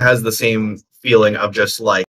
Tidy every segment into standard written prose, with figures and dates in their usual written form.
has the same feeling of just like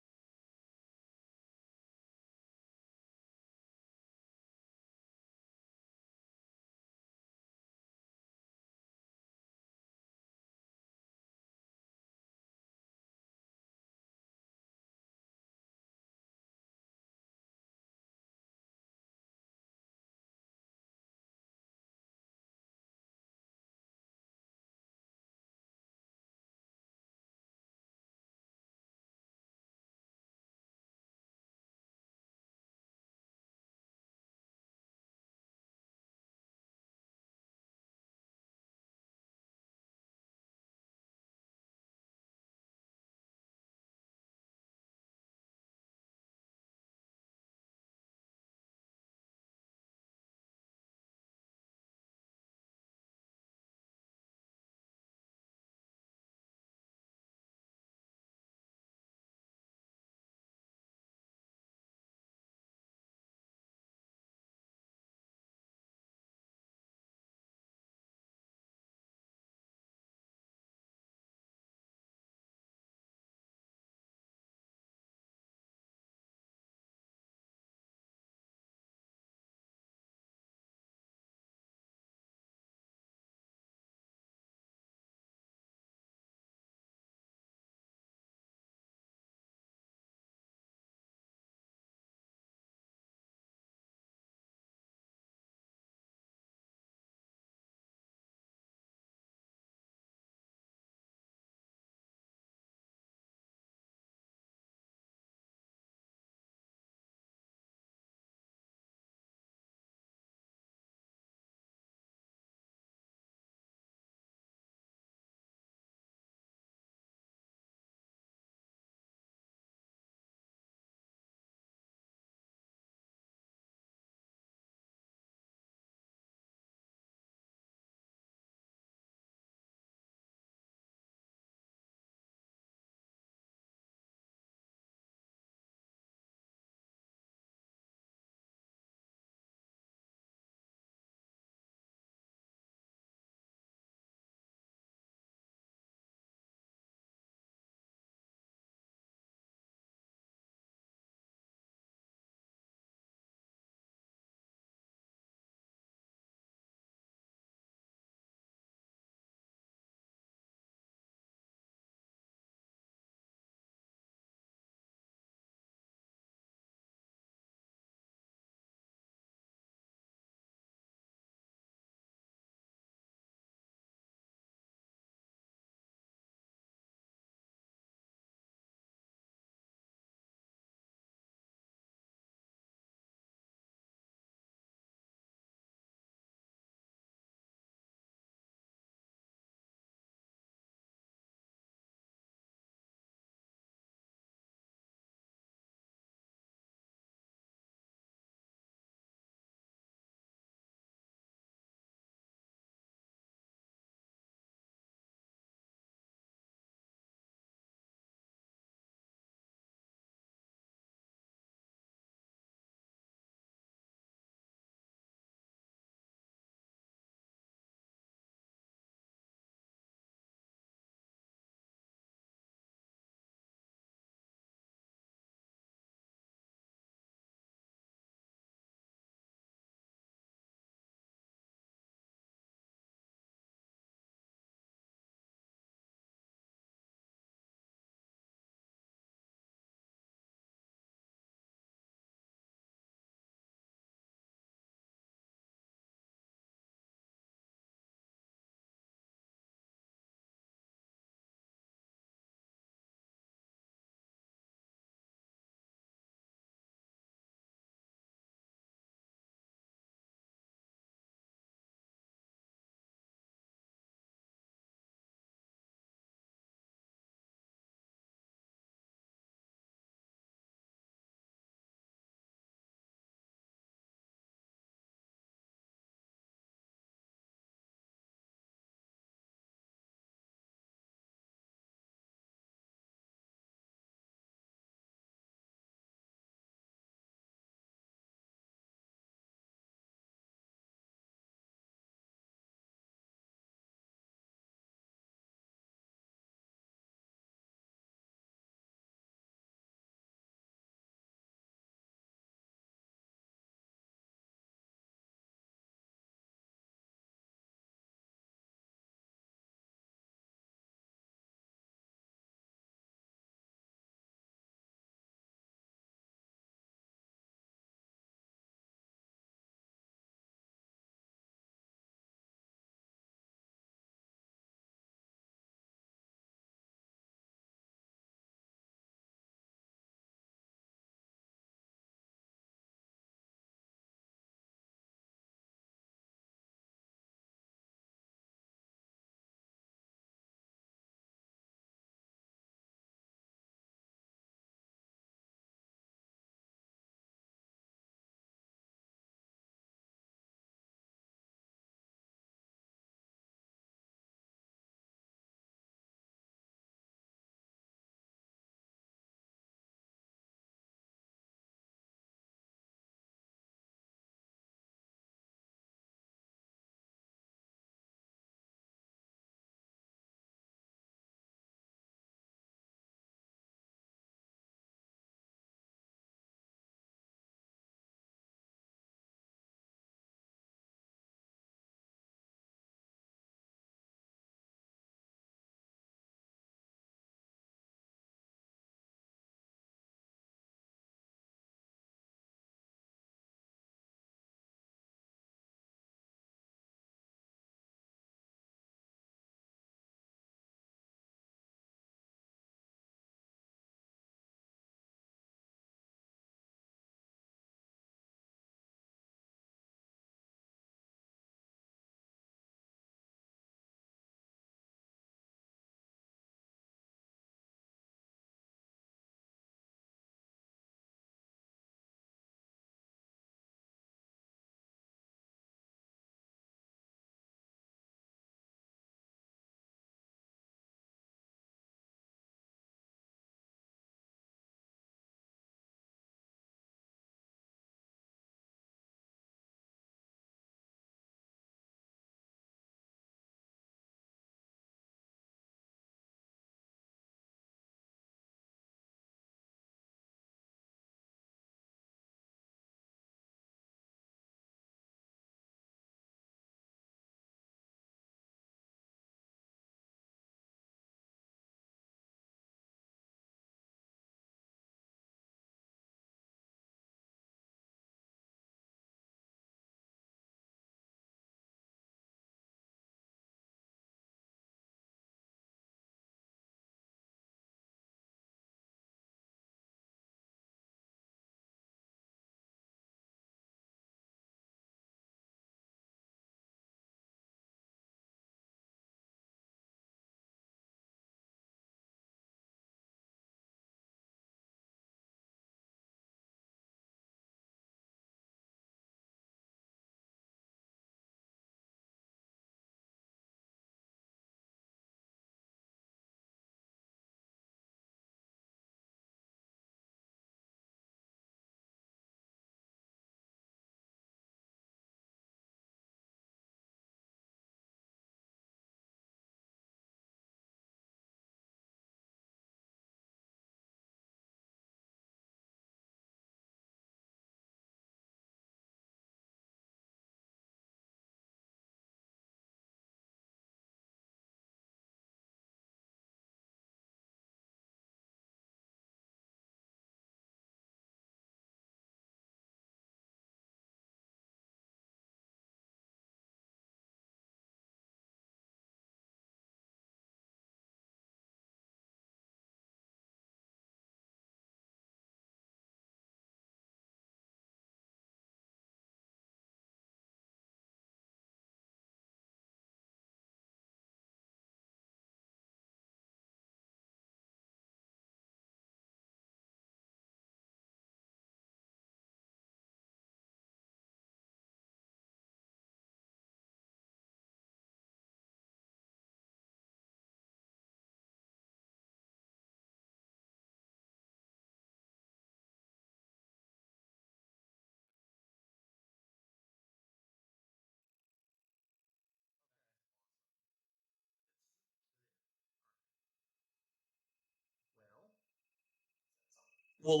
we'll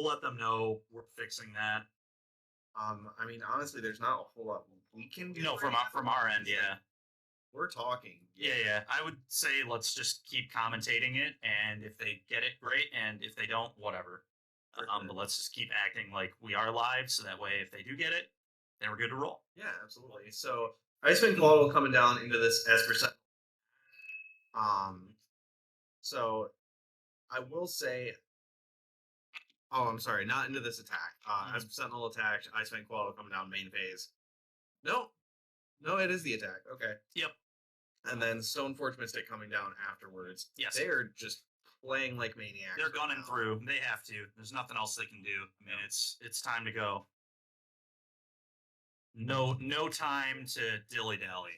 let them know we're fixing that. I mean, honestly, there's not a whole lot we can do. No, from our end, yeah. We're talking. Yeah. I would say let's just keep commentating it, and if they get it, great, and if they don't, whatever. But let's just keep acting like we are live, so that way, if they do get it, then we're good to roll. Yeah, absolutely. So Icewind Coil coming down into this S%. So I will say, oh, I'm sorry, not into this attack. As Sentinel attacked, Icewind Coil coming down main phase. No, it is the attack. Okay. Yep. And then Stoneforge Mystic coming down afterwards. Yes. They are just playing like maniacs. They're gunning through. They have to. There's nothing else they can do. I mean, it's time to go. No time to dilly-dally.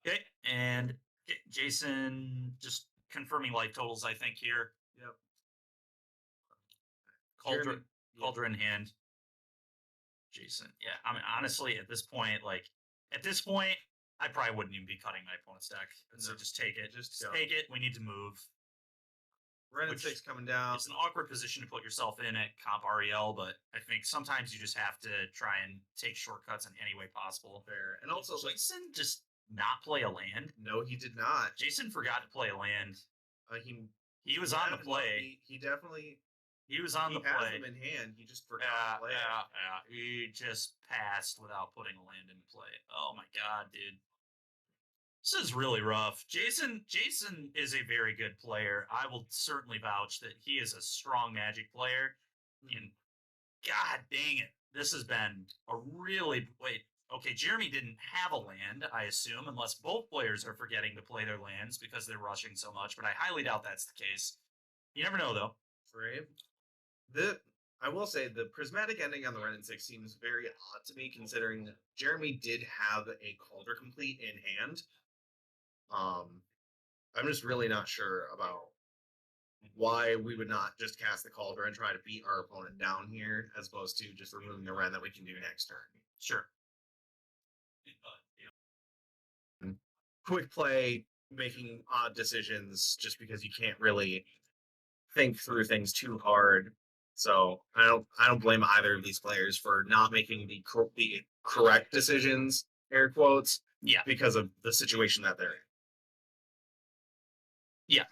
Okay, and Jason just confirming life totals, I think, here. Yep. Cauldron in hand. Jason, yeah. I mean, honestly, at this point, I probably wouldn't even be cutting my opponent's deck. So just take it. Just take it. We need to move. Renin 6 coming down. It's an awkward position to put yourself in at comp REL, but I think sometimes you just have to try and take shortcuts in any way possible. Fair. And also, Jason just not play a land. No, he did not. Jason forgot to play a land. He was on the play. He definitely. He was on the play. He has them in hand. He just forgot to play. Yeah. He just passed without putting a land in play. Oh my god, dude. This is really rough. Jason is a very good player. I will certainly vouch that he is a strong Magic player. And god dang it, this has been a really okay, Jeremy didn't have a land, I assume, unless both players are forgetting to play their lands because they're rushing so much, but I highly doubt that's the case. You never know, though. Right. I will say the prismatic ending on the Renin 6 seems very odd to me, considering that Jeremy did have a Calder complete in hand. I'm just really not sure about why we would not just cast the Calder and try to beat our opponent down here, as opposed to just removing the Ren that we can do next turn. Sure. Quick play, making odd decisions just because you can't really think through things too hard. So I don't blame either of these players for not making the correct decisions, air quotes, because of the situation that they're in. Yeah.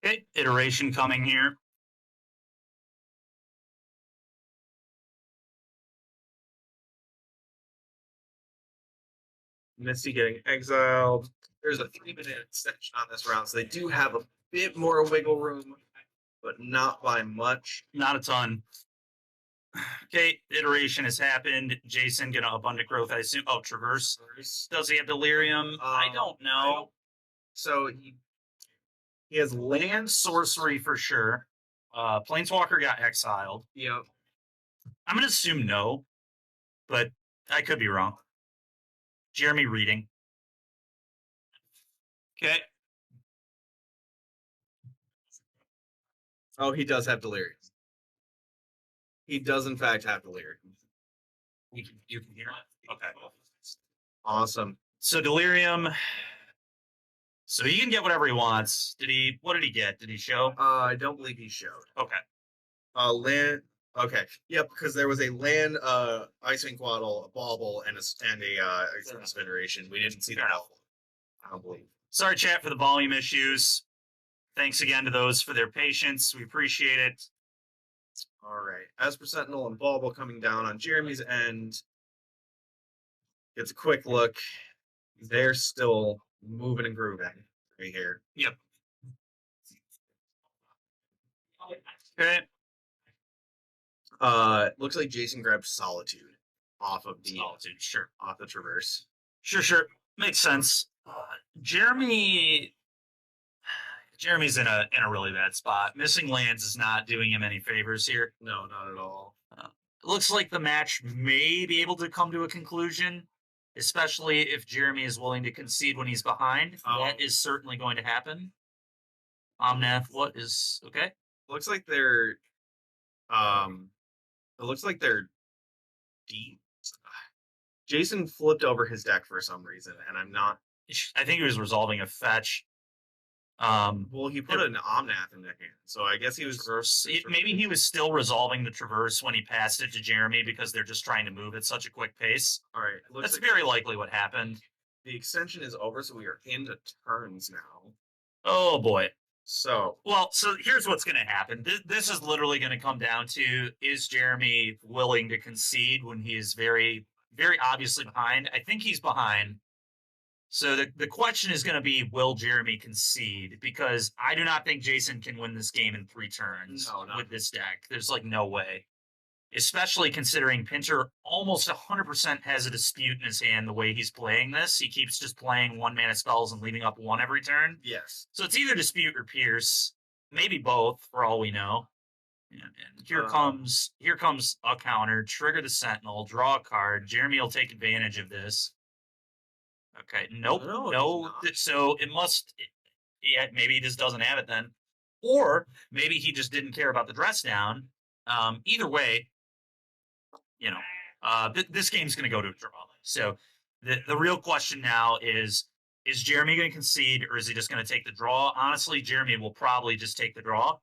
Okay, iteration coming here. Misty getting exiled. There's a 3-minute extension on this round, so they do have a bit more wiggle room, but not by much. Not a ton. Okay, iteration has happened. Jason getting abundant growth, I assume. Oh, Traverse. Does he have Delirium? I don't know. So he has land, sorcery for sure. Planeswalker got exiled. Yep. I'm going to assume no, but I could be wrong. Jeremy reading. Okay. Oh, he does have Delirium. He does, in fact, have Delirium. You can hear it? Okay. Awesome. So Delirium. So he can get whatever he wants. What did he get? Did he show? I don't believe he showed. Okay. Land. Okay. Yep, because there was a land, Icewind Quaddle, a Bauble, and a Veneration. We didn't see that. I don't believe. Sorry, chat, for the volume issues. Thanks again to those for their patience. We appreciate it. All right. As for Sentinel and Bauble coming down on Jeremy's end, it's a quick look. They're still moving and grooving right here. Yep. Okay. Looks like Jason grabbed Solitude off of the off the Traverse. Sure. Makes sense. Jeremy's in a really bad spot. Missing lands is not doing him any favors here. No, not at all. It looks like the match may be able to come to a conclusion, especially if Jeremy is willing to concede when he's behind. That is certainly going to happen. Omnath, what is okay? Looks like they're It looks like they're deep. Jason flipped over his deck for some reason, and I'm not. I think he was resolving a fetch. Well, he put an Omnath in the hand, so I guess he was. Maybe he was still resolving the Traverse when he passed it to Jeremy because they're just trying to move at such a quick pace. All right, that's like very likely what happened. The extension is over, so we are into turns now. Oh boy. So here's what's going to happen. This is literally going to come down to, is Jeremy willing to concede when he is very, very obviously behind? I think he's behind. So the question is going to be, will Jeremy concede? Because I do not think Jason can win this game in 3 turns with this deck. There's like no way. Especially considering Pinter almost 100% has a dispute in his hand the way he's playing this. He keeps just playing 1-mana spells and leaving up 1 every turn. Yes. So it's either dispute or Pierce. Maybe both, for all we know. And here comes a counter. Trigger the Sentinel. Draw a card. Jeremy will take advantage of this. Okay. Nope. No. So it must... Yeah, maybe he just doesn't have it then. Or maybe he just didn't care about the dress down. Either way, this game's going to go to a draw. So the real question now is Jeremy going to concede, or is he just going to take the draw? Honestly, Jeremy will probably just take the draw.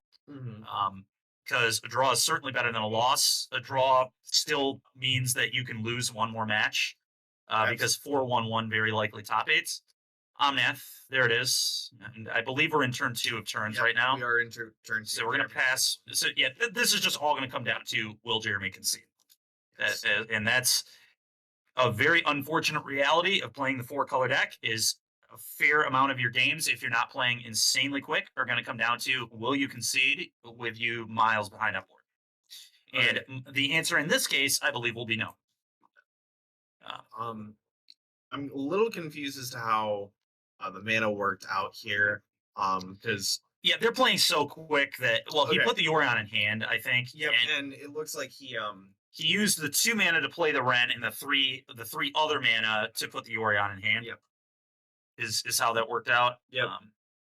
Because a draw is certainly better than a loss. A draw still means that you can lose 1 more match. Because 4-1-1 very likely top 8s. Omnath, there it is. And I believe we're in turn 2 of turns right now. We are in turn 2. So we're going to pass. So yeah, this is just all going to come down to, will Jeremy concede? And that's a very unfortunate reality of playing the 4-color deck, is a fair amount of your games, if you're not playing insanely quick, are going to come down to, will you concede with you miles behind up board? And the answer in this case, I believe, will be no. I'm a little confused as to how the mana worked out here, because they're playing so quick that he put the Yorion in hand, I think. Yep, and it looks like he used the 2 mana to play the Wren and the three other mana to put the Yorion in hand. Yep, is how that worked out. Yep,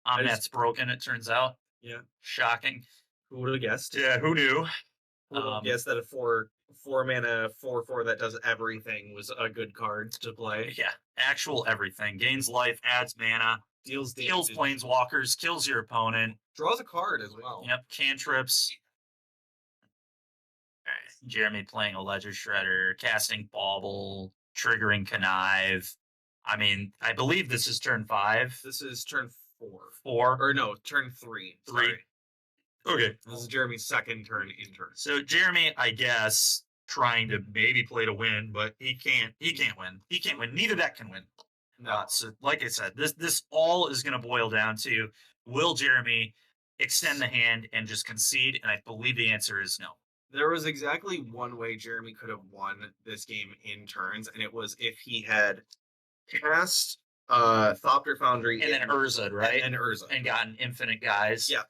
Omnath's broken, it turns out. Yeah, shocking. Who would have guessed? Yeah, who knew? Who would have guessed that a 4 mana 4/4 that does everything was a good card to play? Yeah, actual everything. Gains life, adds mana, deals planeswalkers, kills your opponent, draws a card as well. Yep, cantrips. All right, Jeremy playing a Ledger Shredder, casting Bauble, triggering Connive. I mean, I believe this is turn 5. This is turn 4. 4? Or no, turn 3. 3. Sorry. Okay. This is Jeremy's second turn in turn. So Jeremy, I guess, trying to maybe play to win, but he can't win. He can't win. Neither deck can win. No. So like I said, this all is going to boil down to, will Jeremy extend the hand and just concede? And I believe the answer is no. There was exactly one way Jeremy could have won this game in turns, and it was if he had cast Thopter Foundry and then Urza, right? And Urza. And gotten infinite guys. Yeah.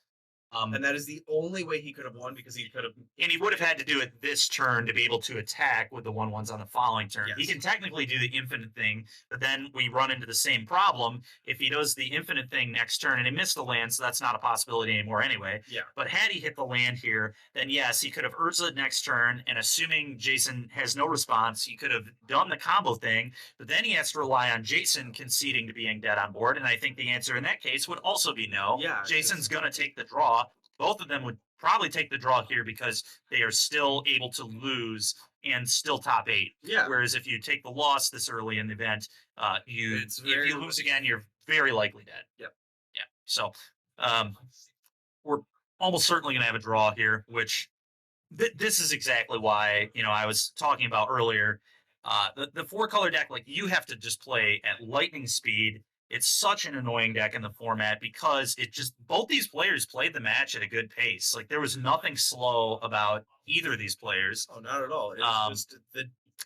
And that is the only way he could have won, because he could have... And he would have had to do it this turn to be able to attack with the 1/1s on the following turn. Yes. He can technically do the infinite thing, but then we run into the same problem. If he does the infinite thing next turn and he missed the land, so that's not a possibility anymore anyway. Yeah. But had he hit the land here, then yes, he could have Urza next turn, and assuming Jason has no response, he could have done the combo thing, but then he has to rely on Jason conceding to being dead on board, and I think the answer in that case would also be no. Yeah. Jason's going to take the draw. Both of them would probably take the draw here because they are still able to lose and still top 8. Yeah. Whereas if you take the loss this early in the event, if you lose again, you're very likely dead. Yep. Yeah. So we're almost certainly going to have a draw here, which this is exactly why, I was talking about earlier. The 4-color deck, like, you have to just play at lightning speed. It's such an annoying deck in the format because both these players played the match at a good pace. Like, there was nothing slow about either of these players. Oh, not at all. It's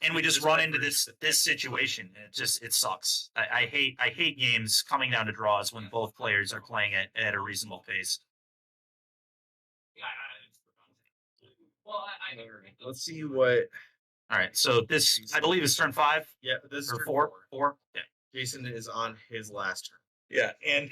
and we just run into this situation. It sucks. I hate games coming down to draws when both players are playing at a reasonable pace. Let's see what... All right, so this, I believe, is turn 5? Yeah, this is or turn 4? 4? Yeah. Jason is on his last turn. Yeah, and,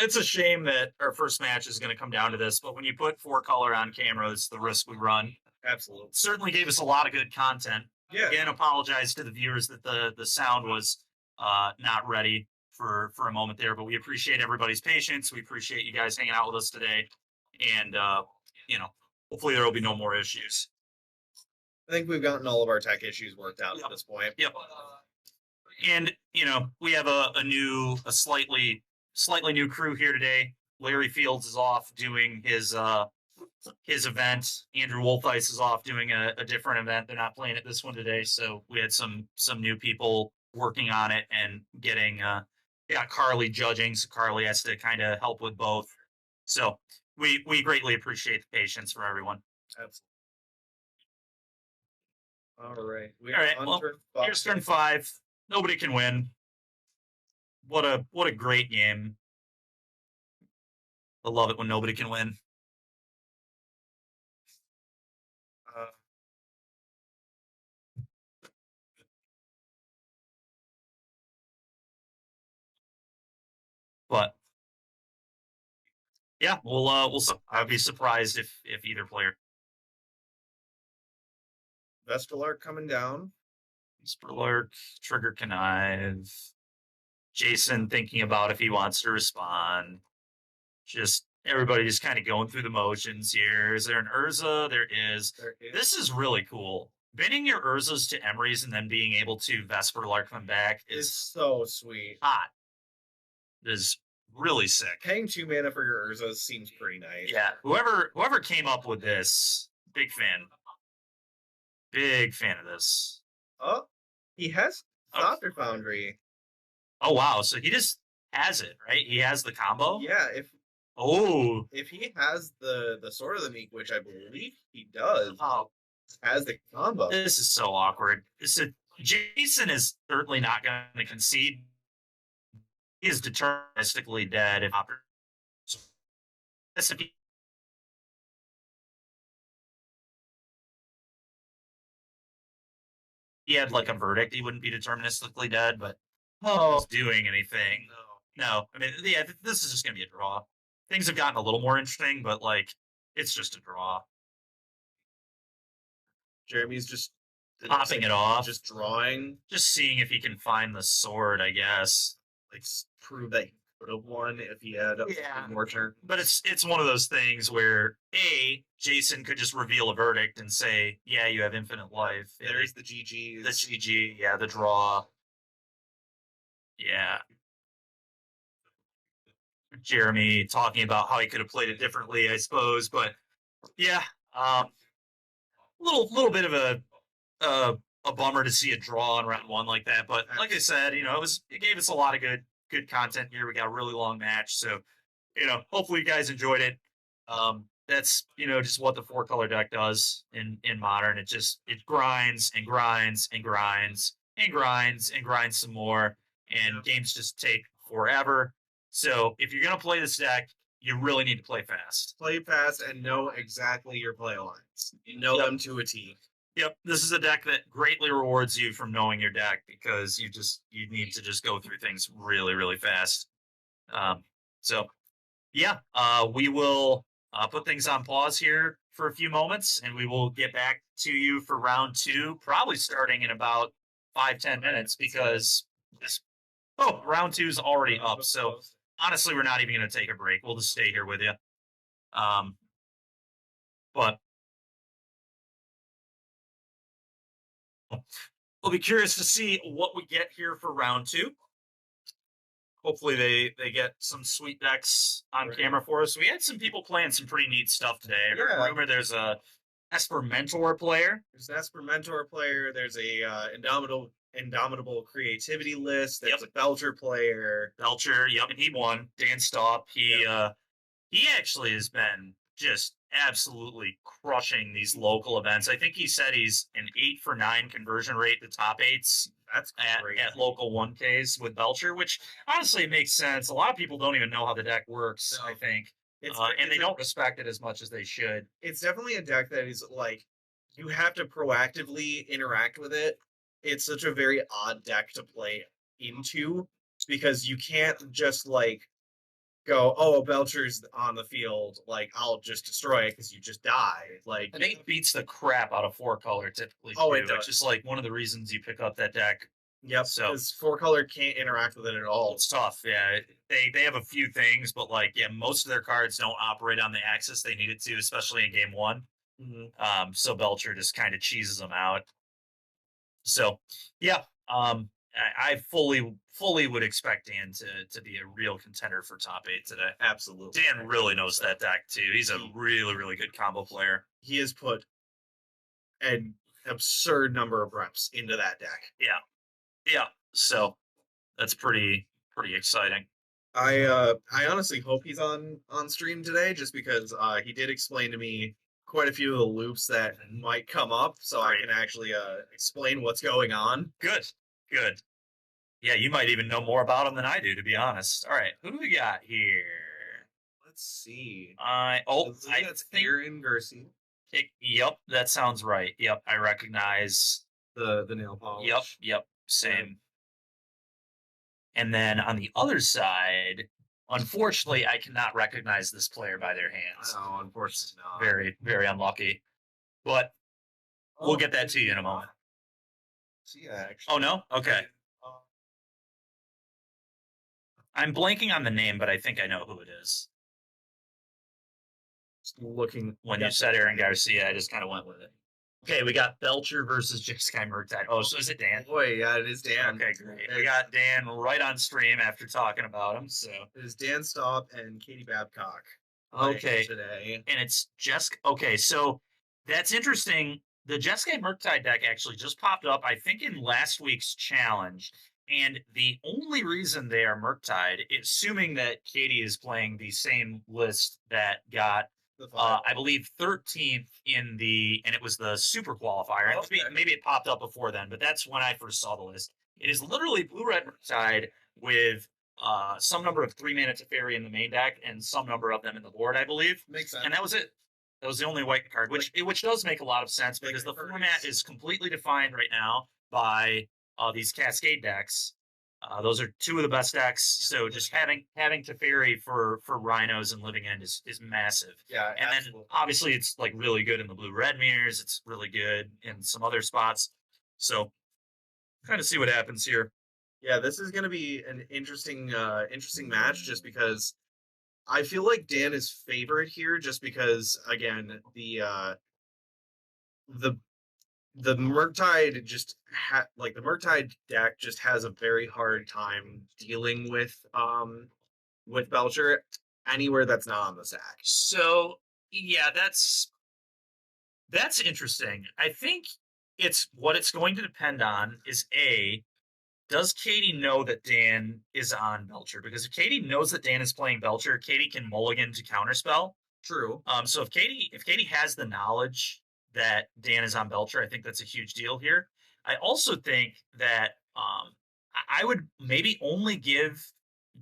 it's a shame that our first match is going to come down to this, but when you put 4-color on camera, it's the risk we run. Absolutely. It certainly gave us a lot of good content. Yeah. Again, apologize to the viewers that the sound was not ready for a moment there, but we appreciate everybody's patience. We appreciate you guys hanging out with us today, and you know, hopefully there will be no more issues. I think we've gotten all of our tech issues worked out Yep. at this point. Yep. And we have a slightly new crew here today. Larry Fields is off doing his event. Andrew Wolfice is off doing a different event. They're not playing at this one today, so we had some new people working on it and getting got Carly judging. So Carly has to kind of help with both. So we greatly appreciate the patience from everyone. Absolutely. All right. All right. Well, here's turn 5. Nobody can win. What a great game. I love it when nobody can win. But yeah, I'd be surprised if either player. Vesperlark coming down. Vesperlark, Trigger Connive. Jason thinking about if he wants to respond. Just everybody just kind of going through the motions here. Is there an Urza? There is. This is really cool. Binning your Urzas to Emery's and then being able to Vesperlark them back is so sweet. Hot. It is really sick. Paying 2 mana for your Urzas seems pretty nice. Yeah. Whoever came up with this, big fan. Big fan of this. Oh, he has Thopter Foundry. Oh wow, so he just has it, right? He has the combo? Yeah, if he has the Sword of the Meek, which I believe he does, has the combo. This is so awkward. Jason is certainly not going to concede. He is deterministically dead. If he had like a verdict, he wouldn't be deterministically dead, but doing anything. No. I mean, yeah, this is just going to be a draw. Things have gotten a little more interesting, but like, it's just a draw. Jeremy's just popping it off, just drawing, just seeing if he can find the sword, I guess. Like prove that he could have won if he had more turn. But it's one of those things where Jason could just reveal a verdict and say, "Yeah, you have infinite life." There's the GG. The GG, yeah, the draw. Yeah. Jeremy talking about how he could have played it differently, I suppose, but yeah, little bit of a bummer to see a draw in round 1 like that. But like I said, it gave us a lot of good content here. We got a really long match, so hopefully you guys enjoyed it. That's just what the 4-color deck does in Modern. It grinds and grinds and grinds and grinds and grinds some more, and games just take forever. So if you're gonna play this deck, you really need to play fast. Play fast and know exactly your play lines. You know them to a T. Yep, this is a deck that greatly rewards you from knowing your deck, because you need to just go through things really, really fast. So yeah, we will put things on pause here for a few moments, and we will get back to you for round 2, probably starting in about 5-10 minutes, because round 2 is already up. So honestly, we're not even going to take a break. We'll just stay here with you. But we'll be curious to see what we get here for round 2. Hopefully they get some sweet decks on camera for us. We had some people playing some pretty neat stuff today. I remember there's a Esper Mentor player. There's an Esper Mentor player. There's a Indomitable Creativity list. There's a Belcher player. Belcher, yep, and he won. Dan Staub. He actually has been just absolutely crushing these local events. I think he said he's an 8 for 9 conversion rate to top 8s. That's great. At local 1Ks with Belcher, which honestly makes sense. A lot of people don't even know how the deck works, I think. And they don't respect it as much as they should. It's definitely a deck that is like, you have to proactively interact with it. It's such a very odd deck to play into, because you can't just like go, oh, Belcher's on the field, like I'll just destroy it because you just die. Like I think it beats the crap out of 4-color typically. Oh, too, it does. which is like one of the reasons you pick up that deck. Yep, So because 4-color can't interact with it at all. it's tough. Yeah, they have a few things, but like yeah, most of their cards don't operate on the axis they need it to, especially in game 1. So Belcher just kind of cheeses them out. So yeah, I fully would expect Dan to be a real contender for top 8 today. Absolutely. Dan really knows that deck too. He's a really good combo player. He has put an absurd number of reps into that deck. Yeah. So that's pretty exciting. I honestly hope he's on stream today, just because he did explain to me quite a few of the loops that might come up, so I can actually explain what's going on. Good. Yeah, you might even know more about him than I do, to be honest. All right, who do we got here? Let's see. I that's Aaron Garcia. Yep, that sounds right. Yep, I recognize the nail polish. Yep, same. And then on the other side, unfortunately, I cannot recognize this player by their hands. Oh, unfortunately not. Very unlucky. But we'll get that to you in a moment. Yeah, actually. Oh, no? Okay. I'm blanking on the name, but I think I know who it is. Just looking. When you said Aaron Garcia, I just kind of went with it. Okay, we got Belcher versus Jeskai Murktide. Oh, so is it Dan? Boy, yeah, it is Dan. Okay, great. We got Dan right on stream after talking about him. So it is Dan Staub and Katie Babcock. Okay, today, and it's Jeskai. Okay, so that's interesting. The Jeskai Murktide deck actually just popped up, I think, in last week's challenge. And the only reason they are Murktide, assuming that Katie is playing the same list that got I believe 13th in and it was the super qualifier. Okay. Maybe it popped up before then, but that's when I first saw the list. It is literally blue-red Murktide with some number of 3-mana Teferi in the main deck and some number of them in the board, I believe. Makes sense. And that was it. That was the only white card, which does make a lot of sense because the format is completely defined right now by these Cascade decks. Those are two of the best decks. So just having Teferi for Rhinos and Living End is massive. Yeah, and absolutely. Then obviously it's like really good in the blue-red mirrors. It's really good in some other spots. So kind of see what happens here. Yeah, this is going to be an interesting match, just because I feel like Dan is favorite here, just because again the Murktide just the Murktide deck just has a very hard time dealing with Belcher anywhere that's not on the stack. So yeah, that's interesting. I think what it's going to depend on is does Katie know that Dan is on Belcher? Because if Katie knows that Dan is playing Belcher, Katie can mulligan to counterspell. True. So if Katie has the knowledge that Dan is on Belcher, I think that's a huge deal here. I also think that I would maybe only give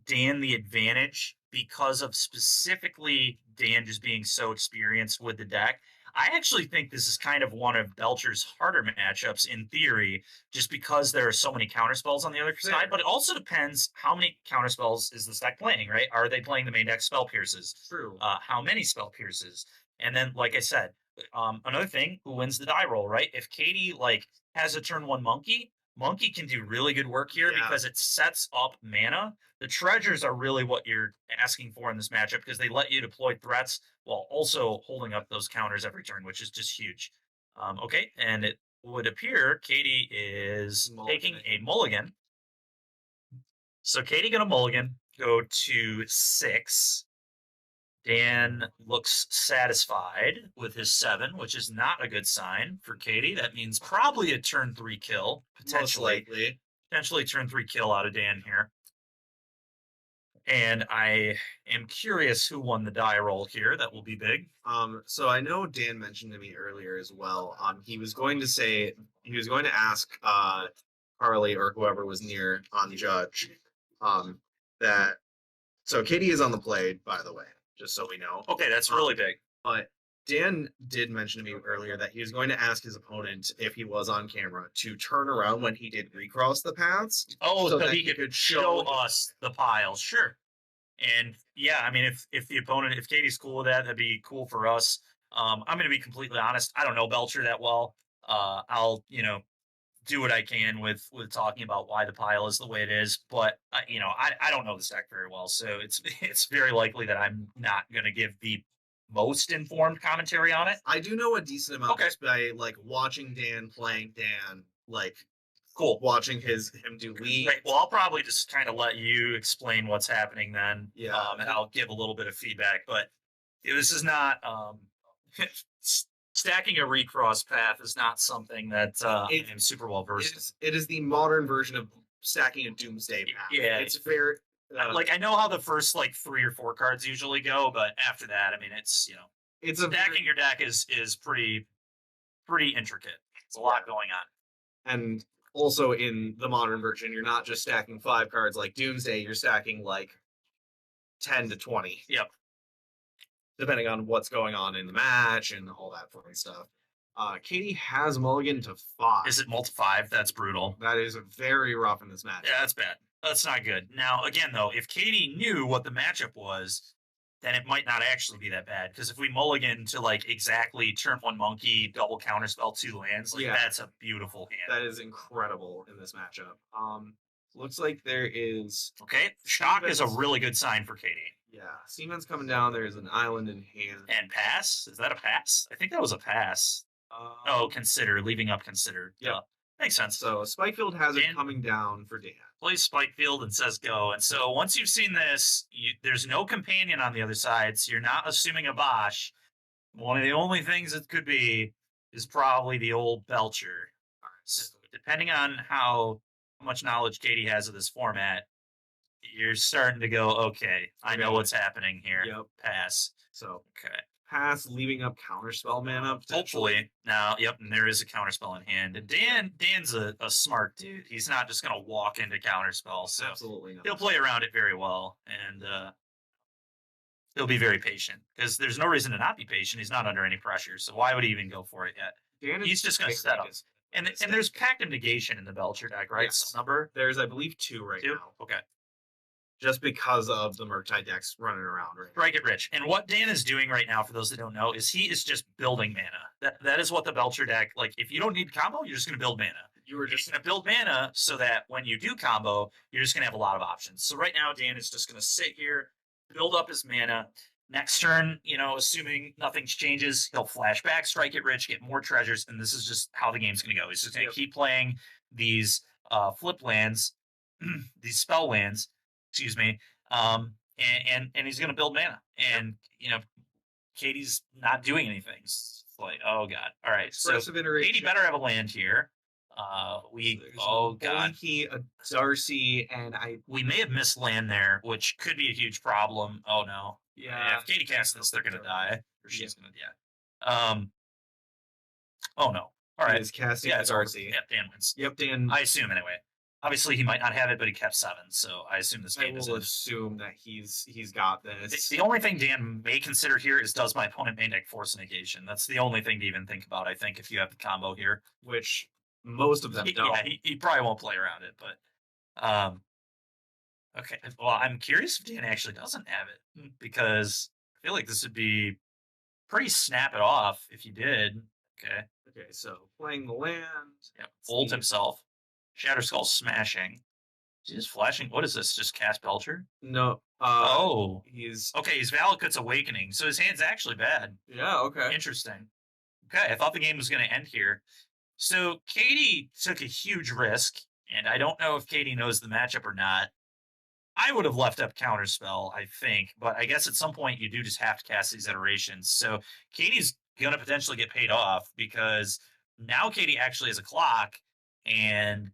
Dan the advantage because of specifically Dan just being so experienced with the deck. I actually think this is kind of one of Belcher's harder matchups in theory, just because there are so many counterspells on the other side. But it also depends how many counterspells is this deck playing, right? Are they playing the main deck spell pierces? True. How many spell pierces? And then, like I said, another thing, who wins the die roll, right? If Katie has a turn 1 Monkey can do really good work here because it sets up mana. The treasures are really what you're asking for in this matchup because they let you deploy threats while also holding up those counters every turn, which is just huge. Okay, and it would appear Katie is taking a mulligan. So Katie gonna mulligan, go to 6. Dan looks satisfied with his 7, which is not a good sign for Katie. That means probably a turn 3 kill, potentially. Potentially turn 3 kill out of Dan here. And I am curious who won the die roll here. That will be big. So I know Dan mentioned to me earlier as well. He was going to ask Carly or whoever was near on judge that. So Katie is on the play, by the way, just so we know. Okay, that's really big. But Dan did mention to me earlier that he was going to ask his opponent, if he was on camera, to turn around when he did recross the paths. Oh, so that he could show us the piles. Sure. And yeah, I mean, if the opponent, if Katie's cool with that, that'd be cool for us. I'm going to be completely honest. I don't know Belcher that well. I'll do what I can with talking about why the pile is the way it is, but I don't know this deck very well, so it's very likely that I'm not going to give the most informed commentary on it. I do know a decent amount Okay. just by like watching Dan playing Dan, like Cool. watching him do leads. Great. Well, I'll probably just kind of let you explain what's happening then. Yeah. And I'll give a little bit of feedback, but this is not stacking a recross path is not something that I'm super well versed in. It is the modern version of stacking a Doomsday path. Yeah. It's very like I know how the first like 3 or 4 cards usually go, but after that, I mean, it's it's stacking your deck is pretty intricate. It's a lot going on. And also in the modern version, you're not just stacking 5 cards like Doomsday, you're stacking like 10 to 20. Yep. Depending on what's going on in the match and all that fun stuff. Katie has mulligan to 5. Is it multi 5? That's brutal. That is very rough in this match. Yeah, that's bad. That's not good. Now, again, though, if Katie knew what the matchup was, then it might not actually be that bad. Because if we mulligan to like exactly turn 1 monkey, double counterspell 2 lands, like that's a beautiful hand. That is incredible in this matchup. Looks like there is shock is a really good sign for Katie. Yeah, Seaman's coming down. There's an island in hand. And pass? Is that a pass? I think that was a pass. Consider leaving up considered. Yeah, makes sense. So Spikefield has it coming down for Dan. Plays Spikefield and says go. And so once you've seen this, there's no companion on the other side, so you're not assuming a Bosch. One of the only things it could be is probably the old Belcher. So depending on how much knowledge Katie has of this format, you're starting to go, okay, I know what's happening here. Yep. Pass. So okay. Pass, leaving up counterspell mana. Hopefully. Now, yep, and there is a counterspell in hand. And Dan's a smart dude. He's not just going to walk into counterspell. So absolutely not. He'll play around it very well, and he'll be very patient. Because there's no reason to not be patient. He's not under any pressure. So why would he even go for it yet? He's just going to set up. And there's Pact of Negation in the Belcher deck, right? Yes. Some number? There's, I believe, 2 right now. Okay. Just because of the Murktide decks running around right now. Strike it rich. And what Dan is doing right now, for those that don't know, is he is just building mana. That is what the Belcher deck, like, if you don't need combo, you're just going to build mana. You're just going to build mana so that when you do combo, you're just going to have a lot of options. So right now, Dan is just going to sit here, build up his mana. Next turn, assuming nothing changes, he'll flash back, strike it rich, get more treasures, and this is just how the game's going to go. He's just going to keep playing these flip lands, these spell lands, excuse me, and he's going to build mana. And, Katie's not doing anything. It's like, oh, God. All right, so Katie better have a land here. He, a Darcy, and we may have missed land there, which could be a huge problem. Oh, no. Yeah, if Katie casts this, they're going to die. Or she's going to, oh, no. All right. He's casting Darcy. Yeah, Dan wins. Yep, Dan. I assume, anyway. Obviously, he might not have it, but he kept 7, so I assume this game is. I will assume that he's got this. The only thing Dan may consider here is, does my opponent main deck force negation? That's the only thing to even think about, I think, if you have the combo here. Which most of them don't. Yeah, he probably won't play around it, but okay. Well, I'm curious if Dan actually doesn't have it, because I feel like this would be pretty snap it off if you did. Okay. Okay, so playing the land. Yep. Ult himself. Shatterskull smashing. He's flashing. What is this? Just cast Belcher? No. He's Valakut's Awakening. So his hand's actually bad. Yeah. Okay. Interesting. Okay, I thought the game was going to end here. So Katie took a huge risk, and I don't know if Katie knows the matchup or not. I would have left up Counterspell, I think, but I guess at some point you do just have to cast these iterations. So Katie's going to potentially get paid off, because now Katie actually has a clock and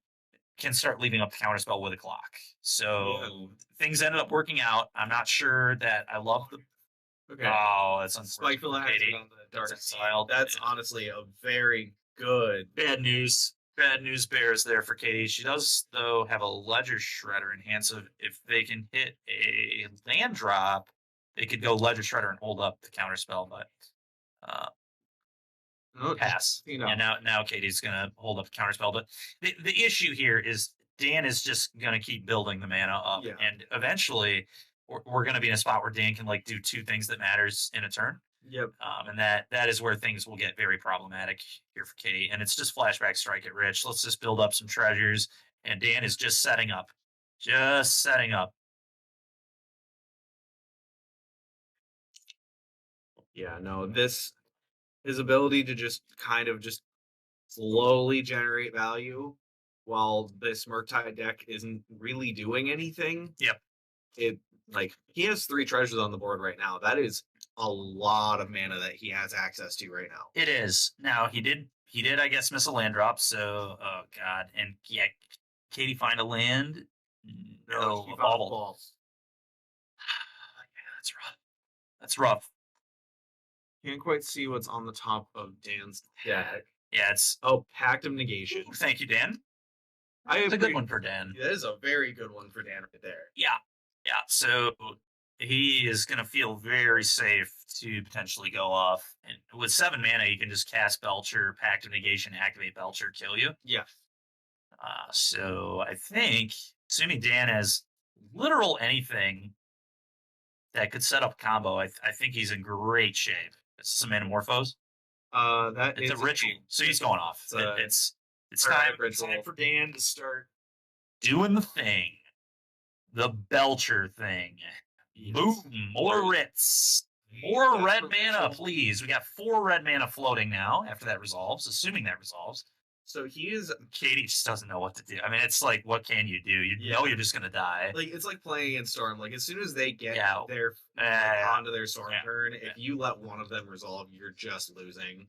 can start leaving up the Counterspell with a clock. So things ended up working out. I'm not sure that I love the... Okay. Oh, that's unfortunate. Spikefield has it on the dark side. That's honestly a very good... Bad news. Bad news bears there for Katie. She does, though, have a Ledger Shredder in hand, so if they can hit a land drop, they could go Ledger Shredder and hold up the Counterspell, but pass. And now Katie's going to hold up the Counterspell. But the issue here is Dan is just going to keep building the mana up, and eventually we're going to be in a spot where Dan can like do 2 things that matters in a turn. Yep. And that is where things will get very problematic here for Katie. And it's just flashback strike it rich. Let's just build up some treasures. And Dan is just setting up. Just setting up. Yeah, no, his ability to just kind of just slowly generate value while this Murktide deck isn't really doing anything. Yep. It like he has 3 treasures on the board right now. That is a lot of mana that he has access to right now. It is. Now he did I guess miss a land drop, so oh god. And yeah, Katie find a land? No, he a found bauble. Yeah, that's rough. That's rough. Can't quite see what's on the top of Dan's deck. Yeah, it's Pact of Negation. Thank you, Dan. It's a good one for Dan. That is a very good one for Dan right there. Yeah. Yeah. So he is going to feel very safe to potentially go off. And with 7 mana, you can just cast Belcher, Pact of Negation, activate Belcher, kill you. Yeah. So I think, assuming Dan has literal anything that could set up a combo, I think he's in great shape. It's some Anamorphos. It's a ritual, so he's going off. It's time for Dan to start doing the thing, the Belcher thing. Yes. Boom! More Ritz, more red mana, please. We got 4 red mana floating now. After that resolves, assuming that resolves. So he is. Katie just doesn't know what to do. I mean, it's like, what can you do? You know you're just gonna die. Like it's like playing in Storm. Like as soon as they get their onto their Storm turn, if you let one of them resolve, you're just losing.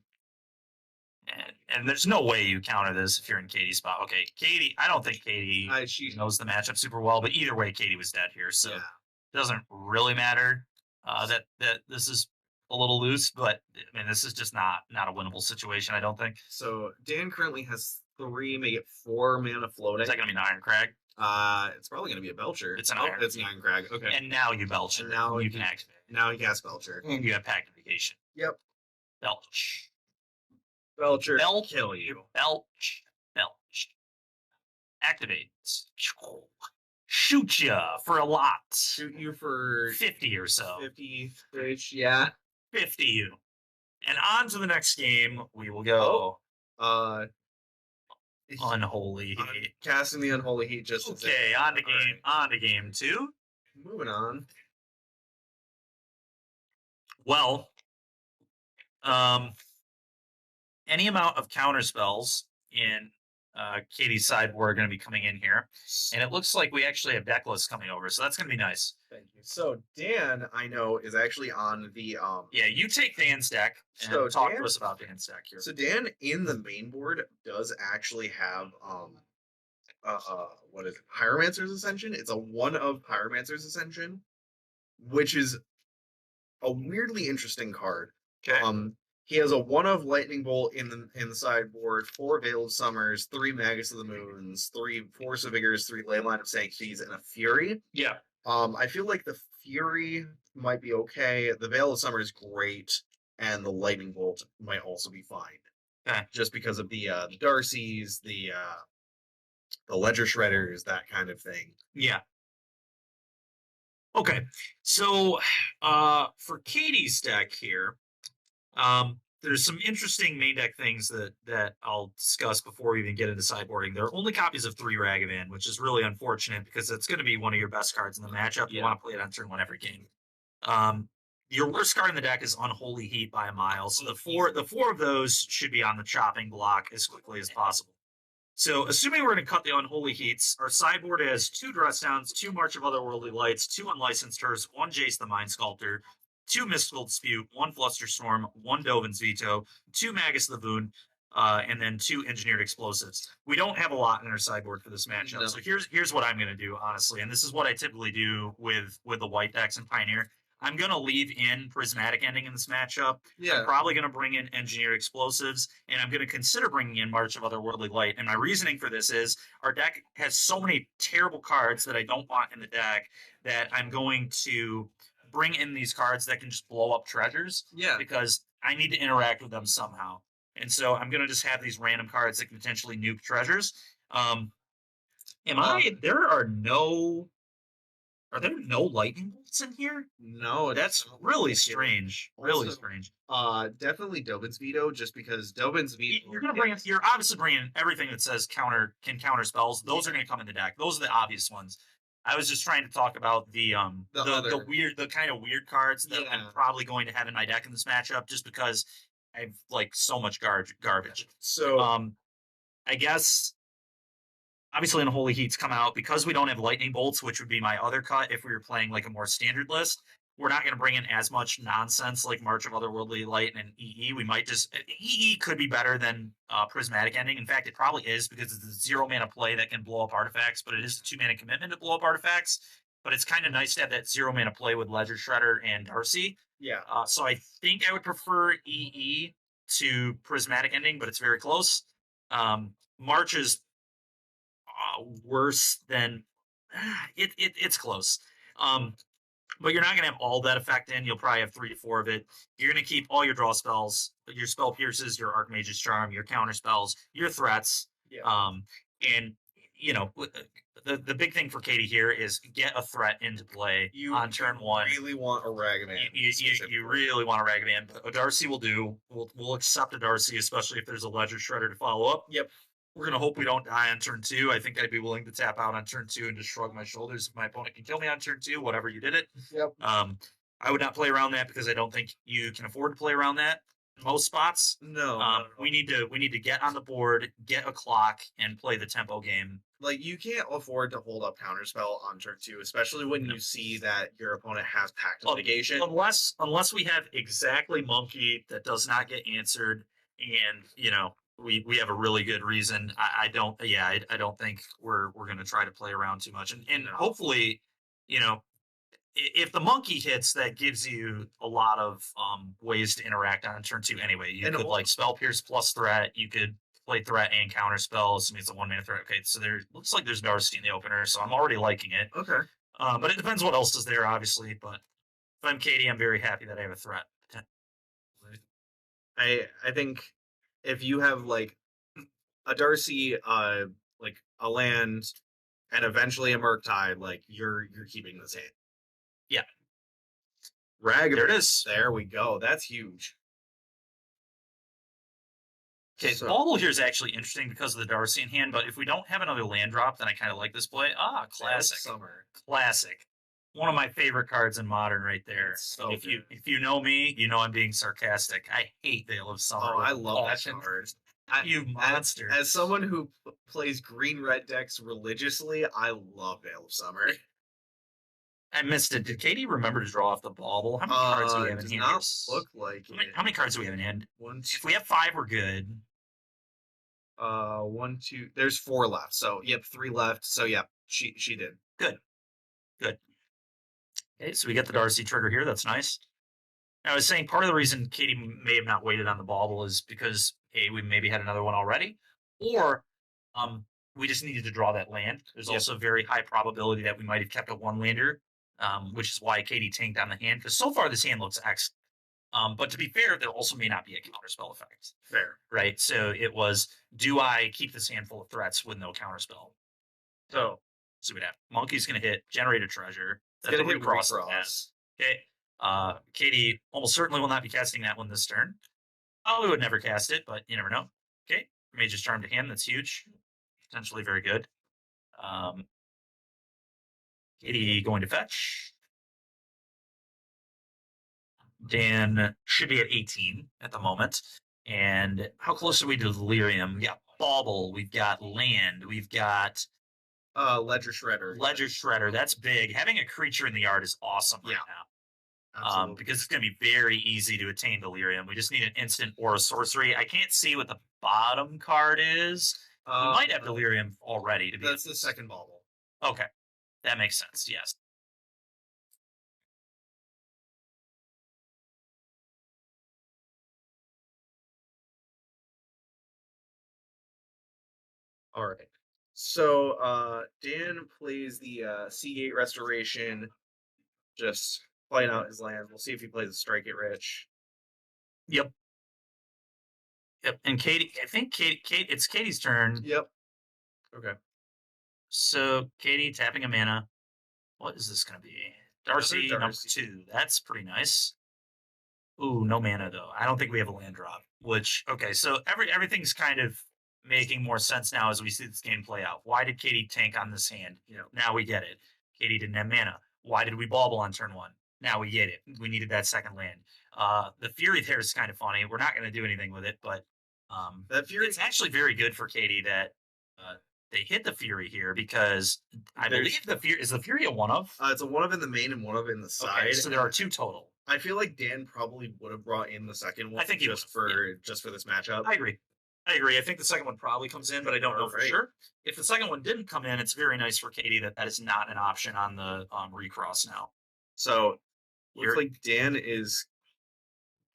And there's no way you counter this if you're in Katie's spot. Okay, Katie. I don't think Katie she knows the matchup super well, but either way, Katie was dead here, so it doesn't really matter that this is a little loose, but I mean, this is just not a winnable situation, I don't think. So Dan currently has 3, make it 4 mana floating. Is that going to be an Iron Crag? It's probably going to be a Belcher. It's an Iron. It's an Iron Crag. Okay. And now you Belcher. And now you can activate. Now he casts Belcher. And you have Pact of Negation. Yep. Belcher. Kill you. Belch. Activate. Shoot ya for a lot. Shoot you for 50 or so. 50-ish, yeah. 50 you. And on to the next game we will go. Unholy Heat. Casting the Unholy Heat just okay, on to game 2. Moving on. Well, any amount of counter spells in Katie's sideboard are going to be coming in here. And it looks like we actually have deck lists coming over, so that's going to be nice. Thank you. So Dan, I know, is actually on the yeah, you take Dan's deck and talk to us about Dan's deck here. So Dan in the main board does actually have what is it? Pyromancer's Ascension. It's a 1 of Pyromancer's Ascension, which is a weirdly interesting card. Okay. He has a 1 of Lightning Bolt in the sideboard, 4 Veil of Summers, 3 Magus of the Moons, 3 Force of Vigors, 3 Leyline of Sanctities, and a Fury. Yeah. I feel like the Fury might be okay. The Veil of Summer is great, and the Lightning Bolt might also be fine. Okay. Just because of the Darcys, the Ledger Shredders, that kind of thing. Yeah. Okay. So for Katie's deck here, there's some interesting main deck things that I'll discuss before we even get into sideboarding. There are only copies of 3 Ragavan, which is really unfortunate because it's going to be one of your best cards in the matchup. You want to play it on turn 1 every game. Your worst card in the deck is Unholy Heat by a mile. So the four of those should be on the chopping block as quickly as possible. So assuming we're going to cut the Unholy Heats, our sideboard has 2 Dress Downs, 2 March of Otherworldly Lights, 2 Unlicensed Hearths, 1 Jace the Mind Sculptor, 2 Mystical Dispute, 1 Flusterstorm, 1 Dovin's Veto, 2 Magus of the Voon, and then 2 Engineered Explosives. We don't have a lot in our sideboard for this matchup. No. So here's what I'm going to do, honestly, and this is what I typically do with the white decks in Pioneer. I'm going to leave in Prismatic Ending in this matchup. Yeah. I'm probably going to bring in Engineered Explosives, and I'm going to consider bringing in March of Otherworldly Light. And my reasoning for this is our deck has so many terrible cards that I don't want in the deck that I'm going to bring in these cards that can just blow up treasures. Yeah. Because I need to interact with them somehow. And so I'm going to just have these random cards that can potentially nuke treasures. There are no Are there no lightning bolts in here? No, That's not really like it. strange. Really Also, strange. Definitely Dobin's veto, just because Dobin's veto. You're gonna bring. You're obviously bringing everything that says counter spells. Those are gonna come in the deck. Those are the obvious ones. I was just trying to talk about the kind of weird cards that I'm probably going to have in my deck in this matchup, just because I have like so much garbage. So I guess obviously Unholy Heat's come out because we don't have lightning bolts, which would be my other cut if we were playing like a more standard list. We're not going to bring in as much nonsense like March of Otherworldly Light and EE. We might just EE could be better than Prismatic Ending. In fact, it probably is because it's a 0 mana play that can blow up artifacts, but it is a 2 mana commitment to blow up artifacts. But it's kind of nice to have that 0 mana play with Ledger Shredder and Darcy. Yeah. So I think I would prefer EE to Prismatic Ending, but it's very close. March is worse than it's close. But you're not going to have all that effect in. You'll probably have 3 to 4 of it. You're going to keep all your draw spells, your spell pierces, your Archmage's Charm, your counter spells, your threats. Yeah. And you know, the big thing for Katie here is get a threat into play on turn 1. You really want a Ragavan. You really want a Ragavan. A Darcy will do. We'll accept a Darcy, especially if there's a Ledger Shredder to follow up. Yep. We're going to hope we don't die on turn 2. I think I'd be willing to tap out on turn 2 and just shrug my shoulders. If my opponent can kill me on turn 2, whatever, you did it. Yep. I would not play around that because I don't think you can afford to play around that in most spots. No. We need to get on the board, get a clock, and play the tempo game. Like, you can't afford to hold up Counterspell on turn 2, especially when you see that your opponent has Pact of Negation. Unless we have exactly Monkey that does not get answered, and you know we have a really good reason. I don't think we're going to try to play around too much, and hopefully, you know, if the Monkey hits, that gives you a lot of ways to interact on turn 2 anyway. You could like Spell Pierce plus threat. You could play threat and counter spells. I mean, it's a 1 mana threat. Okay, so there looks like there's Darcy in the opener, so I'm already liking it. Okay. But it depends what else is there, obviously. But if I'm Katie, I'm very happy that I have a threat. I think if you have like a Darcy, like a land, and eventually a Murktide, like you're keeping this hand. Yeah. Ragavan. There it is. There we go. That's huge. Okay, so Bauble here is actually interesting because of the Darcy in hand, but if we don't have another land drop, then I kind of like this play. Classic. Summer. Classic. One of my favorite cards in Modern right there. So if you know me, you know I'm being sarcastic. I hate Veil of Summer. Oh, I love that card. You monster. As someone who plays green-red decks religiously, I love Veil of Summer. I missed it. Did Katie remember to draw off the Bauble? How many cards do we have in hand? Does not look like how many cards do we have in hand? If we have 5, we're good. 1, 2. There's 4 left. So yep, 3 left. So yeah, she did. Good. Okay, so we get the Darcy trigger here. That's nice. Now, I was saying part of the reason Katie may have not waited on the Bauble is because we maybe had another one already, or we just needed to draw that land. There's also a very high probability that we might have kept a 1-lander, which is why Katie tanked on the hand, because so far this hand looks excellent. But to be fair, there also may not be a counterspell effect. Fair. Right? So it was, do I keep this hand full of threats with no counterspell? So we'd have Monkey's going to hit, generate a treasure. That's a recross. Okay. Katie almost certainly will not be casting that one this turn. Oh, we would never cast it, but you never know. Okay. Mage's Charm to hand. That's huge. Potentially very good. Katie going to fetch. Dan should be at 18 at the moment. And how close are we to Delirium? We got Bauble. We've got land. We've got Ledger Shredder. Ledger Shredder. That's big. Having a creature in the yard is awesome right now. Because it's going to be very easy to attain Delirium. We just need an instant or a sorcery. I can't see what the bottom card is. We might have Delirium already. That's the second Bauble. Okay. That makes sense. Yes. All right. So Dan plays the Seagate Restoration, just playing out his land. We'll see if he plays a Strike It Rich. Yep. And Katie, I think it's Katie's turn. Yep. Okay. So Katie tapping a mana. What is this going to be? Darcy, number Darcy. 2. That's pretty nice. Ooh, no mana though. I don't think we have a land drop. Which okay, so everything's kind of making more sense now as we see this game play out. Why did Katie tank on this hand? Now we get it. Katie didn't have mana. Why did we bauble on turn 1? Now we get it. We needed that second land. The Fury there is kind of funny. We're not going to do anything with it, but that Fury, it's actually very good for Katie that they hit the Fury here because I believe the Fury is the Fury a one of. It's a one of in the main and one of in the side. Okay, so there are 2 total. I feel like Dan probably would have brought in the second one. I think just for this matchup. I agree. I think the second one probably comes in, but I don't know for sure. If the second one didn't come in, it's very nice for Katie that is not an option on the recross now. So looks like Dan is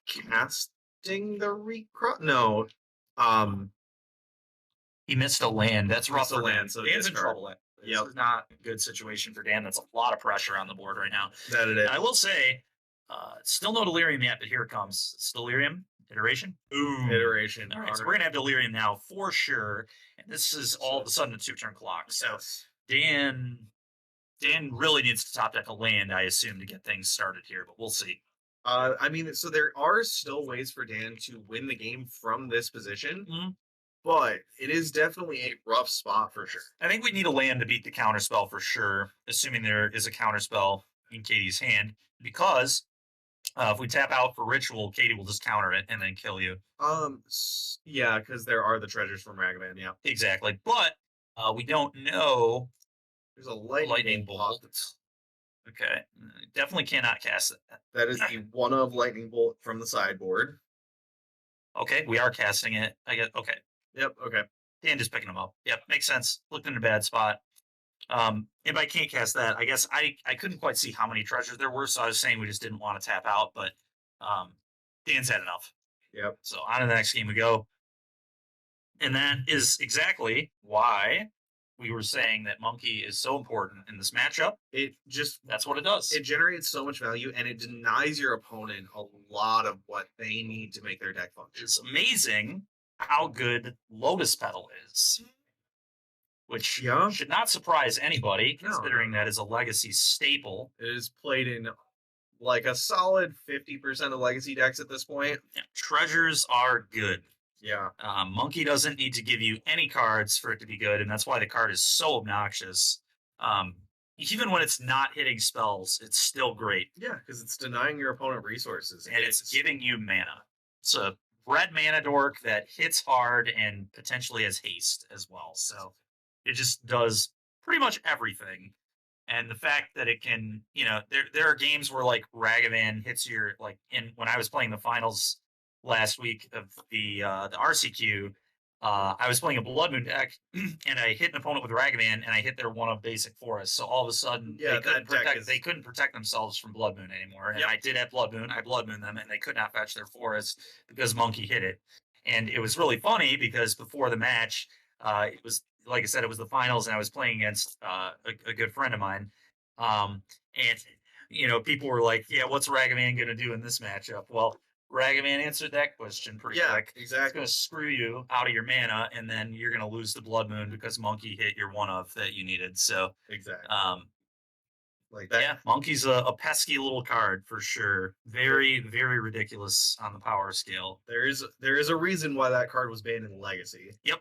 casting the recross. No, he missed a land. That's rough for Dan. So Dan's in trouble. This is not a good situation for Dan. That's a lot of pressure on the board right now. That it is. I will say, still no delirium yet, but here it comes. It's delirium. Iteration? Ooh. Iteration. All right, so we're going to have delirium now for sure. And this is all of a sudden a 2-turn clock. So Dan really needs to top deck a land, I assume, to get things started here, but we'll see. I mean, so there are still ways for Dan to win the game from this position, but it is definitely a rough spot for sure. I think we need a land to beat the counterspell for sure, assuming there is a counterspell in Katie's hand, because if we tap out for ritual, Katie will just counter it and then kill you. Yeah, because there are the treasures from Ragavan. Yeah, exactly. But we don't know. There's a lightning bolt. Okay, definitely cannot cast that. That is the one of lightning bolt from the sideboard. Okay, we are casting it. I guess. Okay. Yep. Okay. Dan just picking them up. Yep, makes sense. Looked in a bad spot. If I can't cast that, I guess I couldn't quite see how many treasures there were, so I was saying we just didn't want to tap out, but Dan's had enough. Yep. So on to the next game we go. And that is exactly why we were saying that Monkey is so important in this matchup. That's what it does. It generates so much value, and it denies your opponent a lot of what they need to make their deck function. It's amazing how good Lotus Petal is. Which should not surprise anybody, considering that is a Legacy staple. It is played in like a solid 50% of Legacy decks at this point. Yeah, treasures are good. Yeah. Monkey doesn't need to give you any cards for it to be good, and that's why the card is so obnoxious. Even when it's not hitting spells, it's still great. Yeah, because it's denying your opponent resources. And it's giving you mana. It's a red mana dork that hits hard and potentially has haste as well. So it just does pretty much everything. And the fact that it can, there are games where like Ragavan hits your, like when I was playing the finals last week of the RCQ, I was playing a Blood Moon deck and I hit an opponent with Ragavan and I hit their one of basic forest. So all of a sudden they couldn't protect themselves from Blood Moon anymore. And I did have Blood Moon. I Blood Moon them and they could not fetch their forest because Monkey hit it. And it was really funny because before the match, it was, like I said, it was the finals, and I was playing against a good friend of mine. And people were like, "Yeah, what's Ragavan going to do in this matchup?" Well, Ragavan answered that question pretty quick. Exactly. It's going to screw you out of your mana, and then you're going to lose the Blood Moon because Monkey hit your one of that you needed. So exactly. Like that. Yeah, Monkey's a pesky little card for sure. Very, very ridiculous on the power scale. There is a reason why that card was banned in Legacy. Yep.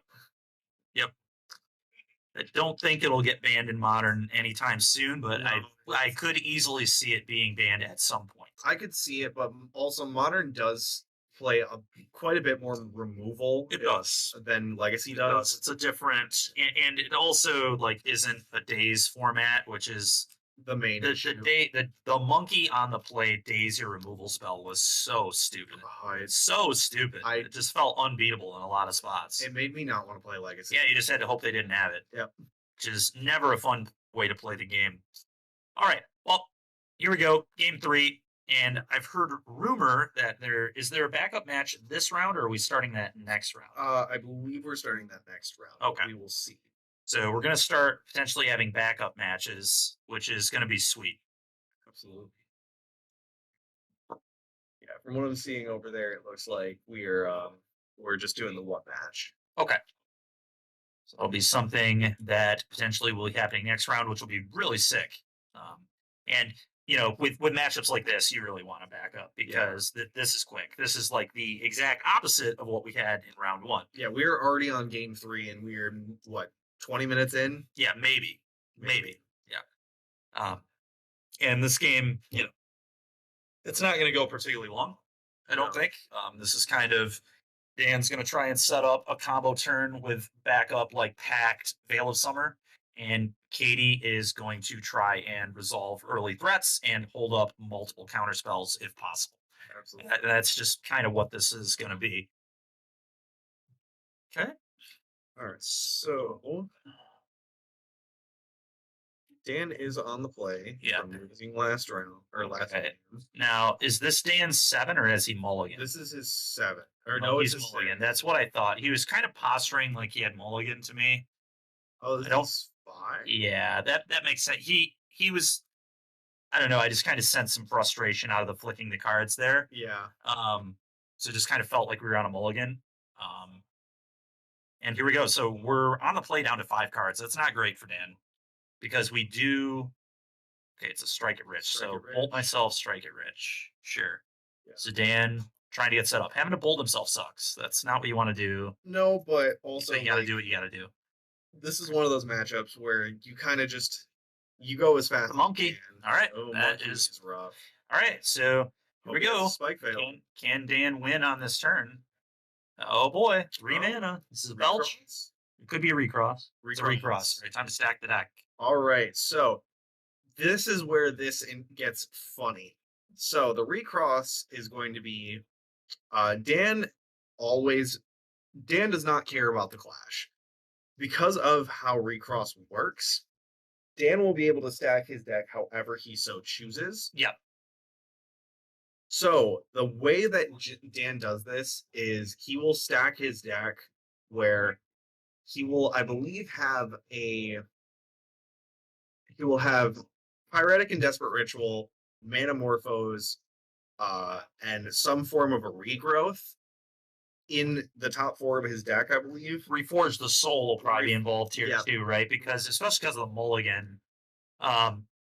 I don't think it'll get banned in Modern anytime soon, but I could easily see it being banned at some point. I could see it, but also Modern does play quite a bit more removal. It does than Legacy does. It's a different, and it also isn't a days format, which is the main the Monkey on the play days your removal spell was so stupid. It's so stupid. It just felt unbeatable in a lot of spots. It made me not want to play Legacy. Yeah, you just had to hope they didn't have it. Yep. Which is never a fun way to play the game. All right, well, here we go, game 3. And I've heard rumor that is there a backup match this round, or are we starting that next round? I believe we're starting that next round. Okay. We will see. So we're going to start potentially having backup matches, which is going to be sweet. Absolutely. Yeah, from what I'm seeing over there, it looks like we're just doing the one match. Okay. So it'll be something that potentially will be happening next round, which will be really sick. And with matchups like this, you really want to back up because this is quick. This is like the exact opposite of what we had in round 1. Yeah, we were already on game 3, and we're what, 20 minutes in? Yeah, maybe. Yeah. And this game, it's not going to go particularly long. I don't think. This is kind of Dan's going to try and set up a combo turn with backup like Pact, Veil of Summer, and Katie is going to try and resolve early threats and hold up multiple counter spells if possible. Absolutely. That's just kind of what this is going to be. Okay. All right. So Dan is on the play. Yeah. From losing last round or last game. Now, is this Dan's 7 or has he mulligan? This is his 7. Or no, he's mulligan. 6. That's what I thought. He was kind of posturing like he had mulligan to me. Oh, this is 5. Yeah, that makes sense. He was, I don't know. I just kind of sensed some frustration out of the flicking the cards there. Yeah. So it just kind of felt like we were on a mulligan. And here we go. So we're on the play down to 5 cards. That's not great for Dan because we do. Okay, it's a strike it rich. Bolt myself, strike it rich. Sure. Yeah. So Dan trying to get set up. Having to bolt himself sucks. That's not what you want to do. No, but also you got to do what you got to do. This is one of those matchups where you kind of just go as fast. The monkey. As you can. All right, oh, that is rough. All right, so here we go. Spike fail. Can Dan win on this turn? Oh boy, 3 mana. This is a belch. It could be a recross. It's a recross. Right, time to stack the deck. All right, so this is where this gets funny. So the recross is going to be Dan does not care about the clash. Because of how recross works, Dan will be able to stack his deck however he so chooses. Yep. So the way that Dan does this is he will stack his deck where he will, I believe, have Pyretic and Desperate Ritual, Manamorphose, and some form of a regrowth in the top 4 of his deck, I believe. Reforge the Soul will probably be involved here too, right? Because especially because of the mulligan,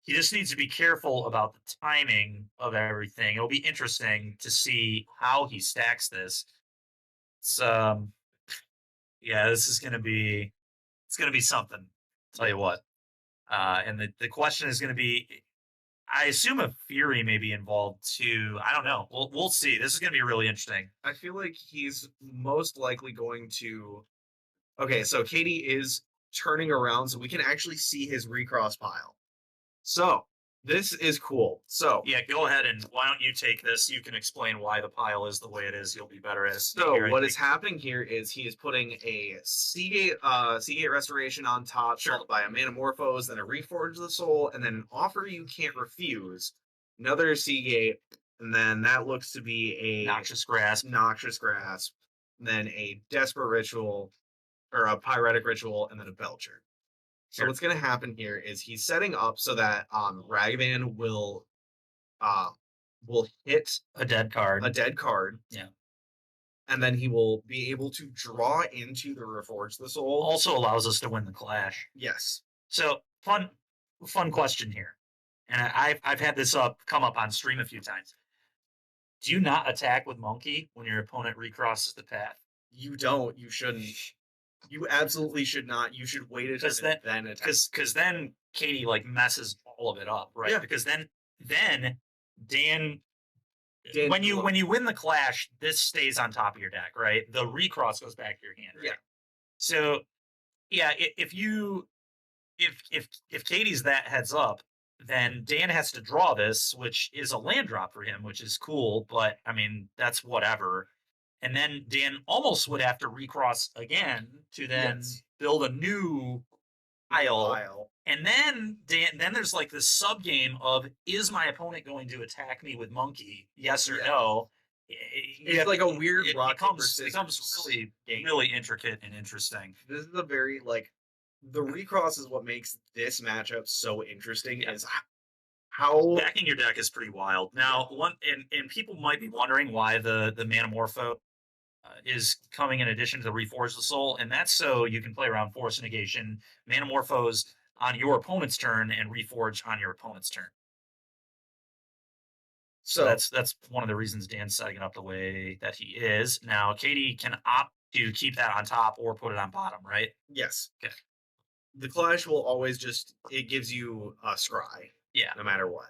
he just needs to be careful about the timing of everything. It'll be interesting to see how he stacks this. It's this is gonna be something. I'll tell you what. And the question is gonna be, I assume a Fury may be involved too. I don't know. We'll see. This is going to be really interesting. I feel like he's most likely going to. Okay, so Katie is turning around, so we can actually see his recross pile. So this is cool. So yeah, go ahead and why don't you take this? You can explain why the pile is the way it is. You'll be better at it. So what is happening here is he is putting a Seagate Restoration on top, followed by a Manamorphose, then a Reforge the Soul, and then an Offer You Can't Refuse, another Seagate, and then that looks to be a Noxious Grasp, then a Desperate Ritual, or a Pyretic Ritual, and then a Belcher. So what's going to happen here is he's setting up so that Ragavan will hit a dead card. Yeah. And then he will be able to draw into the Reforge the Soul. Also allows us to win the clash. Yes. So fun question here. And I've had this come up on stream a few times. Do you not attack with Monkey when your opponent recrosses the path? You don't. You shouldn't. You absolutely should not. You should wait a turn then attack. Because then Katie messes all of it up, right? Yeah. Because then Dan when you win the clash, this stays on top of your deck, right? The recross goes back to your hand, right? Yeah. So yeah, if Katie's that heads up, then Dan has to draw this, which is a land drop for him, which is cool, but I mean that's whatever. And then Dan almost would have to recross again to then build a new pile. And then there's this sub game of, is my opponent going to attack me with Monkey? Yes or no? It's like a weird rock. It becomes really intricate and interesting. This is a very the recross is what makes this matchup so interesting. Is how backing your deck is pretty wild. Now, and people might be wondering why the Manamorpho is coming in addition to the Reforge the Soul, and that's so you can play around Force Negation, Manamorphose, on your opponent's turn and reforge on your opponent's turn. So that's one of the reasons Dan's setting it up the way that he is. Now, Katie can opt to keep that on top or put it on bottom, right? Yes. Okay. The Clash will always it gives you a scry. Yeah. No matter what.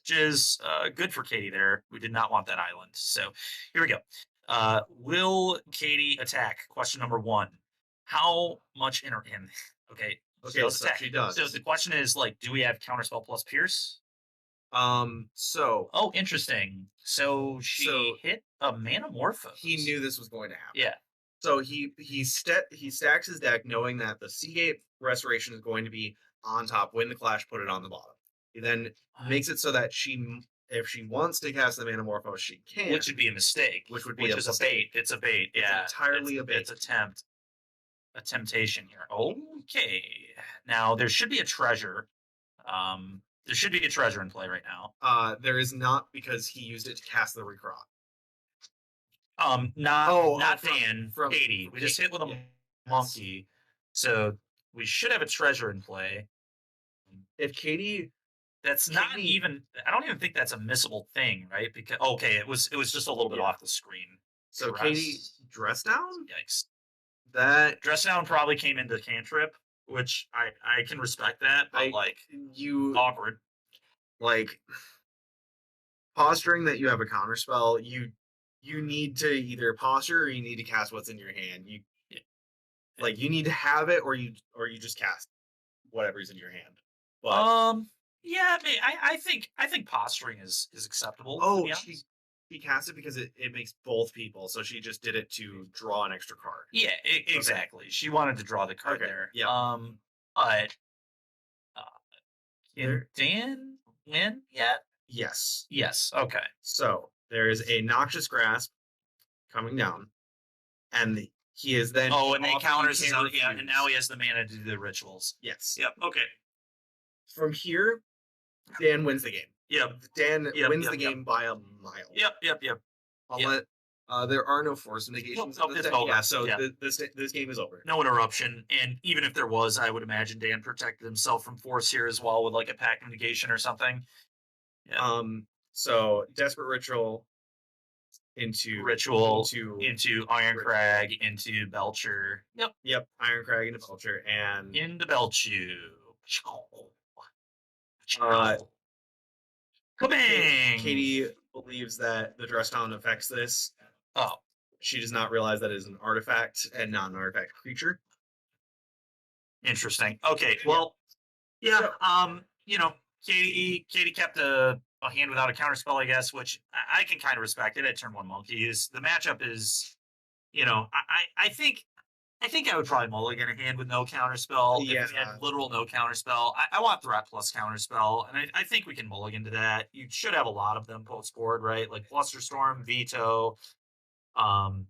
Which is good for Katie there. We did not want that island. So here we go. Will Katie attack? Question number 1. How much in her in? Okay. Okay, so she does. So the question is, like, do we have Counterspell plus Pierce? So. Oh, interesting. So she hit a Manamorphose. He knew this was going to happen. Yeah. So he stacks his deck knowing that the Seagate Restoration is going to be on top when the Clash put it on the bottom. He then makes it so that if she wants to cast the Manamorphose, she can. Which would be a mistake. Which is a bait. It's a bait. Yeah. It's entirely a bait. It's a temptation here. Okay. Now there should be a treasure. There should be a treasure in play right now. There is not, because he used it to cast the Recross. Not Dan. From Katie. We just hit with a monkey, so we should have a treasure in play. If Katie, not even. I don't even think that's a missable thing, right? Because it was just a little bit off the screen. So Katie dress down. Yikes! That dress down probably came into cantrip, which I can respect that, but awkward. Like posturing that you have a counterspell, you need to either posture or you need to cast what's in your hand. You need to have it, or you just cast whatever's in your hand. But, yeah, I think posturing is acceptable. Oh, she cast it because it makes both people, so she just did it to draw an extra card. Yeah, exactly. Okay. She wanted to draw the card there. Yeah. But can Dan win yet? Yes. Yes. Okay. So there is a Noxious Grasp coming down, and he is then. Oh, and then counters his own. Yeah, and now he has the mana to do the rituals. Yes. Yep. Okay. From here, Dan wins the game. Yep. Dan wins the game by a mile. Yep. There are no force negations. This game is over. No interruption, and even if there was, I would imagine Dan protected himself from force here as well with like a pact of negation or something. Yeah. So Desperate Ritual into Iron Crag into Belcher. Yep. Iron Crag into Belcher and into Belcher. Katie believes that the Dress Down affects this. Oh. She does not realize that it is an artifact and not an artifact creature. Interesting. Okay, well, yeah, Katie kept a hand without a counterspell, I guess, which I can kind of respect it. At turn 1 monkey the matchup is, I think I would probably mulligan a hand with no counterspell. Yeah. If we had literal no counterspell. I want threat plus counterspell, and I think we can mulligan to that. You should have a lot of them post board, right? Like Flusterstorm, Veto, the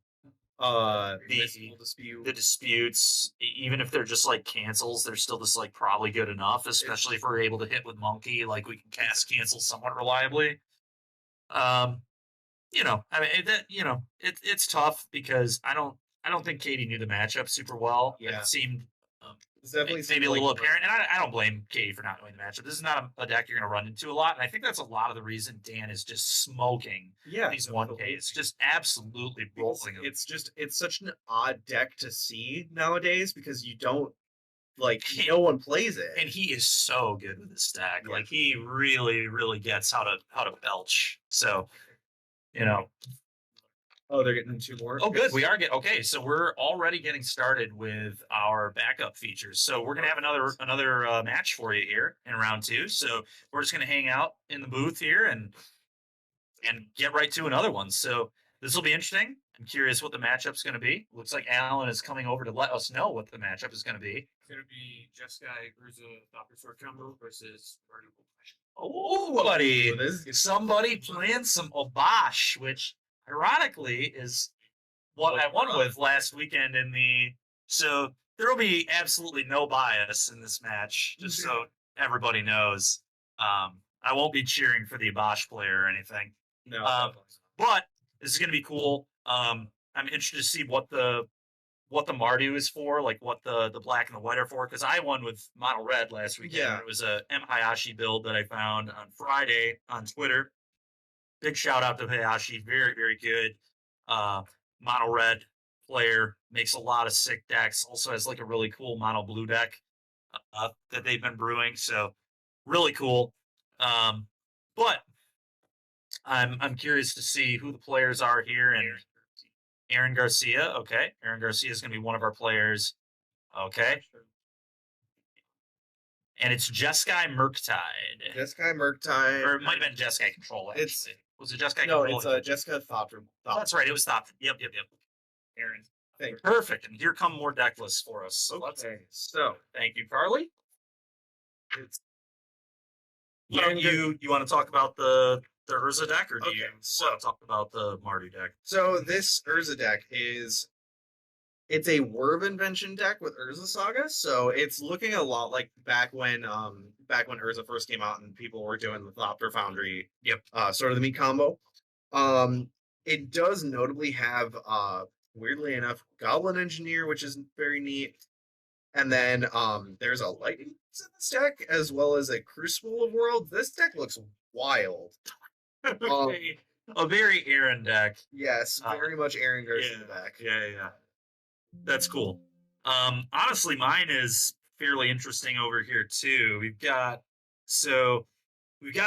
disputes. Even if they're just like cancels, they're still just like probably good enough, especially if we're able to hit with monkey. Like we can cast cancel somewhat reliably. It's tough because I don't think Katie knew the matchup super well. Yeah. It seemed definitely maybe a little apparent, and I don't blame Katie for not knowing the matchup. This is not a deck you're going to run into a lot, and I think that's a lot of the reason Dan is just smoking these 1Ks. It's just absolutely rolling. It's such an odd deck to see nowadays because you don't no one plays it, and he is so good with this deck. Yeah. Like he really, really gets how to belch. So, Oh, they're getting 2 more? Oh, good. We are okay. So we're already getting started with our backup features. So we're going to have another match for you here in round 2. So we're just going to hang out in the booth here and get right to another one. So this will be interesting. I'm curious what the matchup's going to be. Looks like Alan is coming over to let us know what the matchup is going to be. It's going to be Jeskai, Urza, Thopter Sword combo versus Mardu. Oh, buddy. Somebody playing some Obosh, which ironically is what I won with last weekend so there will be absolutely no bias in this match, just so everybody knows. I won't be cheering for the Obosh player or anything. No. But this is going to be cool. I'm interested to see what the what the Mardu is for, like what the black and the white are for, because I won with mono red last weekend. Yeah. It was a M Hayashi build that I found on Friday on Twitter. Big shout out to Hayashi, very very good mono red player, makes a lot of sick decks. Also has like a really cool mono blue deck that they've been brewing, so really cool. But I'm curious to see who the players are here. And Aaron Garcia, okay. Aaron Garcia is going to be one of our players. Okay. And it's Jeskai Murktide. Jeskai Murktide. Or it might have been Jeskai Control, actually. Was it Jeskai No, Control? it's Jessica Thopter. Oh, that's right. It was Thopter. Yep. Aaron. Thank you. Perfect. And here come more deck lists for us. So So thank you, Carly. it's You want to talk about the Urza deck, or do you so talk about the Mardu deck? So this Urza deck it's a Werv Invention deck with Urza Saga, so it's looking a lot like back when Urza first came out and people were doing the Thopter Foundry, sort of the meat combo. It does notably have weirdly enough Goblin Engineer, which is very neat. And then there's a Lightning in this deck, as well as a Crucible of Worlds. This deck looks wild. A very Aaron deck. Yes, very much Aaron Garcia deck. Yeah. That's cool. Honestly, mine is fairly interesting over here too. We've got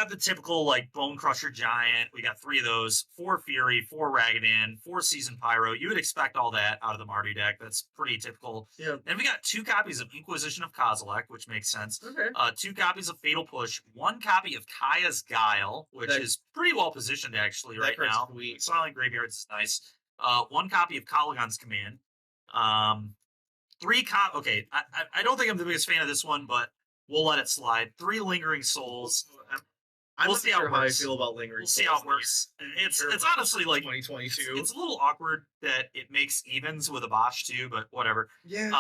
the typical like Bone Crusher Giant. We got 3 of those, 4 Fury, 4 Ragavan, 4 Season Pyro. You would expect all that out of the Mardu deck. That's pretty typical. Yeah. Then we got 2 copies of Inquisition of Kozilek, which makes sense. Okay. 2 copies of Fatal Push, 1 copy of Kaya's Guile, which is pretty well positioned actually right now. Silent Graveyards is nice. 1 copy of Kalagon's Command. 3 okay, I don't think I'm the biggest fan of this one, but we'll let it slide. 3 Lingering Souls. We'll see how I feel about Lingering We'll see how it works. It's honestly like 2022. It's a little awkward that it makes evens with Obosh too, but whatever. Yeah.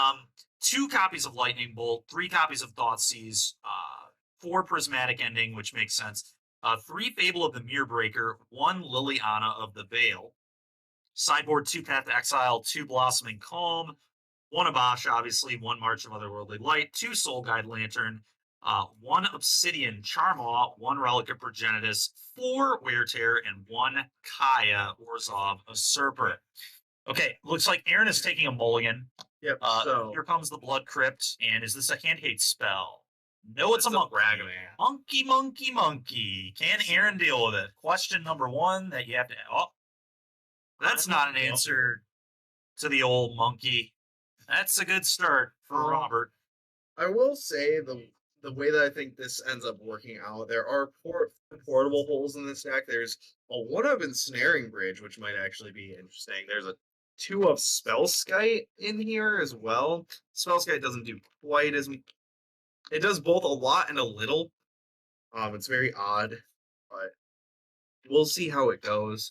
2 copies of Lightning Bolt, 3 copies of Thoughtseize, 4 Prismatic Ending, which makes sense. 3 Fable of the Mirror Breaker, 1 Liliana of the Veil. Sideboard 2 Path to Exile, 2 Blossoming Calm, 1 Obosh, obviously, 1 March of Otherworldly Light, 2 Soul Guide Lantern, 1 Obsidian Charmaw, 1 Relic of Progenitus, 4 Wear Tear, and 1 Kaya Orzhov Usurper. Okay, looks like Aaron is taking a mulligan. Yep. So here comes the Blood Crypt, and is this a hand hate spell? No, it's a monkey. Monkey. Can Aaron deal with it? Question number 1 that you have to. Oh, that's not an answer to the old monkey. That's a good start for Robert. I will say the way that I think this ends up working out, there are portable holes in this deck. There's a 1-of Ensnaring Bridge, which might actually be interesting. There's a 2 of Spellskite in here as well. Spellskite doesn't do quite as... It does both a lot and a little. It's very odd, but we'll see how it goes.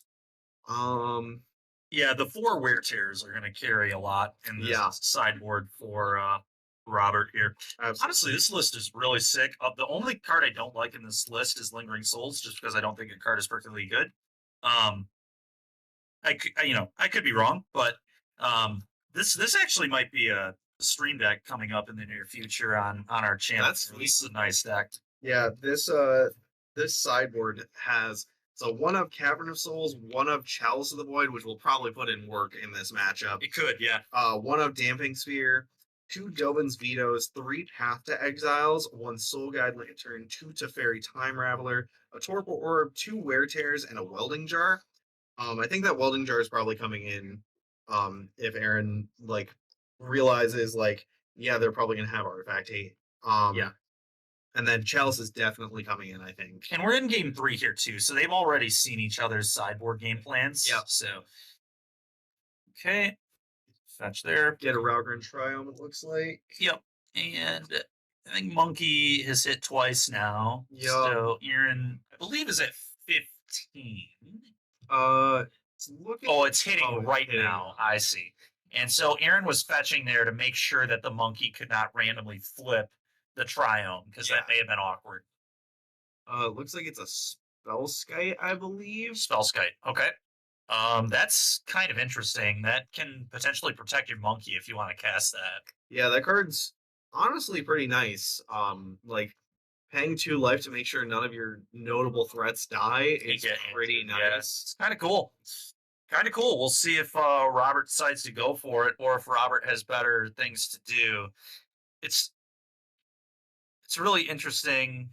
Yeah, the 4 Wear Tears are going to carry a lot in this sideboard for Robert here. Absolutely. Honestly, this list is really sick. The only card I don't like in this list is Lingering Souls, just because I don't think the card is particularly good. I could be wrong, but this actually might be a stream deck coming up in the near future on our channel. This is a nice deck. Yeah, this sideboard has so 1 of Cavern of Souls, 1 of Chalice of the Void, which will probably put in work in this matchup. It could, yeah. 1 of Damping Sphere, 2 Dovin's Vetoes, 3 Path to Exiles, 1 Soul Guide Lantern, 2 Teferi Time Raveler, a Torpor Orb, 2 Wear Tears, and a Welding Jar. I think that Welding Jar is probably coming in if Aaron realizes they're probably gonna have Artifact Hate. And then Chalice is definitely coming in, I think. And we're in game 3 here too, so they've already seen each other's sideboard game plans. Yep. So okay. Fetch there. Get a Ralgren Triumph, it looks like. Yep. And I think Monkey has hit twice now. Yep. So Aaron, I believe, is at 15. It's hitting right now. I see. And so Aaron was fetching there to make sure that the monkey could not randomly flip the Triome, because that may have been awkward. It looks like it's a Spellskite, I believe. Spellskite, okay. That's kind of interesting. That can potentially protect your monkey if you want to cast that. Yeah, that card's honestly pretty nice. Like paying 2 life to make sure none of your notable threats die is get pretty answered, yeah. nice. It's kind of cool. Kind of cool. We'll see if Robert decides to go for it, or if Robert has better things to do. It's really interesting.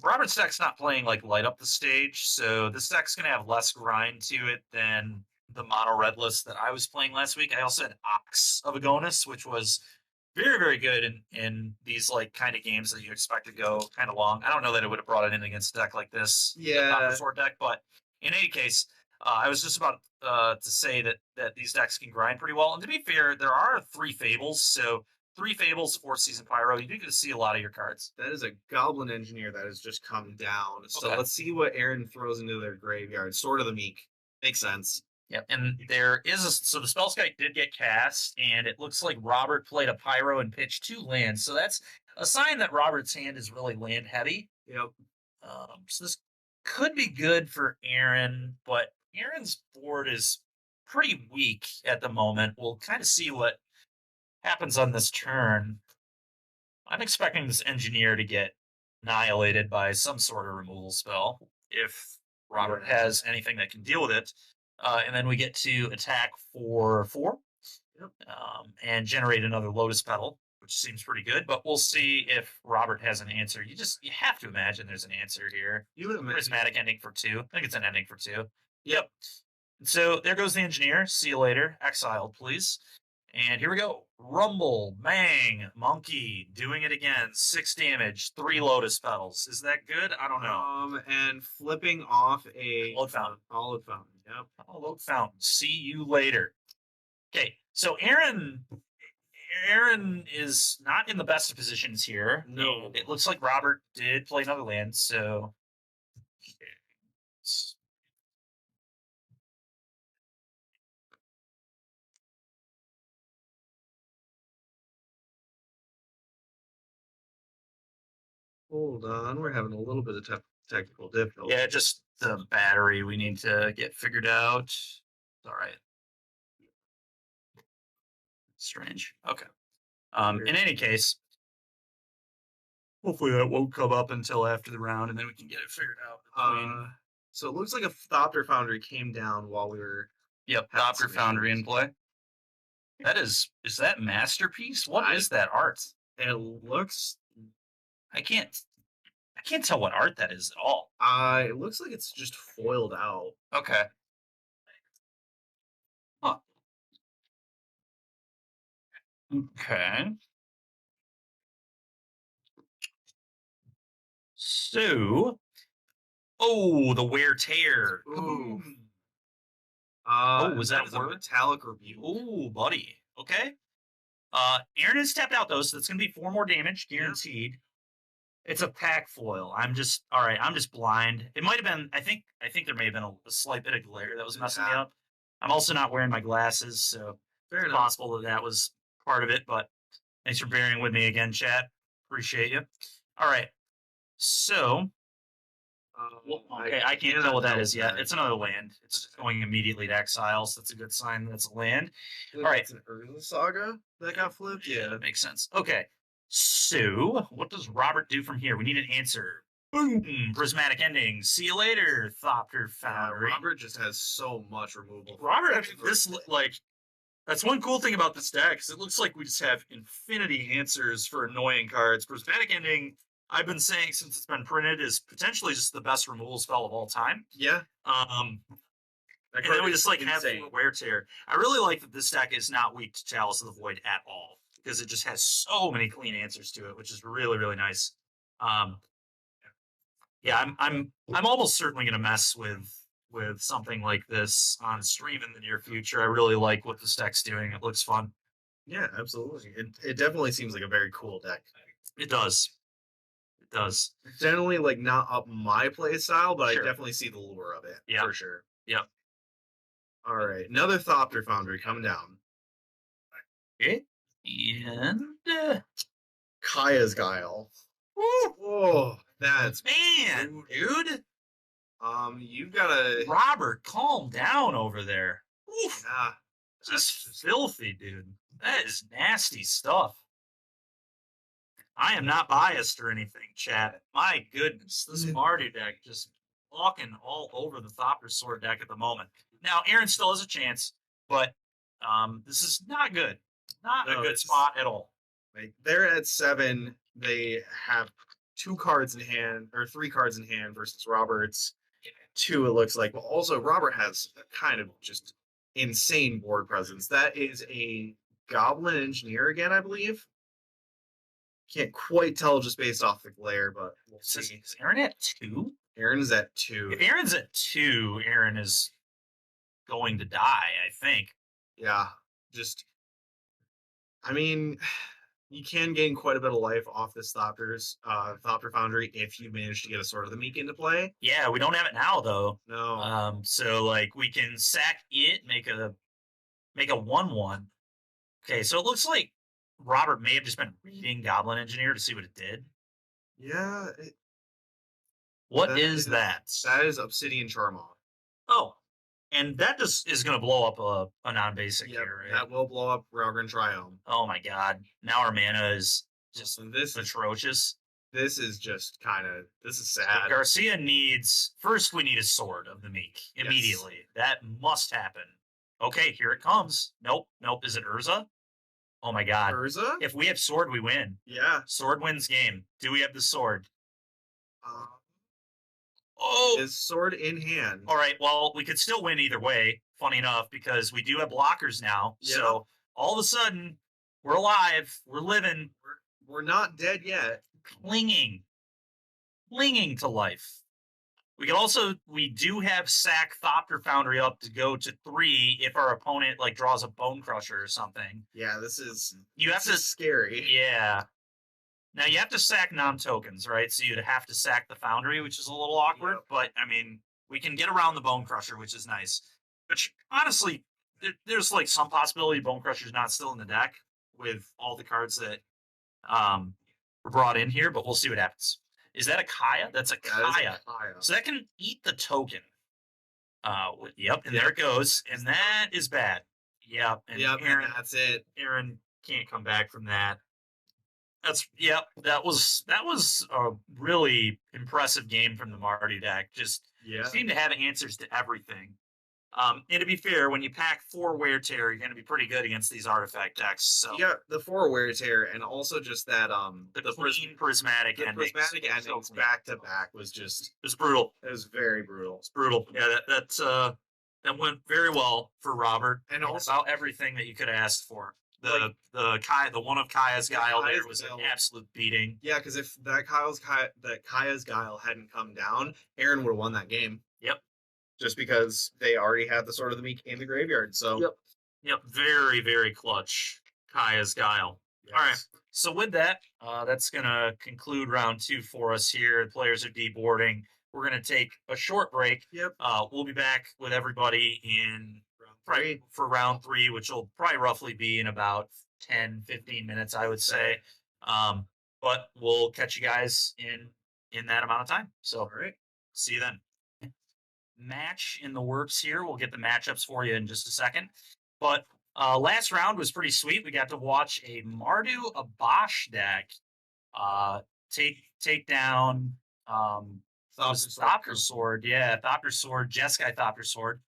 Robert's deck's not playing like light up the stage, so this deck's gonna have less grind to it than the mono red list that I was playing last week. I also had Ox of Agonis, which was very, very good in these like kind of games that you expect to go kind of long. I don't know that it would have brought it in against a deck like this, Yeah. the Sword deck, but in any case, I was just about to say that these decks can grind pretty well. And to be fair, there are 3 Fables, so 3 Fables, 4 Season Pyro. You do get to see a lot of your cards. That is a Goblin Engineer that has just come down. So Okay. let's see what Aaron throws into their graveyard. Sword of the Meek. Makes sense. Yep, and there is so the Spellskite did get cast, and it looks like Robert played a Pyro and pitched 2 lands. So that's a sign that Robert's hand is really land heavy. Yep. So this could be good for Aaron, but Aaron's board is pretty weak at the moment. We'll kind of see what happens on this turn. I'm expecting this Engineer to get annihilated by some sort of removal spell if Robert has anything that can deal with it. And then we get to attack for 4. Yep. And generate another Lotus Petal, which seems pretty good. But we'll see if Robert has an answer. You have to imagine there's an answer here. You would imagine. Prismatic ending for 2. I think it's an ending for 2. Yep. So there goes the Engineer. See you later. Exiled, please. And here we go. Rumble, Bang, Monkey, doing it again. 6 damage, 3 Lotus Petals. Is that good? I don't know. And flipping off a Load Fountain. Load Fountain. Yep. Load Fountain. See you later. Okay, so Aaron is not in the best of positions here. No. It looks like Robert did play another land, so hold on, we're having a little bit of technical difficulty. yeah, just the battery we need to get figured out. All right. Strange. Okay. In any case, hopefully that won't come up until after the round, and then we can get it figured out. So it looks like a Thopter Foundry came down while we were. Yep, Thopter Foundry in play. That is that Masterpiece? What is that art? It looks. I can't tell what art that is at all. It looks like it's just foiled out. Okay. Huh. Okay. So, the Wear Tear. Ooh. Was that a metallic review? Ooh, buddy. Okay. Aaron has tapped out though, so that's gonna be 4 more damage, guaranteed. Yeah. It's a pack foil. I'm just blind. It might have been. I think there may have been a slight bit of glare that was messing me up. I'm also not wearing my glasses, so it's possible that was part of it. But thanks for bearing with me again, chat. Appreciate you. All right. So, okay, I can't tell what that is yet. It's another land. It's going immediately to exile, so that's a good sign that it's a land. All right. It's an Urza Saga that got flipped? Yeah, that makes sense. Okay. So, what does Robert do from here? We need an answer. Boom! Prismatic ending. See you later, Thopter Foundry. Robert just has so much removal. Robert, that's one cool thing about this deck, is it looks like we just have infinity answers for annoying cards. Prismatic ending, I've been saying since it's been printed, is potentially just the best removal spell of all time. Yeah. And then we just have Wear Tear. I really like that this deck is not weak to Chalice of the Void at all, because it just has so many clean answers to it, which is really, really nice. Yeah, I'm almost certainly gonna mess with something like this on stream in the near future. I really like what this deck's doing. It looks fun. Yeah, absolutely. It definitely seems like a very cool deck. It does. It does. Generally, like not up my play style, but I definitely see the lure of it. Yeah, for sure. Yep. All right, another Thopter Foundry coming down. Okay. And Kaya's Guile. Woo! Oh, that's man, dude. You've got a Robert, calm down over there. Oof, yeah. just filthy, dude. That is nasty stuff. I am not biased or anything, chat. My goodness, this Mardu deck just walking all over the Thopter Sword deck at the moment. Now, Aaron still has a chance, but this is not good. Not a good spot at all. Like they're at 7. They have 2 cards in hand or 3 cards in hand versus Robert's 2. It looks like. But also, Robert has a kind of just insane board presence. That is a Goblin Engineer again, I believe. Can't quite tell just based off the glare, but we'll see. Is Aaron at 2? Aaron's at 2. If Aaron's at 2, Aaron is going to die, I think. Yeah, just. I mean, you can gain quite a bit of life off this Thopter Foundry if you manage to get a Sword of the Meek into play. Yeah, we don't have it now though. No. So like we can sack it, make a 1/1. Okay, so it looks like Robert may have just been reading Goblin Engineer to see what it did. Yeah. What is that? That is Obsidian Charmoth. Oh, and that just is going to blow up a non-basic here, right? That will blow up Ralgren Triome. Oh my god. Now our mana is just This atrocious. This is just this is sad. Garcia needs, first we need a Sword of the Meek immediately. Yes. That must happen. Okay, here it comes. Nope. Is it Urza? Oh my god. Urza? If we have Sword, we win. Yeah. Sword wins game. Do we have the Sword? Is Sword in hand. All right, well, we could still win either way, funny enough, because we do have blockers now. Yeah. So all of a sudden, we're alive. We're living. We're not dead yet. Clinging to life. We do have sack Thopter Foundry up to go to 3 if our opponent like draws a Bone Crusher or something. Yeah, this is scary. Yeah. Now you have to sack non-tokens, right? So you'd have to sack the Foundry, which is a little awkward. Yep. But I mean, we can get around the Bone Crusher, which is nice. Which honestly, there's like some possibility Bone Crusher's not still in the deck with all the cards that were brought in here, but we'll see what happens. Is that a Kaya? That's a Kaya. So that can eat the token. Yep, and there it goes. And that is bad. Yep. And Aaron, and that's it. Aaron can't come back from that. That was a really impressive game from the Mardu deck. Just seemed to have answers to everything. And to be fair, when you pack 4 Wear Tear, you're going to be pretty good against these artifact decks. So you got the 4 Wear Tear, and also just that the prismatic endings. Prismatic endings back to back was brutal. It was very brutal. It's brutal. Yeah, that went very well for Robert, and also about everything that you could have asked for. The one of Kaya's Guile there was an absolute beating. Yeah, because if that Kaya's Guile hadn't come down, Aaron would have won that game. Yep. Just because they already had the Sword of the Meek in the graveyard. So Yep. Very, very clutch. Kaya's Guile. Yes. All right. So with that, that's gonna conclude round 2 for us here. The players are deboarding. We're gonna take a short break. Yep. We'll be back with everybody in for round 3, which will probably roughly be in about 10-15 minutes, I would say. But we'll catch you guys in that amount of time. So all right. See you then. Match in the works here. We'll get the matchups for you in just a second. But last round was pretty sweet. We got to watch a Mardu Obosh deck take down Thopter Sword. Yeah, Thopter Sword, Jeskai Thopter Sword.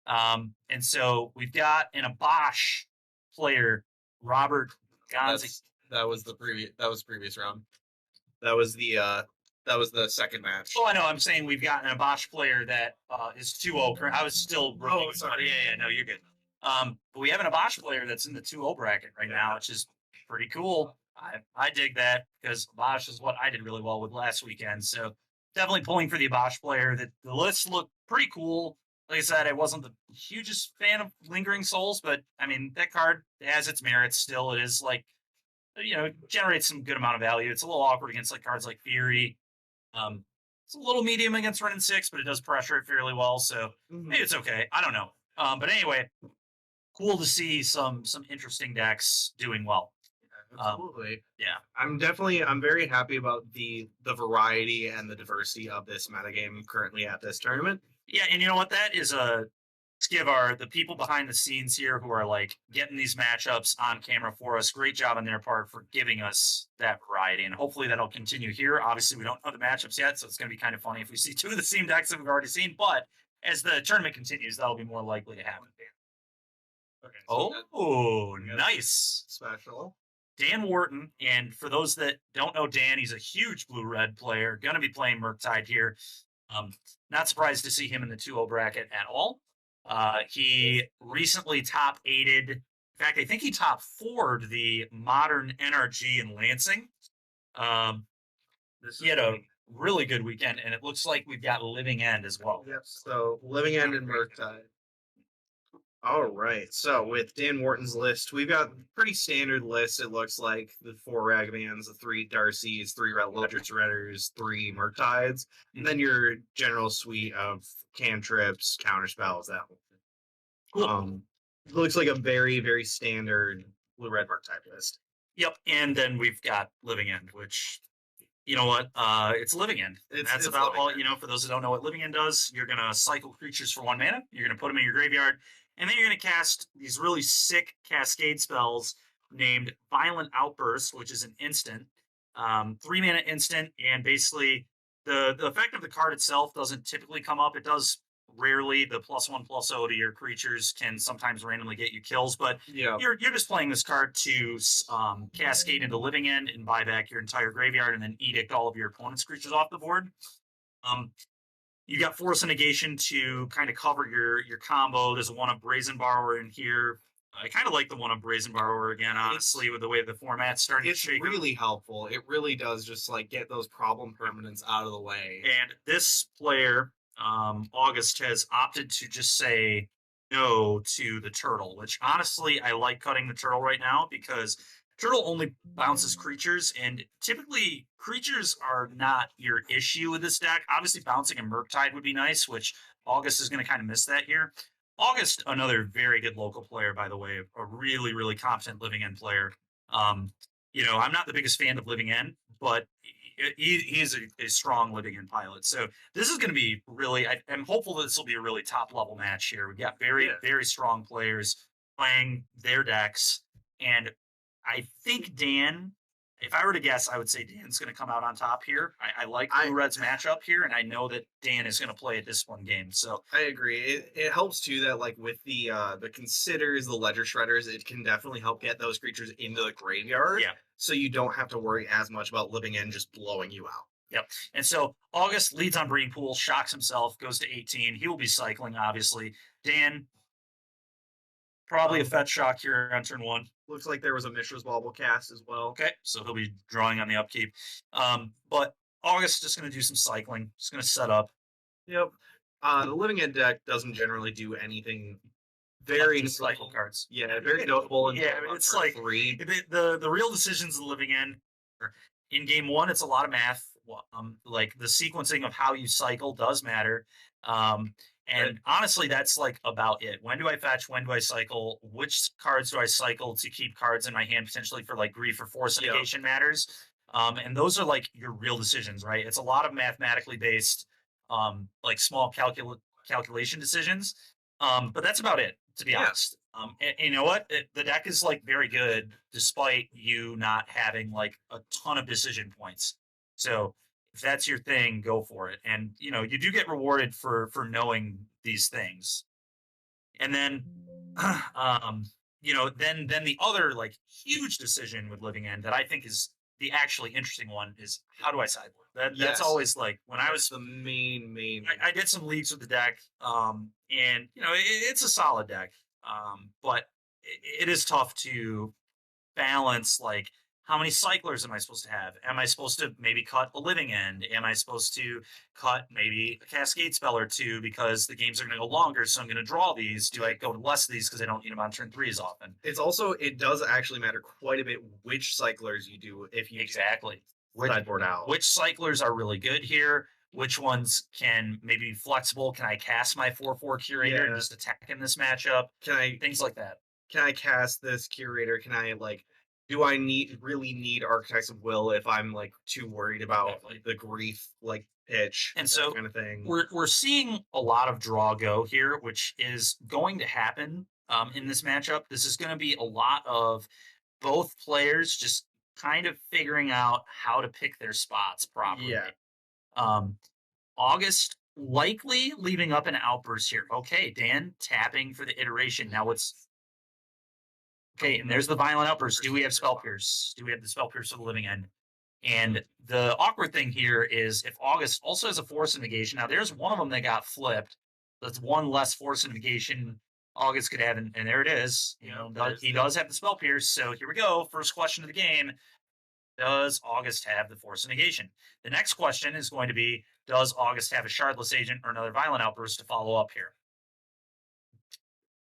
And so we've got an Obosh player, Robert Gonzi. That was previous round. That was the second match. Oh, I know. I'm saying we've got an Obosh player that is 2-0. I was still Oh, sorry. Yeah, no, you're good. But we have an Obosh player that's in the 2-0 bracket right now, which is pretty cool. I dig that because Obosh is what I did really well with last weekend. So definitely pulling for the Obosh player. The list looked pretty cool. Like I said, I wasn't the hugest fan of Lingering Souls, but I mean, that card has its merits still. It is like, generates some good amount of value. It's a little awkward against like cards like Fury. It's a little medium against Ren 6, but it does pressure it fairly well. So maybe it's okay. I don't know. But anyway, cool to see some interesting decks doing well. Absolutely. Yeah. I'm very happy about the variety and the diversity of this metagame currently at this tournament. Yeah, and you know what? That is let's give the people behind the scenes here who are like getting these matchups on camera for us. Great job on their part for giving us that variety, and hopefully that'll continue here. Obviously, we don't know the matchups yet, so it's going to be kind of funny if we see two of the same decks that we've already seen. But as the tournament continues, that'll be more likely to happen. Okay. So Oh, nice. Special. Dan Wharton, and for those that don't know Dan, he's a huge blue-red player, going to be playing Murktide here. Not surprised to see him in the 2-0 bracket at all. He recently top 8'd. In fact, I think he top 4'd the modern NRG in Lansing. He had a really good weekend, and it looks like we've got Living End as well. Yep. So Living End and Murktide. All right. So with Dan Wharton's list, we've got pretty standard list. It looks like the 4 Ragmans, the 3 Darcys, 3 Red Ledger Surrenders, 3 Murktides, and then your general suite of cantrips, counterspells. That Cool. Looks like a very, very standard blue-red Murktide list. Yep. And then we've got Living End, which, you know what? It's Living End. That's about all. You know, for those that don't know what Living End does, you're going to cycle creatures for 1 mana. You're going to put them in your graveyard. And then you're going to cast these really sick cascade spells named Violent Outburst, which is an instant, 3 mana instant. And basically, the effect of the card itself doesn't typically come up. It does rarely. The +1/+0 to your creatures can sometimes randomly get you kills, but you're just playing this card to cascade into Living End and buy back your entire graveyard and then edict all of your opponent's creatures off the board. You got Force and Negation to kind of cover your combo. There's a 1-of Brazen Borrower in here. I kind of like the 1-of Brazen Borrower again, honestly, with the way the format's starting to shake. It's really helpful. It really does just like get those problem permanents out of the way. And this player, August, has opted to just say no to the turtle, which honestly, I like cutting the turtle right now because turtle only bounces creatures, and typically creatures are not your issue with this deck. Obviously, bouncing a Murktide would be nice, which August is going to kind of miss that here. August, another very good local player, by the way, a really, really competent Living End player. You know, I'm not the biggest fan of Living End, but he's a strong Living End pilot. So this is going to be really, I'm hopeful that this will be a really top-level match here. We've got very, very strong players playing their decks, and I think Dan, if I were to guess, I would say Dan's going to come out on top here. I like Blue Red's matchup here, and I know that Dan is going to play a disciplined game. So I agree. It helps too that like with the Considers, the Ledger Shredders, it can definitely help get those creatures into the graveyard. Yeah. So you don't have to worry as much about Living End just blowing you out. Yep. And so August leads on Breeding Pool, shocks himself, goes to 18. He will be cycling, obviously. Dan, probably a fetch shock here on turn 1. Looks like there was a Mishra's Bauble cast as well. Okay, so he'll be drawing on the upkeep. But August just going to do some cycling. Just going to set up. Yep. The Living End deck doesn't generally do anything very cycle cards. Yeah, very notable. It's like 3. The real decisions of the Living End. In game 1, it's a lot of math. Like the sequencing of how you cycle does matter. And honestly, that's like about it. When do I fetch? When do I cycle? Which cards do I cycle to keep cards in my hand potentially for like Grief or Force Negation matters? And those are like your real decisions, right? It's a lot of mathematically based, like small calculation decisions. But that's about it, to be honest. And you know what? The deck is like very good despite you not having like a ton of decision points. So if that's your thing, go for it. And, you know, you do get rewarded for knowing these things. And then, you know, then the other like huge decision with Living End that I think is the actually interesting one is how do I sideboard? That's always like when I was the main. I did some leagues with the deck, and you know it's a solid deck, but it is tough to balance like how many cyclers am I supposed to have? Am I supposed to maybe cut a Living End? Am I supposed to cut maybe a Cascade spell or 2 because the games are going to go longer, so I'm going to draw these? Do I go to less of these because I don't need them on turn 3 as often? It does actually matter quite a bit which cyclers you do if you sideboard out. Which cyclers are really good here? Which ones can maybe be flexible? Can I cast my 4/4 Curator and just attack in this matchup? Things like that. Can I cast this Curator? Can I like do I really need Architects of Will if I'm like too worried about like the grief like pitch And that so kind of thing? we're seeing a lot of draw go here, which is going to happen in this matchup. This is going to be a lot of both players just kind of figuring out how to pick their spots properly. Yeah. August likely leaving up an outburst here. Okay, Dan tapping for the iteration. Now it's okay, and there's the violent outburst. Do we have Spell Pierce? Do we have the Spell Pierce for the living end? And the awkward thing here is if August also has a force of negation. Now there's one of them that got flipped. That's one less force of negation August could have, and there it is. You know, he does have the Spell Pierce. So here we go. First question of the game. Does August have the force of negation? The next question is going to be, does August have a Shardless Agent or another violent outburst to follow up here?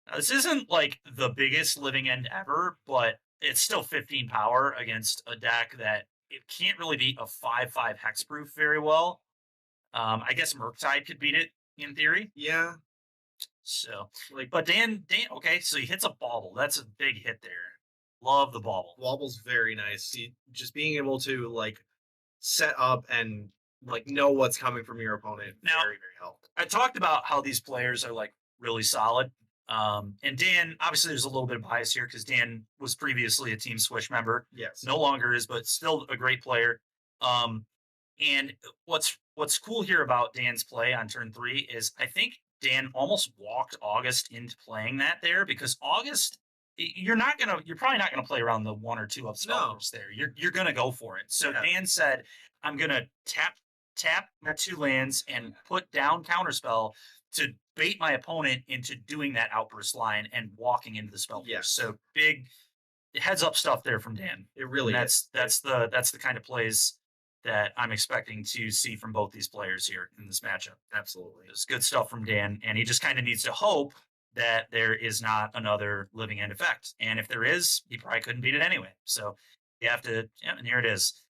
Now, this isn't like the biggest living end ever, but it's still 15 power against a deck that it can't really beat a 5/5 hexproof very well. I guess Murktide could beat it in theory. Yeah. So, but Dan, okay, so he hits a bauble. That's a big hit there. Love the bauble. Wobble's very nice. Just being able to like set up and like know what's coming from your opponent. Now, very, very helpful. I talked about how these players are like really solid. And Dan, obviously there's a little bit of bias here because Dan was previously a Team Swish member. Yes. No longer is, but still a great player. And what's cool here about Dan's play on turn 3 is I think Dan almost walked August into playing that there because August, you're probably not gonna play around the 1 or 2 up spells there. You're gonna go for it. So Dan said, I'm gonna tap my 2 lands and put down counterspell to bait my opponent into doing that outburst line and walking into the spell. Yes. So big heads up stuff there from Dan. It really is. That's the kind of plays that I'm expecting to see from both these players here in this matchup. Absolutely. It's good stuff from Dan, and he just kind of needs to hope that there is not another living end effect. And if there is, he probably couldn't beat it anyway. So you have to, and here it is.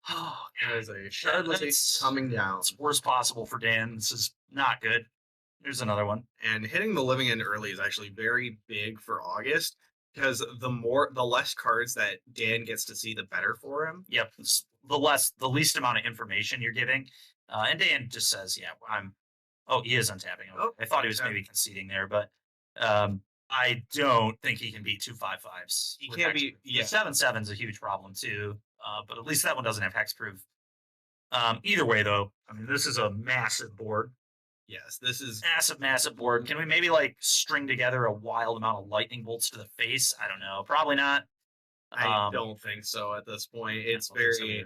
Oh, there's a Shardless coming down. It's worst possible for Dan. This is not good. There's another one. And hitting the living end early is actually very big for August because the less cards that Dan gets to see, the better for him. Yep. The least amount of information you're giving. And Dan just says, yeah, he is untapping. Oh, I thought he was maybe conceding there, but I don't think he can beat 2 5/5s. He can't beat 7/7's a huge problem too. But at least that one doesn't have hexproof. Either way, though, I mean, this is a massive board. Yes, this is massive board. Can we maybe like string together a wild amount of lightning bolts to the face? I don't know. Probably not. I don't think so at this point. It's very.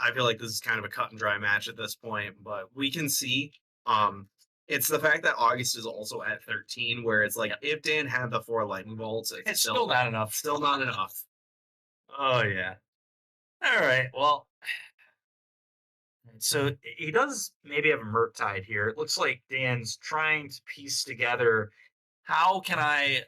I feel like this is kind of a cut and dry match at this point, but we can see. It's the fact that August is also at 13, where it's like if Dan had the 4 lightning bolts, it's still not enough. Still not enough. Oh yeah. All right. Well, so he does maybe have a Murktide here. It looks like Dan's trying to piece together how can I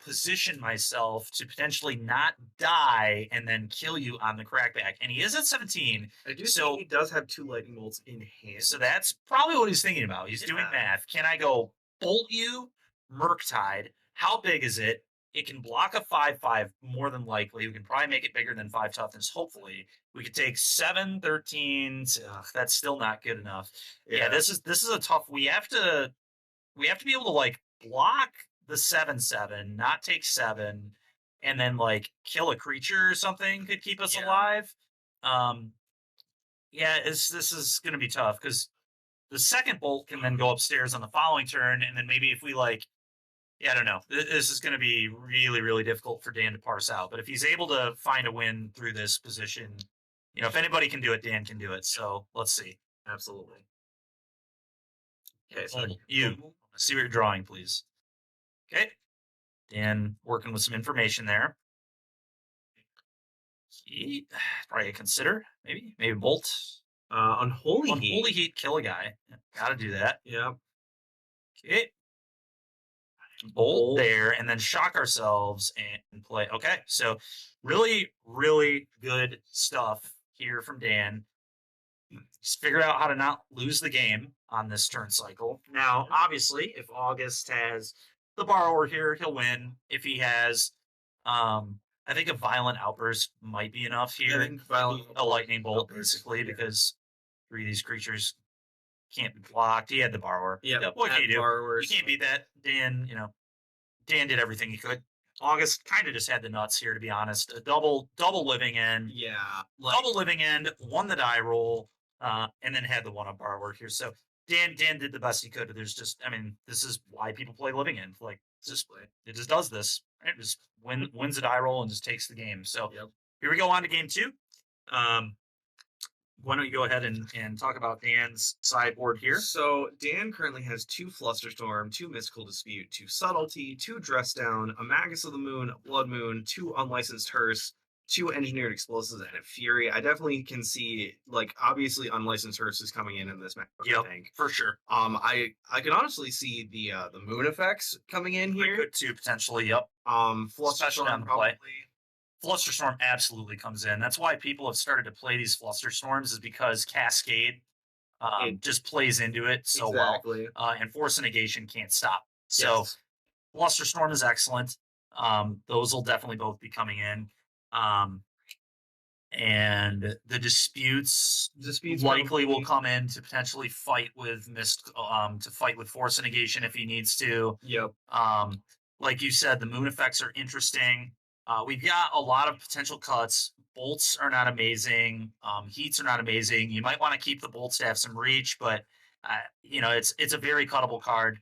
position myself to potentially not die and then kill you on the crackback. And he is at 17. I do so he does have 2 lightning bolts in hand. So that's probably what he's thinking about. He's doing math. Can I go bolt you, Murktide? How big is it? It can block a 5/5 more than likely. We can probably make it bigger than 5 toughness, hopefully. We could take 7, 13. That's still not good enough. Yeah, this is a tough. We have to be able to like block the 7/7, not take 7, and then like kill a creature or something could keep us alive. This is gonna be tough because the second bolt can then go upstairs on the following turn, and then maybe if we like. Yeah, I don't know. This is going to be really, really difficult for Dan to parse out. But if he's able to find a win through this position, if anybody can do it, Dan can do it. So let's see. Absolutely. Okay, so you see what you're drawing, please. Okay. Dan working with some information there. Heat, probably a consider, maybe bolt. Unholy heat, kill a guy. Gotta do that. Yeah. Okay. Bolt there and then shock ourselves and play. Okay, so really, really good stuff here from Dan. Just figured out how to not lose the game on this turn cycle. Now, obviously, if August has the borrower here, he'll win. If he has I think a violent outburst might be enough here. I think violent A lightning bolt, outburst, basically, yeah. because 3 of these creatures can't be blocked. He had the borrower. Yeah, What can you do? borrowers. You can't beat that. Dan, Dan did everything he could. August kind of just had the nuts here, to be honest. A double living end, Yeah, double living end, won the die roll, and then had the 1-up borrower here. So Dan did the best he could. There's just, I mean, this is why people play living end. Like, it just does this. It just wins a die roll and just takes the game. So here we go on to game 2. Why don't you go ahead and talk about Dan's sideboard here? So Dan currently has 2 Flusterstorm, 2 Mystical Dispute, 2 Subtlety, 2 Dress Down, a Magus of the Moon, a Blood Moon, 2 Unlicensed Hearse, 2 Engineered Explosives, and a Fury. I definitely can see, like, obviously Unlicensed Hearse is coming in this match. Yep, I think for sure. I could honestly see the Moon effects coming in here. I could too, potentially. Yep. Flusterstorm on the probably. play. Flusterstorm absolutely comes in. That's why people have started to play these Flusterstorms, is because Cascade just plays into it so Exactly. well. And Force Negation can't stop. So Flusterstorm is excellent. Those will definitely both be coming in. And the disputes likely will come in to potentially fight with to fight with Force Negation if he needs to. Yep. Like you said, the moon effects are interesting. We've got a lot of potential cuts. Bolts are not amazing. Heats are not amazing. You might want to keep the bolts to have some reach, but it's a very cuttable card.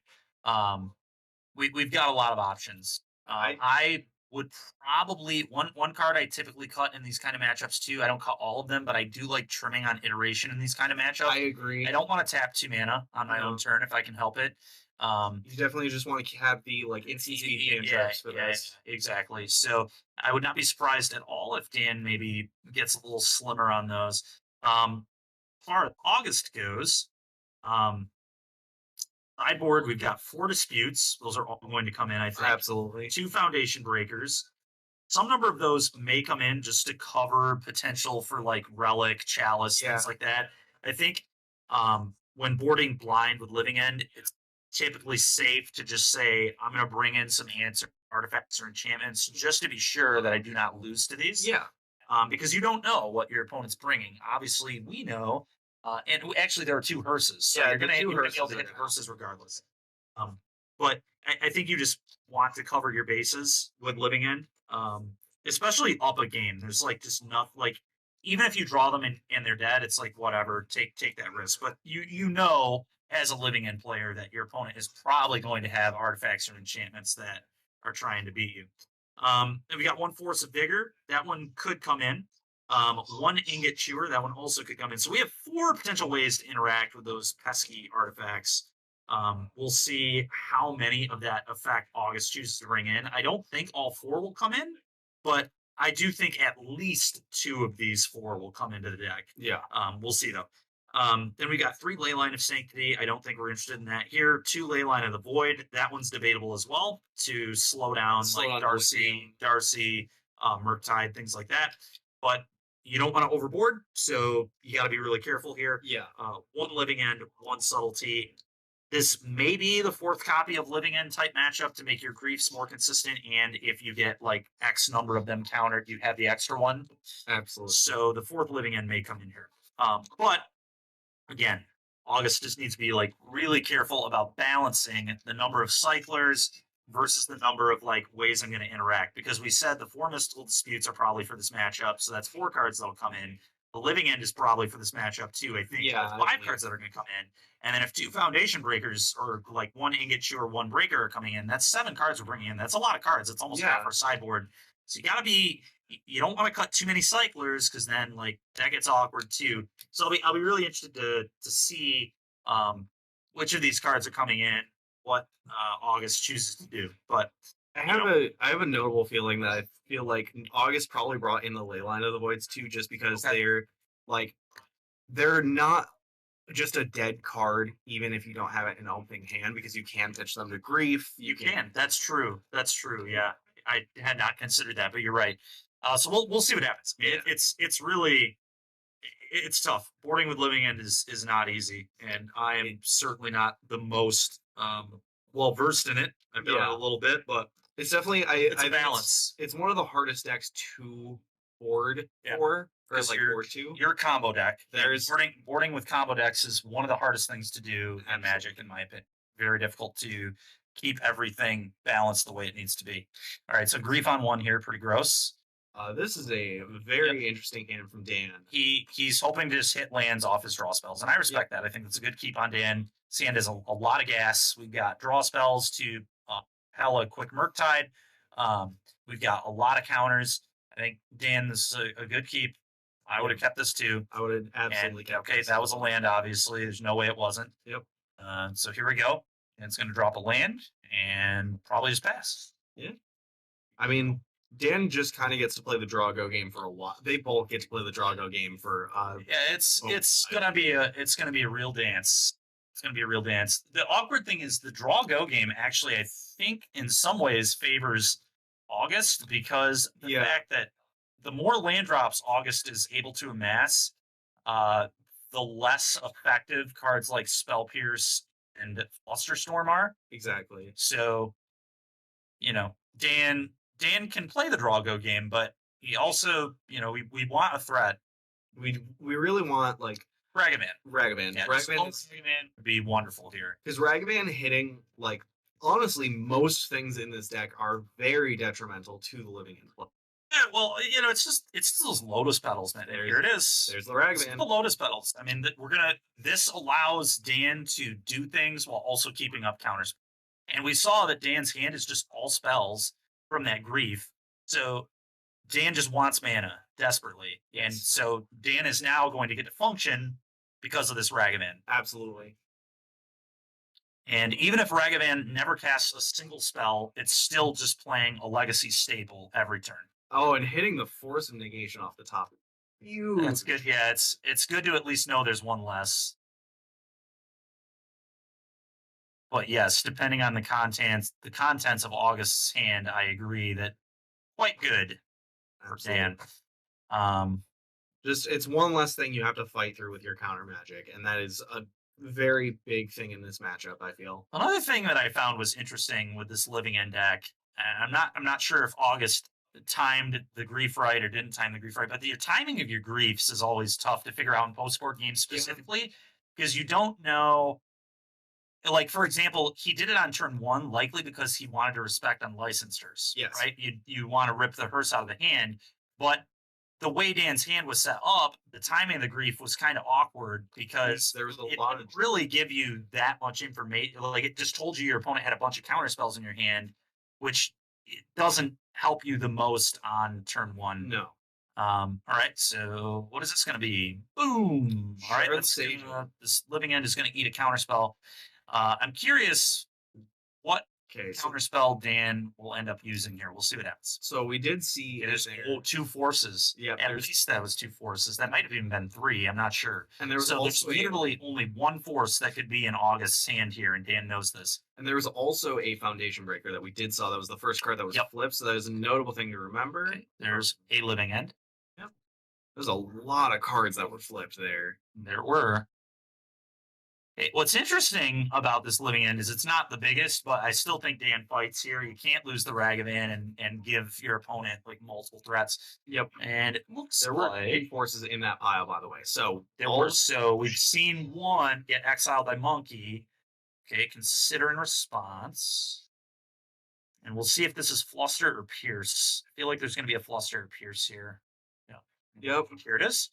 We've got a lot of options. I would probably one card I typically cut in these kind of matchups too. I don't cut all of them, but I do like trimming on iteration in these kind of matchups. I agree. I don't want to tap 2 mana on my own turn if I can help it. You definitely just want to have the instant speed cantrips for this. Exactly. So I would not be surprised at all if Dan maybe gets a little slimmer on those. As far as August goes, sideboard, we've got 4 disputes. Those are all going to come in, I think. Absolutely. 2 foundation breakers. Some number of those may come in just to cover potential for like relic, chalice, things like that. I think when boarding blind with living end, it's typically safe to just say, I'm going to bring in some answer artifacts or enchantments just to be sure that I do not lose to these. Yeah. Because you don't know what your opponent's bringing. Obviously, we know. And actually, there are 2 hearses. So you're going to be able to hit the hearses regardless. But I think you just want to cover your bases with living end. Especially up a game. There's like just nothing, like, even if you draw them and they're dead, it's like, whatever, take that risk. But you know, as a living end player, that your opponent is probably going to have artifacts or enchantments that are trying to beat you. And we got 1 Force of Vigor. That one could come in. 1 Ingot Chewer. That one also could come in. So we have 4 potential ways to interact with those pesky artifacts. We'll see how many of that effect August chooses to bring in. I don't think all 4 will come in, but I do think at least 2 of these 4 will come into the deck. Yeah. We'll see though. Then we got 3 Leyline of Sanctity. I don't think we're interested in that here. 2 Leyline of the Void. That one's debatable as well to slow down Darcy, Murktide, things like that. But you don't want to overboard, so you got to be really careful here. Yeah. 1 Living End, 1 Subtlety. This may be the 4th copy of Living End type matchup to make your griefs more consistent, and if you get like X number of them countered, you have the extra one. Absolutely. So the 4th Living End may come in here. But again, August just needs to be like really careful about balancing the number of cyclers versus the number of like ways I'm going to interact, because we said the 4 Mystical Disputes are probably for this matchup, so that's 4 cards that'll come in. The Living End is probably for this matchup too, I think. Yeah, 5 cards that are going to come in. And then if 2 Foundation Breakers or like 1 Ingot Chew or 1 Breaker are coming in, that's 7 cards we're bringing in. That's a lot of cards. It's almost half our sideboard. So you got to be, you don't want to cut too many cyclers, because then like that gets awkward too. So I'll be really interested to see which of these cards are coming in, what August chooses to do. But I have a notable feeling that I feel like August probably brought in the Leyline of the Voids too, just because they're not just a dead card, even if you don't have it in opening hand, because you can pitch them to grief. You can. That's true. Yeah, I had not considered that, but you're right. So we'll see what happens. It's really tough. Boarding with Living End is not easy, and I am certainly not the most well versed in it. I've done it a little bit, but It's definitely It's I a think balance. It's one of the hardest decks to board Yeah. for, or 'Cause like board to. Your combo deck. There's- boarding with combo decks is one of the hardest things to do in Magic, Absolutely. in my opinion. Very difficult to keep everything balanced the way it needs to be. All right, so Grief on 1 here, pretty gross. This is a very interesting hand from Dan. He's hoping to just hit lands off his draw spells, and I respect that. I think that's a good keep on Dan. This hand has a lot of gas. We've got draw spells to hella quick Murktide. We've got a lot of counters. I think Dan, this is a good keep. I would have kept this too. I would have absolutely kept okay, this. that was a land, obviously. There's no way it wasn't. Yep. So here we go. And it's going to drop a land and probably just pass. Yeah. I mean, Dan just kind of gets to play the draw go game for a while. They both get to play the draw go game for. Yeah, it's gonna be a real dance. It's gonna be a real dance. The awkward thing is the draw go game actually, I think, in some ways favors August because the fact that the more land drops August is able to amass, the less effective cards like Spell Pierce and Flusterstorm are. Exactly. So, Dan can play the draw go game, but he also, we want a threat. We really want like Ragavan. Yeah, Ragavan would be wonderful here. Because Ragavan hitting, like, honestly, most things in this deck are very detrimental to the living end play. Yeah, well, it's just those Lotus Petals, man. Here it is. There's the Ragavan. The Lotus Petals. I mean, this allows Dan to do things while also keeping up counters. And we saw that Dan's hand is just all spells from that Grief. So Dan just wants mana desperately. Yes. And so Dan is now going to get to function because of this Ragavan. Absolutely. And even if Ragavan never casts a single spell, it's still just playing a legacy staple every turn. Oh, and hitting the Force of Negation off the top. Huge. That's good. Yeah, it's good to at least know there's one less. But yes, depending on the contents of August's hand, I agree that quite good for Dan. Just it's one less thing you have to fight through with your counter magic, and that is a very big thing in this matchup, I feel. Another thing that I found was interesting with this Living End deck, and I'm not sure if August timed the Grief right or didn't time the Grief right, but the timing of your Griefs is always tough to figure out in post-board games specifically, because you don't know. Like, for example, he did it on turn 1, likely because he wanted to respect unlicensors. Yes. Right? You want to rip the hearse out of the hand, but the way Dan's hand was set up, the timing of the Grief was kind of awkward because there was it didn't really give you that much information. Like, it just told you your opponent had a bunch of counter spells in your hand, which it doesn't help you the most on turn 1. No. All right, so what is this going to be? Boom! All right, this Living End is going to eat a counter spell. I'm curious what counterspell Dan will end up using here. We'll see what happens. So we did see it is 2 forces. Yeah, at least that was 2 forces. That might have even been 3. I'm not sure. And there's literally only 1 force that could be in August's hand here, and Dan knows this. And there was also a Foundation Breaker that we did saw. That was the first card that was flipped. So that is a notable thing to remember. Okay. There's a Living End. Yep. There's a lot of cards that were flipped there. There were. What's interesting about this Living End is it's not the biggest, but I still think Dan fights here. You can't lose the Ragavan and give your opponent like multiple threats. Yep. And it looks there were 8 forces in that pile, by the way. So we've seen one get exiled by Monkey. Okay, consider in response. And we'll see if this is Fluster or Pierce. I feel like there's going to be a Fluster or Pierce here. Yeah. Yep. Here it is.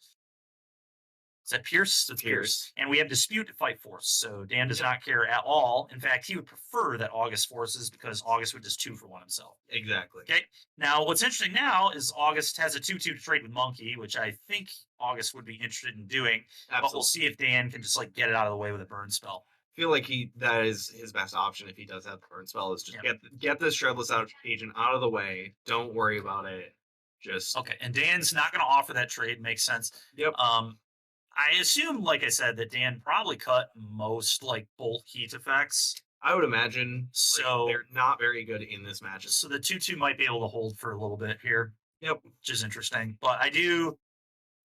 Is that Pierce? It's Pierce. And we have Dispute to fight Force, so Dan does not care at all. In fact, he would prefer that August forces because August would just 2 for 1 himself. Exactly. Okay. Now, what's interesting now is August has a 2/2 to trade with Monkey, which I think August would be interested in doing. Absolutely. But we'll see if Dan can just like get it out of the way with a burn spell. I feel like that is his best option if he does have the burn spell is just get this Shredless agent out of the way. Don't worry about it. Just okay. And Dan's not going to offer that trade. Makes sense. Yep. I assume, like I said, that Dan probably cut most like bolt heat effects. I would imagine. So they're not very good in this match. So the 2/2 might be able to hold for a little bit here. Yep. Which is interesting. But I do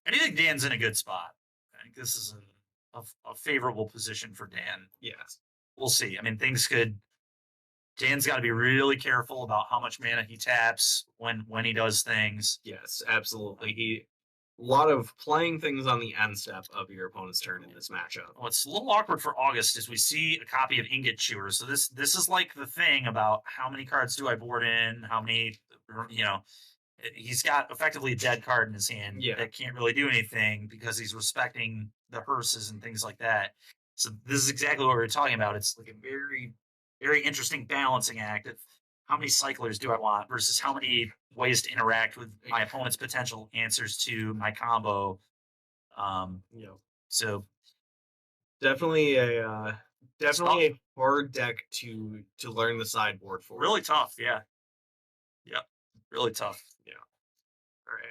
think Dan's in a good spot. I think this is a favorable position for Dan. Yes. We'll see. I mean, things could Dan's got to be really careful about how much mana he taps when he does things. Yes, absolutely. A lot of playing things on the end step of your opponent's turn in this matchup. What's a little awkward for August is we see a copy of Ingot Chewer. So this is like the thing about how many cards do I board in, how many, he's got effectively a dead card in his hand that can't really do anything because he's respecting the hearses and things like that. So this is exactly what we were talking about. It's like a very, very interesting balancing act of how many cyclers do I want versus how many ways to interact with my opponent's potential answers to my combo. So definitely a hard deck to learn the sideboard for. Really tough, yeah. Yep, really tough. Yeah. All right.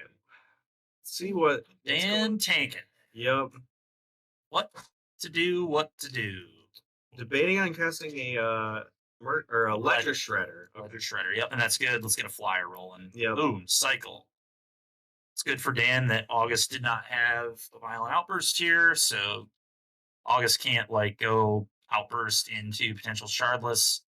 Let's see what Dan tanking. Yep. What to do? Debating on casting a Ledger Shredder. Ledger Shredder. Yep, and that's good. Let's get a flyer rolling. Yep. Boom, cycle. It's good for Dan that August did not have a Violent Outburst here, so August can't go Outburst into potential Shardless.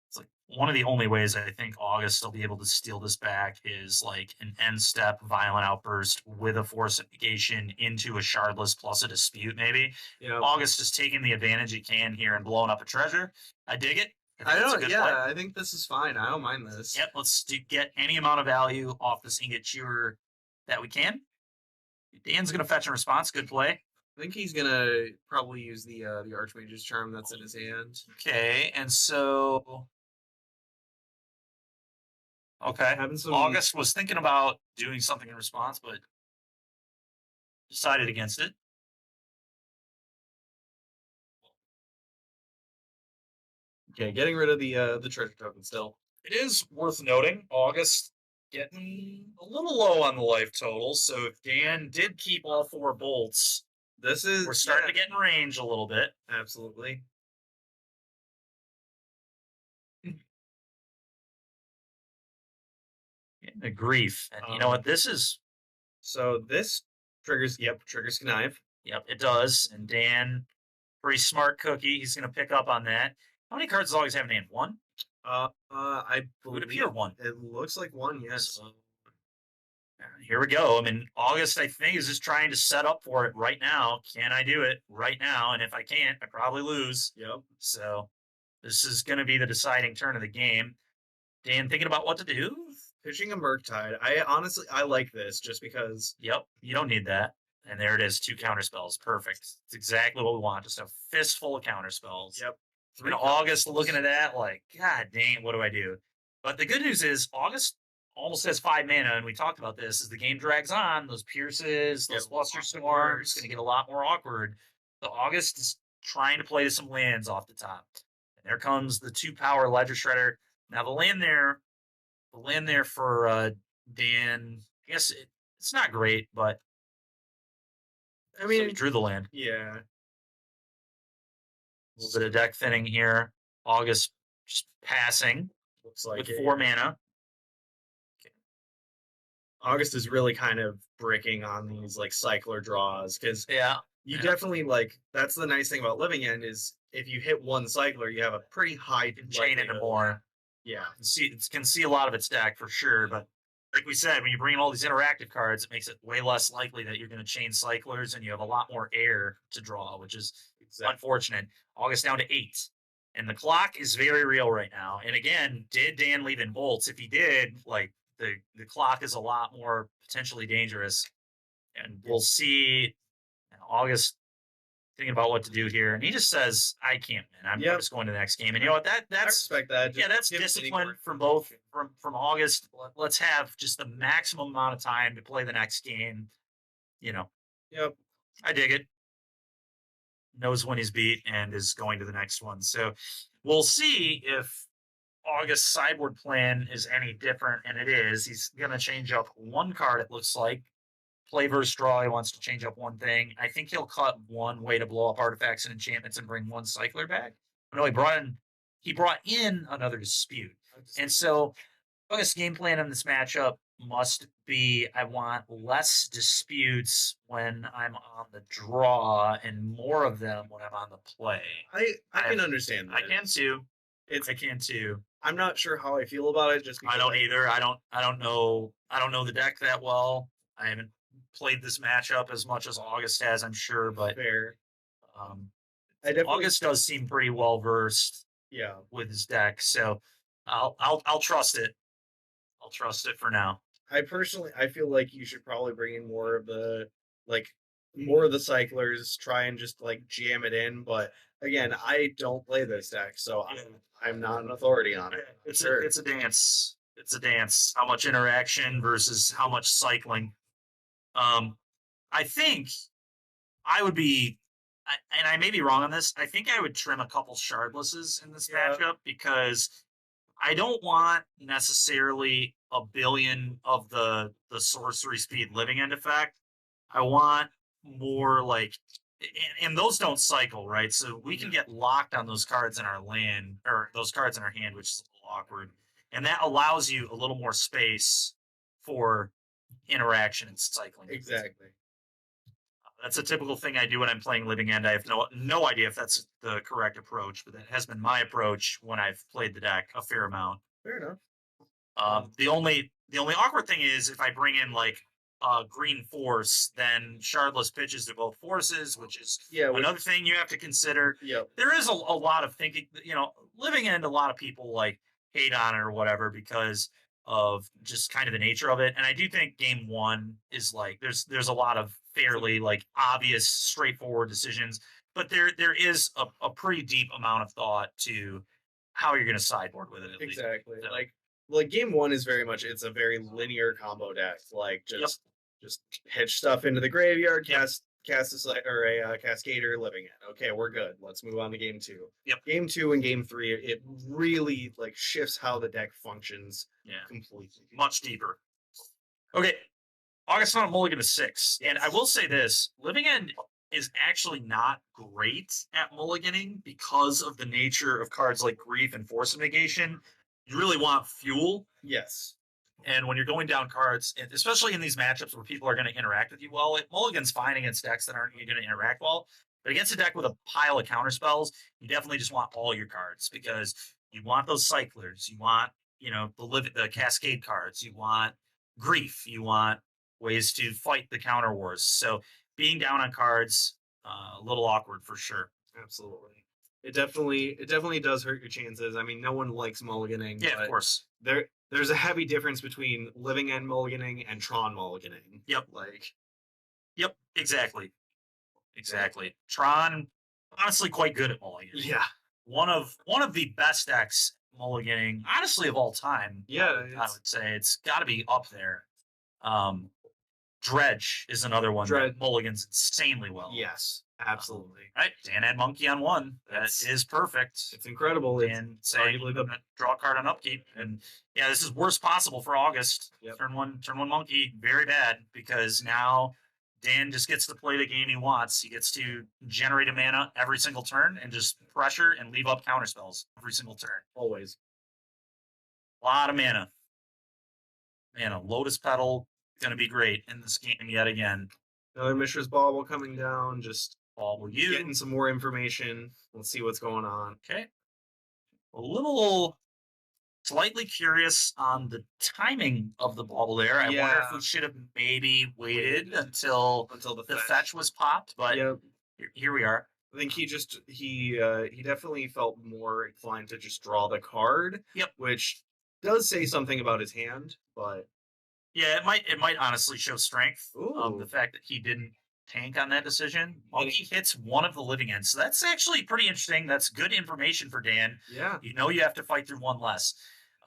It's like one of the only ways I think August will be able to steal this back is an end step Violent Outburst with a Force Negation into a Shardless plus a Dispute, maybe. Yep. August is taking the advantage he can here and blowing up a treasure. I dig it. I think this is fine. I don't mind this. Yep, let's get any amount of value off this Ingot Chewer that we can. Dan's going to fetch and response. Good play. I think he's going to probably use the Archmage's Charm that's in his hand. Okay, and so... Okay, August was thinking about doing something in response, but decided against it. Okay, getting rid of the treasure token still. It is worth noting, August getting a little low on the life total, so if Dan did keep all 4 bolts, we're starting to get in range a little bit. Absolutely. The grief. And you know what? This is... So this triggers Connive. Yep, it does. And Dan, pretty smart cookie. He's going to pick up on that. How many cards does August have in hand? 1? I believe would appear 1. It looks like 1, yes. So, here we go. I mean, August, I think, is just trying to set up for it right now. Can I do it right now? And if I can't, I probably lose. Yep. So this is going to be the deciding turn of the game. Dan thinking about what to do? Pitching a Murktide. I like this just because. Yep, you don't need that. And there it is, 2 counterspells. Perfect. It's exactly what we want. Just a fistful of counterspells. Yep. And August looking at that God dang, what do I do? But the good news is August almost has 5 mana, and we talked about this. As the game drags on, those Pierces, those Bluster Storms, going to get a lot more awkward. So August is trying to play some lands off the top. And there comes the 2-power Ledger Shredder. Now the land there for Dan, I guess it's not great, but I mean, so he drew the land. Yeah. A little bit of deck thinning here. August just passing. Looks like with 4 mana. Okay. August is really kind of bricking on these cycler draws because you definitely that's the nice thing about Living End is if you hit 1 cycler, you have a pretty high chain into more. Yeah, can see a lot of its stack for sure, but like we said, when you bring in all these interactive cards, it makes it way less likely that you're going to chain cyclers, and you have a lot more air to draw, which is unfortunate. August down to 8, and the clock is very real right now. And again, did Dan leave in bolts? If he did, the clock is a lot more potentially dangerous, and we'll see. August thinking about what to do here, and he just says, "I can't, man. I'm just going to the next game." And you know what? That's I respect that. That's discipline from August. Let's have just the maximum amount of time to play the next game. Yep. I dig it. Knows when he's beat and is going to the next one. So we'll see if August's sideboard plan is any different, and it is. He's going to change up 1 card, it looks like. Play versus draw, he wants to change up 1 thing. I think he'll cut 1 way to blow up artifacts and enchantments and bring 1 cycler back. No, he brought in another dispute. And so August's game plan in this matchup must be I want less disputes when I'm on the draw and more of them when I'm on the play. I can understand that. I can too. I can too. I'm not sure how I feel about it. Just because I don't either. I don't know the deck that well. I haven't played this matchup as much as August has, I'm sure, but fair. um, I definitely, August does seem pretty well versed yeah. with his deck, so I'll trust it. I'll trust it for now. I feel like you should probably bring in more of the more of the cyclers. Try and just like jam it in. But again, I don't play this deck, so I'm not an authority on it. It's a dance. It's a dance. How much interaction versus how much cycling. I think I would be, and I may be wrong on this. I think I would trim a couple shardlesses in this matchup because I don't want necessarily a billion of the sorcery speed living end effect. I want more like, and those don't cycle, right? So we can get locked on those cards in our land or those cards in our hand, which is a little awkward. And that allows you a little more space for interaction and cycling. Exactly. That's a typical thing I do when I'm playing Living End. I have no idea if that's the correct approach, but that has been my approach when I've played the deck a fair amount. Fair enough. The only awkward thing is if I bring in like green force, then shardless pitches to both forces, which is another thing you have to consider. Yeah. There is a lot of thinking. Living End, a lot of people like hate on it or whatever because of just kind of the nature of it. And I do think game one is like there's a lot of fairly like obvious, straightforward decisions, but there is a pretty deep amount of thought to how you're going to sideboard with it. Exactly. So, like game one is very much it's a very linear combo deck. Like just pitch stuff into the graveyard, cast a Cascader, Living End. Okay, we're good. Let's move on to game two. Yep. Game two and game three, it really like shifts how the deck functions. Completely. Much deeper. Okay. August on Mulligan is 6. And I will say this, Living End is actually not great at mulliganing because of the nature of cards like Grief and Force of Negation. You really want fuel. Yes. And when you're going down cards, especially in these matchups where people are going to interact with you well, mulligan's fine against decks that aren't going to interact well. But against a deck with a pile of counter spells, you definitely just want all your cards because you want those cyclers. You want, the Cascade cards. You want Grief. You want ways to fight the counter wars. So being down on cards, a little awkward for sure. Absolutely. It definitely does hurt your chances. I mean, no one likes mulliganing. Yeah, of course. There's a heavy difference between Living End mulliganing and Tron mulliganing. Yep. Yep, exactly. Tron, honestly, quite good at mulliganing. Yeah. One of the best decks mulliganing, honestly, of all time. Yeah. I would say it's got to be up there. Dredge is another one that mulligans insanely well. Yes, absolutely. Right, Dan had Monkey on one. That is perfect. It's incredible. And saying draw a card on upkeep, and this is worst possible for August. Yep. Turn one Monkey, very bad because now Dan just gets to play the game he wants. He gets to generate a mana every single turn and just pressure and leave up counter spells every single turn. Always. A lot of mana. Lotus Petal. Going to be great in this game yet again. Another Mishra's Bauble coming down, just you getting some more information. Let's see what's going on. Okay. A little slightly curious on the timing of the bauble there. I wonder if we should have maybe waited until the fetch was popped, but here we are. I think he definitely felt more inclined to just draw the card. Yep. Which does say something about his hand, but yeah, it might honestly show strength. The fact that he didn't tank on that decision. Monkey hits one of the Living Ends. So that's actually pretty interesting. That's good information for Dan. Yeah. You have to fight through one less.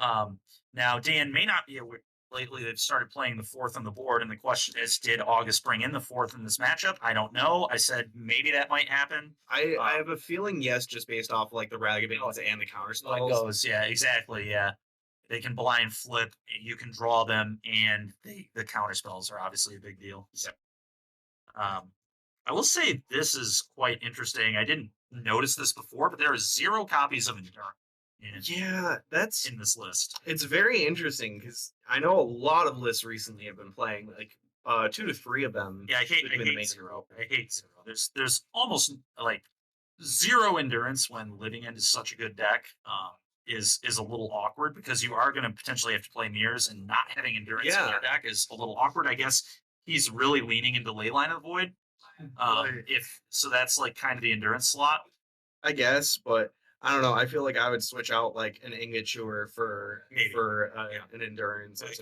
Now, Dan may not be aware. Lately, they've started playing the 4th on the board, and the question is, did August bring in the 4th in this matchup? I don't know. I said maybe that might happen. I have a feeling yes, just based off like the Ragabans and the counter spells. Yeah, exactly, yeah. They can blind flip, you can draw them, and the counter spells are obviously a big deal. Yep. I will say this is quite interesting. I didn't notice this before, but there are 0 copies of Endure. That's in this list. It's very interesting because I know a lot of lists recently have been playing like 2 to 3 of them. Yeah, I hate 0. I hate 0. There's almost like 0 endurance when Living End is such a good deck. is a little awkward because you are going to potentially have to play mirrors, and not having endurance in your deck is a little awkward. I guess he's really leaning into Leyline of the Void. If so, that's like kind of the endurance slot. I guess, but I don't know. I feel like I would switch out like an Ingature for an endurance. It's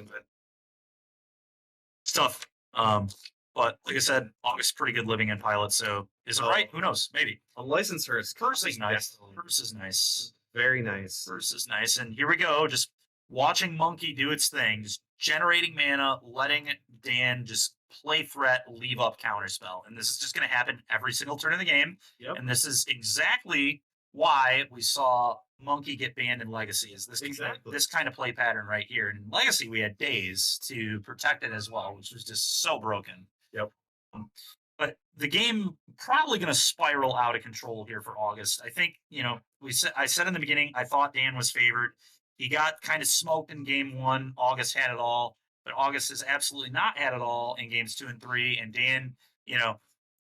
tough. But like I said, August pretty good living in Pilot, so is it right? Who knows? Maybe. Unlicensed Hearse. Curse is nice. Curse is nice. Very nice. Curse is nice. And here we go, just watching Monkey do its thing, just generating mana, letting Dan just play threat, leave up counterspell. And this is just going to happen every single turn of the game. Yep. And this is exactly why we saw Monkey get banned in Legacy, is this kind of play pattern right here. In Legacy, we had Daze to protect it as well, which was just so broken. Yep. But the game probably going to spiral out of control here for August. I think, I said in the beginning, I thought Dan was favored. He got kind of smoked in game 1. August had it all, but August has absolutely not had it all in games 2 and 3. And Dan,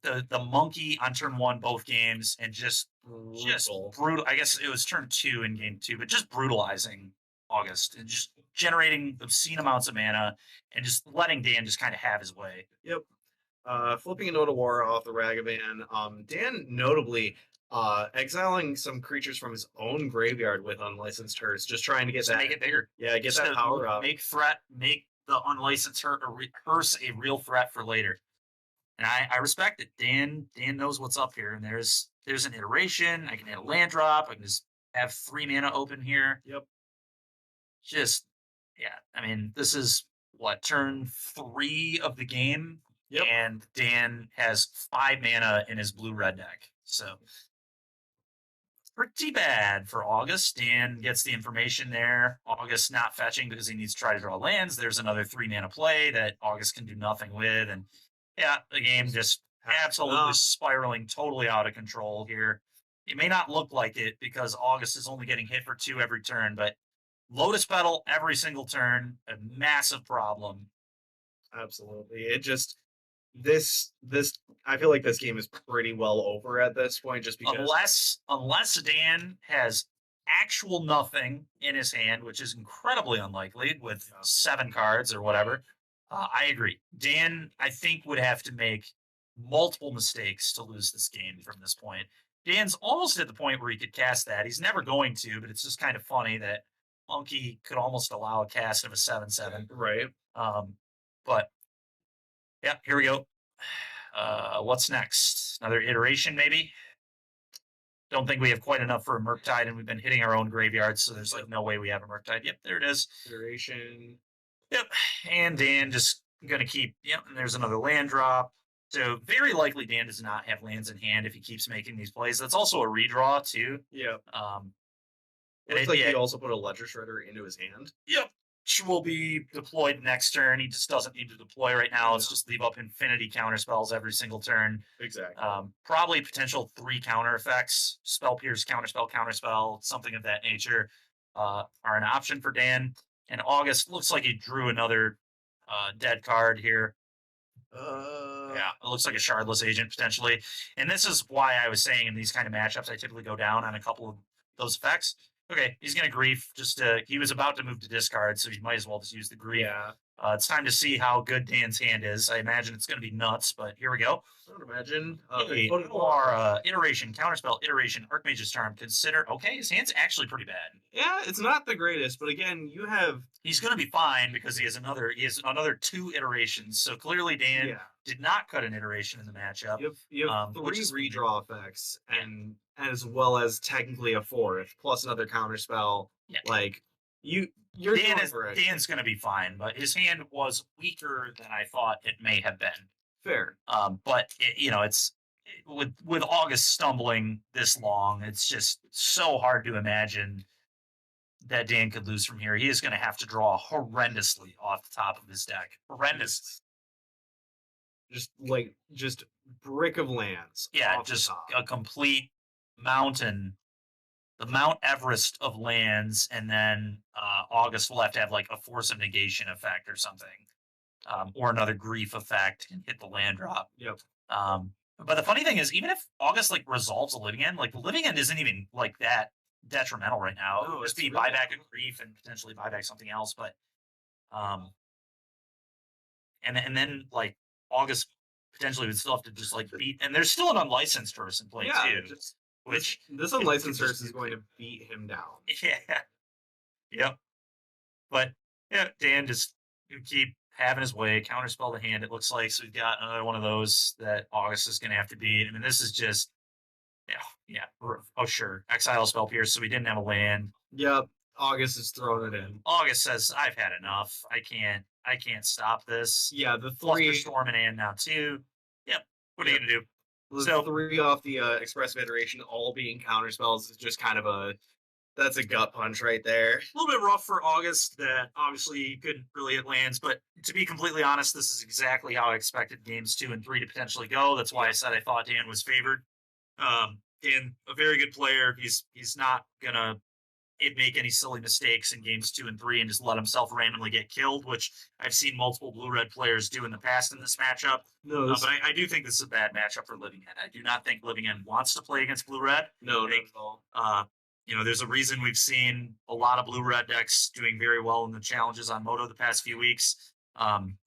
the Monkey on turn 1, both games, and just brutal. I guess it was turn 2 in game 2, but just brutalizing August and just generating obscene amounts of mana and just letting Dan just kind of have his way. Yep. Flipping a Note of War off the Ragavan. Dan notably exiling some creatures from his own graveyard with Unlicensed Hearse, just trying to make it bigger. Yeah, get that power up. Make the Unlicensed Hearse a real threat for later. And I respect it. Dan knows what's up here, and there's an iteration. I can hit a land drop. I can just have 3 mana open here. Yep. I mean, this is turn 3 of the game. Yep. And Dan has 5 mana in his blue-red deck. So pretty bad for August. Dan gets the information there. August not fetching because he needs to try to draw lands. There's another 3 mana play that August can do nothing with. And the game just absolutely spiraling totally out of control here. It may not look like it because August is only getting hit for 2 every turn, but Lotus Petal every single turn, a massive problem. Absolutely. It just this I feel like this game is pretty well over at this point, just because unless Dan has actual nothing in his hand, which is incredibly unlikely with 7 cards or whatever. I agree. Dan, I think, would have to make multiple mistakes to lose this game from this point. Dan's almost at the point where he could cast that. He's never going to, but it's just kind of funny that Monkey could almost allow a cast of a 7/7. Right. But yeah, here we go. What's next? Another iteration, maybe? Don't think we have quite enough for a Murktide, and we've been hitting our own graveyards, so there's no way we have a Murktide. Yep, there it is. Iteration. Yep, and Dan just going to keep, and there's another land drop. So very likely Dan does not have lands in hand if he keeps making these plays. That's also a redraw, too. Yeah. It looks like he also put a Ledger Shredder into his hand. Yep. Which will be deployed next turn. He just doesn't need to deploy right now. Let's just leave up infinity counter spells every single turn. Exactly. Probably potential 3 counter effects. Spell Pierce, counterspell, something of that nature are an option for Dan. And August looks like he drew another dead card here. Yeah, it looks like a Shardless Agent potentially. And this is why I was saying in these kind of matchups, I typically go down on a couple of those effects. Okay, he's going to grief. He was about to move to discard, so he might as well just use the grief. Yeah. It's time to see how good Dan's hand is. I imagine it's going to be nuts, but here we go. I would imagine. Iteration, counterspell, iteration, Archmage's Charm. Consider. Okay, his hand's actually pretty bad. Yeah, it's not the greatest, but again, he's going to be fine because he has another 2 iterations. So clearly, Dan did not cut an iteration in the matchup. You have 3 redraw effects, and as well as technically a 4th, plus another counterspell. Yeah. Dan's going to be fine, but his hand was weaker than I thought it may have been. Fair. But it's with August stumbling this long, it's just so hard to imagine that Dan could lose from here. He is going to have to draw horrendously off the top of his deck. Horrendous. Just brick of lands. Yeah, just a complete mountain. The Mount Everest of lands, and then August will have to have a Force of Negation effect or something. Or another grief effect and hit the land drop. Yep. But the funny thing is, even if August resolves a Living End, the Living End isn't even that detrimental right now. No, Just it's be really buyback a grief and potentially buyback something else, but and then like August potentially would still have to just like beat, and there's still an unlicensed person play too, just which this could unlicensed just person is going to beat him down. yeah, yep. But yeah, Dan just keep having his way, counterspell the hand. It looks like so we've got another one of those that August is going to have to beat. I mean, this is just yeah. Oh sure, exile spell pierce. So we didn't have a land. Yep, August is throwing it in. August says, "I've had enough. I can't stop this." Yeah, the Fluster three, Storm and Ann now too. Yep. What are you gonna do? the So- three off the expressive iteration, all being counter spells, is just kind of that's a gut punch right there. A little bit rough for August that obviously he couldn't really hit lands, but to be completely honest, this is exactly how I expected games 2 and 3 to potentially go. That's why I said I thought Dan was favored. Dan, a very good player. He's not gonna make any silly mistakes in games 2 and 3 and just let himself randomly get killed, which I've seen multiple blue-red players do in the past in this matchup. No, But I do think this is a bad matchup for Living End. I do not think Living End wants to play against blue-red. no, I think, there's a reason we've seen a lot of blue-red decks doing very well in the challenges on Moto the past few weeks.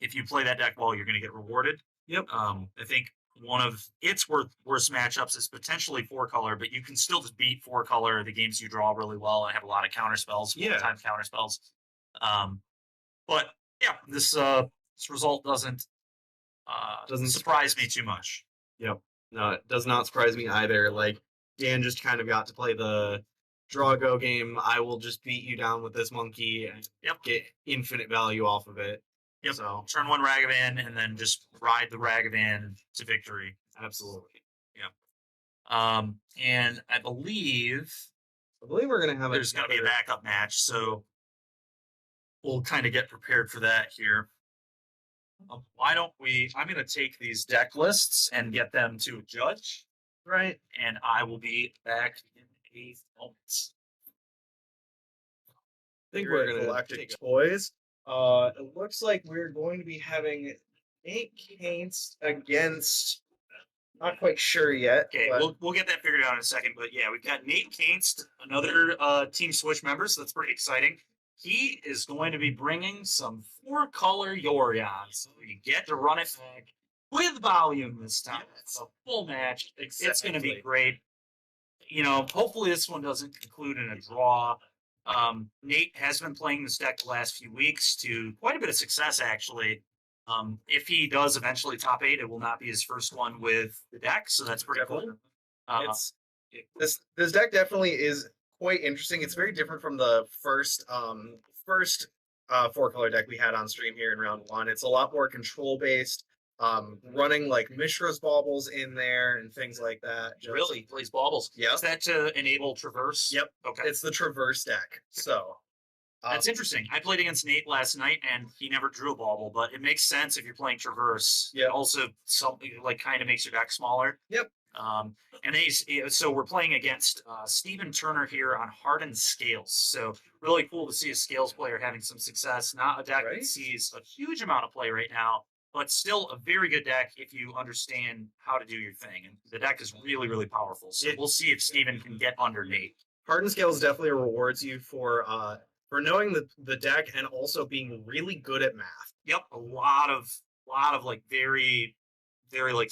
If you play that deck well, you're going to get rewarded. Yep. I think one of its worst matchups is potentially 4-color, but you can still just beat 4-color. The games you draw really well and have a lot of counter spells, full-time counter spells. But yeah, this result doesn't surprise me too much. Yep. No, it does not surprise me either. Like, Dan just kind of got to play the draw go game. I will just beat you down with this monkey and get infinite value off of it. Yep. So Turn 1 Ragavan and then just ride the Ragavan to victory. absolutely. And I believe we're gonna have there's going to be a backup match, so we'll kind of get prepared for that here. Why don't we? I'm going to take these deck lists and get them to a judge, right, and I will be back in a moment. I think we're gonna Galactic Toys. It looks like we're going to be having Nate Kainste against. Not quite sure yet. Okay, but we'll get that figured out in a second. But yeah, we've got Nate Kainste, another Team Switch member, so that's pretty exciting. He is going to be bringing some 4-color Yorions. So you get to run it back with volume this time. It's a full match. It's going to be great. Hopefully this one doesn't conclude in a draw. Nate has been playing this deck the last few weeks to quite a bit of success, actually. If he does eventually top 8, it will not be his first one with the deck, so that's pretty cool. This deck definitely is quite interesting. It's very different from the first 4-color deck we had on stream here in round 1. It's a lot more control based, running like Mishra's baubles in there and things like that. Really plays baubles. Yeah. Is that to enable traverse? Yep. Okay. It's the traverse deck. So that's interesting. I played against Nate last night, and he never drew a bauble, but it makes sense if you're playing Traverse. Yeah. It also something like kind of makes your deck smaller. Yep. And so we're playing against Steven Turner here on Hardened Scales. So really cool to see a Scales player having some success. Not a deck that sees a huge amount of play right now, but still a very good deck if you understand how to do your thing. And the deck is really, really powerful. So we'll see if Steven can get under Nate. Hardened Scales definitely rewards you for knowing the deck and also being really good at math. Yep, a lot of like very, very like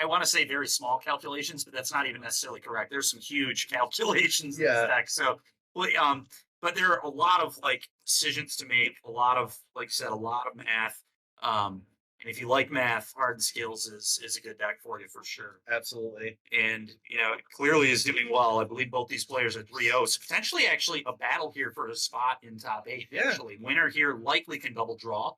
I want to say very small calculations, but that's not even necessarily correct. There's some huge calculations in this deck. So, but there are a lot of like decisions to make. A lot of, like I said, a lot of math. And if you like math, Hardened Scales is a good deck for you for sure. Absolutely. And, it clearly is doing well. I believe both these players are 3-0. So potentially actually a battle here for a spot in top 8. Yeah. Actually, winner here likely can double draw.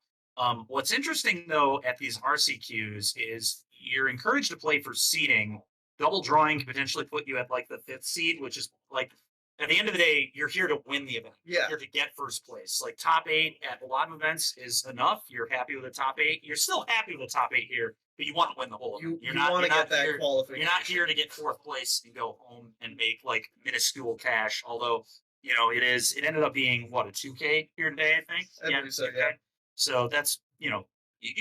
What's interesting, though, at these RCQs is you're encouraged to play for seeding. Double drawing can potentially put you at like the 5th seed, which is like, at the end of the day, you're here to win the event. Yeah. You're here to get first place. Like top 8 at a lot of events is enough. You're happy with the top 8. You're still happy with the top 8 here, but you want to win the whole event. You want to get that here, qualification. You're not here to get 4th place and go home and make like minuscule cash. Although, it ended up being what, a 2K here today, I think. I believe so, yeah. So that's, you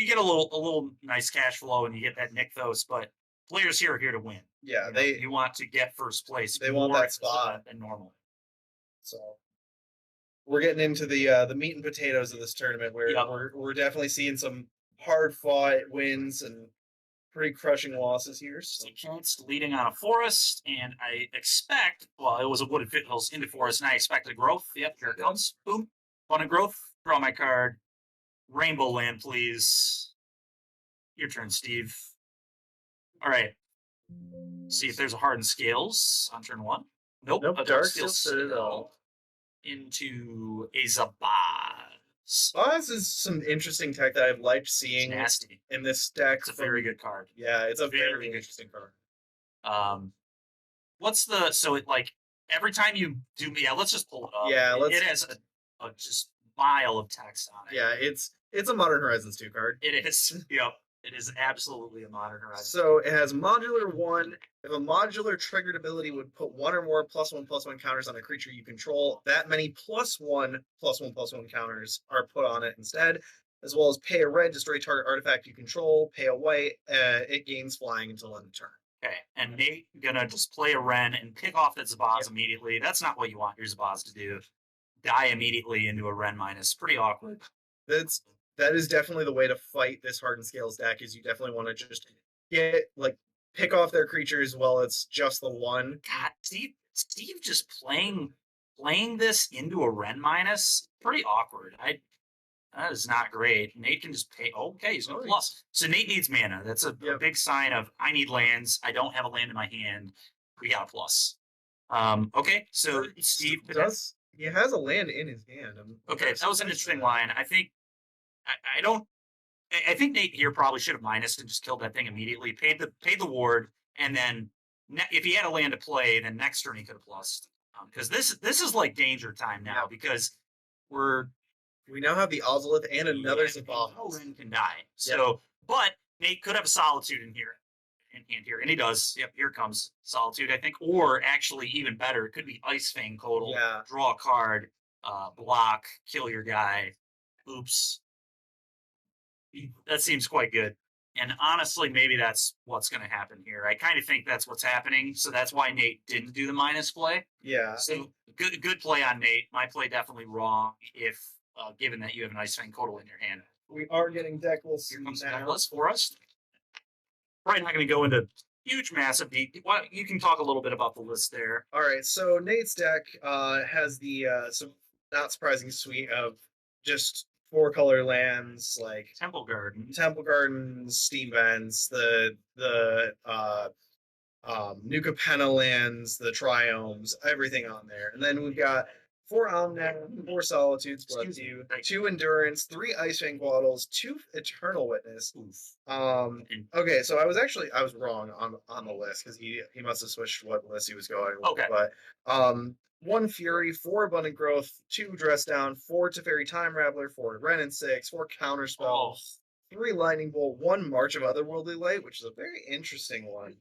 get a little nice cash flow and you get that Nykthos, but players here are here to win. Yeah, You know, you want to get first place. they want more that spot. than normal. So we're getting into the meat and potatoes of this tournament, where Yep. we're definitely seeing some hard fought wins and pretty crushing losses here. So. Kainste leading on a forest, and I expect, well, it was a wooded foothills into forest, and I expect a growth. Yep, here it comes. Boom. On a growth, draw my card. Rainbow land, please. Your turn, Steve. All right. See if there's a Hardened Scales on turn 1. Nope. Nope, A Darksteel Citadel. Into a Zabaz. Oz is some interesting tech that I've liked seeing Nasty. in this deck. It's a very good card. Yeah, it's a very good. interesting card. What's the, so it like, every time you do, yeah, let's just pull it up. Yeah, it has a just mile of text on it. Yeah, it's a Modern Horizons 2 card. It is. Yep. It is absolutely a Modern Horizons. So it has modular 1. If a modular triggered ability would put 1 or more +1/+1 counters on a creature you control, that many +1/+1/+1 counters are put on it instead, as well as pay a red, destroy target artifact you control, pay a white, it gains flying until end of turn. Okay, and Nate gonna just play a Ren and pick off that Zabaz immediately. That's not what you want your Zabaz to do. Die immediately into a Ren minus. Pretty awkward. That is definitely the way to fight this Hardened Scales deck. Is you definitely want to just pick off their creatures while it's just the one. God, Steve just playing this into a Ren minus. Pretty awkward. That is not great. Nate can just pay. Okay, he's going to plus. So Nate needs mana. That's a big sign of I need lands. I don't have a land in my hand. We got a plus. Okay, so Steve does. He has a land in his hand. Okay, that was an interesting line. I think I think Nate here probably should have minused and just killed that thing immediately. Paid the ward, and then if he had a land to play, then next turn he could have plussed. Because this is like danger time now because we now have the Oswald and another Zabaz. Ren can die. So, but Nate could have a Solitude in here, and he does. Yep, here comes Solitude, I think, or actually even better, it could be Ice Fang Codal. Yeah. Draw a card, block, kill your guy. Oops. That seems quite good. And honestly, maybe that's what's going to happen here. I kind of think that's what's happening. So that's why Nate didn't do the minus play. Yeah. So good play on Nate. My play definitely wrong if given that you have an Ice Fang Codal in your hand. We are getting deck lists. Here comes deck list for us. Probably not going to go into huge, massive deep. You can talk a little bit about the list there. All right. So Nate's deck has the some not surprising suite of just 4-color lands like Temple Gardens, Steam Vents, the Nuka Penna lands, the Triomes, everything on there. And then we've got 4 Omnath, 4 Solitudes, 2 Endurance, 3 Ice Fang Quaddles, 2 Eternal Witness. Okay, so I was wrong on the list because he must have switched what list he was going with. Okay. But 1 Fury, 4 Abundant Growth, 2 Dress Down, 4 Teferi Time Raveler, 4 Ren and 6, 4 Counterspell, 3 Lightning Bolt, 1 March of Otherworldly Light, which is a very interesting one.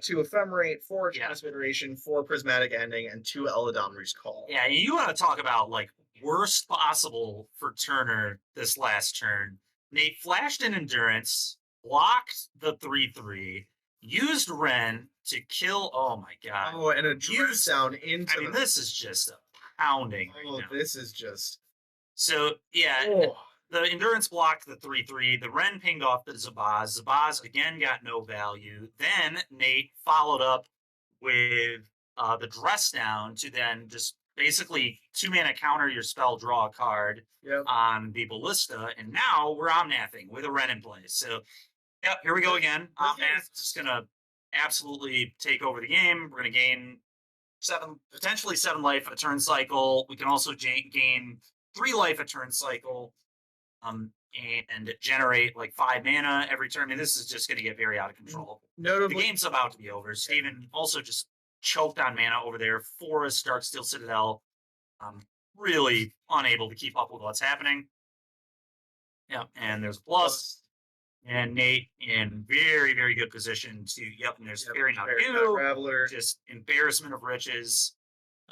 2 Ephemerate, 4 Transfiguration, 4 Prismatic Ending, and 2 Eladamri's Call. Yeah, you want to talk about like worst possible for Turner this last turn. Nate flashed an Endurance, blocked the 3/3, used Ren to kill. Oh my god! Oh, and a Dress Down into. I mean, this is just a pounding. Oh, this is just. So yeah. The Endurance blocked the 3/3. The Ren pinged off the Zabaz. Zabaz again got no value. Then Nate followed up with the Dress Down to then just basically 2-mana counter your spell, draw a card on the Ballista. And now we're Omnathing with a Ren in place. So, yep, here we go again. Omnath just going to absolutely take over the game. We're going to gain potentially 7 life a turn cycle. We can also gain 3 life a turn cycle. And generate like 5 mana every turn. I mean, this is just going to get very out of control. Notably, the game's about to be over. Steven also just choked on mana over there. Forest, Darksteel Citadel. Really unable to keep up with what's happening. Yeah, and there's a plus. And Nate in very, very good position to, and there's Fairy Not You. Just embarrassment of riches.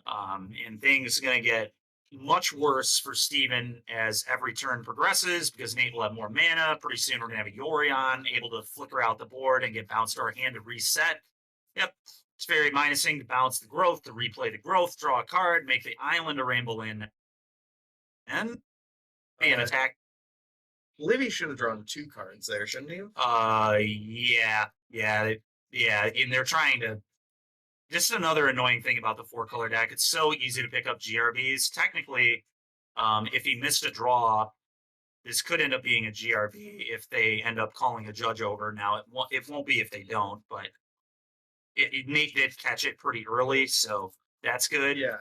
And things are going to get much worse for Steven as every turn progresses because Nate will have more mana. Pretty soon we're going to have a Yorion able to flicker out the board and get bounced to our hand to reset. Yep. It's very minusing to balance the growth, to replay the growth, draw a card, make the island a rainbow land, and be an attack. Livy should have drawn 2 cards there, shouldn't he? Yeah. And they're trying to. Just another annoying thing about the 4-color deck. It's so easy to pick up GRBs. Technically, if he missed a draw, this could end up being a GRB if they end up calling a judge over. Now, it won't be if they don't, but Nate did catch it pretty early, so that's good. Yeah.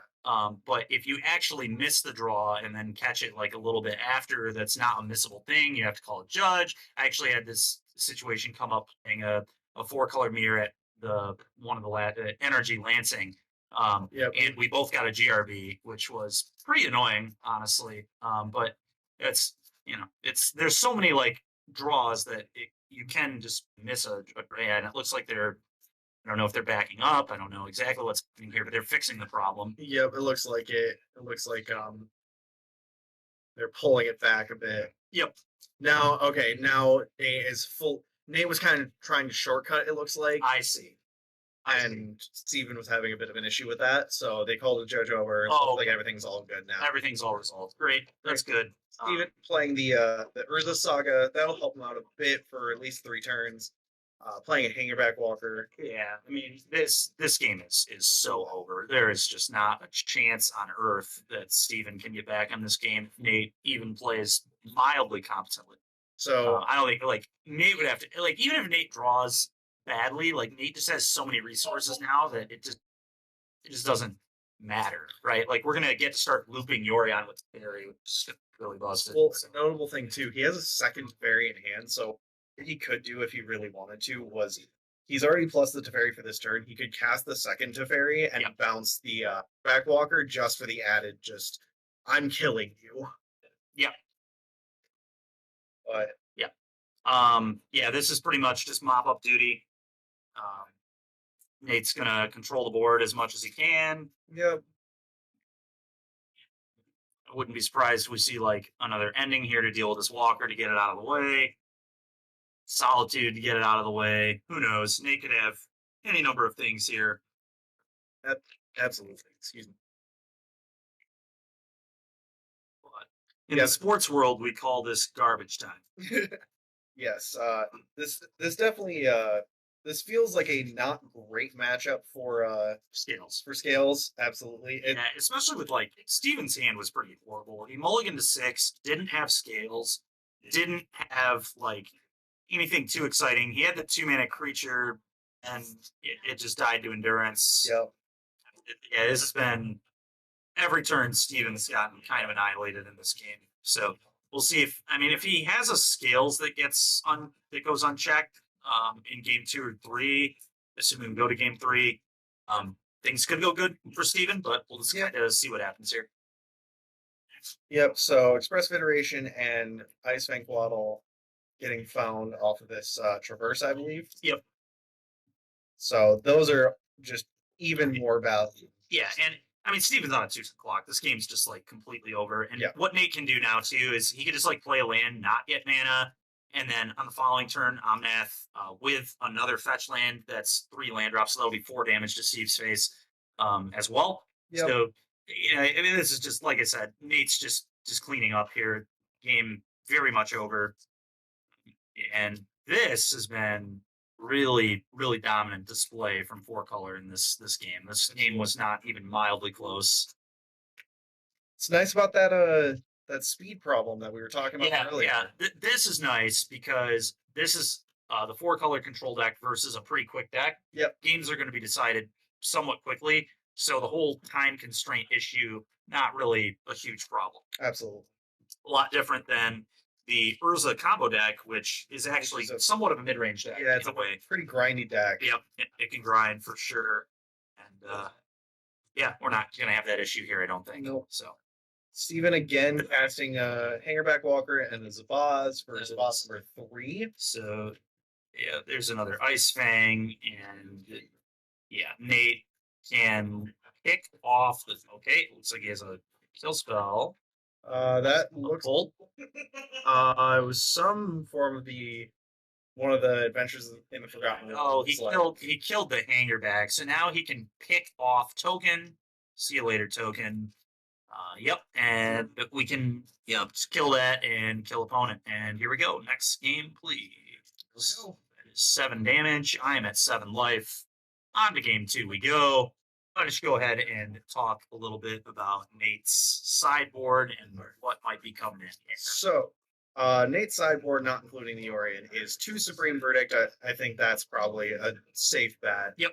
But if you actually miss the draw and then catch it like a little bit after, that's not a missable thing. You have to call a judge. I actually had this situation come up playing a 4-color mirror at one of the Energy Lansing. And we both got a GRB, which was pretty annoying, honestly. But there's so many like draws that you can just miss a and it looks like I don't know if they're backing up. I don't know exactly what's happening here, but they're fixing the problem. Yep, it looks like it. It looks like they're pulling it back a bit. Yep. Now Nate is full. Nate was kind of trying to shortcut, it looks like. I see. And Steven was having a bit of an issue with that, so they called the judge over. Oh, like everything's all good now. Everything's all resolved. Great. That's good. Steven playing the Urza saga, that'll help him out a bit for at least 3 turns. Playing a Hangerback Walker. Yeah, I mean this game is so over. There is just not a chance on earth that Steven can get back on this game. Nate even plays mildly competently. So I don't think like Nate would have to even if Nate draws badly, like Nate just has so many resources now that it just doesn't matter, right? Like we're gonna get to start looping Yorion with Fairy, which is really busted. Well, notable thing too, he has a second Teferi in hand, so what he could do if he really wanted to was he's already plus the Teferi for this turn. He could cast the second Teferi and bounce the Backwalker just for the added I'm killing you. Yep. But this is pretty much just mop up duty. Nate's gonna control the board as much as he can. Yep. I wouldn't be surprised if we see like another ending here to deal with this Walker to get it out of the way. Solitude to get it out of the way. Who knows? Nate could have any number of things here. Absolutely. Excuse me. But in the sports world, we call this garbage time. Yes. This definitely this feels like a not great matchup for Scales. For Scales, absolutely. Especially with like Steven's hand was pretty horrible. He mulliganed to 6, didn't have Scales, didn't have like anything too exciting. He had the 2-mana creature, and it just died to endurance. Yep. This has been every turn Steven's gotten kind of annihilated in this game. So we'll see if he has a Scales that goes unchecked in game 2 or 3, assuming we go to game 3, things could go good for Steven, but we'll just kind of see what happens here. Yep. So Express Federation and Ice Fang Waddle getting found off of this traverse, I believe. Yep. So those are just even more value. Yeah, and I mean Steven's on a 2 o'clock. This game's just like completely over. And what Nate can do now too is he can just like play a land, not get mana, and then on the following turn, Omnath with another fetch land that's 3 land drops, so that'll be 4 damage to Steve's face as well. Yep. So this is just like I said, Nate's just cleaning up here. Game very much over. And this has been really, really dominant display from 4-color in this game. This game was not even mildly close. It's nice about that speed problem that we were talking about earlier. Yeah, this is nice because this is the 4-color control deck versus a pretty quick deck. Yep. Games are going to be decided somewhat quickly, so the whole time constraint issue, not really a huge problem. Absolutely. A lot different than the Urza combo deck, which is actually somewhat of a mid-range deck. Yeah, it's a pretty grindy deck. Yep, it can grind for sure. And we're not going to have that issue here, I don't think. Nope. So Steven again casting Hangerback Walker and the Zavaz for Zavaz number 3. So there's another Ice Fang, and Nate can pick off the looks like he has a kill spell. That looks bolt. It was some form of the one of the adventures in the Forgotten World. Oh, It's like, he killed the hanger back, so now he can pick off token. See you later, token. Yep, and we can just kill that and kill opponent. And here we go. Next game, please. That is 7 damage. I am at 7 life. On to game 2 we go. I'll just go ahead and talk a little bit about Nate's sideboard and what might be coming in here. So, Nate's sideboard, not including the Orion, is 2 Supreme Verdict. I think that's probably a safe bet. Yep.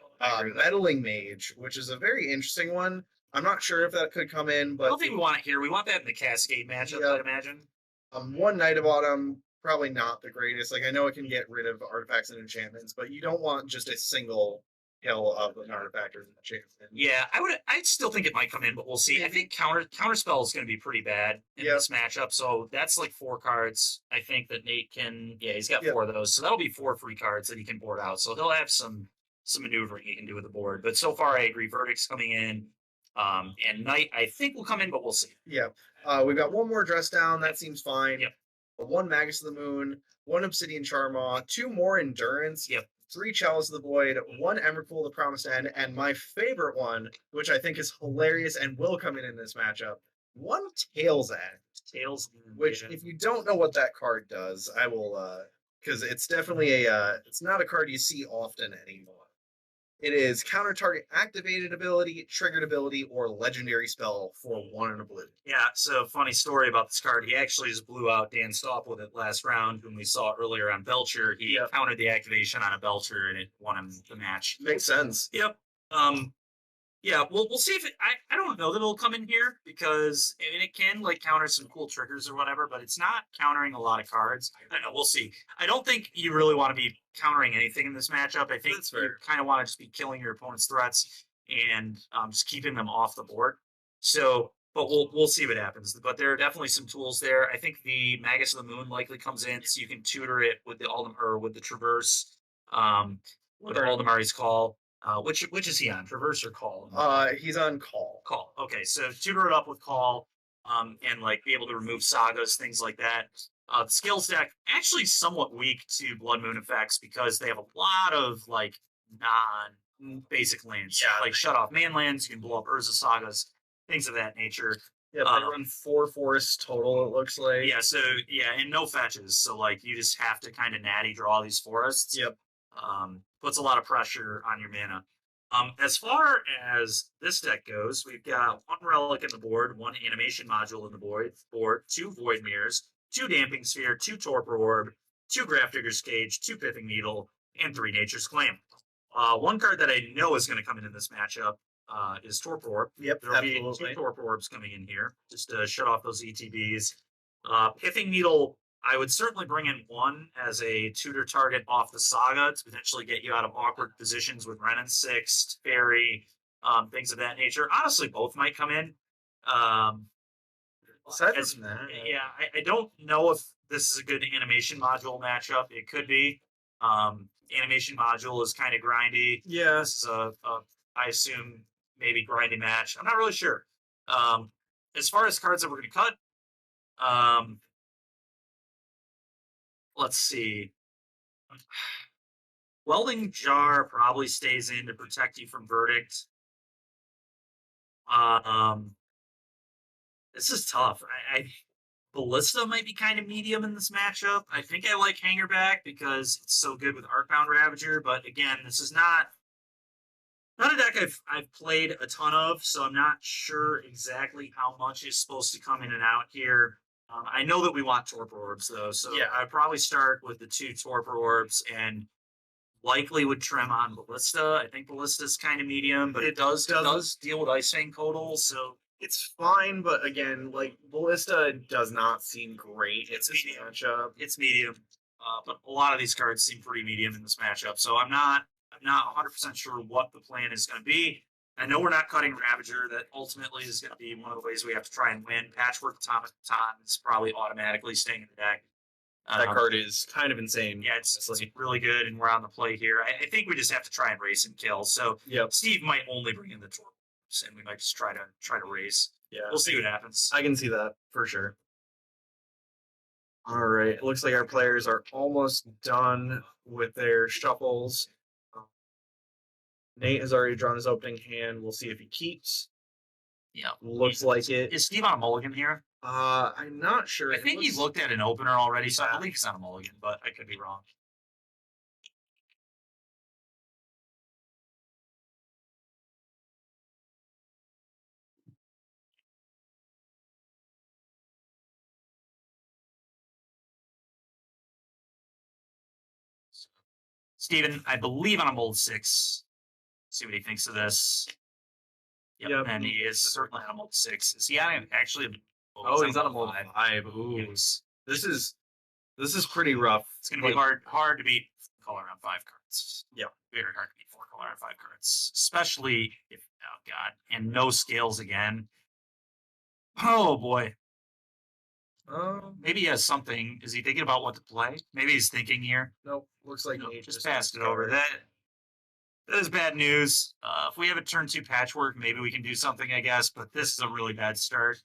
Meddling Mage, which is a very interesting one. I'm not sure if that could come in, but I don't think we want it here. We want that in the Cascade matchup, Yeah. I'd imagine. 1 Knight of Autumn, probably not the greatest. Like, I know it can get rid of artifacts and enchantments, but you don't want just a single kill of an artifact or an enchantment. Yeah, I'd still think it might come in, but we'll see. I think counterspell is going to be pretty bad in Yep. this matchup. So that's like 4 cards. I think that Nate can. Yeah, he's got Yep. 4 of those. So that'll be 4 free cards that he can board out. So he'll have some maneuvering he can do with the board. But so far, I agree. Verdict's coming in. And Knight, I think will come in, but we'll see. Yeah. We've got 1 more Dress Down. That seems fine. Yep. 1 Magus of the Moon, 1 Obsidian Charmaw, 2 more Endurance. Yep. 3 Chalice of the Void, 1 Emberpool of the Promised End, and my favorite one, which I think is hilarious and will come in this matchup, 1 Tails End. Tails, Which, if you don't know what that card does, I will, because it's definitely it's not a card you see often anymore. It is counter target activated ability, triggered ability, or legendary spell for 1 and a blue. Yeah, so funny story about this card. He actually just blew out Dan Stop with it last round when we saw it earlier on Belcher. He countered the activation on a Belcher and it won him the match. Makes sense. Yep. Yeah, we'll see if it. I don't know that it'll come in here because I mean it can like counter some cool triggers or whatever, but it's not countering a lot of cards. I don't know. We'll see. I don't think you really want to be countering anything in this matchup. I think That's fair. you kind of want to just be killing your opponent's threats and just keeping them off the board. So, but we'll see what happens. But there are definitely some tools there. I think the Magus of the Moon likely comes in, so you can tutor it with the or with the Traverse, with Aldemari's Call. Which is he on? Traverse or Call? He's on Call. Call. Okay, so tutor it up with Call, and like be able to remove sagas, things like that. The skills deck actually somewhat weak to Blood Moon effects because they have a lot of like non-basic lands. Yeah. Like shut off man lands, you can blow up Urza sagas, things of that nature. Yeah, they run 4 forests total, it looks like. Yeah, so and no fetches. So like you just have to kind of natty draw these forests. Yep. Puts a lot of pressure on your mana. As far as this deck goes, we've got 1 Relic in the board, 1 Animation Module in the board, 2 Void Mirrors, 2 Damping Sphere, 2 Torpor Orb, 2 Grafdigger's Cage, 2 Pithing Needle, and 3 Nature's Claim. 1 card that I know is going to come in this matchup is Torpor Orb. Yep, There'll be 2 Torpor Orbs coming in here, just to shut off those ETBs. Pithing Needle, I would certainly bring in 1 as a tutor target off the saga to potentially get you out of awkward positions with Ren and Six, Fairy, things of that nature. Honestly, both might come in. Aside from that, I don't know if this is a good animation module matchup. It could be. Animation module is kind of grindy. Yeah. This is I assume, maybe grindy match. I'm not really sure. As far as cards that we're going to cut, let's see. Welding Jar probably stays in to protect you from Verdict. This is tough. Ballista might be kind of medium in this matchup. I think I like Hangerback because it's so good with Arcbound Ravager, but again, this is not a deck I've played a ton of, so I'm not sure exactly how much is supposed to come in and out here. I know that we want Torpor Orbs, though, so Yeah. I'd probably start with the 2 Torpor Orbs and likely would trim on Ballista. I think Ballista's kind of medium, but it does deal with Ice Fang Codal, so it's fine, but again, like, Ballista does not seem great. It's in this medium. matchup. It's medium. But a lot of these cards seem pretty medium in this matchup, so I'm not 100% sure what the plan is going to be. I know we're not cutting Ravager. That ultimately is going to be one of the ways we have to try and win. Patchwork Automaton is probably automatically staying in the deck. That card is kind of insane. Yeah, it's really good, and we're on the play here. I think we just have to try and race and kill. So Yep. Steve might only bring in the Torps, and we might just try to race. Yeah. We'll see what happens. I can see that for sure. All right. It looks like our players are almost done with their shuffles. Nate has already drawn his opening hand. We'll see if he keeps. Yeah. Looks like it. Is Steve on a mulligan here? I'm not sure. I think he looked at an opener already, so I believe he's on a mulligan, but I could be wrong. Steven, I believe on a mold 6. See what he thinks of this. Yep. And he is certainly on a mold 6. Is he on actually? Oh, he's on a mold 5. Ooh. Yes. This is pretty rough. It's gonna be hard to beat color on 5 cards. Yeah. Very hard to beat 4 color on 5 cards. Especially if oh god. And no scales again. Oh boy. Maybe he has something. Is he thinking about what to play? Maybe he's thinking here. Nope. Looks like he just passed it over. That is bad news. If we have a turn 2 patchwork, maybe we can do something, I guess. But this is a really bad start.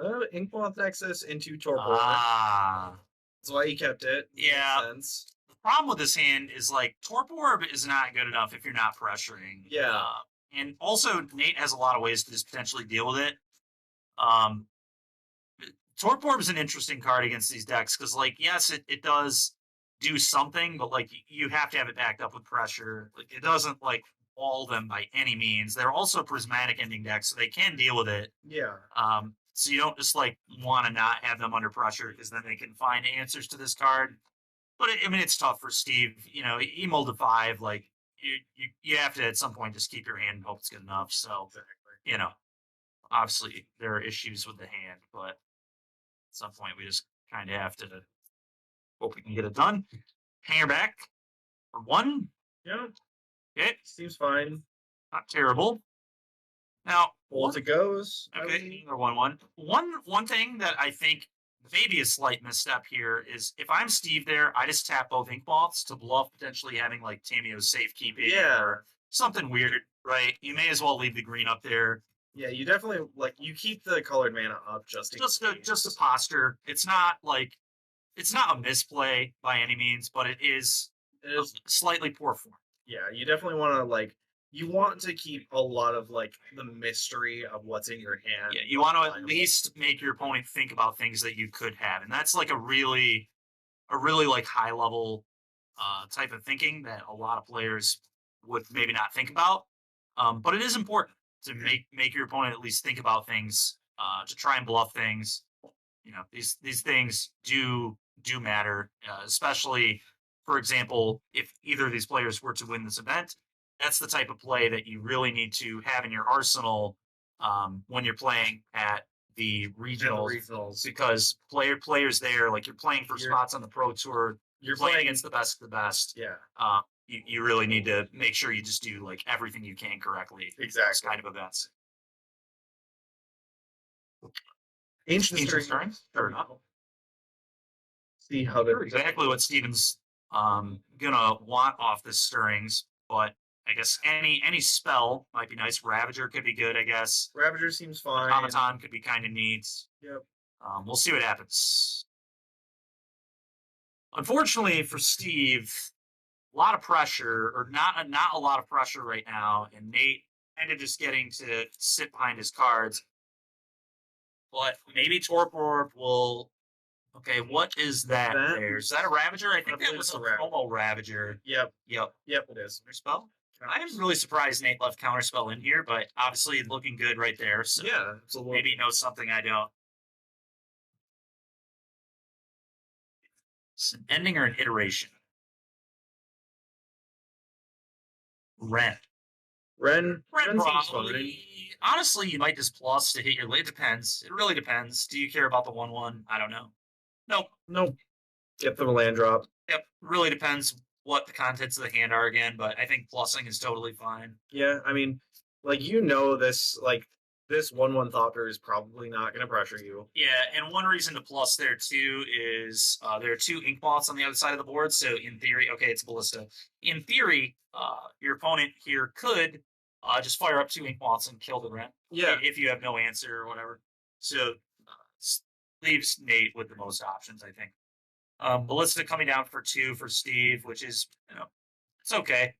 Inkmoth Nexus into Torpor. That's why he kept it. Yeah. The problem with this hand is like Torpor is not good enough if you're not pressuring. Yeah. And also Nate has a lot of ways to just potentially deal with it. Torpor is an interesting card against these decks because, like, yes, it does do something, but like you have to have it backed up with pressure. Like it doesn't like wall them by any means. They're also prismatic ending decks, so they can deal with it. Yeah. So you don't just like want to not have them under pressure because then they can find answers to this card. But I mean, it's tough for Steve. You know, he mulled a 5. Like you have to at some point just keep your hand and hope it's good enough. So you know, obviously there are issues with the hand, but at some point we just kind of have to hope we can get it done. Hang her back for 1. Yeah. Okay. Seems fine. Not terrible. Now, once it goes. Okay, another 1/1. One thing that I think maybe a slight misstep here is if I'm Steve there, I just tap both Inkmoths to bluff potentially having like Tamio's safekeeping or something weird, right? You may as well leave the green up there. Yeah, you definitely you keep the colored mana up just a posture. It's not a misplay by any means, but it is slightly poor form. Yeah, you definitely want to you want to keep a lot of the mystery of what's in your hand. Yeah, you want to at least make your opponent think about things that you could have, and that's like a really high level type of thinking that a lot of players would maybe not think about. But it is important to make your opponent at least think about things, to try and bluff things. You know, these things do matter, especially, for example, if either of these players were to win this event. That's the type of play that you really need to have in your arsenal when you're playing at the regionals, because players there, like you're playing for spots on the Pro Tour, you're playing against the best of the best. Yeah. You really need to make sure you just do like everything you can correctly. Exactly. Those kind of events. Ancient Stirring. Sure. See how they're exactly what Steven's gonna want off the stirrings, but I guess any spell might be nice. Ravager could be good, I guess. Ravager seems fine. Automaton could be kind of neat. Yep. We'll see what happens. Unfortunately for Steve, a lot of pressure, or not a lot of pressure right now, and Nate kind of just getting to sit behind his cards. But maybe Torpor will. Okay, what is that there? Is that a Ravager? I think that was a promo Ravager. Yep. Yep, it is. Spell? I am really surprised Nate left Counterspell in here, but obviously looking good right there. So yeah, absolutely. Maybe he knows something I don't. It's an ending or an iteration? Ren probably. Honestly, you might just plus to hit your late. It depends. It really depends. Do you care about the 1/1? I don't know. Nope. Get the land drop. Yep. Really depends what the contents of the hand are again, but I think plussing is totally fine. Yeah, I mean, this 1/1 Thopter is probably not going to pressure you. Yeah, and one reason to plus there too is there are 2 Inkmoths on the other side of the board, so in theory, okay, it's Ballista. In theory, your opponent here could just fire up 2 Inkmoths and kill the Ren. Yeah. If you have no answer or whatever. So leaves Nate with the most options, I think. Ballista coming down for 2 for Steve, which is, it's okay.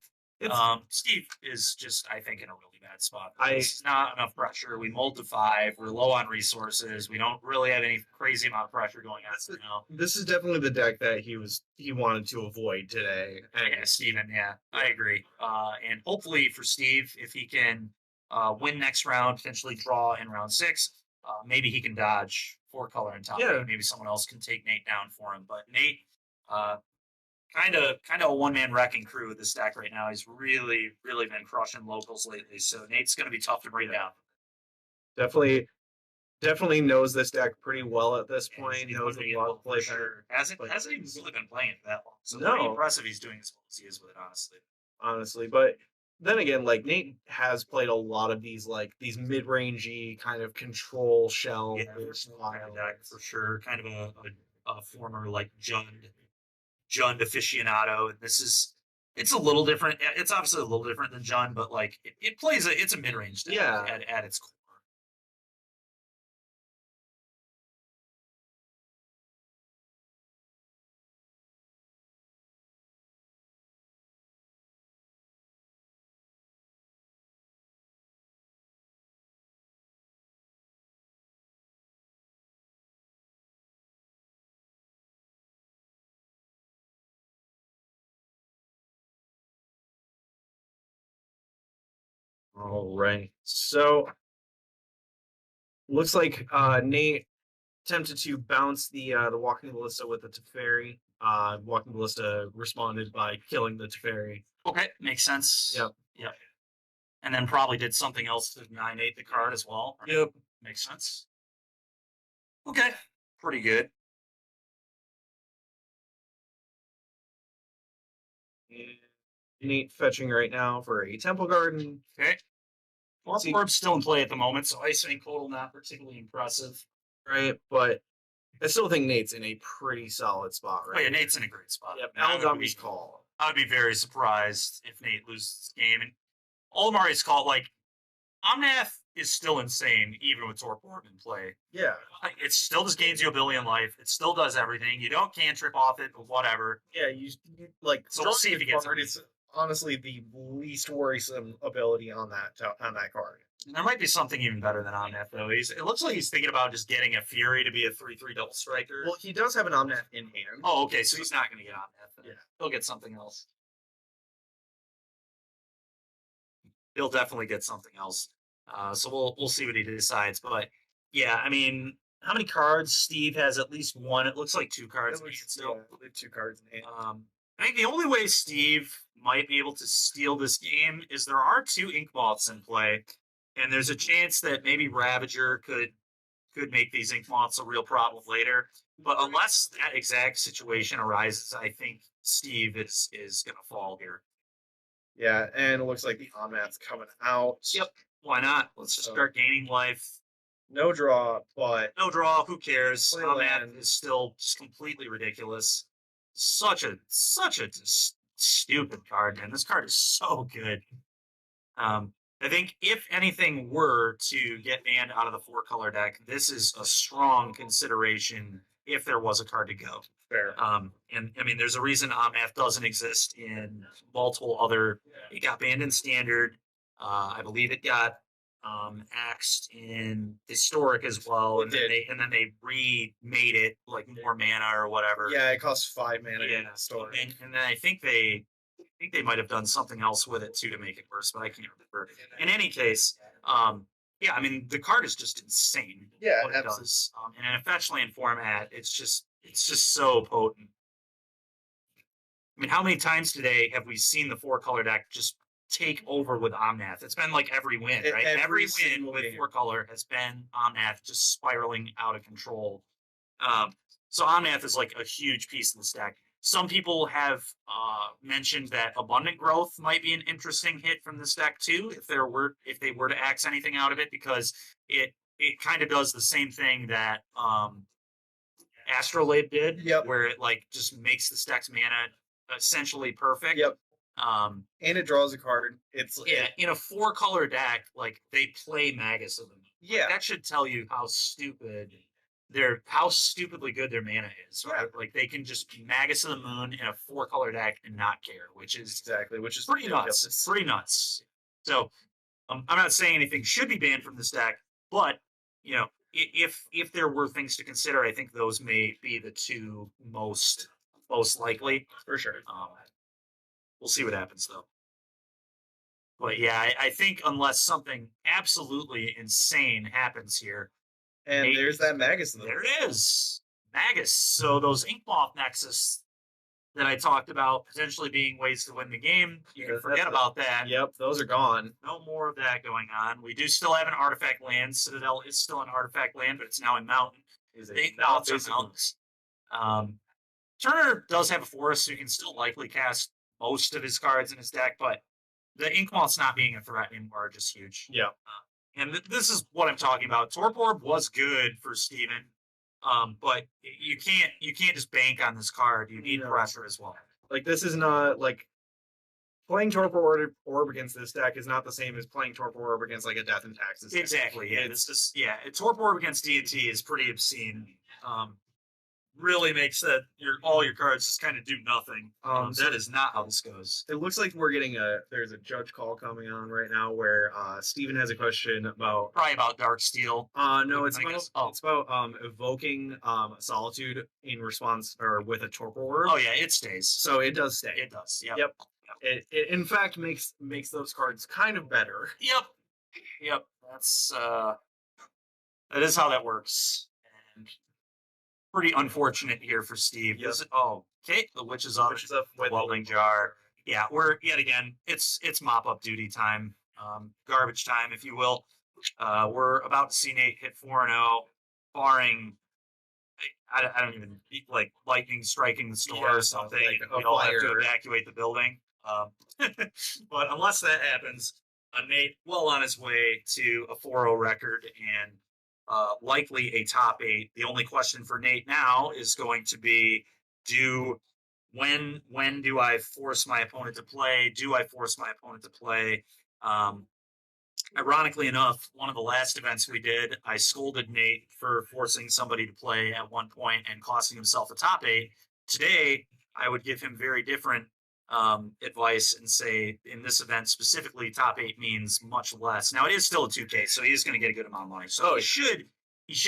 Steve is just, I think, in a really bad spot. It's not enough pressure. We mulled to 5. We're low on resources. We don't really have any crazy amount of pressure going on right now. This is definitely the deck that he wanted to avoid today. And yeah, Steven, I agree. And hopefully for Steve, if he can win next round, potentially draw in round 6, maybe he can dodge 4 color and top 8. Maybe someone else can take Nate down for him. But Nate, kind of a one-man wrecking crew with this deck right now. He's really been crushing locals lately. So Nate's going to be tough to bring down. Definitely knows this deck pretty well at this point. He knows a lot of play better. Hasn't even really been playing it that long. So pretty impressive he's doing as well as he is with it, honestly. But then again, like Nate has played a lot of these mid-rangey kind of control shell deck for sure. Kind of a former like Jund aficionado. And it's a little different. It's obviously a little different than Jund, but like it's a mid-range deck at its core. All right. So looks like Nate attempted to bounce the Walking Ballista with the Teferi. Walking Ballista responded by killing the Teferi. Okay, makes sense. Yep. And then probably did something else to 9-8 the card as well. Right? Yep. Makes sense. Okay, pretty good. Nate fetching right now for a Temple Garden. Okay. Orb's still in play at the moment, so Ice and Cold not particularly impressive. Right, but I still think Nate's in a pretty solid spot, right? Oh yeah, Nate's in a great spot. Yep, Aldomari's call. I'd be very surprised if Nate loses this game. And Aldomari's call, like, Omnath is still insane, even with Torp Orb in play. Yeah. It still just gains you a billion life. It still does everything. You don't cantrip off it, but whatever. Yeah, you like. So we'll see if he gets it. It's honestly the least worrisome ability on that card. There might be something even better than Omnath, though. It looks like he's thinking about just getting a Fury to be a 3/3 double striker. Well, he does have an Omnath in hand. Oh, okay, so he's not going to get Omnath. Then. Yeah. He'll get something else. He'll definitely get something else. So we'll see what he decides. But yeah, I mean, how many cards? Steve has at least one. It looks like 2 cards in hand still. Yeah, 2 cards in hand. I think the only way Steve might be able to steal this game is there are 2 Yawgmoths in play, and there's a chance that maybe Ravager could make these Yawgmoths a real problem later. But unless that exact situation arises, I think Steve is going to fall here. Yeah, and it looks like the Omnath's coming out. Yep. Why not? Let's just start gaining life. No draw, but... No draw, who cares? Omnath is still just completely ridiculous. Such a stupid card, man. This card is so good. I think if anything were to get banned out of the 4-color deck, this is a strong consideration if there was a card to go. Fair. And I mean, there's a reason Omnath doesn't exist in multiple other... It got banned in Standard. I believe it got axed in Historic as well, and then they remade it like more mana or whatever. Yeah, it costs 5 mana in Historic. And then I think they might have done something else with it too to make it worse, but I can't remember. In any case, yeah, I mean the card is just insane. Yeah, what it does. And in a fetch land format, it's just so potent. I mean, how many times today have we seen the 4-color deck just take over with Omnath? It's been like every win, right? Every win with 4-color has been Omnath just spiraling out of control. So Omnath is like a huge piece of this deck. Some people have mentioned that Abundant Growth might be an interesting hit from this deck too, if they were to axe anything out of it, because it kind of does the same thing that Astrolabe did, where it like just makes the deck's mana essentially perfect. Yep. And it draws a card. It's in a 4-color deck, like they play Magus of them. Yeah, that should tell you how stupid how stupidly good their mana is. Right? Like they can just Magus of the Moon in a 4-color deck and not care, which is pretty nuts. It's pretty nuts. So I'm not saying anything should be banned from this deck, but you know, if there were things to consider, I think those may be the two most likely for sure. We'll see what happens though. But yeah, I think unless something absolutely insane happens here. And there's that Magus. There it is. Magus. So those Yawgmoth Nexus that I talked about potentially being ways to win the game, you can forget about that. Yep, those are gone. No more of that going on. We do still have an artifact land. Citadel is still an artifact land, but it's now in mountain. Mountains are mountains. Turner does have a forest, so you can still likely cast most of his cards in his deck, but the Yawgmoth's not being a threat anymore are just huge. Yeah. And this is what I'm talking about. Torp Orb was good for Steven, but you can't just bank on this card. You need pressure as well. Like this is not like playing Torpor Orb against this deck is not the same as playing Torpor Orb against like a Death and Taxes. Exactly. Yeah. It's just Torpor Orb against D&T is pretty obscene. Really makes that all your cards just kind of do nothing. That is not how this goes. It looks like we're getting there's a judge call coming on right now where Steven has a question about probably about Dark Steel. No, it's about evoking Solitude in response or with a Torpor Orb. Oh yeah, it stays. So it does stay. It does. Yep. It in fact makes those cards kind of better. Yep. That's that is how that works. And pretty unfortunate here for Steve. Yep. Okay, the witch is up with Welding Jar. Yeah, we're yet again. It's mop up duty time, garbage time, if you will. We're about to see Nate hit 4-0, barring I don't even like lightning striking the store or something. Like we all have to evacuate the building. But unless that happens, Nate well on his way to a 4-0 record and likely a top 8. The only question for Nate now is going to be, when do I force my opponent to play? Do I force my opponent to play? Ironically enough, one of the last events we did, I scolded Nate for forcing somebody to play at one point and costing himself a top 8. Today, I would give him very different advice and say, in this event specifically, top 8 means much less. Now, it is still a 2K, so he is going to get a good amount of money. So he should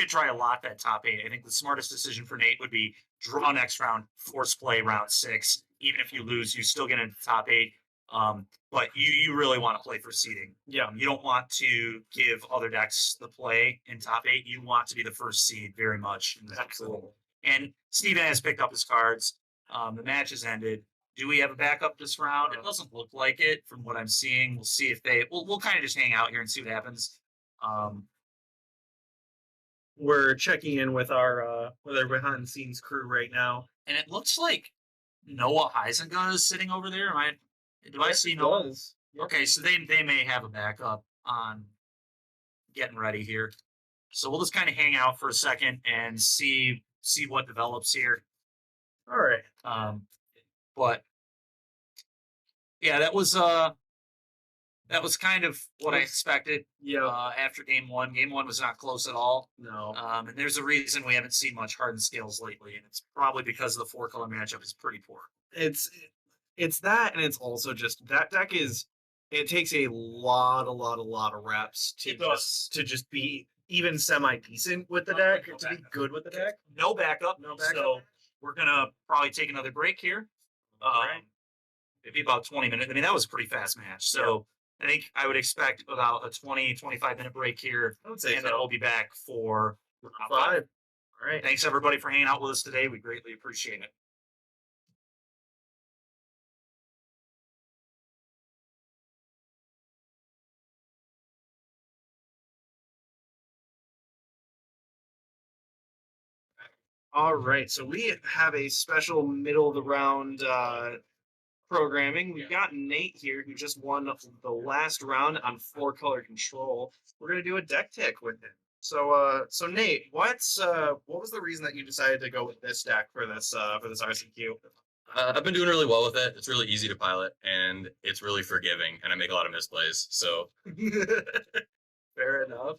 try to lock that top 8. I think the smartest decision for Nate would be draw next round, force play round 6. Even if you lose, you still get into the top 8. But you really want to play for seeding. Yeah. You don't want to give other decks the play in top 8. You want to be the first seed very much. Absolutely. And Steven has picked up his cards. The match has ended. Do we have a backup this round? It doesn't look like it from what I'm seeing. We'll see if we'll kind of just hang out here and see what happens. We're checking in with our behind the scenes crew right now. And it looks like Noah Heisengun is sitting over there. Do I see Noah? Yep. Okay, so they may have a backup on getting ready here. So we'll just kind of hang out for a second and see what develops here. All right. But yeah, that was kind of what I expected. Yeah. After game one was not close at all. No. And there's a reason we haven't seen much Hardened scales lately, and it's probably because the 4-color matchup is pretty poor. It's that, and it's also just that deck is. It takes a lot of reps to just be even semi decent with the deck, to be good with the deck. No backup. So we're gonna probably take another break here. Maybe about 20 minutes. I mean, that was a pretty fast match. So I think I would expect about a 20-25 minute break here. I would say and then we'll be back for round 5. All right. Thanks everybody for hanging out with us today. We greatly appreciate it. All right, so we have a special middle of the round programming. We've got Nate here who just won the last round on 4-color control. We're gonna do a deck tick with him. So Nate, what was the reason that you decided to go with this deck for this RCQ? I've been doing really well with it. It's really easy to pilot, and it's really forgiving, and I make a lot of misplays. So Fair enough.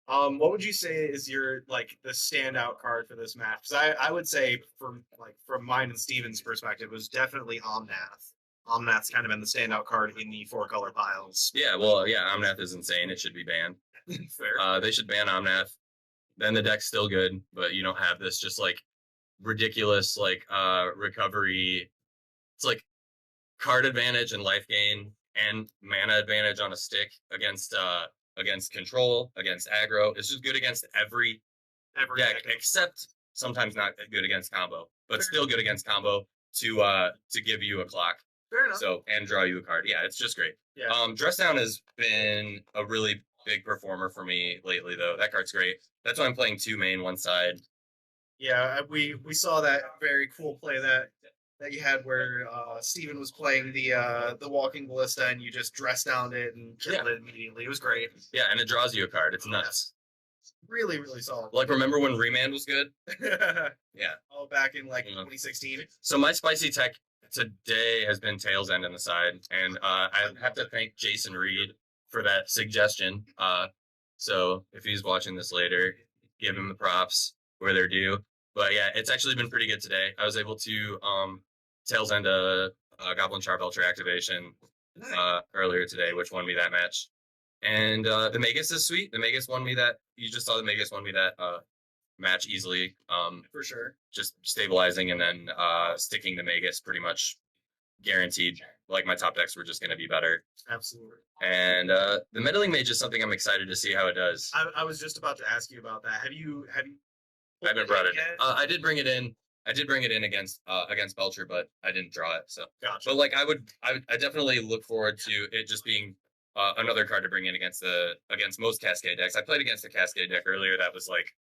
What would you say is your the standout card for this match? Because I would say from mine and Steven's perspective, it was definitely Omnath. Omnath's kind of been the standout card in the 4-color piles. Yeah, well, yeah, Omnath is insane. It should be banned. Fair. They should ban Omnath. Then the deck's still good, but you don't have this just like ridiculous recovery. It's like card advantage and life gain and mana advantage on a stick against control, against aggro. It's just good against every deck, except sometimes not good against combo, but still good against combo to give you a clock. Fair enough. So and draw you a card. Yeah, it's just great. Yeah. Dress Down has been a really big performer for me lately, though. That card's great. That's why I'm playing 2 main, 1 side. Yeah, we saw that very cool play that you had where Steven was playing the Walking Ballista and you just dressed down it and killed it immediately. It was great. Yeah, and it draws you a card. It's nuts. Really, really solid. Like, remember when Remand was good? Yeah. Oh, back in 2016. So my spicy tech today has been Tails End on the side, and I have to thank Jason Reed for that suggestion. So if he's watching this later, give him the props where they're due. But yeah, it's actually been pretty good today. I was able to Tails End a Goblin Char Belcher activation earlier today, which won me that match. And the Magus is sweet. The Magus won me that. You just saw the Magus won me that match easily. For sure. Just stabilizing and then sticking the Magus pretty much guaranteed. Like my top decks were just going to be better. Absolutely. And the Meddling Mage is something I'm excited to see how it does. I was just about to ask you about that. Have you? I haven't brought it in. I did bring it in. I did bring it in against Belcher, but I didn't draw it. So, gotcha. But like I definitely look forward to it just being another card to bring in against most Cascade decks. I played against a Cascade deck earlier that was like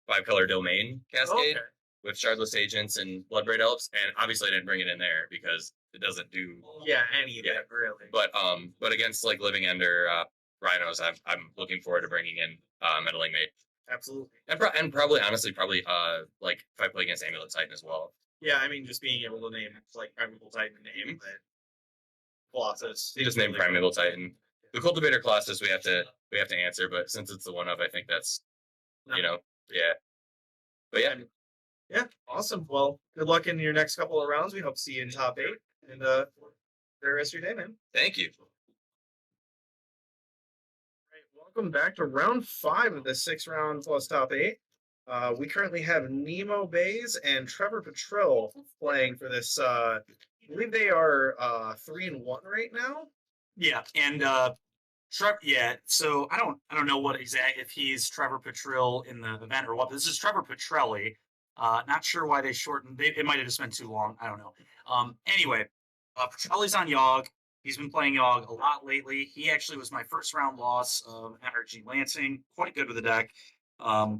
5-color domain Cascade with Shardless Agents and Bloodbraid Elves, and obviously I didn't bring it in there because it doesn't do anything really. But against like Living End or Rhinos, I'm looking forward to bringing in Meddling Mage. Absolutely. And probably like if I play against Amulet Titan as well. Yeah, I mean just being able to name Primeval Titan name Colossus. You just name Primeval Titan. The Cultivator Colossus we have to answer, but since it's the one of, I think that's yeah. But yeah. Yeah, awesome. Well, good luck in your next couple of rounds. We hope to see you in top 8. And great rest of your day, man. Thank you. Welcome back to round 5 of the 6-round plus top 8. We currently have Nemo Bays and Trevor Patrell playing for this. I believe they are 3-1 right now. Yeah, and so I don't know what exactly if he's Trevor Patrell in the event or what. This is Trevor Patrelli. Not sure why they shortened. It might have just been too long. I don't know. Anyway, Patrelli's on Yawg. He's been playing Yawg a lot lately. He actually was my first round loss of Energy Lancing. Quite good with the deck. I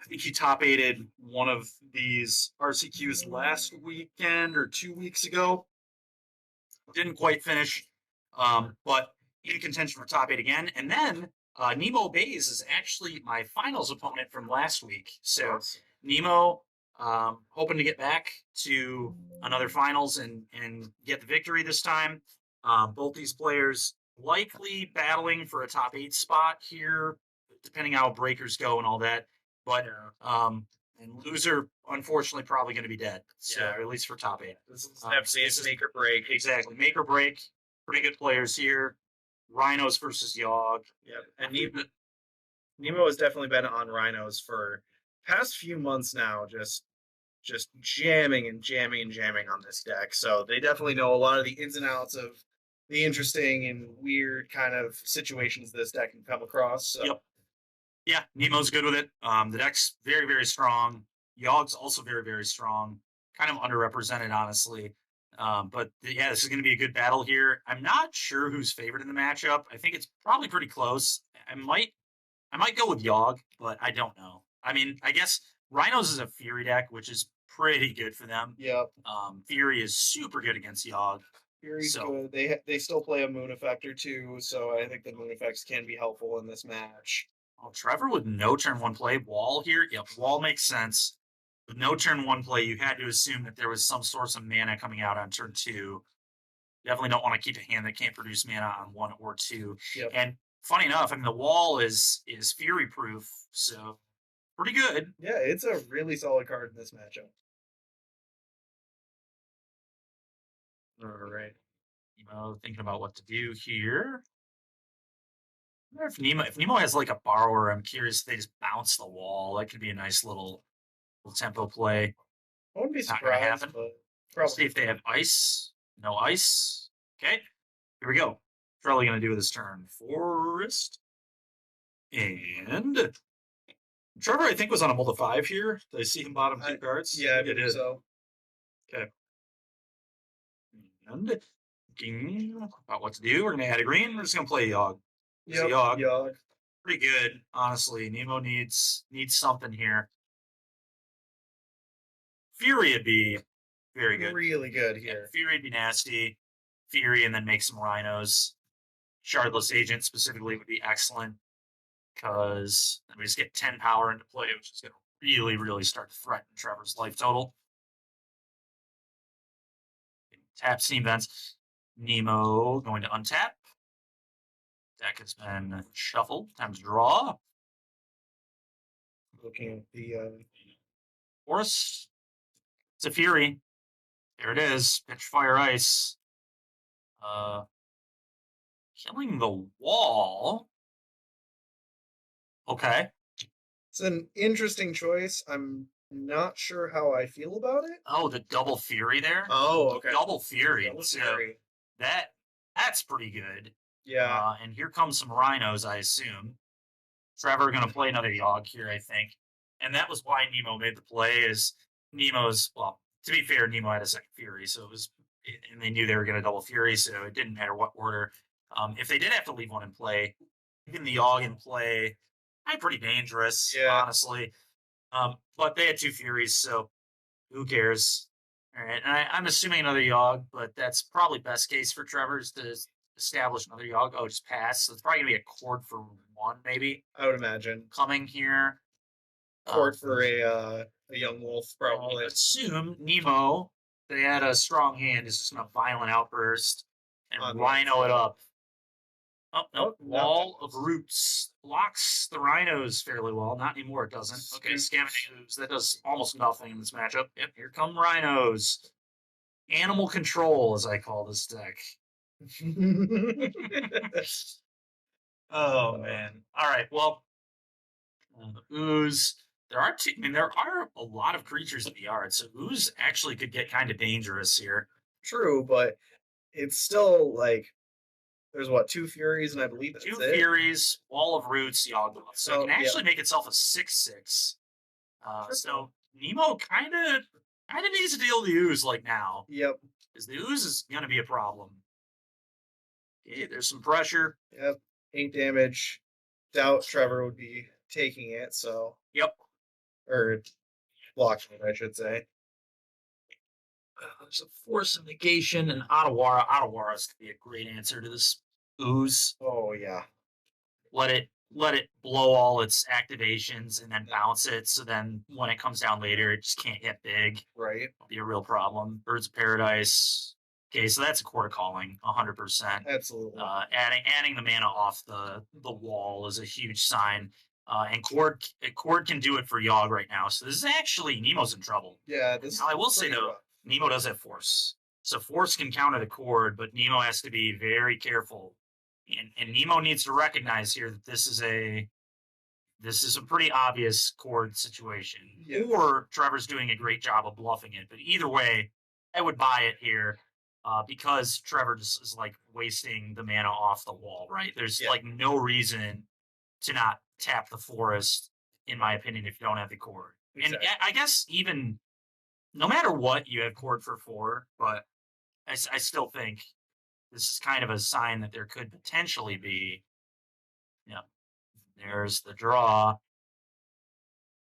think he top 8'd one of these RCQs last weekend or 2 weeks ago. Didn't quite finish, but in contention for top 8 again. And then Nemo Bays is actually my finals opponent from last week. So Nemo, hoping to get back to another finals and get the victory this time. Both these players likely battling for a top 8 spot here, depending how breakers go and all that. But and loser, unfortunately, probably going to be dead. So at least for top 8. This is make or break. Exactly, make or break. Pretty good players here. Rhinos versus Yawg. Yep, and Nemo has definitely been on Rhinos for past few months now, just jamming and jamming and jamming on this deck. So they definitely know a lot of the ins and outs of the interesting and weird kind of situations this deck can come across. So. Yep. Yeah, Nemo's good with it. The deck's very, very strong. Yawg's also very, very strong. Kind of underrepresented, honestly. But yeah, this is going to be a good battle here. I'm not sure who's favored in the matchup. I think it's probably pretty close. I might go with Yawg, but I don't know. I mean, I guess Rhinos is a Fury deck, which is pretty good for them. Yep. Fury is super good against Yawg. Fury's good. They still play a Moon Effect or two, so I think the Moon Effects can be helpful in this match. Oh, Trevor with no turn 1 play. Wall here. Yep, Wall makes sense. With no turn 1 play, you had to assume that there was some source of mana coming out on turn 2. Definitely don't want to keep a hand that can't produce mana on 1 or 2. Yep. And funny enough, I mean, the wall is Fury proof, so pretty good. Yeah, it's a really solid card in this matchup. All right. Thinking about what to do here. I wonder if Nemo has like a borrower, I'm curious if they just bounce the wall. That could be a nice little tempo play. I wouldn't be Not gonna surprised, happen. but Let's probably. see if they have ice. No ice. Okay. Here we go. Probably gonna do this turn. Forest. And Trevor, I think, was on a multi 5 here. Did I see him bottom 2 cards? Yeah, I think believe so. Okay. And thinking about what to do. We're gonna add a green. We're just gonna play Yawg. Yep, Yawg. Yawg. Pretty good, honestly. Nemo needs something here. Fury would be very good. Really good Yeah, here. Fury would be nasty. Fury and then make some Rhinos. Shardless Agent specifically would be excellent because we just get 10 power into play, which is going to really, really start to threaten Trevor's life total. Tap Steam Vents. Nemo going to untap. Deck has been shuffled. Time to draw. Looking at the Forest. It's a Fury. There it is. Pitch, Fire, Ice. Killing the wall. Okay. it's an interesting choice. I'm not sure how I feel about it. Oh, the double Fury there. Oh, okay. Double Fury. Double So Fury. that's pretty good. Yeah. And here comes some Rhinos, I assume. Trevor going to play another Yawg here, I think. And that was why Nemo made the play. Is Nemo's, well, to be fair, Nemo had a second Fury, so it was, and they knew they were going to double Fury, so it didn't matter what order. If they did have to leave one in play, even the Yawg in play, pretty dangerous, Yeah. honestly. But they had 2 Furies, so who cares? All right, and I'm assuming another Yawg, but that's probably best case for Trevor's to establish another Yawg. Oh, just pass. So it's probably gonna be a cord for 1, maybe I would imagine. coming here. Court for a young wolf, probably. I assume Nemo, they had a strong hand, is just gonna violent outburst and On the Rhino it up. Oh, no. Oh, not Wall that. of Roots blocks the Rhinos fairly well. Not anymore, it doesn't. Okay, Scavenging Ooze. That does almost nothing in this matchup. Yep, here come Rhinos. Animal Control, as I call this deck. Oh, man. All right, well, Ooze. There are a lot of creatures in the yard, so Ooze actually could get kind of dangerous here. True, but it's still like there's what, 2 Furies, and I believe that's 2 it. Furies, Wall of Roots, Yawgmoth. So it can yeah. actually make itself a 6/6. So Nemo kind of needs to deal with the Ooze like now, Yep. because the Ooze is going to be a problem. Okay, there's some pressure. Yep. 8 damage. Doubt Trevor would be taking it, so. Yep. Or blocking it, I should say. There's a Force of Negation and Otawara. Otawara's going to be a great answer to this Ooze. Oh, yeah. Let it blow all its activations and then bounce it. So then when it comes down later, it just can't get big. Right. It'll be a real problem. Birds of Paradise. Okay, so that's a Quarter Calling, 100%. Absolutely. Adding the mana off the wall is a huge sign. And Cord can do it for Yawg right now. So this is actually, Nemo's in trouble. Yeah, this Now, I will say, pretty though, rough. Nemo does have Force. So Force can counter the Cord, but Nemo has to be very careful. And Nemo needs to recognize here that this is a pretty obvious Cord situation. Yeah. Or Trevor's doing a great job of bluffing it. But either way, I would buy it here because Trevor just is like wasting the mana off the wall, right? There's like no reason to not tap the Forest, in my opinion, if you don't have the Cord. Exactly. And I guess even no matter what, you have Cord for 4, but I still think this is kind of a sign that there could potentially be, there's the draw.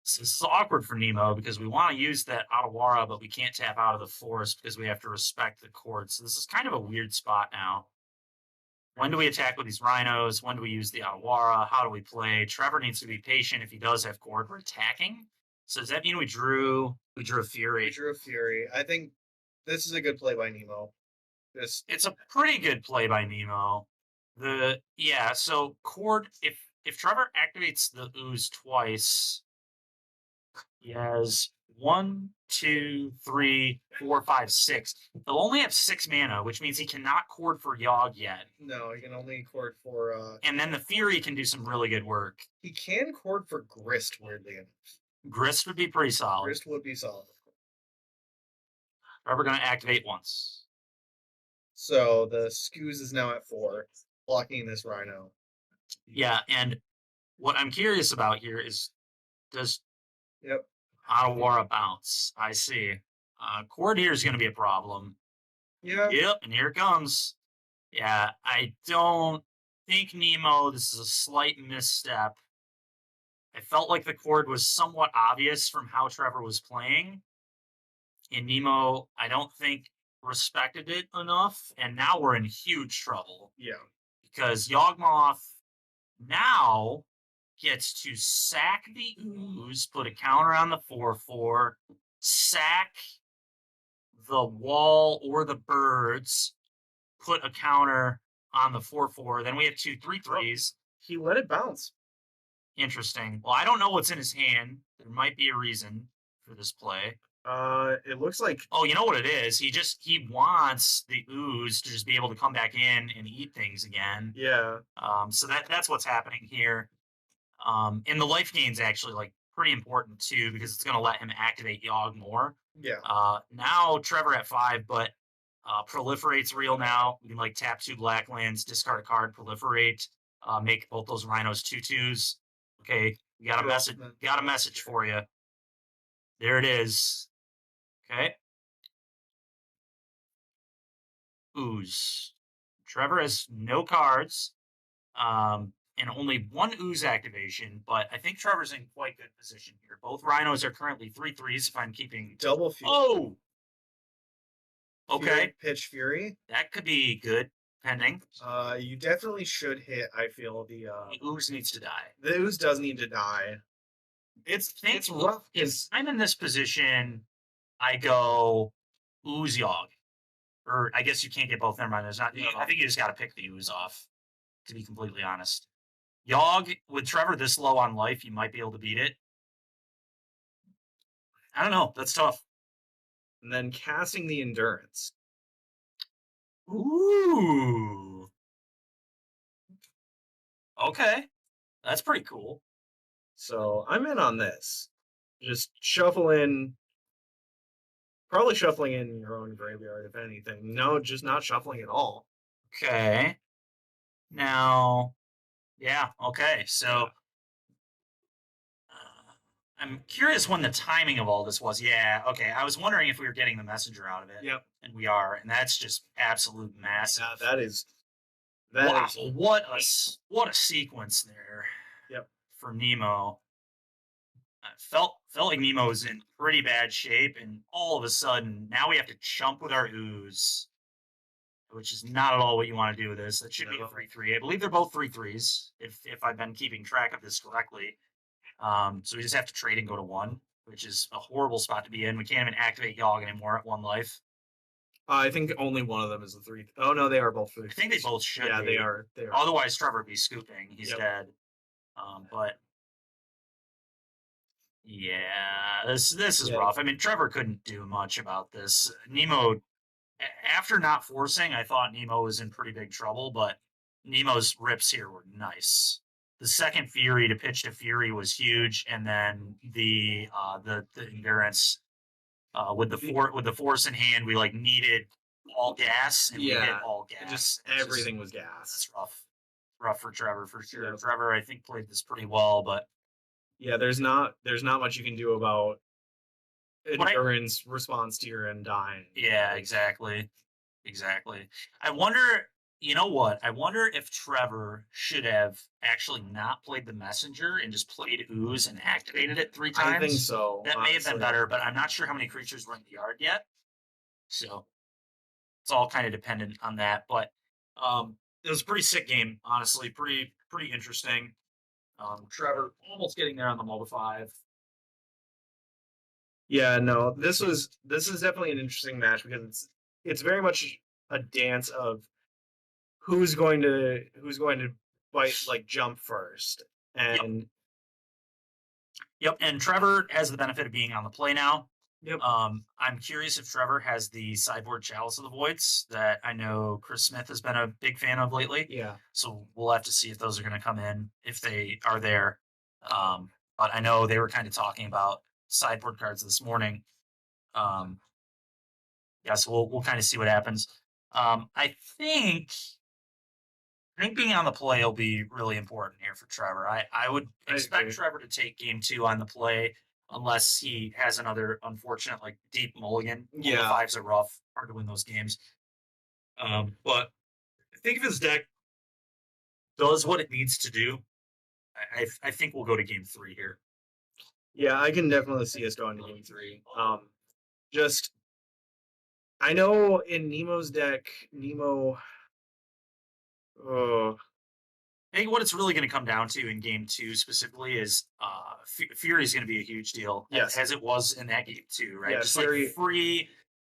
This is awkward for Nemo because we want to use that Otawara, but we can't tap out of the Forest because we have to respect the Cord. So this is kind of a weird spot now. When do we attack with these Rhinos? When do we use the Otawara? How do we play? Trevor needs to be patient if he does have Cord. We're attacking. So does that mean we drew a Fury? We drew a Fury. I think this is a good play by Nemo. It's a pretty good play by Nemo. So Cord, if Trevor activates the ooze twice, he has 1, 2, 3, 4, 5, 6. He'll only have 6 mana, which means he cannot Cord for Yawg yet. No, he can only cord for. And then the Fury can do some really good work. He can cord for Grist, weirdly enough. Grist would be pretty solid. Grist would be solid. Trevor going to activate once. So the Scoos is now at 4, blocking this Rhino. Yeah, and what I'm curious about here is, does Yep. Otawara bounce? I see. Cord here is going to be a problem. Yeah. Yep, and here it comes. Yeah, I don't think Nemo, this is a slight misstep. I felt like the Cord was somewhat obvious from how Trevor was playing. And Nemo, I don't think, respected it enough. And now we're in huge trouble. Yeah. Because Yawgmoth now gets to sack the ooze, put a counter on the 4/4, sack the wall or the birds, put a counter on the 4/4. Then we have 2 3/3s. He let it bounce. Interesting. Well, I don't know what's in his hand. There might be a reason for this play. It looks like. Oh, you know what it is? He wants the ooze to just be able to come back in and eat things again. Yeah. So that's what's happening here. And the life gain's actually like pretty important too, because it's going to let him activate Yawg more. Yeah. Now Trevor at 5, but proliferate's real now. We can like tap 2 black lands, discard a card, proliferate, make both those Rhinos 2/2s. Okay, we got a message. Got a message for you. There it is. Okay. Ooze. Trevor has no cards. And only 1 ooze activation, but I think Trevor's in quite good position here. Both Rhinos are currently 3/3s if I'm keeping. Double Fury. Oh! Okay. Fury, pitch Fury. That could be good, pending. You definitely should hit, I feel, the ooze needs to die. The ooze does need to die. It's rough. If I'm in this position, I go ooze Yawg. Or I guess you can't get both. Never mind. There's not. I think you just got to pick the ooze off, to be completely honest. Yawg, with Trevor this low on life, you might be able to beat it. I don't know. That's tough. And then casting the Endurance. Ooh. Okay. That's pretty cool. So I'm in on this. Just shuffle in. Probably shuffling in your own graveyard, if anything. No, just not shuffling at all. Okay. Now, yeah, okay. So I'm curious when the timing of all this was. Yeah, okay. I was wondering if we were getting the messenger out of it. Yep. And we are, and that's just absolute massive. Yeah, that is. Wow, what a sequence there. Yep. For Nemo. I felt like Nemo was in pretty bad shape, and all of a sudden, now we have to chump with our ooze, which is not at all what you want to do with this. That should be a 3/3. I believe they're both 3/3s, if I've been keeping track of this correctly. So we just have to trade and go to 1, which is a horrible spot to be in. We can't even activate Yawg anymore at 1 life. I think only one of them is a 3. Oh no, they are both 3. I think they both should. Yeah, be. They are. Otherwise, Trevor would be scooping. He's dead. But yeah, this is rough. I mean, Trevor couldn't do much about this. Nemo, after not forcing, I thought Nemo was in pretty big trouble, but Nemo's rips here were nice. The second Fury to pitch to Fury was huge, and then the endurance with the force in hand, we like needed all gas, and we hit all gas. Just everything was gas. That's rough for Trevor for sure. Yeah. Trevor, I think, played this pretty well, but yeah, there's not much you can do about endurance response to your end dying. Yeah, exactly. I wonder. You know what? I wonder if Trevor should have actually not played the messenger and just played ooze and activated it 3 times. I think so. That may have been better, but I'm not sure how many creatures were in the yard yet. So it's all kind of dependent on that. But it was a pretty sick game, honestly. Pretty interesting. Trevor almost getting there on the Moba 5. Yeah, no, this is definitely an interesting match because it's very much a dance of who's going to bite, like, jump first. And Yep, and Trevor has the benefit of being on the play now. Yep. I'm curious if Trevor has the sideboard Chalice of the Voids that I know Chris Smith has been a big fan of lately. yeah, So we'll have to see if those are going to come in, if they are there. But I know they were kind of talking about sideboard cards this morning. Yeah, so we'll kind of see what happens. I think being on the play will be really important here for Trevor. I would expect agree. Trevor to take game 2 on the play unless he has another unfortunate, like, deep mulligan. Yeah. 5s are rough, hard to win those games. But I think if his deck does what it needs to do, I think we'll go to game 3 here. yeah, I can definitely see us going to game 3. Just I know in Nemo's deck, Nemo. Oh, I think what it's really going to come down to in game 2 specifically is Fury is going to be a huge deal. Yes. As it was in that game 2, right? Yeah, Just Fury- like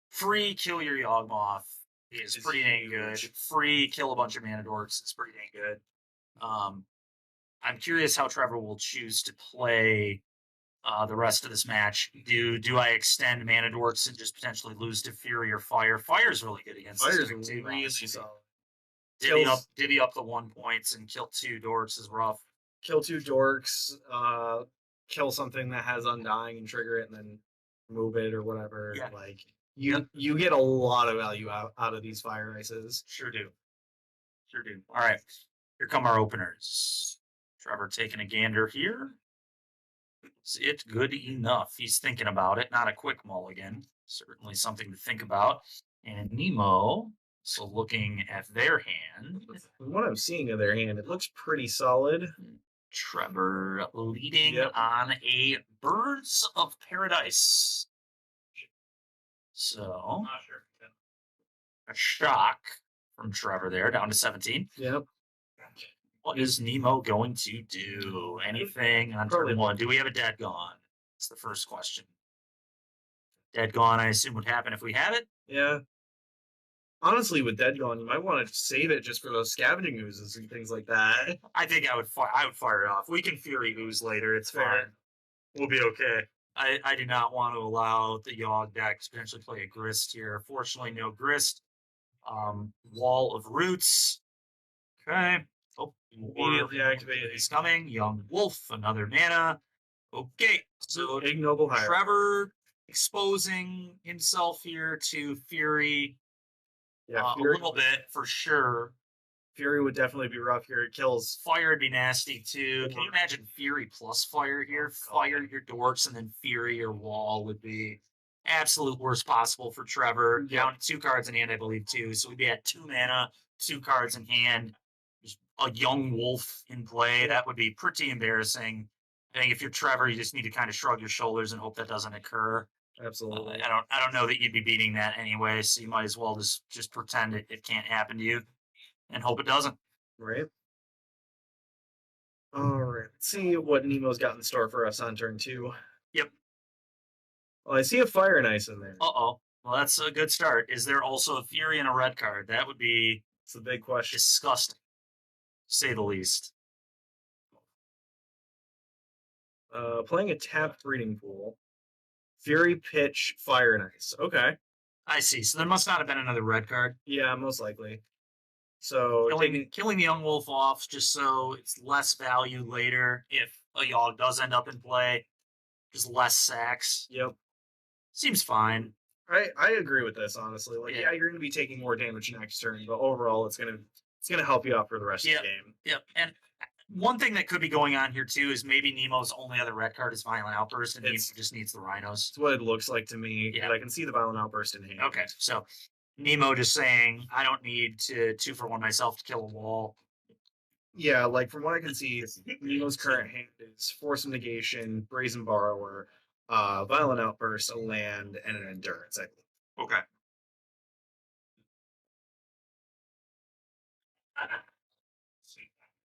free kill your Yawgmoth is It's pretty dang huge. good. Free kill a bunch of mana dorks is pretty dang good. I'm curious how Trevor will choose to play the rest of this match. Do I extend mana dorks and just potentially lose to Fury or Fire? Fire's really good against this Fire's deck too, really honestly. solid. Divvy up the 1 points and kill 2 dorks is rough. Kill 2 dorks, kill something that has Undying and trigger it, and then move it or whatever. Yeah. Like you get a lot of value out of these Fire Ices. Sure do. All right, here come our openers. Trevor taking a gander here. Is it good enough? He's thinking about it. Not a quick mulligan. Certainly something to think about. And Nemo, so looking at their hand. From what I'm seeing of their hand, it looks pretty solid. Trevor leading Yep. on a Birds of Paradise. So, Not sure. a shock from Trevor there, down to 17. Yep. What is Nemo going to do? Anything on Probably turn 1? Do we have a dead gone? That's the first question. Dead gone, I assume, would happen if we have it. Yeah. Honestly, with Dead Gone, you might want to save it just for those scavenging oozes and things like that. I think I would fire it off. We can Fury Ooze later. It's Fair. fine. We'll be okay. I do not want to allow the Yawg deck to potentially play a Grist here. Fortunately, no Grist. Wall of Roots. Okay. Oh, Immediately activate He's coming. Young Wolf, another mana. Okay. So Ignoble Hire. Trevor exposing himself here to Fury. Yeah, A little bit for sure. Fury would definitely be rough here. It kills. Fire would be nasty too. Can you imagine Fury plus Fire here? Fire your dorks and then Fury or Wall would be absolute worst possible for Trevor. Yeah. Down to 2 cards in hand, I believe, too. So we'd be at 2 mana, 2 cards in hand. Just a Young Wolf in play. That would be pretty embarrassing. I think if you're Trevor, you just need to kind of shrug your shoulders and hope that doesn't occur. Absolutely. I don't know that you'd be beating that anyway, so you might as well just pretend it can't happen to you and hope it doesn't. Right. All right. Let's see what Nemo's got in store for us on turn 2. Yep. Well, I see a Fire and Ice in there. Uh-oh. Well, that's a good start. Is there also a Fury and a red card? That would be It's a big question. disgusting, to say the least. Playing a tapped breeding pool. Fury, Pitch, Fire and Ice. Okay. I see. So there must not have been another red card. Yeah, most likely. So Killing the Young Wolf off just so it's less value later if a Yawg does end up in play. Just less sacks. Yep. Seems fine. I agree with this, honestly. Like, Yeah. yeah, you're gonna be taking more damage next turn, but overall it's gonna help you out for the rest of Yep. the game. Yep. And one thing that could be going on here too is maybe Nemo's only other red card is Violent Outburst, and Nemo just needs the Rhinos. It's what it looks like to me. Yeah. Yeah. I can see the Violent Outburst in hand. Okay, so Nemo just saying, I don't need to 2-for-1 myself to kill a wall. Yeah, like from what I can see, Nemo's current hand is Force of Negation, Brazen Borrower, Violent Outburst, a land, and an Endurance, I believe. Okay.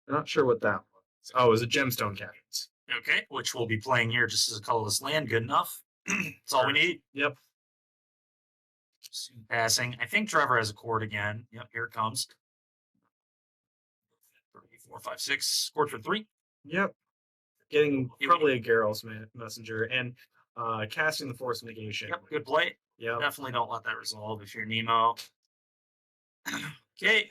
Not sure what that was. Oh, it was a Gemstone Cabins. Okay, which we'll be playing here just as a colorless land. Good enough. That's all we need. Yep. Soon passing. I think Trevor has a chord again. Yep, here it comes. 4, 5, 6. Scored for 3. Yep. Getting probably a Geralt's messenger and casting the Force Negation. Yep, good play. Yep. Definitely don't let that resolve if you're Nemo. Okay,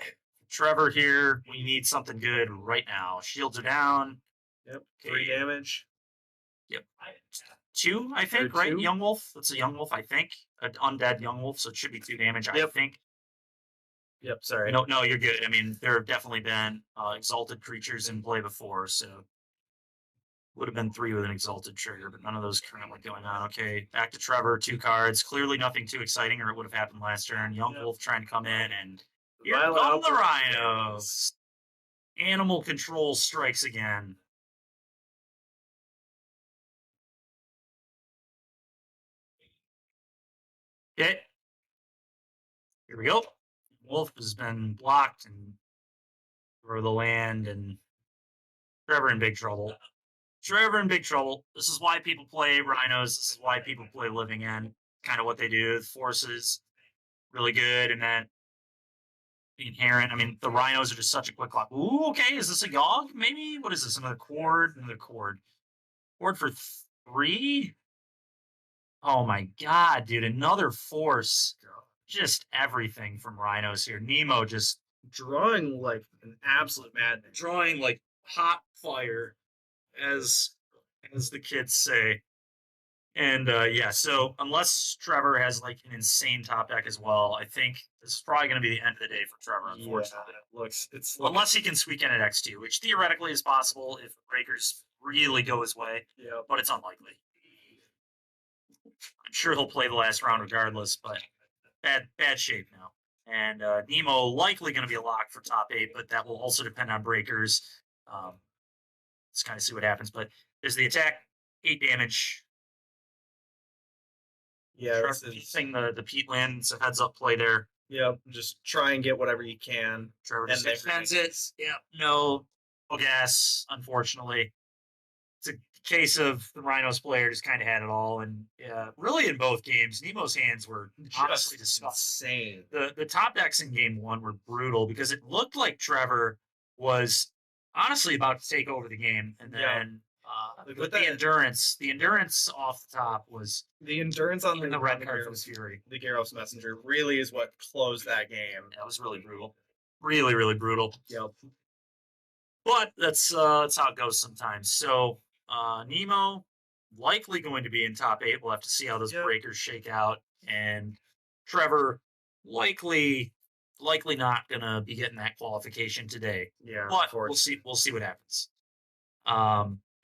Trevor here. We need something good right now. Shields are down. Yep. 3 damage. Yep. 2, I think, Or right? 2? Yawgmoth. That's a Yawgmoth, I think. An undead Yawgmoth, so it should be 2 damage, I Yep. think. Yep, sorry. No, you're good. I mean, there have definitely been exalted creatures in play before, so would have been 3 with an exalted trigger, but none of those currently going on. Okay, back to Trevor. 2 cards. Clearly nothing too exciting, or it would have happened last turn. Yawgmoth trying to come in, and here come the Rhinos. Animal control strikes again. Okay. Here we go. Wolf has been blocked and for the land, and Trevor in big trouble. Trevor in big trouble. This is why people play Rhinos. This is why people play Living End. Kind of what they do. The Forces, really good, and then the Inherent. I mean, the Rhinos are just such a quick clock. Ooh, okay. Is this a Yawg? Maybe? What is this? Another Cord? Another Cord. Cord for 3? Oh my god, dude. Another Force. Just everything from Rhinos here. Nemo just Drawing like an absolute madness. drawing like hot fire, as the kids say. And yeah, so unless Trevor has like an insane top deck as well, I think this is probably going to be the end of the day for Trevor, unfortunately. It's Unless he can squeak in at X2, which theoretically is possible if breakers really go his way, but it's unlikely. I'm sure he'll play the last round regardless, but bad shape now. And Nemo likely going to be a lock for top 8, but that will also depend on breakers. Let's kind of see what happens. But there's the attack, 8 damage. Yeah, Using the Pete land, it's a heads up play there. Yep, just try and get whatever you can. Trevor just extends it. Yeah, no gas, unfortunately. It's a case of the Rhinos player just kind of had it all, and really in both games, Nemo's hands were honestly disgusting. The top decks in game 1 were brutal because it looked like Trevor was honestly about to take over the game, and then the endurance off the top was the endurance on the red card from Fury. The Geralt's messenger really is what closed that game. That was really brutal, really, really brutal. Yep. But that's how it goes sometimes. So Nemo likely going to be in top 8. We'll have to see how those breakers shake out, and Trevor likely not gonna be getting that qualification today. Yeah, but we'll see what happens.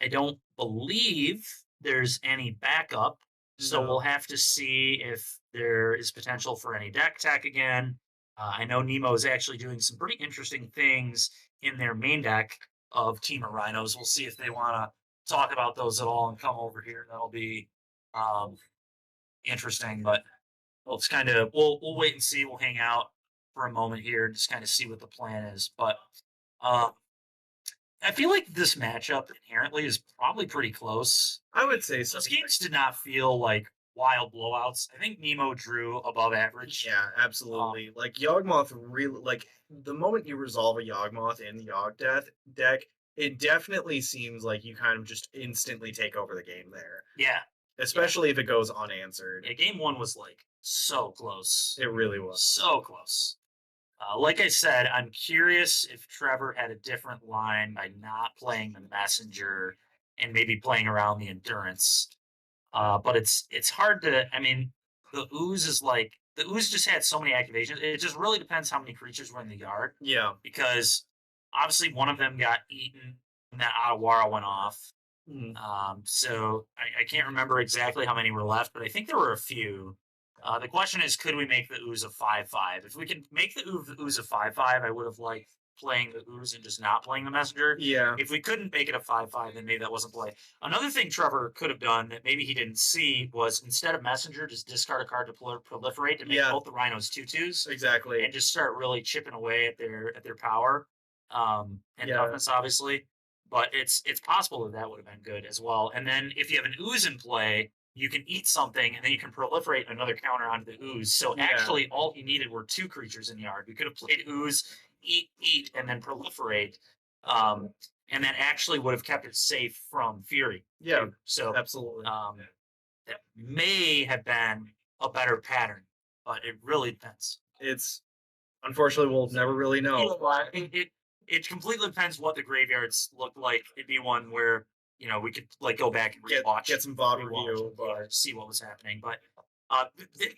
I don't believe there's any backup, so we'll have to see if there is potential for any deck tech again. I know Nemo is actually doing some pretty interesting things in their main deck of Team of Rhinos. We'll see if they want to talk about those at all and come over here. That'll be interesting, but we'll wait and see. We'll hang out for a moment here and just kind of see what the plan is. But I feel like this matchup inherently is probably pretty close. I would say so. Those games did not feel like wild blowouts. I think Nemo drew above average. Yeah, absolutely. Like Yawgmoth really, like the moment you resolve a Yawgmoth in the Yawg deck, it definitely seems like you kind of just instantly take over the game there. Yeah. Especially if it goes unanswered. Yeah, game 1 was like so close. It really was. So close. Like I said, I'm curious if Trevor had a different line by not playing the messenger and maybe playing around the endurance. But it's hard to. I mean, the ooze just had so many activations. It just really depends how many creatures were in the yard. Yeah. Because obviously one of them got eaten when that Adawara went off. So I can't remember exactly how many were left, but I think there were a few. The question is, could we make the ooze a 5/5? If we can make the ooze a 5/5, I would have liked playing the ooze and just not playing the messenger. Yeah. If we couldn't make it a 5/5, then maybe that wasn't play. Another thing Trevor could have done that maybe he didn't see was instead of messenger, just discard a card to proliferate to make both the Rhinos 2/2s. Exactly. And just start really chipping away at their power and toughness, obviously. But it's possible that would have been good as well. And then if you have an ooze in play, you can eat something, and then you can proliferate another counter onto the ooze. So actually, all he needed were 2 creatures in the yard. We could have played ooze, eat, and then proliferate. And that actually would have kept it safe from Fury. Yeah, too. So absolutely. that may have been a better pattern, but it really depends. It's unfortunately we'll never really know. It completely depends what the graveyards look like. It'd be one where we could go back and rewatch, get some VOD review, but see what was happening. But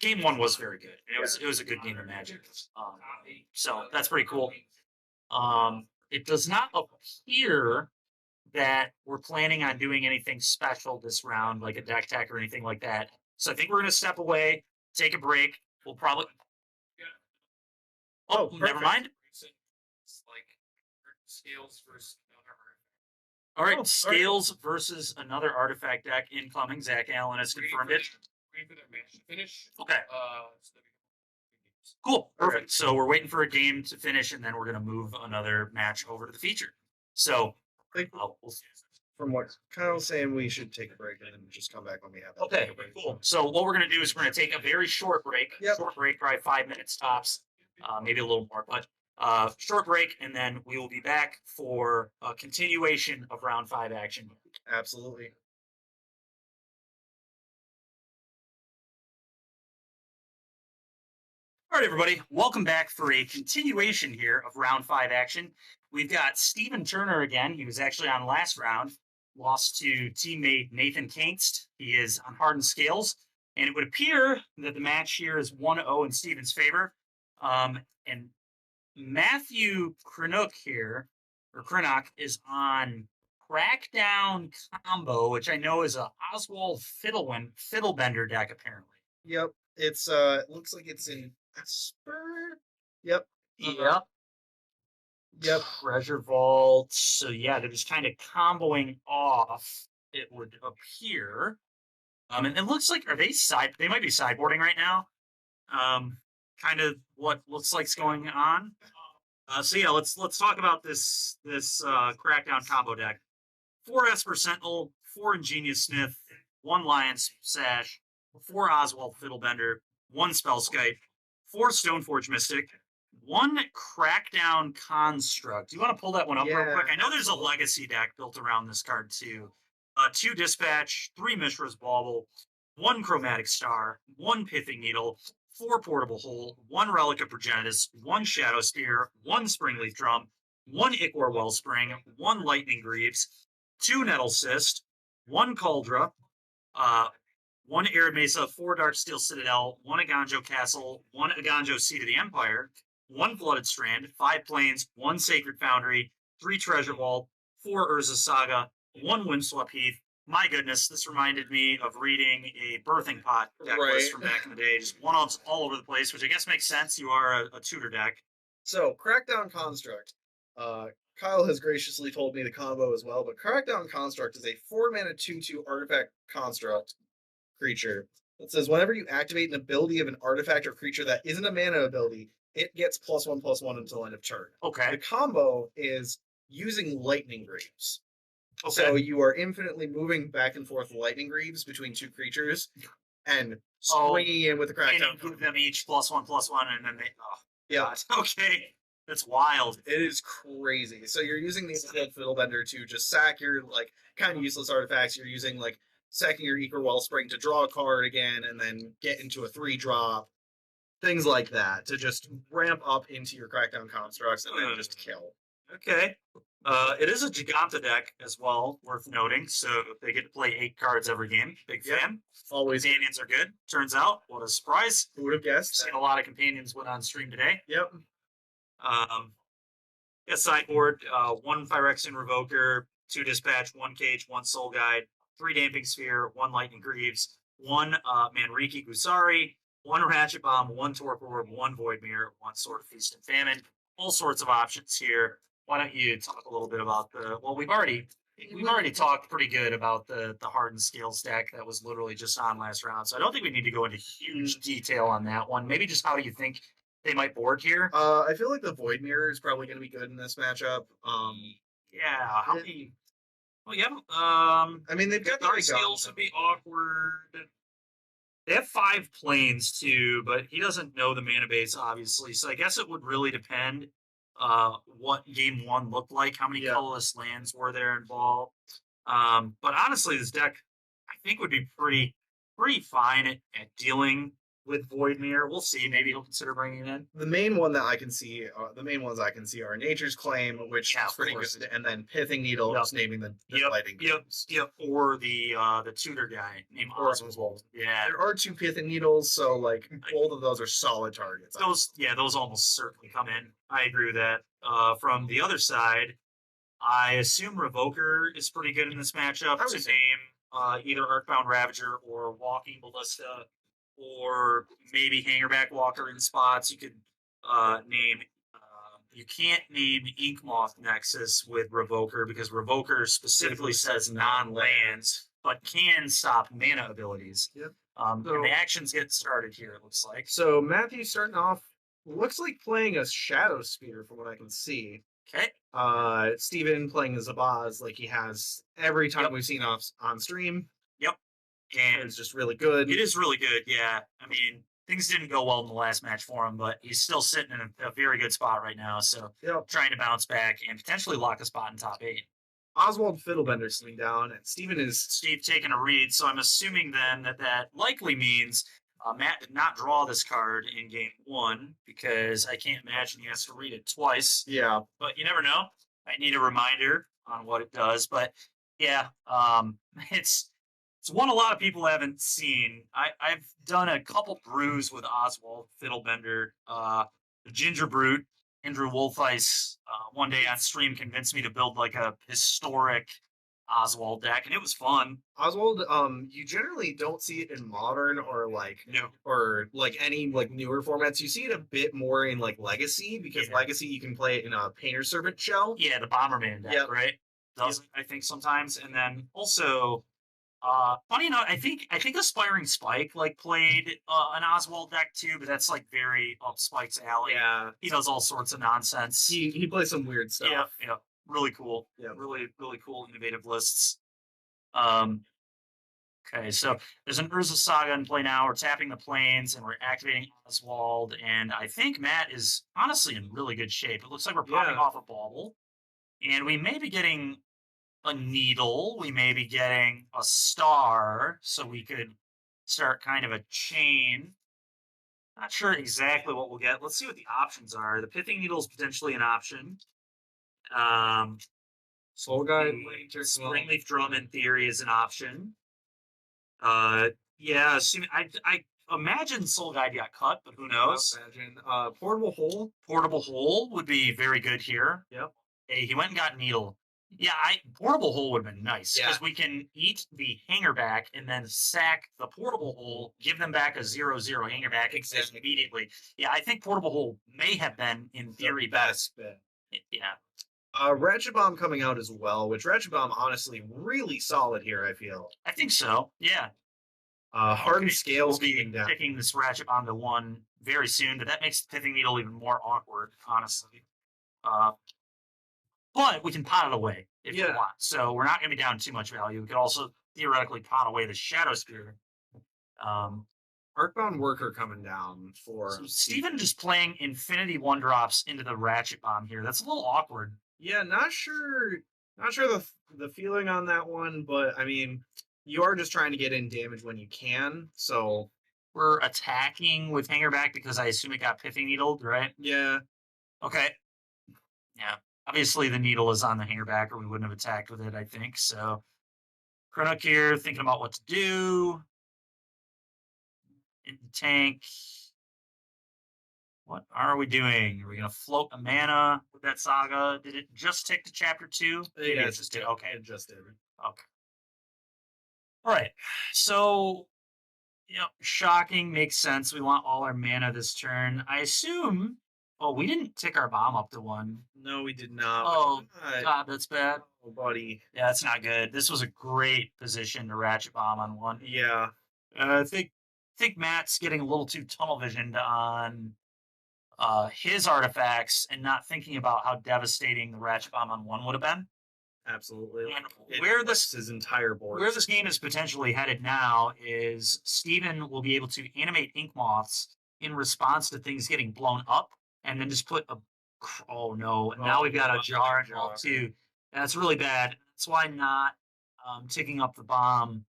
game one was very good. It was a good game of Magic. So that's pretty cool. It does not appear that we're planning on doing anything special this round, like a deck tech or anything like that. So I think we're going to step away, take a break. We'll probably. Oh, never mind. It's like Scales versus another artifact. All right, Scales versus another artifact deck incoming. Zach Allen has confirmed it. Waiting for that match to finish. Okay. So that we can Cool. Perfect. So we're waiting for a game to finish, and then we're going to move another match over to the feature. So From what Kyle's saying, we should take a break and then just come back when we have that. okay, cool. So what we're going to do is we're going to take a very short break. Yep. Short break, probably 5 minutes tops, maybe a little more, but short break, and then we will be back for a continuation of round 5 action. Absolutely. All right, everybody, welcome back for a continuation here of round 5 action. We've got Steven Turner again. He was actually on last round, lost to teammate Nathan Kainste. He is on Hardened Scales, and it would appear that the match here is 1-0 in Steven's favor. And Matthew Krennock here, or Krennock, is on Crackdown Combo, which I know is a Oswald Fiddlebender deck, apparently. Yep. It's it looks like it's in Esper. Yep. Yep. Yep. Treasure Vault. So yeah, they're just kind of comboing off, it would appear. And it looks like they might be sideboarding right now. Kind of what looks like's going on. So yeah, let's talk about this Crackdown combo deck. 4 Esper Sentinel, 4 Ingenious Smith, 1 Lion's Sash, 4 Oswald Fiddlebender, 1 Spellskite, 4 Stoneforge Mystic, 1 Crackdown Construct. Do you want to pull that one up real quick? I know there's a legacy deck built around this card too. 2 Dispatch, 3 Mishra's Bauble, 1 Chromatic Star, 1 Pithing Needle, 4 Portable Hole, 1 Relic of Progenitus, 1 Shadow Spear, 1 Springleaf Drum, 1 Ichor Wellspring, 1 Lightning Greaves, 2 Nettle Cyst, 1 Cauldra, 1 Arid Mesa, 4 Darksteel Citadel, 1 Aganjo Castle, 1 Aganjo Seat of the Empire, 1 Flooded Strand, 5 Plains, 1 Sacred Foundry, 3 Treasure Vault, 4 Urza Saga, 1 Windswept Heath. My goodness, this reminded me of reading a Birthing Pot deck list from back in the day. Just one-offs all over the place, which I guess makes sense. You are a tutor deck. So, Crackdown Construct. Kyle has graciously told me the combo as well, but Crackdown Construct is a 4-mana 2/2 artifact construct creature that says whenever you activate an ability of an artifact or creature that isn't a mana ability, it gets +1/+1 until end of turn. Okay. The combo is using Lightning Greaves. Okay. So you are infinitely moving back and forth Lightning Greaves between 2 creatures and swinging in with the and Crackdown. you give them each +1/+1, and then they. Oh, yeah. God. Okay. That's wild. It is crazy. So you're using the Fiddlebender to just sack your kind of useless artifacts. You're using sacking your Ichor Wellspring to draw a card again and then get into a 3-drop. Things like that to just ramp up into your Crackdown constructs and then just kill. Okay. It is a Giganta deck as well, worth noting. So they get to play 8 cards every game. Big fan. Always. Companions are good. Turns out, what a surprise. Who would have guessed? Seen a lot of companions went on stream today. Yep. Sideboard, 1 Phyrexian Revoker, 2 Dispatch, 1 Cage, 1 Soul Guide, 3 Damping Sphere, 1 Lightning Greaves, 1 Manriki Gusari, 1 Ratchet Bomb, 1 Torpor Orb, 1 Void Mirror, 1 Sword of Feast and Famine. All sorts of options here. Why don't you talk a little bit about we've already talked pretty good about the Hardened Scales deck that was literally just on last round. So I don't think we need to go into huge detail on that one. Maybe just how do you think they might board here? I feel like the Void Mirror is probably going to be good in this matchup. Yeah. How many? Well, yeah. I mean, they've got Dark Scales would be awkward. They have 5 planes too, but he doesn't know the mana base, obviously. So I guess it would really depend. what game 1 looked like, how many Yeah. colorless lands were there involved. But honestly, this deck I think would be pretty fine at dealing with Voidmere. We'll see. Maybe he'll consider bringing it in. The main one that I can see, the main ones I can see are Nature's Claim, which Yeah, is of pretty course. good, and then Pithing Needle, Yep. just naming the Yep, fighting yep, games. yep. Or the tutor guy named Or Oswald. Oswald. Yeah, There are 2 Pithing Needles, so like both of those are solid targets. those almost certainly come in. I agree with that. From the other side, I assume Revoker is pretty good in this matchup I would to say. name either Earthbound Ravager or Walking Ballista, or maybe Hangerback Walker in spots. You could name. You can't name Yawgmoth Nexus with Revoker because Revoker specifically says non-lands, but can stop mana abilities. Yep. And So- the actions get started here, it looks like. So Matthew starting off looks like playing a Shadow Spear from what I can see. Okay. Steven playing a Zabaz like he has every time Yep. we've seen on stream. And It's just really good. it is really good, yeah. I mean, things didn't go well in the last match for him, but he's still sitting in a very good spot right now. So Yep. trying to bounce back and potentially lock a spot in top 8. Oswald Fiddlebender sitting down, and Steven is Steve taking a read, so I'm assuming then that likely means Matt did not draw this card in game 1 because I can't imagine he has to read it twice. yeah. But you never know. I need a reminder on what it does. But yeah, it's one a lot of people haven't seen. I've done a couple brews with Oswald Fiddlebender. The Ginger Brute, Andrew Wolfeis, one day on stream convinced me to build like a historic Oswald deck, and it was fun. Oswald, you generally don't see it in modern or like any like newer formats. You see it a bit more in like Legacy, because Yeah. Legacy you can play it in a Painter Servant shell. Yeah, the Bomberman deck, Yep. right? Does it, I think sometimes, and then also, funny enough, I think Aspiring Spike like played an Oswald deck too, but that's like very up Spike's alley. Yeah. He does all sorts of nonsense. He plays some weird stuff. Yeah, yeah, really cool. Yeah. Really cool, innovative lists. Okay, so there's an Urza Saga in play now. We're tapping the plains and we're activating Oswald, and I think Matt is honestly in really good shape. It looks like we're popping Yeah. off a bauble, and we may be getting a needle. We may be getting a star, so we could start kind of a chain. Not sure exactly what we'll get. Let's see what the options are. The Pithing Needle is potentially an option. Soul Guide, The Springleaf Drum in theory is an option. Yeah, assuming I imagine Soul Guide got cut, but who knows? Imagine. Portable Hole. Portable Hole would be very good here. Yep. Hey, he went and got Needle. Yeah, Portable Hole would have been nice because Yeah. we can eat the hanger back and then sack the Portable Hole, give them back a 0/0 hanger back Exactly. immediately. Yeah, I think Portable Hole may have been in theory best. bet. Yeah. Ratchet Bomb coming out as well, which Ratchet Bomb honestly really solid here, I feel. I think so. Yeah. Hardened Okay, Scales we'll be keeping down. picking this ratchet onto 1 very soon, but that makes the Pithing Needle even more awkward, honestly. But we can pot it away if we Yeah. want. So we're not going to be down too much value. We could also theoretically pot away the Shadow Spear. Earthbound Worker coming down for So Steven just playing Infinity 1-drops into the Ratchet Bomb here. That's a little awkward. Yeah, not sure the feeling on that one, but I mean, you are just trying to get in damage when you can. So We're attacking with Hangerback because I assume it got Pithing Needled, right? yeah, Okay. Yeah. Obviously, the needle is on the Hangerback, or we wouldn't have attacked with it, I think. So, Chronoc here, thinking about what to do. In the tank. What are we doing? Are we going to float a mana with that saga? Did it just tick to chapter 2? Maybe yeah, it just did. Okay. it just did. Okay. All right. So, shocking makes sense. We want all our mana this turn. I assume. Oh, we didn't tick our bomb up to 1. No, we did not. Oh, God. God, that's bad. Oh, buddy. Yeah, that's not good. This was a great position to ratchet bomb on 1. Yeah. I think Matt's getting a little too tunnel visioned on his artifacts and not thinking about how devastating the ratchet bomb on 1 would have been. Absolutely. And It where flips his entire board. this game is potentially headed now is Steven will be able to animate ink moths in response to things getting blown up, and then just put a Oh no! And now we've got a jar involved too. That's really bad. That's why not taking up the bomb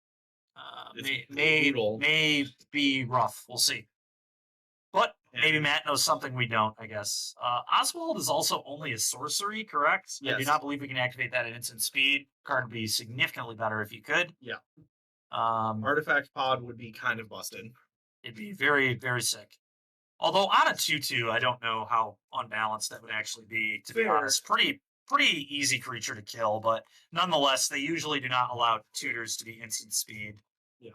may be rough. We'll see. But maybe Matt knows something we don't, I guess. Oswald is also only a sorcery, correct? Yes. I do not believe we can activate that at instant speed. Card would be significantly better if you could. Yeah. Um, Artifact pod would be kind of busted. It'd be very, very sick. Although on a 2/2, I don't know how unbalanced that would actually be, to be honest. Pretty easy creature to kill, but nonetheless, they usually do not allow tutors to be instant speed. Yeah.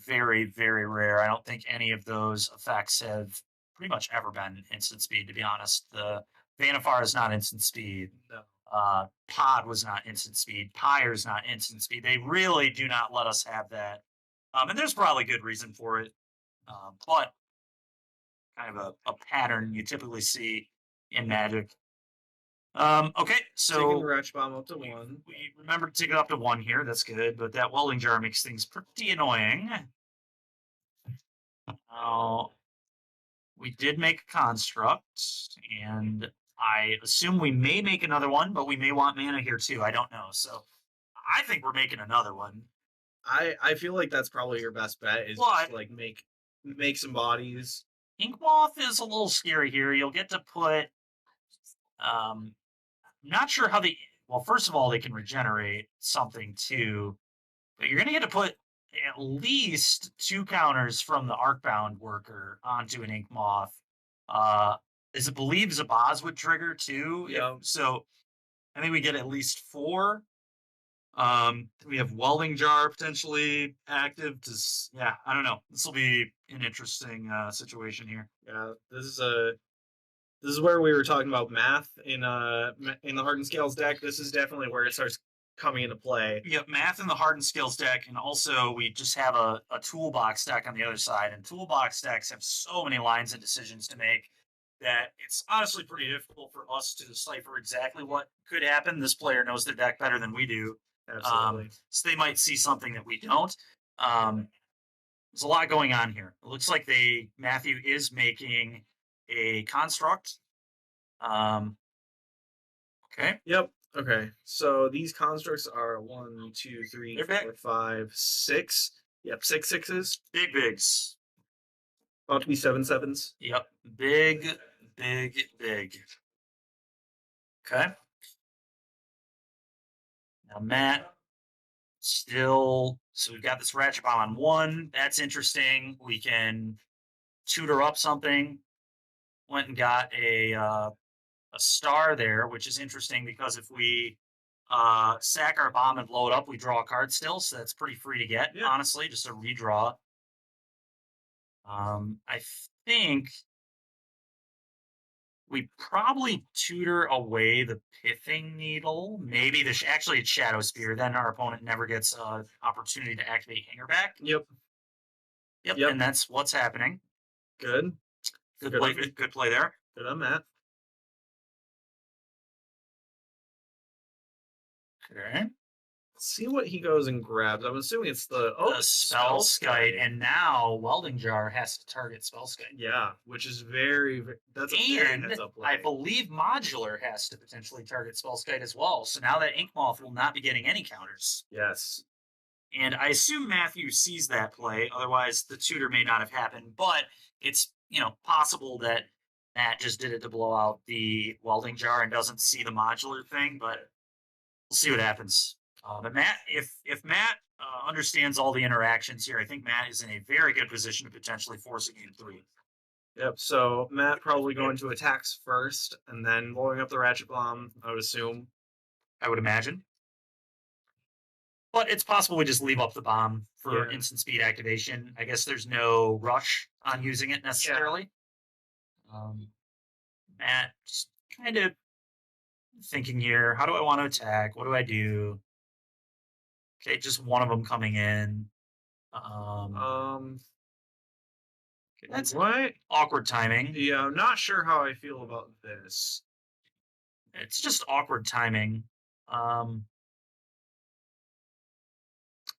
Very, very rare. I don't think any of those effects have pretty much ever been instant speed, to be honest. The Vanifar is not instant speed. No. Pod was not instant speed. Pyre is not instant speed. They really do not let us have that. And there's probably good reason for it. But kind of a pattern you typically see in Magic. Okay, so taking the Ratchet Bomb up to 1. We remember to take it up to 1 here. That's good, but that welding jar makes things pretty annoying. We did make a construct, and I assume we may make another one, but we may want mana here too. I don't know. So I think we're making another one. I feel like that's probably your best bet is just like make some bodies. Yawgmoth is a little scary here. You'll get to put not sure how they well, first of all, they can regenerate something too, but you're gonna get to put at least 2 counters from the Arcbound worker onto an Yawgmoth. Is it believed Zabaz would trigger too? Yeah. So I think we get at least 4. We have welding jar potentially active. Yeah, I don't know. This will be an interesting situation here. Yeah, this is where we were talking about math in the Hardened Scales deck. This is definitely where it starts coming into play. Yep, math in the Hardened Scales deck, and also we just have a toolbox deck on the other side. And toolbox decks have so many lines and decisions to make that it's honestly pretty difficult for us to decipher exactly what could happen. This player knows their deck better than we do. Absolutely. So they might see something that we don't. There's a lot going on here. It looks like Matthew is making a construct. Okay. Yep. Okay. So these constructs are 1, 2, 3, They're 4, 5, 6. Yep, 6 6s. Big bigs. About to be 7 7s. Yep. Big, big, big. Okay. Now Matt still, so we've got this Ratchet Bomb on 1. That's interesting. We can tutor up something. Went and got a star there, which is interesting because if we sack our bomb and blow it up, we draw a card still, so that's pretty free to get, honestly, just a redraw. I think we probably tutor away the Pithing Needle. Maybe actually it's Shadow Spear. Then our opponent never gets an opportunity to activate Hangerback. Yep. Yep. And that's what's happening. Good. Good play. Good play there. Good on that. Okay. Let's see what he goes and grabs. I'm assuming it's the Spellskite, and now Welding Jar has to target Spellskite. Yeah, which is that's a very heads up play. I believe Modular has to potentially target Spellskite as well. So now that Yawgmoth will not be getting any counters. Yes. And I assume Matthew sees that play. Otherwise, the tutor may not have happened. But it's possible that Matt just did it to blow out the Welding Jar and doesn't see the Modular thing. But we'll see what happens. But Matt, if Matt understands all the interactions here, I think Matt is in a very good position to potentially force a game 3. Yep. So Matt probably going to attacks first, and then blowing up the Ratchet Bomb. I would assume. I would imagine. But it's possible we just leave up the bomb for instant speed activation. I guess there's no rush on using it necessarily. Yeah. Matt, just kind of thinking here. How do I want to attack? What do I do? Okay, just one of them coming in. That's what? Awkward timing. Yeah, I'm not sure how I feel about this. It's just awkward timing.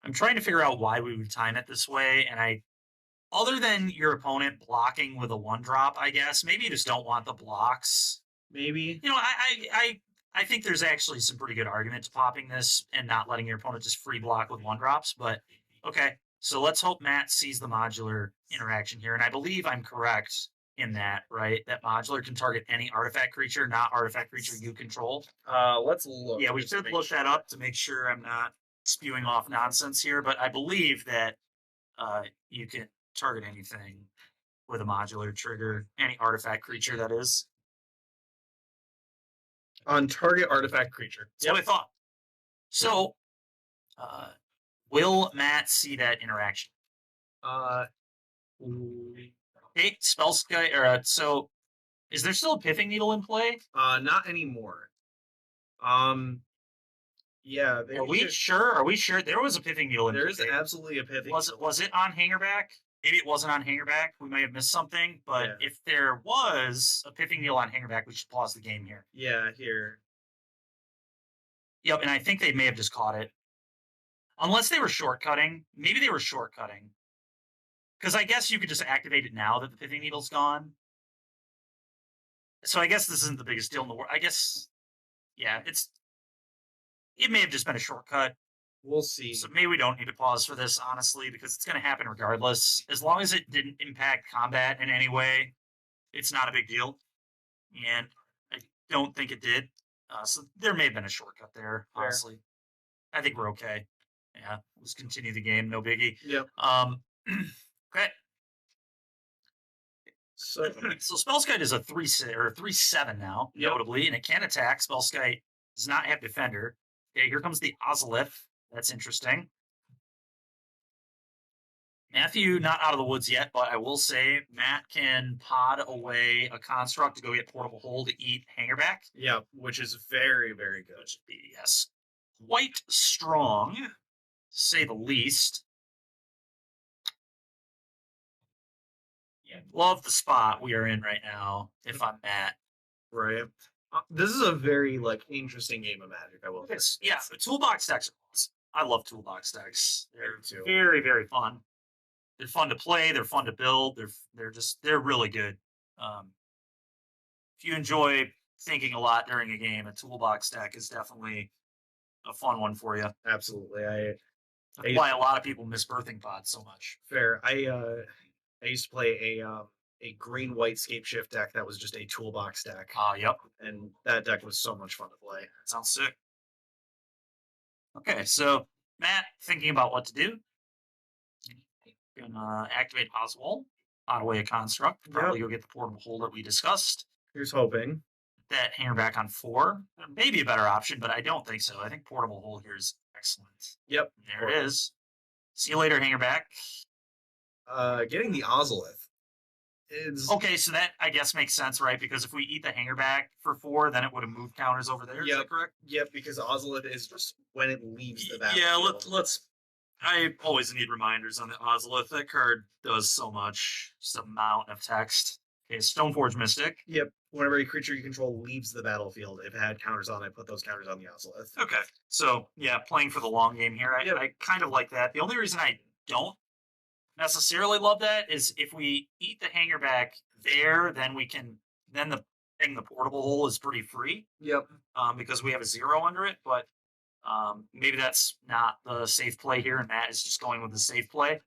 I'm trying to figure out why we would time it this way, and other than your opponent blocking with a 1-drop, I guess, maybe you just don't want the blocks. maybe. You know, I think there's actually some pretty good argument to popping this and not letting your opponent just free block with 1-drops. But okay, so let's hope Matt sees the modular interaction here, and I believe I'm correct in that, right? That modular can target any artifact creature, not artifact creature you control. Let's look. Yeah, we just to should make look sure. that up to make sure I'm not spewing off nonsense here. But I believe that you can target anything with a modular trigger, any artifact creature that is. On target artifact creature. That's what I thought. So, will Matt see that interaction? Hey, Spellsky, or so is there still a Pithing Needle in play? Not anymore. Yeah. Are we sure? Are we sure there was a Pithing Needle in There's play? absolutely a Pithing. Was it on Hangerback? Maybe it wasn't on Hangerback. We may have missed something, but Yeah. if there was a Pithing Needle on Hangerback, we should pause the game here. Yeah, here. Yep, and I think they may have just caught it. Unless they were shortcutting. Maybe they were shortcutting. Because I guess you could just activate it now that the Pithing Needle's gone. So I guess this isn't the biggest deal in the world. I guess, yeah, it may have just been a shortcut. We'll see. So maybe we don't need to pause for this, honestly, because it's going to happen regardless. As long as it didn't impact combat in any way, it's not a big deal. And I don't think it did. So there may have been a shortcut there, Fair. honestly. I think we're okay. Yeah, let's continue the game. No biggie. Yep. Okay. So Spellskite is a 3/7 now, Yep. notably, and it can attack. Spellskite does not have Defender. Okay, here comes the Ozolith. That's interesting. Matthew, not out of the woods yet, but I will say Matt can pod away a construct to go get Portable Hole to eat Hangerback. yeah, which is very, very good. Which would be, yes, quite strong, to say the least. Yeah, love the spot we are in right now, if I'm Matt. Right. This is a very interesting game of Magic. I will. It's, yeah, the toolbox decks are awesome. I love toolbox decks. They're too. very, very fun. They're fun to play. They're fun to build. They're really good. If you enjoy thinking a lot during a game, a toolbox deck is definitely a fun one for you. Absolutely. That's why a lot of people miss Birthing Pods so much. Fair. I used to play a green white scape shift deck that was just a toolbox deck, Yep. and that deck was so much fun to play. Sounds sick. Okay, so Matt, thinking about what to do. Gonna activate Oswald, pot away a construct. Probably go get the Portable Hole that we discussed. Here's hoping. That hanger back on 4. Maybe a better option, but I don't think so. I think Portable Hole here is excellent. Yep. There it is. See you later, hanger back. Getting the Ozolith is Okay, so that I guess makes sense, right? Because if we eat the hanger back for 4, then it would have moved counters over there. Is Yep. that correct? Yep, because Ozolith is just when it leaves the battlefield. Yeah, let's. I always need reminders on the Ozolith. That card does so much. Just a mountain of text. Okay, Stoneforge Mystic. Yep. Whenever a creature you control leaves the battlefield, if it had counters on, I put those counters on the Ozolith. Okay, so yeah, playing for the long game here. Yep. I kind of like that. The only reason I don't necessarily love that is if we eat the hanger back there, then the Portable Hole is pretty free. Yep. Because we have a 0 under it, but maybe that's not the safe play here, and Matt is just going with the safe play.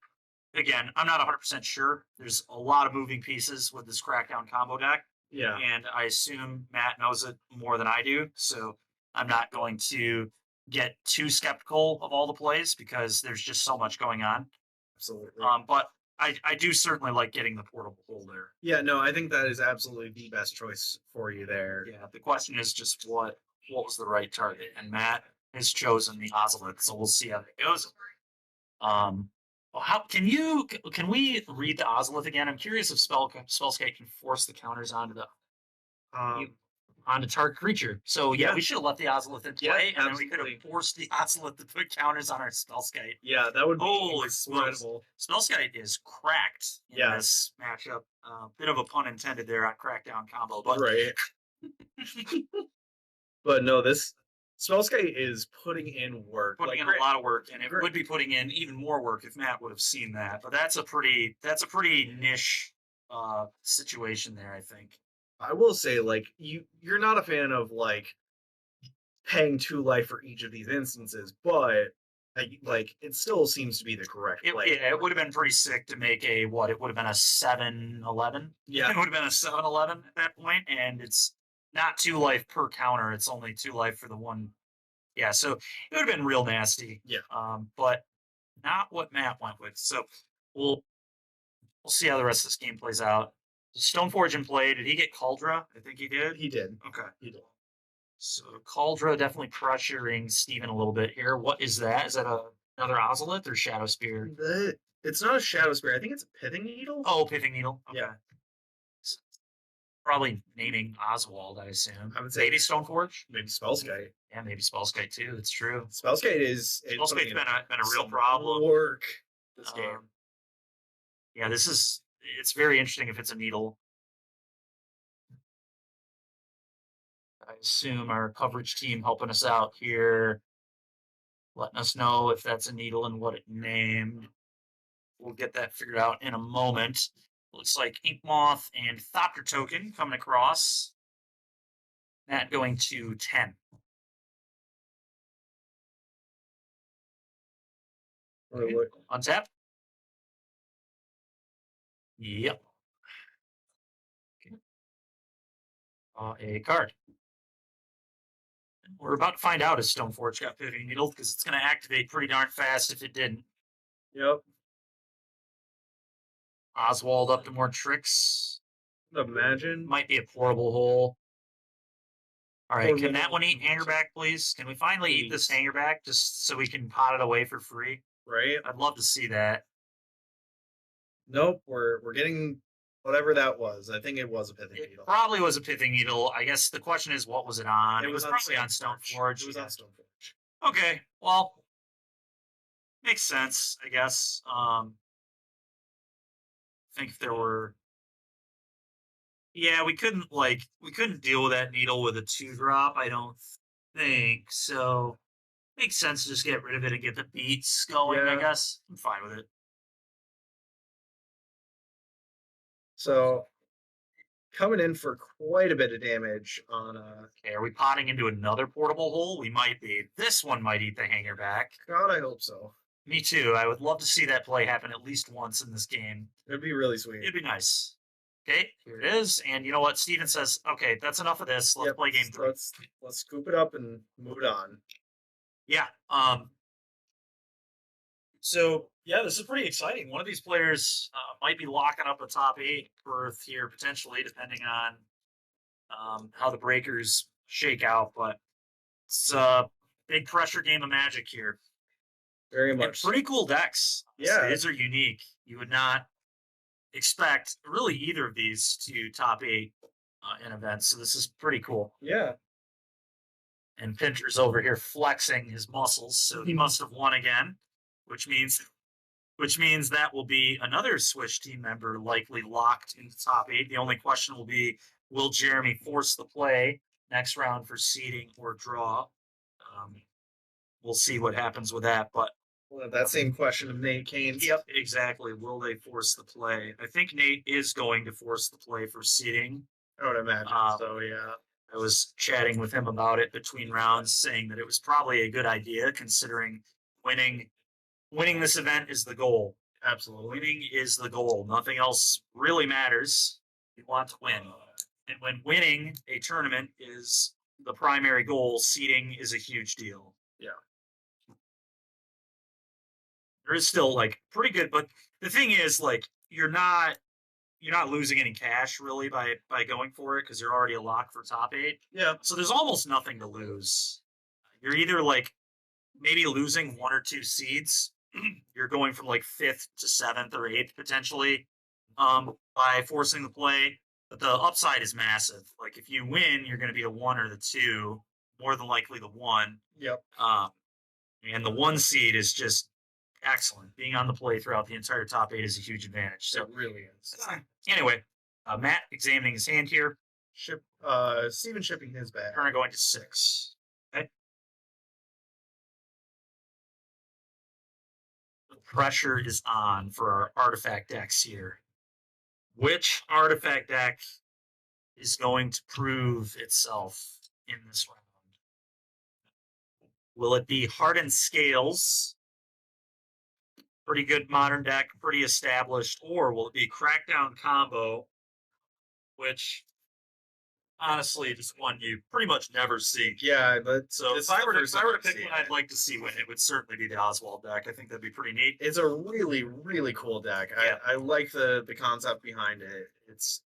Again, I'm not 100% sure. There's a lot of moving pieces with this Crackdown combo deck, Yeah. and I assume Matt knows it more than I do, so I'm not going to get too skeptical of all the plays because there's just so much going on. Absolutely. But I do certainly like getting the Portable Hole there. Yeah, no, I think that is absolutely the best choice for you there. Yeah, the question is just what was the right target, and Matt has chosen the Ozolith, so we'll see how that goes. How can we read the Ozolith again? I'm curious if Spellskite can force the counters onto target creature. So yeah, we should have left the Ozolith in play, and then we could have forced the Ozolith to put counters on our Spellskite. Yeah, that would be Holy smokes. incredible. Spellskite is cracked in this matchup. Bit of a pun intended there on Crackdown combo, but Right. But no, this Spellskite is putting in work. putting in a lot of work, and it would be putting in even more work if Matt would have seen that. But that's a pretty niche situation there, I think. I will say, like, you're not a fan of like paying 2 life for each of these instances, but like it still seems to be the correct play. Yeah, it would have been pretty sick to make a what? It would have been a 7-11. Yeah. It would have been a 7-11 at that point, and it's not 2 life per counter. It's only 2 life for the one. Yeah, so it would have been real nasty. Yeah. But not what Matt went with. So we'll see how the rest of this game plays out. Stoneforge in play. Did he get Cauldra? I think he did. He did. Okay. He did. So Cauldra definitely pressuring Steven a little bit here. What is that? Is that another Ozolith or Shadow Spear? It's not a Shadow Spear. I think it's a Pithing Needle. Oh, Pithing Needle. Okay. Yeah. Probably naming Oswald, I assume. I would say Maybe Stoneforge. maybe Spellskite. Yeah, maybe Spellskite too. That's true. Spellskite is Spellskite's been a real some problem. work this game. Yeah, it's very interesting if it's a needle. I assume our coverage team helping us out here, letting us know if that's a needle and what it named. We'll get that figured out in a moment. Looks like Yawgmoth and Thopter token coming across. That going to 10. Untap. Yep. Okay. A card. We're about to find out if Stoneforge got Pivoting Needle because it's going to activate pretty darn fast if it didn't. Yep. Oswald up to more tricks. Imagine. Might be a portable hole. All right, Or can that little- one eat Hangerback, please? Can we finally eat this Hangerback just so we can pot it away for free? Right? I'd love to see that. Nope. We're getting whatever that was. I think it was a Pithing It Needle. probably was a Pithing Needle. I guess the question is, what was it on? It was on probably on Stoneforge. It was on Stoneforge. Okay, well, makes sense, I guess. I think if there were, yeah, we couldn't deal with that needle with a 2-drop. I don't think so. Makes sense to just get rid of it and get the beats going. I Yeah. guess I'm fine with it. So coming in for quite a bit of damage on Okay, are we potting into another portable hole? We might be. This one might eat the hanger back. God, I hope so. Me too. I would love to see that play happen at least once in this game. It'd be really sweet. It'd be nice. Okay, here it is. And you know what? Steven says, okay, that's enough of this. Let's Yep, play game 3. Let's scoop it up and move it on. Yeah. So yeah, this is pretty exciting. One of these players might be locking up a top 8 berth here potentially, depending on how the breakers shake out. But it's a big pressure game of Magic here. Very And much. pretty cool decks. Yeah. These are unique. You would not expect really either of these to top 8 in events. So this is pretty cool. Yeah. And Pinter's over here flexing his muscles, so he must have won again, which means that will be another Swish team member likely locked into top 8. The only question will be, will Jeremy force the play next round for seeding or draw? We'll see what happens with that, but Well, that same question of Nate Kane's. yep, exactly. Will they force the play? I think Nate is going to force the play for seeding. I would imagine. Um, So yeah. I was chatting with him about it between rounds, saying that it was probably a good idea considering winning this event is the goal. Absolutely. Winning is the goal. Nothing else really matters. You want to win. And when winning a tournament is the primary goal, seeding is a huge deal. Yeah. There is still like pretty good, but the thing is like you're not losing any cash really by going for it because you're already a lock for top 8. Yeah. So there's almost nothing to lose. You're either like maybe losing 1 or 2 seeds. You're going from like 5th to 7th or 8th potentially by forcing the play. But the upside is massive. Like if you win, you're going to be the 1 or the 2, more than likely the 1. Yep. And the 1 seed is just excellent. Being on the play throughout the entire top 8 is a huge advantage. So It really is. anyway, Matt examining his hand here. Steven shipping his bag. Turner going to 6. Okay. The pressure is on for our artifact decks here. Which artifact deck is going to prove itself in this round? Will it be Hardened Scales? Pretty good modern deck, pretty established. Or will it be Crackdown Combo, which honestly is one you pretty much never see. Yeah, but So if I were to pick one I'd like to see win, it would certainly be the Oswald deck. I think that'd be pretty neat. it's a really, really cool deck. Yeah. I like the concept behind it. It's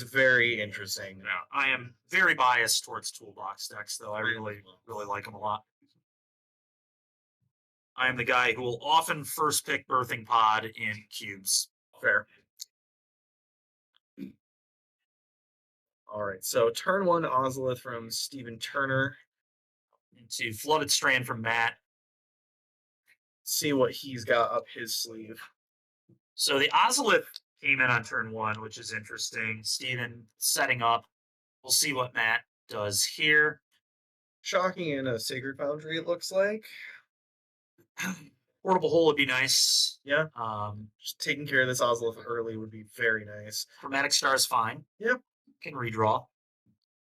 very interesting. Yeah, I am very biased towards toolbox decks, though. I really like them a lot. I am the guy who will often first pick Birthing Pod in cubes. Fair. All right, so turn 1 Ozolith from Stephen Turner. Into Flooded Strand from Matt. See what he's got up his sleeve. So the Ozolith came in on turn 1, which is interesting. Steven setting up. We'll see what Matt does here. Shocking in a Sacred Foundry, it looks like. Portable Hole would be nice. Yeah. Um, Just taking care of this Ozolith early would be very nice. Chromatic Star is fine. Yep. Can redraw.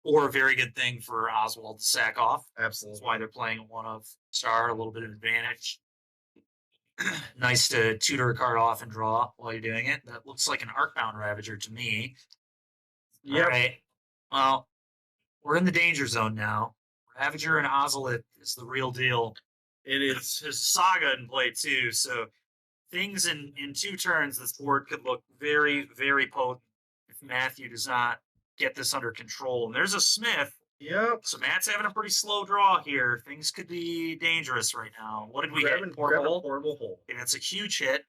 Or a very good thing for Oswald to sack off. Absolutely. That's why they're playing a 1-of star, a little bit of advantage. Nice to tutor a card off and draw while you're doing it. That looks like an Arcbound Ravager to me. Yep. All right. Well, we're in the danger zone now. Ravager and Ozolith is the real deal. It is. There's a Saga in play too, so things in 2 turns, this board could look very, very potent if Matthew does not get this under control. And there's a Smith. Yep. So Matt's having a pretty slow draw here. Things could be dangerous right now. What did we Grab get? a portable hole. And it's a huge hit.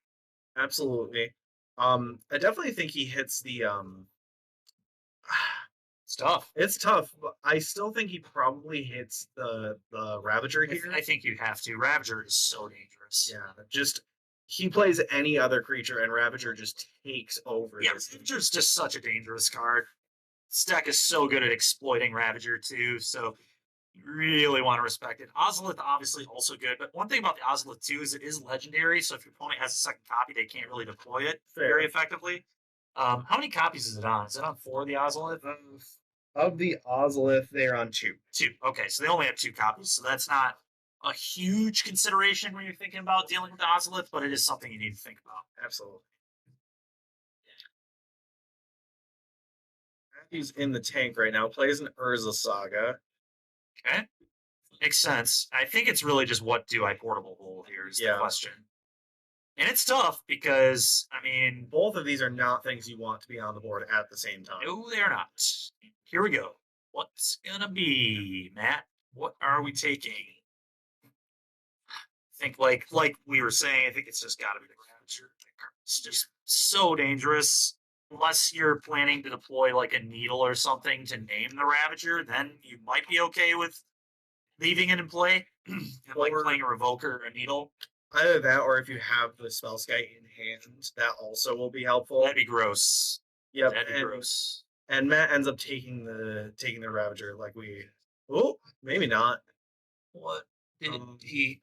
Absolutely. I definitely think he hits the It's tough. It's tough, but I still think he probably hits the Ravager here. I think you have to. Ravager is so dangerous. Yeah, just he plays any other creature and Ravager just takes over. Yeah, this. Ravager's just such a dangerous card. This deck is so good at exploiting Ravager too, so you really want to respect it. Ozolith obviously also good, but one thing about the Ozolith too is it is legendary, so if your opponent has a second copy, they can't really deploy it very effectively. How many copies is it on? Is it on 4 of the Ozolith? Of the Ozolith, they're on 2. 2. Okay, so they only have 2 copies, so that's not a huge consideration when you're thinking about dealing with the Ozolith, but it is something you need to think about. Absolutely. He's in the tank right now. Plays an Urza Saga. Okay. Makes sense. I think it's really just what do I portable hole here is the question. And it's tough because, I mean... Both of these are not things you want to be on the board at the same time. No, they're not. Here we go. What's gonna be, Matt? What are we taking? I think, like we were saying, I think it's just got to be the Ravager. It's just so dangerous. Unless you're planning to deploy like a needle or something to name the Ravager, then you might be okay with leaving it in play. And like playing a Revoker or a needle. Either that, or if you have the Spellskite in hand, that also will be helpful. That'd be gross. Yep, That'd be gross. And Matt ends up taking the Ravager like we. Oh, maybe not. What did he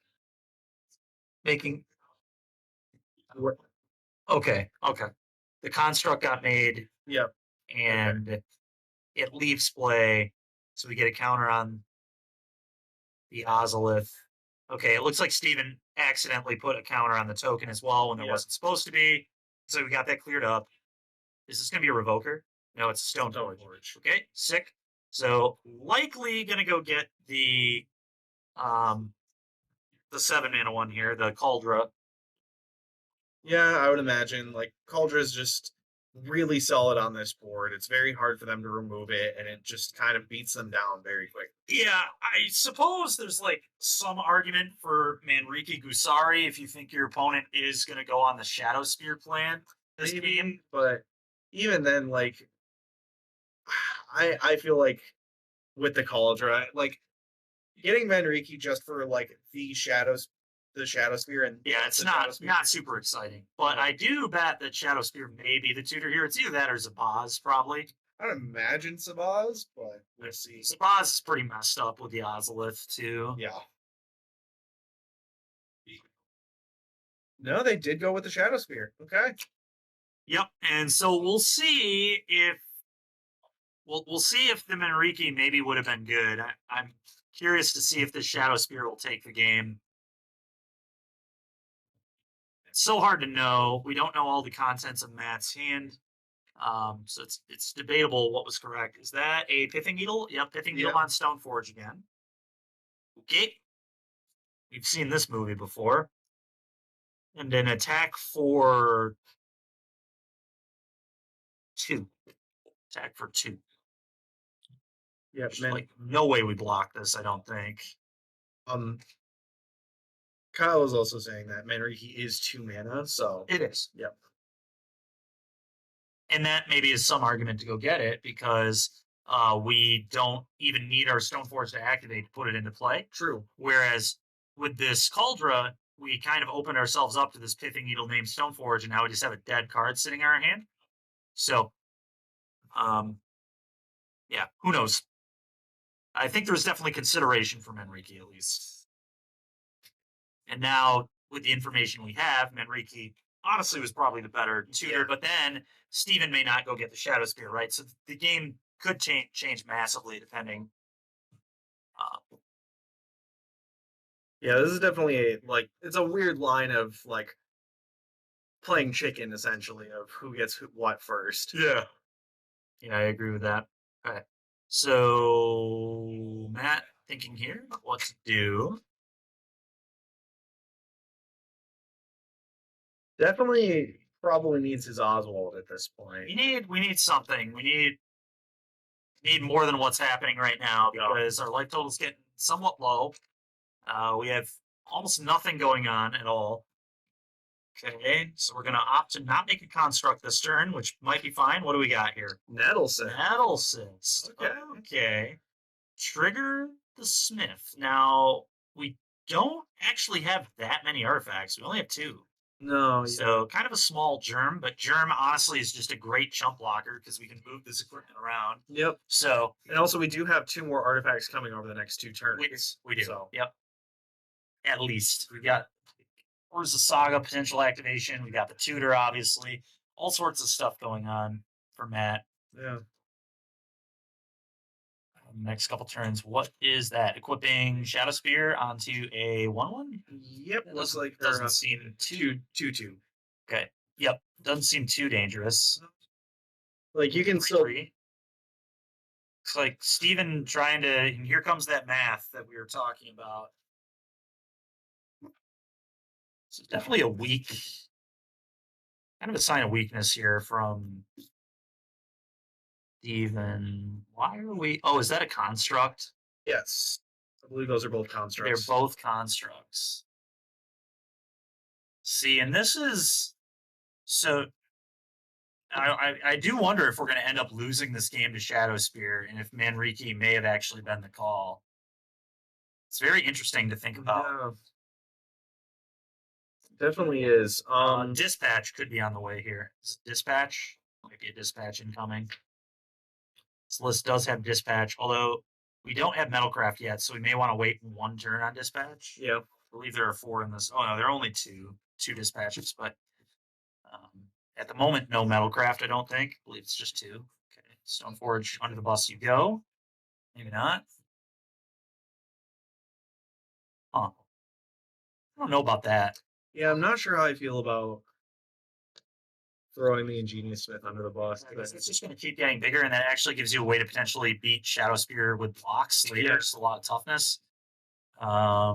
making? Okay. The construct got made. Yep. And it leaves play, so we get a counter on the Ozolith. Okay, it looks like Steven accidentally put a counter on the token as well when there wasn't supposed to be. So we got that cleared up. Is this going to be a Revoker? No, it's a Stone Forge. Okay, sick. So likely going to go get the 7-mana one here, the Cauldra. Yeah, I would imagine. Like, Cauldra is just really solid on this board. It's very hard for them to remove it, and it just kind of beats them down very quick. Yeah, I suppose there's like some argument for Manriki Gusari if you think your opponent is going to go on the Shadow Spear plan this game. But even then, like, I feel like with the Cauldra, like, getting Manriki just for, like, the Shadow Spear and it's not super exciting, but I do bet that Shadow Spear may be the tutor here. It's either that or Zabaz, probably. I don't imagine Zabaz, but we'll see. Zabaz is pretty messed up with the Ozolith too. Yeah. No, they did go with the Shadow Spear. Okay. Yep, and so we'll see if we'll see if the Manriki maybe would have been good. I'm curious to see if the Shadow Spear will take the game. It's so hard to know. We don't know all the contents of Matt's hand. So it's debatable what was correct. Is that a Pithing Needle? Yep, Pithing Needle on Stoneforge again. Okay. We've seen this movie before. And an attack for 2. Attack for 2. Yeah, man. Like, no way we block this, I don't think. Kyle was also saying that Manriki is 2 mana, so It is. Yep. And that maybe is some argument to go get it because we don't even need our Stoneforge to activate to put it into play. True. Whereas with this Cauldra, we kind of opened ourselves up to this Pithing Needle named Stoneforge, and now we just have a dead card sitting in our hand. So, yeah, who knows? I think there's definitely consideration for Manriki, at least. And now, with the information we have, Manriki honestly was probably the better tutor, but then Steven may not go get the Shadow Spear, right? So the game could change massively depending. Yeah, this is definitely it's a weird line of like playing chicken essentially of who gets what first. Yeah, I agree with that. Okay, so Matt thinking here what to do. Definitely probably needs his Oswald at this point. We need something. We need more than what's happening right now because our life total is getting somewhat low. We have almost nothing going on at all. Okay, so we're going to opt to not make a construct this turn, which might be fine. What do we got here? Nettlecyst. Okay. Trigger the Smith. Now, we don't actually have that many artifacts. We only have 2. No. So kind of a small Germ, but Germ honestly is just a great chump blocker because we can move this equipment around. Yep. So, and also we do have 2 more artifacts coming over the next 2 turns. We do. So. Yep. At least we got Urza Saga potential activation. We got the tutor, obviously. All sorts of stuff going on for Matt. Yeah. Next couple turns. What is that? Equipping Shadow Spear onto a 1/1? Yep. Looks like doesn't seem 2/2. Okay. Yep. Doesn't seem too dangerous. Like you can still. It's like Steven trying to. And here comes that math that we were talking about. So definitely a weak, kind of a sign of weakness here from Steven. Why are we? Oh, is that a construct? Yes. I believe those are both constructs. They're both constructs. See, and this is so. I do wonder if we're going to end up losing this game to Shadow Spear, and if Manriki may have actually been the call. It's very interesting to think about. Yeah. Definitely is. Dispatch could be on the way here. Dispatch might be a dispatch incoming. This list does have dispatch, although we don't have Metalcraft yet, so we may want to wait 1 turn on dispatch. Yeah. I believe there are 4 in this. Oh no, there are only 2 dispatches, but at the moment, no Metalcraft. I don't think. I believe it's just 2. Okay, Stoneforge under the bus you go. Maybe not. Huh. I don't know about that. Yeah, I'm not sure how I feel about throwing the Ingenious Smith under the bus. It's just going to keep getting bigger, and that actually gives you a way to potentially beat Shadow Spear with blocks later. Just a lot of toughness. I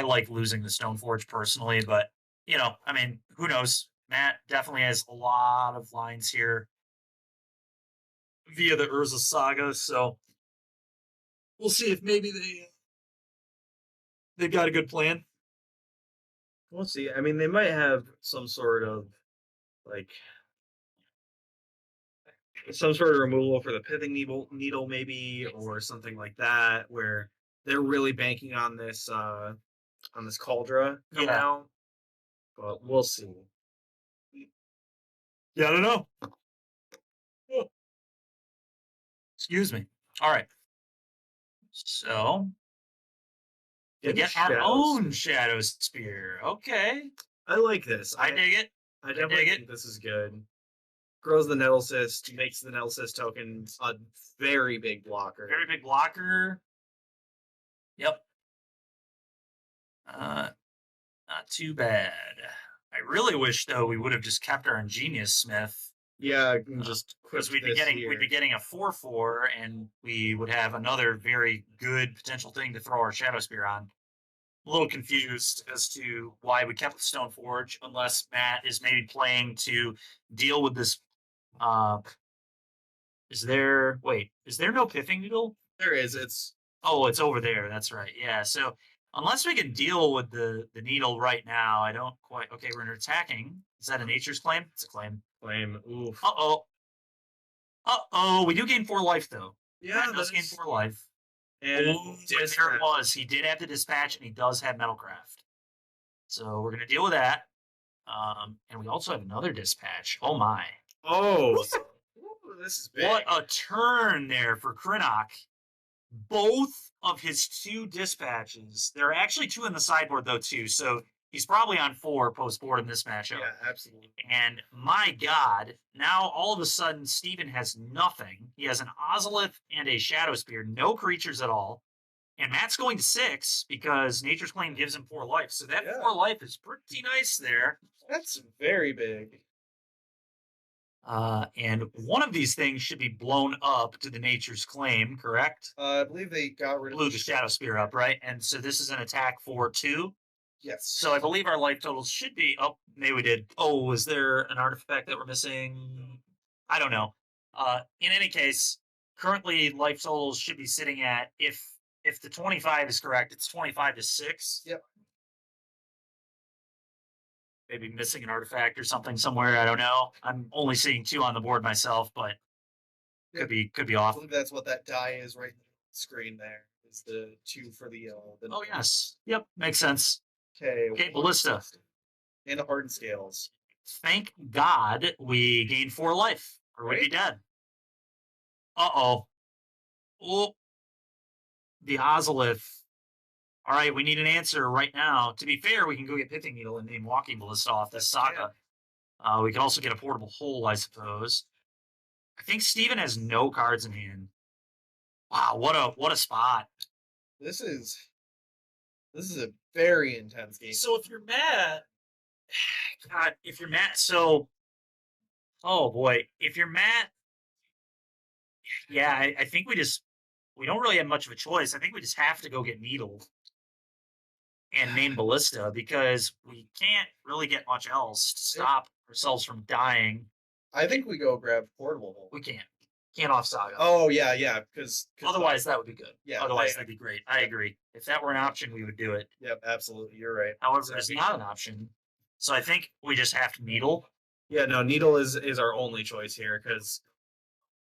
like losing the Stoneforge personally, but I mean, who knows? Matt definitely has a lot of lines here via the Urza Saga, so we'll see if maybe they've got a good plan. We'll see. I mean, they might have some sort of removal for the Pithing Needle maybe, or something like that, where they're really banking on this Cauldra coming out. But we'll see. Yeah, I don't know. Oh. Excuse me. All right. So we get our own Shadow Spear. Okay. I like this. I dig it. I definitely think this is good. grows the Nettle Cyst, makes the Nettle Cyst token a very big blocker. Very big blocker. Yep. Not too bad. I really wish though we would have just kept our Ingenious Smith. Yeah, I can just because quick we'd this be here. getting a 4/4, and we would have another very good potential thing to throw our Shadow Spear on. A little confused as to why we kept the Stone Forge, unless Matt is maybe playing to deal with this. Is there no Pithing Needle? There is. It's Oh, it's over there. That's right. Yeah. So unless we can deal with the needle right now, I don't quite. Okay, we're attacking. Is that a Nature's Claim? It's a claim. claim. Oof. We do gain 4 life though. Yeah, Matt does gain 4 life. And There it was. He did have the dispatch, and he does have Metalcraft. So we're gonna deal with that. And we also have another dispatch. Oh my! Oh, ooh, this is big. What a turn there for Krenok. Both of his 2 dispatches. There are actually 2 in the sideboard though too. So he's probably on 4 post board in this matchup. Yeah, absolutely. And my God, now all of a sudden Steven has nothing. He has an Ozolith and a Shadow Spear, no creatures at all. And Matt's going to 6 because Nature's Claim gives him 4 life. So that 4 life is pretty nice there. That's very big. And one of these things should be blown up to the Nature's Claim, correct? I believe they got rid of Blew the Shadow Spear up, right? And so this is an attack for 2. Yes. So I believe our life totals should be. Oh, maybe we did. Oh, was there an artifact that we're missing? I don't know. In any case, currently life totals should be sitting at, if the 25 is correct, it's 25-6. Yep. Maybe missing an artifact or something somewhere. I don't know. I'm only seeing 2 on the board myself, but could be I off. believe that's what that die is right on the screen there. Is the 2 for the Oh yes. Yep, makes sense. Okay, Ballista. And the Hardened Scales. Thank God we gained 4 life, or we'd be dead. Oh, the Ozolith. All right, we need an answer right now. To be fair, we can go get Pithing Needle and name Walking Ballista off this saga. We can also get a Portable Hole, I suppose. I think Steven has no cards in hand. Wow, what a spot. This is a very intense game. So if you're Matt, God, so oh boy, if you're Matt, yeah, I think we don't really have much of a choice. I think we just have to go get Needle and name Ballista because we can't really get much else to stop ourselves from dying. I think we go grab Portable Hole. We can't off Saga. Oh yeah, because otherwise that would be good. Yeah, otherwise that'd be great. I agree. If that were an option, we would do it. Yep, absolutely. You're right. However, it's not an option, so I think we just have to Needle. Yeah, no, Needle is our only choice here because,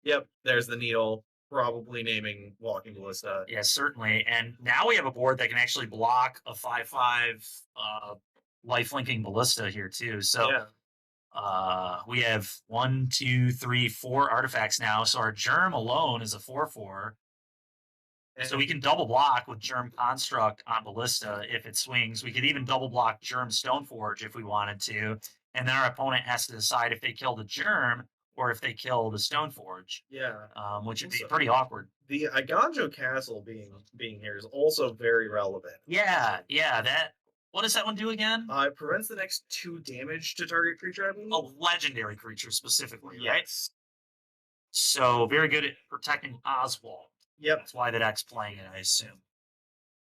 yep, there's the Needle. Probably naming Walking Ballista. Yes, certainly. And now we have a board that can actually block a 5/5 life-linking Ballista here too. So we have 1, 2, 3, 4 artifacts now. So our Germ alone is a 4/4. So we can double block with Germ Construct on Ballista if it swings. We could even double block Germ Stoneforge if we wanted to. And then our opponent has to decide if they kill the Germ or if they kill the Stoneforge. Yeah. Which would be pretty awkward. The Iganjo Castle being here is also very relevant. Yeah, that. What does that one do again? It prevents the next 2 damage to target creature, I believe. A legendary creature specifically, right? Yes. So very good at protecting Oswald. Yep. That's why that deck's playing it, I assume.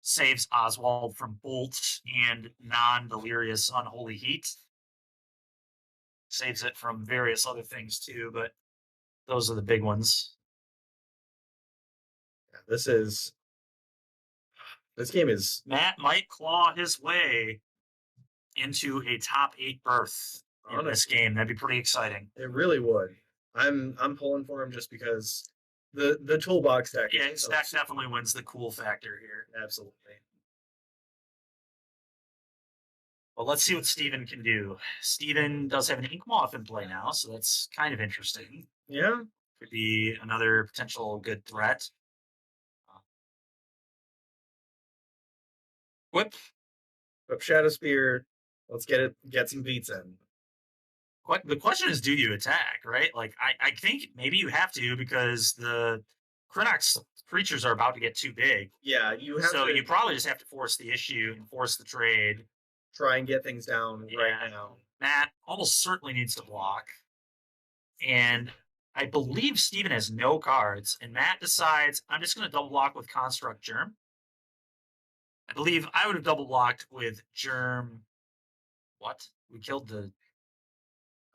Saves Oswald from Bolt and non-delirious Unholy Heat. Saves it from various other things too, but those are the big ones. Yeah, this game is... Matt might claw his way into a top 8 berth in this game. That'd be pretty exciting. It really would. I'm pulling for him just because the toolbox deck. Yeah, his deck definitely wins the cool factor here. Absolutely. Well, let's see what Steven can do. Steven does have an Yawgmoth in play now, so that's kind of interesting. Yeah. Could be another potential good threat. Whip. Shadow Spear. Let's get some beats in. the question is, do you attack, right? Like, I think maybe you have to because the Krynox creatures are about to get too big. Yeah, you have So to you probably just have to force the issue and force the trade. try and get things down right now. Matt almost certainly needs to block. And I believe Steven has no cards, and Matt decides, I'm just going to double block with Construct Germ. I believe I would have double blocked with Germ. What? We killed the...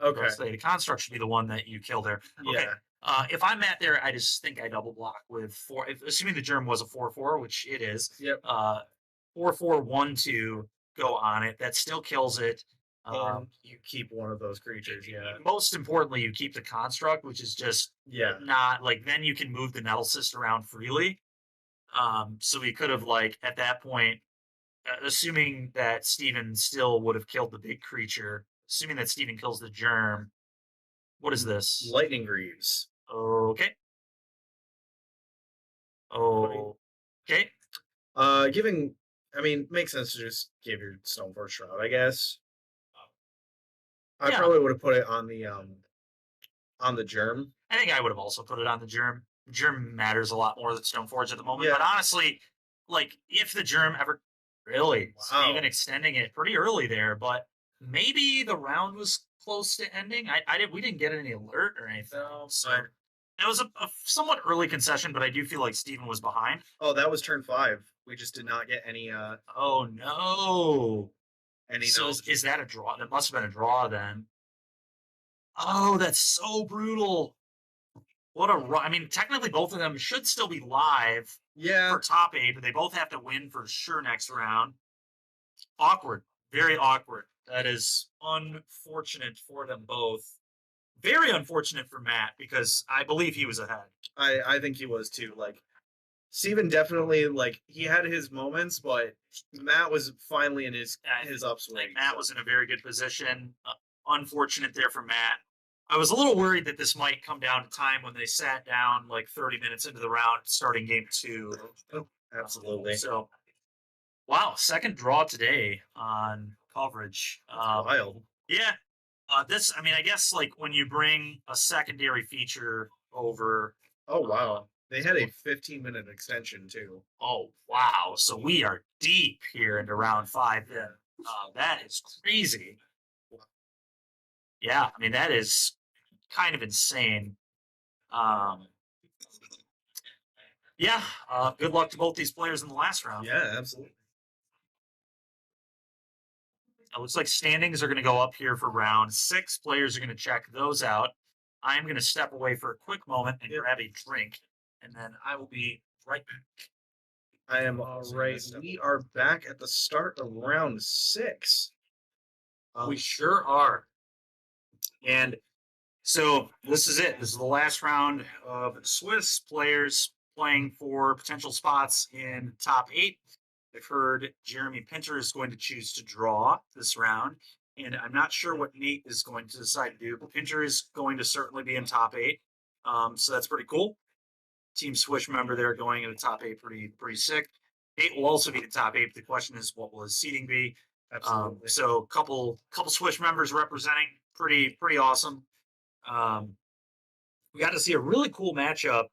Okay. The Construct should be the one that you kill there. Okay. Yeah. If I'm Matt there, I just think I double block with 4. Assuming the Germ was a 4/4, which it is. Yep. 4/4/1/2 go on it. That still kills it. And you keep one of those creatures, yeah. Most importantly, you keep the Construct, which is just not like, then you can move the Nettle Cyst around freely. So we could have, like, at that point, assuming that Steven still would have killed the big creature, assuming that Steven kills the Germ. What is this? Lightning Greaves. Okay. Okay. Makes sense to just give your Stoneforge Shroud, I guess. I Yeah. probably would have put it on the Germ. I think I would have also put it on the Germ. Germ matters a lot more than Stoneforge at the moment. Yeah. But honestly, like, if the Germ ever really, Wow. even extending it pretty early there, but maybe the round was close to ending. We didn't get any alert or anything. No, So but- it was a somewhat early concession, but I do feel like Steven was behind. Oh, that was turn 5. We just did not get any Oh no. So knowledge. is that a draw? That must have been a draw then. Oh, that's so brutal. What a technically both of them should still be live for top 8, but they both have to win for sure next round. Awkward. Very awkward. That is unfortunate for them both. Very unfortunate for Matt because I believe he was ahead. I think he was too. Like, Steven definitely, like, he had his moments, but Matt was finally in his upswing. Like, Matt was in a very good position. Unfortunate there for Matt. I was a little worried that this might come down to time when they sat down like 30 minutes into the round, starting game 2. Absolutely. So, wow, second draw today on coverage. Wild. Yeah. I guess, like, when you bring a secondary feature over. Oh, wow. They had a 15-minute extension, too. Oh, wow. So we are deep here into round 5 then. That is crazy. Yeah, that is kind of insane. Good luck to both these players in the last round. Yeah, absolutely. It looks like standings are going to go up here for round 6. Players are going to check those out. I'm going to step away for a quick moment and grab a drink, and then I will be right back. I am all right. We are back at the start of round 6. We sure are. And so this is it. This is the last round of Swiss players playing for potential spots in top 8. I've heard Jeremy Pinter is going to choose to draw this round, and I'm not sure what Nate is going to decide to do, but Pinter is going to certainly be in top 8. So that's pretty cool. Team Swish member there going in the top 8, pretty sick. Nate will also be in the top 8, but the question is, what will his seeding be? Absolutely. So couple Swish members representing, pretty awesome. We got to see a really cool matchup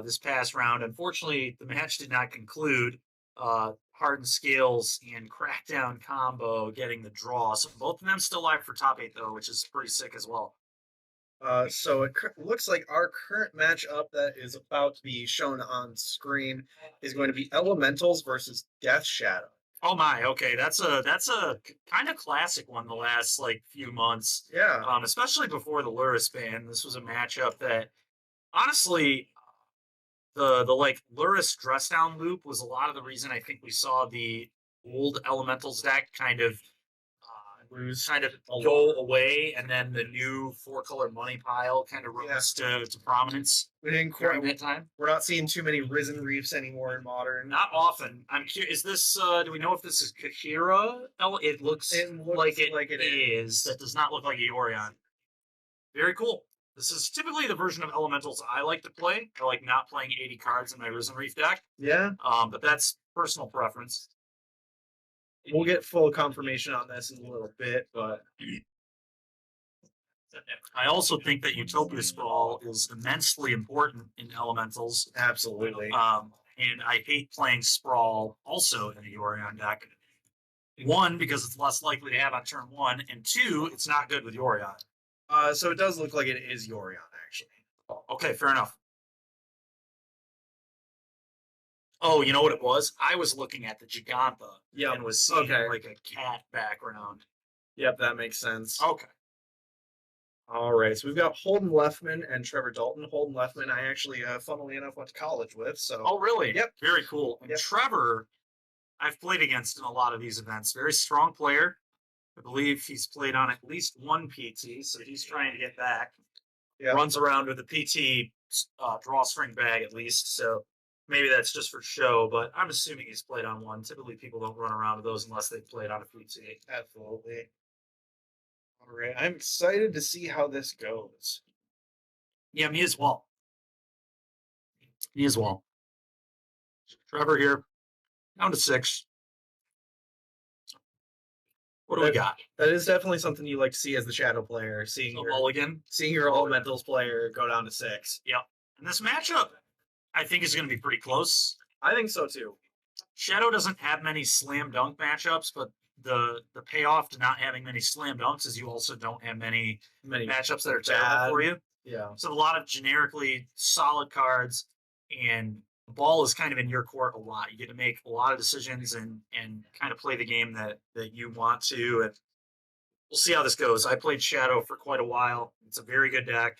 this past round. Unfortunately, the match did not conclude. Hardened Scales and Crackdown combo getting the draw. So both of them still live for top 8 though, which is pretty sick as well. So it looks like our current matchup that is about to be shown on screen is going to be Elementals versus Death Shadow. Oh my, okay, that's a kind of classic one the last like few months. Yeah. Especially before the Luris ban. This was a matchup that honestly the like Luris dress down loop was a lot of the reason I think we saw the old Elementals deck kind of go away, and then the new 4-color money pile kind of rose to prominence. We didn't during quite. that time. We're not seeing too many Risen Reefs anymore in Modern. Not often. I'm curious. Is this? Do we know if this is Kahira? It looks like it is. That does not look like Eorion. Very cool. This is typically the version of Elementals I like to play. I like not playing 80 cards in my Risen Reef deck. Yeah. But that's personal preference. We'll get full confirmation on this in a little bit, but I also think that Utopia Sprawl is immensely important in elementals. Absolutely. And I hate playing Sprawl also in a Yorion deck. One, because it's less likely to have on turn one, and two, it's not good with Yorion. So it does look like it is Yorion, actually. Okay, fair enough. Oh, you know what it was? I was looking at the Gigantha Yep. and was seeing Okay. like a cat background. Yep, that makes sense. Okay. All right, so we've got Holden Leffman and Trevor Dalton. Holden Leffman, I actually, funnily enough, went to college with. So. Oh, really? Yep. Very cool. And Yep. Trevor, I've played against in a lot of these events. Very strong player. I believe he's played on at least one PT, so he's trying to get back. Yep. Runs around with a PT drawstring bag at least, so maybe that's just for show, but I'm assuming he's played on one. Typically, people don't run around with those unless they've played on a PT. Absolutely. All right, I'm excited to see how this goes. Yeah, me as well. Me as well. Trevor here, down to 6. What do we got? That is definitely something you like to see as the shadow player, seeing A your, mulligan. seeing your elementals player go down to 6. And this matchup, I think, is going to be pretty close. I think so too. Shadow doesn't have many slam dunk matchups, but the payoff to not having many slam dunks is you also don't have many Many matchups that are terrible bad. for you. Yeah. So a lot of generically solid cards, and the ball is kind of in your court a lot. You get to make a lot of decisions and kind of play the game that you want to. And we'll see how this goes. I played Shadow for quite a while. It's a very good deck.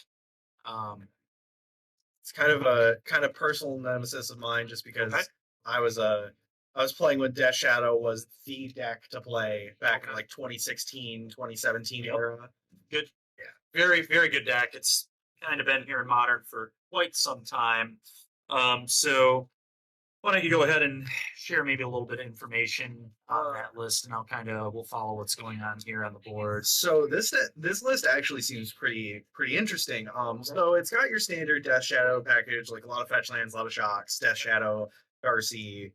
It's kind of a personal nemesis of mine, just because Okay. I was playing with Death Shadow was the deck to play back in like 2016, 2017 Yep. era. Good. Yeah. Very, very good deck. It's kind of been here in Modern for quite some time. So why don't you go ahead and share maybe a little bit of information on that list, and we'll follow what's going on here on the board. So this list actually seems pretty interesting. So it's got your standard Death Shadow package, like a lot of fetch lands, a lot of shocks, Death Shadow, Darcy.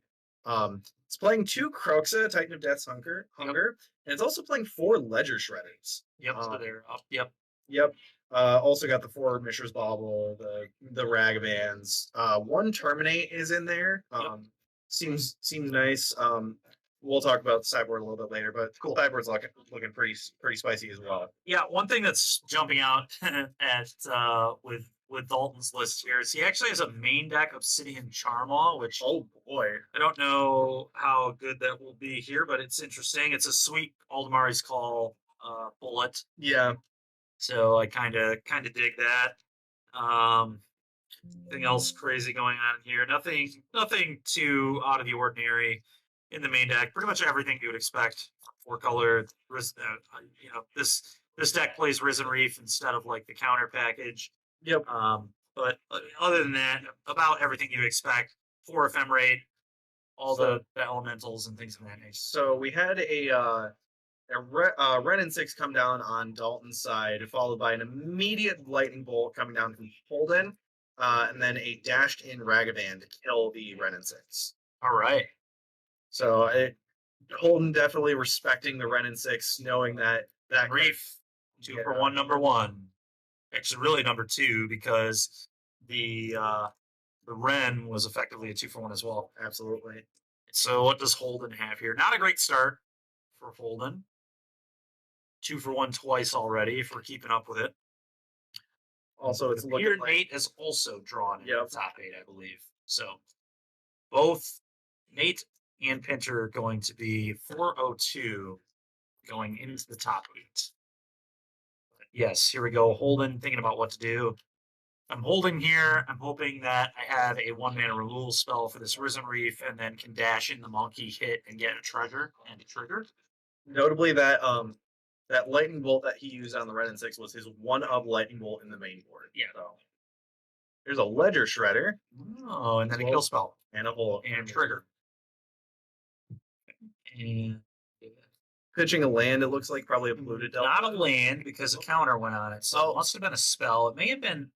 It's playing 2 Croxa, Titan of Death's Hunger, and it's also playing 4 Ledger Shredders. Yep, so they're up. Yep. Yep. Also got the 4 Mishra's Bauble, the Ragavands. 1 Terminate is in there. Seems nice. We'll talk about the sideboard a little bit later, but Cool. Sideboard's looking pretty spicy as well. Yeah, one thing that's jumping out at with Dalton's list here is he actually has a main deck Obsidian Charmaw, which Oh boy. I don't know how good that will be here, but it's interesting. It's a sweet Aldemari's Call bullet. Yeah. So I kind of dig that. Anything else crazy going on here? Nothing too out of the ordinary in the main deck. Pretty much everything you would expect. 4-color. This deck plays Risen Reef instead of like the counter package. Yep. But other than that, about everything you expect. 4 Ephemerate, all the elementals and things of that nature. So we had a Ren and 6 come down on Dalton's side, followed by an immediate lightning bolt coming down from Holden, and then a dashed in Ragavan to kill the Ren and 6. All right. So Holden definitely respecting the Ren and 6, knowing that Reef, 2 for 1, number 1. Actually, really number 2, because the Ren was effectively a 2 for 1 as well. Absolutely. So what does Holden have here? Not a great start for Holden. 2 for 1 twice already, if we're keeping up with it. Also, it's looking Beard like Nate has also drawn in Yep. the top 8, I believe. So both Nate and Pinter are going to be 402 going into the top 8. Yes, here we go. Holden thinking about what to do. I'm holding here. I'm hoping that I have a 1-mana removal spell for this Risen Reef, and then can dash in the monkey, hit, and get a treasure and a trigger. notably that that lightning bolt that he used on the Ren and 6 was his 1-of lightning bolt in the main board. Yeah. So there's a Ledger Shredder Oh, and then a kill spell and a hole and trigger. And pitching a land. It looks like probably a polluted Delta. not a land because a counter went on it, so it must have been a spell. It may have been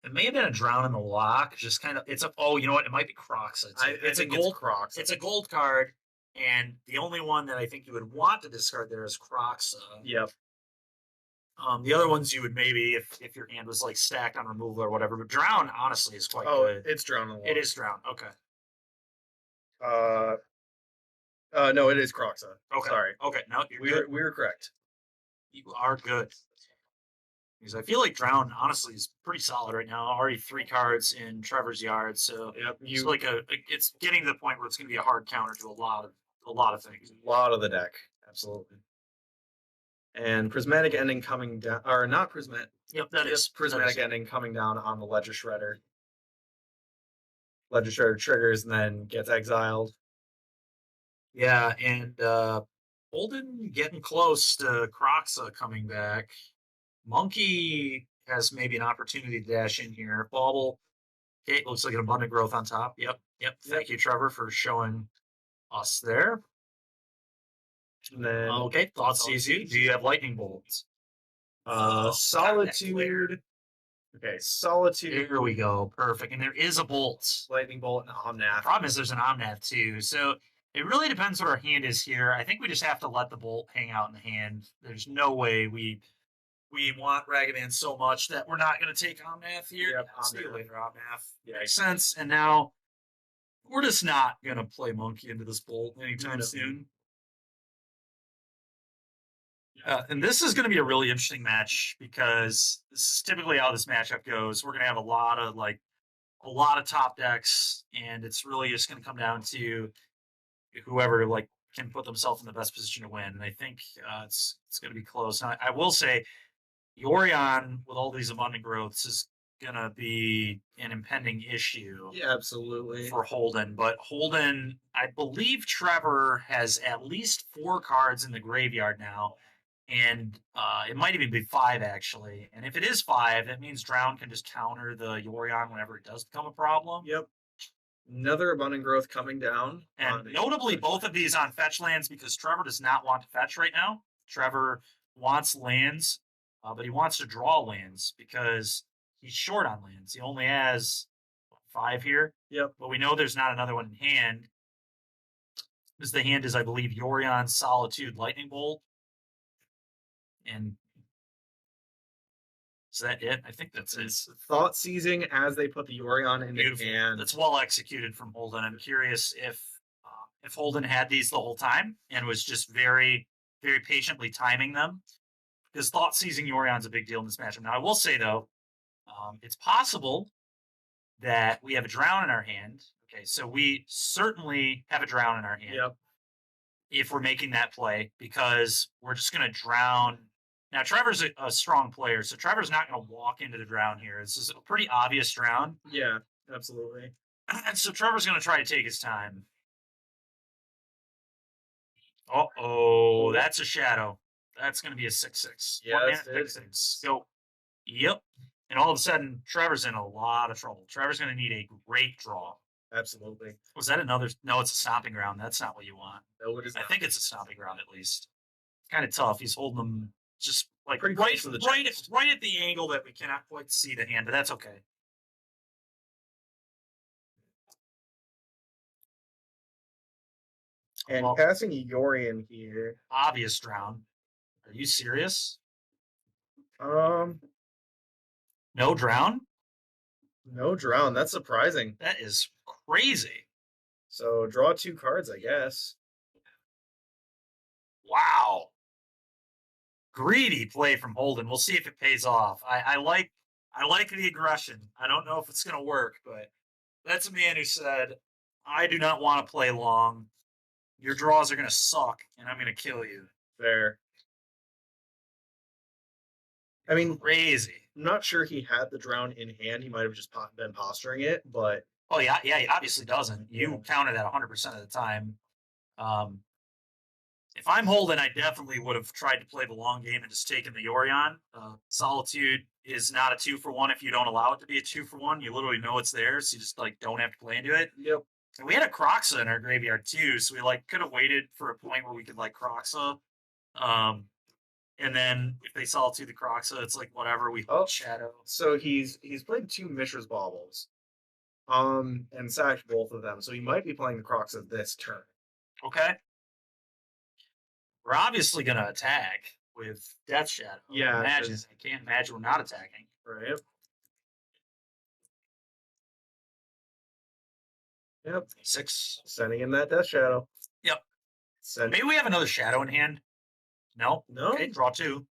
a drown in the lock. Just kind of, it's a. Oh, you know what? It might be Crocs. It's a gold. Crocs. It's a gold card, and the only one that I think you would want to discard there is Crocs. Yep. The other ones you would maybe if your hand was like stacked on removal or whatever. But drown honestly is quite good. it's drown. It is drown. Okay. No, it is Croxa. Okay. Sorry. Okay. No, you're We were correct. You are good. Because I feel like Drown, honestly, is pretty solid right now. Already 3 cards in Trevor's yard, so Yep. it's like it's getting to the point where it's going to be a hard counter to a lot of things. A lot of the deck, absolutely. And prismatic ending coming down, or not prismatic. Yep, that is prismatic ending coming down on the Ledger Shredder. Ledger Shredder triggers and then gets exiled. Yeah, and Holden getting close to Croxa coming back. Monkey has maybe an opportunity to dash in here. Bauble. Okay, looks like an abundant growth on top. Yep. Thank you, Trevor, for showing us there. And then Okay, Thought sees you. Do you have lightning bolts? Solitude. Okay, Solitude. Here we go. Perfect. And there is a bolt. Lightning Bolt and Omnath. The problem is there's an Omnath too. So it really depends what our hand is here. I think we just have to let the bolt hang out in the hand. There's no way we want Ragavan so much that we're not going to take Omnath here. Yep, See you Omnath. later, Omnath. Yeah. Makes sense. And now we're just not going to play Monkey into this bolt anytime No. soon. And this is going to be a really interesting match because this is typically how this matchup goes. We're going to have a lot of top decks, and it's really just going to come down to whoever can put themselves in the best position to win. And I think it's going to be close. Now, I will say, Yorion with all these abundant growths is going to be an impending issue. Yeah, absolutely. For Holden, but Holden, I believe Trevor has at least 4 cards in the graveyard now. And it might even be 5, actually. And if it is 5, that means Drown can just counter the Yorion whenever it does become a problem. Yep. Another abundant growth coming down. And notably, both of these on fetch lands because Trevor does not want to fetch right now. Trevor wants lands, but he wants to draw lands because he's short on lands. He only has 5 here. Yep. But we know there's not another one in hand. Because the hand is, I believe, Yorion, Solitude, Lightning Bolt. And is that it? I think that's it. Thought seizing as they put the Yorion in the hand. That's well executed from Holden. I'm curious if Holden had these the whole time and was just very, very patiently timing them. Because thought seizing Yorion's a big deal in this matchup. Now, I will say though, it's possible that we have a Drown in our hand. Okay, so we certainly have a Drown in our hand. Yep. If we're making that play, because we're just going to Drown. Now, Trevor's a strong player, so Trevor's not going to walk into the Drown here. This is a pretty obvious Drown. Yeah, absolutely. And so Trevor's going to try to take his time. Uh-oh, that's a Shadow. That's going to be a 6/6. Yeah, One that's mana, it. 6/6. Go. Yep. And all of a sudden, Trevor's in a lot of trouble. Trevor's going to need a great draw. Absolutely. Was that another? No, it's a Stomping Ground. That's not what you want. No, it is I not. think it's a Stomping Ground at least. Kind of tough. He's holding them just like Pretty right, close to the right at the angle that we cannot quite see the hand, but that's okay. And Well, passing Yorion here. obvious Drown. Are you serious? Um, No Drown? no Drown. That's surprising. That is crazy. So draw 2 cards, I guess. Wow. Greedy play from Holden. We'll see if it pays off. I like the aggression. I don't know if it's going to work, but that's a man who said, I do not want to play long. Your draws are going to suck, and I'm going to kill you. Fair. I mean, Crazy. I'm not sure he had the Drown in hand. He might have just been posturing it, but Oh, yeah, he obviously doesn't. You Yeah. counter that 100% of the time. If I'm Holden, I definitely would have tried to play the long game and just taken the Yorion. Solitude is not a 2-for-1 if you don't allow it to be a 2-for-1. You literally know it's there, so you just don't have to play into it. yep. And we had a Croxa in our graveyard too, so we could have waited for a point where we could Croxa. And then if they Solitude the Croxa, it's whatever, we hold Shadow. So he's played 2 Mishra's Baubles. And sacked both of them. So he might be playing the Croxa this turn. Okay. We're obviously going to attack. with Death Shadow. Yeah, I can't imagine we're not attacking. Right. Yep. 6. Sending in that Death Shadow. Yep. Send. Maybe we have another Shadow in hand. No. No. Okay, draw 2.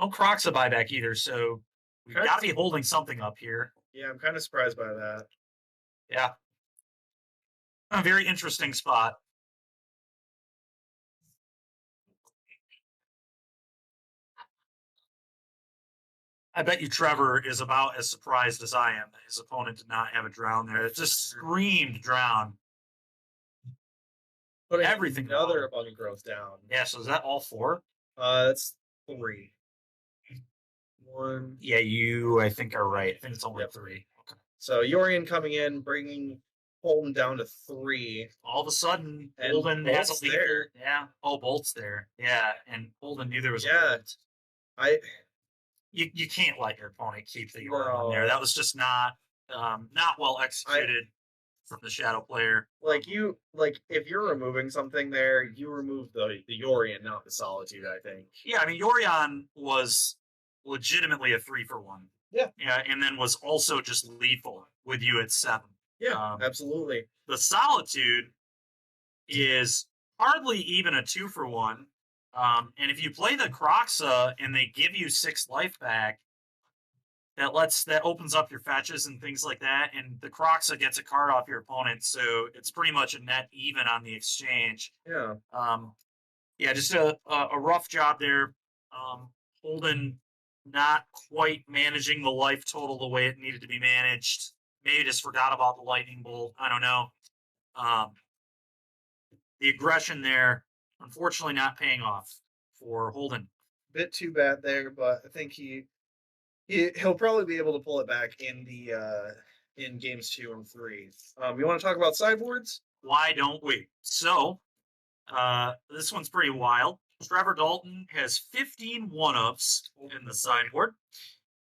No Crocs a buyback either, so we've Okay. got to be holding something up here. Yeah, I'm kind of surprised by that. Yeah. A very interesting spot. I bet you Trevor is about as surprised as I am that his opponent did not have a drown there. It just screamed drown. Putting Everything another down. abundant growth down. Yeah, so is that all 4? That's 3. 1. Yeah, I think are right. I think it's only 3. Okay. So Yorion coming in, bringing Holden down to 3. All of a sudden, And Holden has Bolt's a lead. there. Yeah. Oh, Bolt's there. Yeah, and Holden knew there was Yeah. a Bolt. I You can't let your opponent keep the Yorion No. there. That was just not well executed from the Shadow player. like if you're removing something there, you remove the Yorion, not the Solitude, I think. Yeah, I mean, Yorion was legitimately a 3-for-1. Yeah. Yeah, and then was also just lethal with you at 7. Yeah, absolutely. The Solitude is hardly even a 2-for-1. And if you play the Croxa and they give you 6 life back, that opens up your fetches and things like that, and the Croxa gets a card off your opponent, so it's pretty much a net even on the exchange. Yeah. Yeah, just a rough job there. Holden not quite managing the life total the way it needed to be managed. Maybe just forgot about the lightning bolt. I don't know. The aggression there, unfortunately, not paying off for Holden. Bit too bad there, but I think he'll probably be able to pull it back in the in games 2 and 3. You want to talk about sideboards? Why don't we? So, this one's pretty wild. Trevor Dalton has 15 one-ups in the sideboard.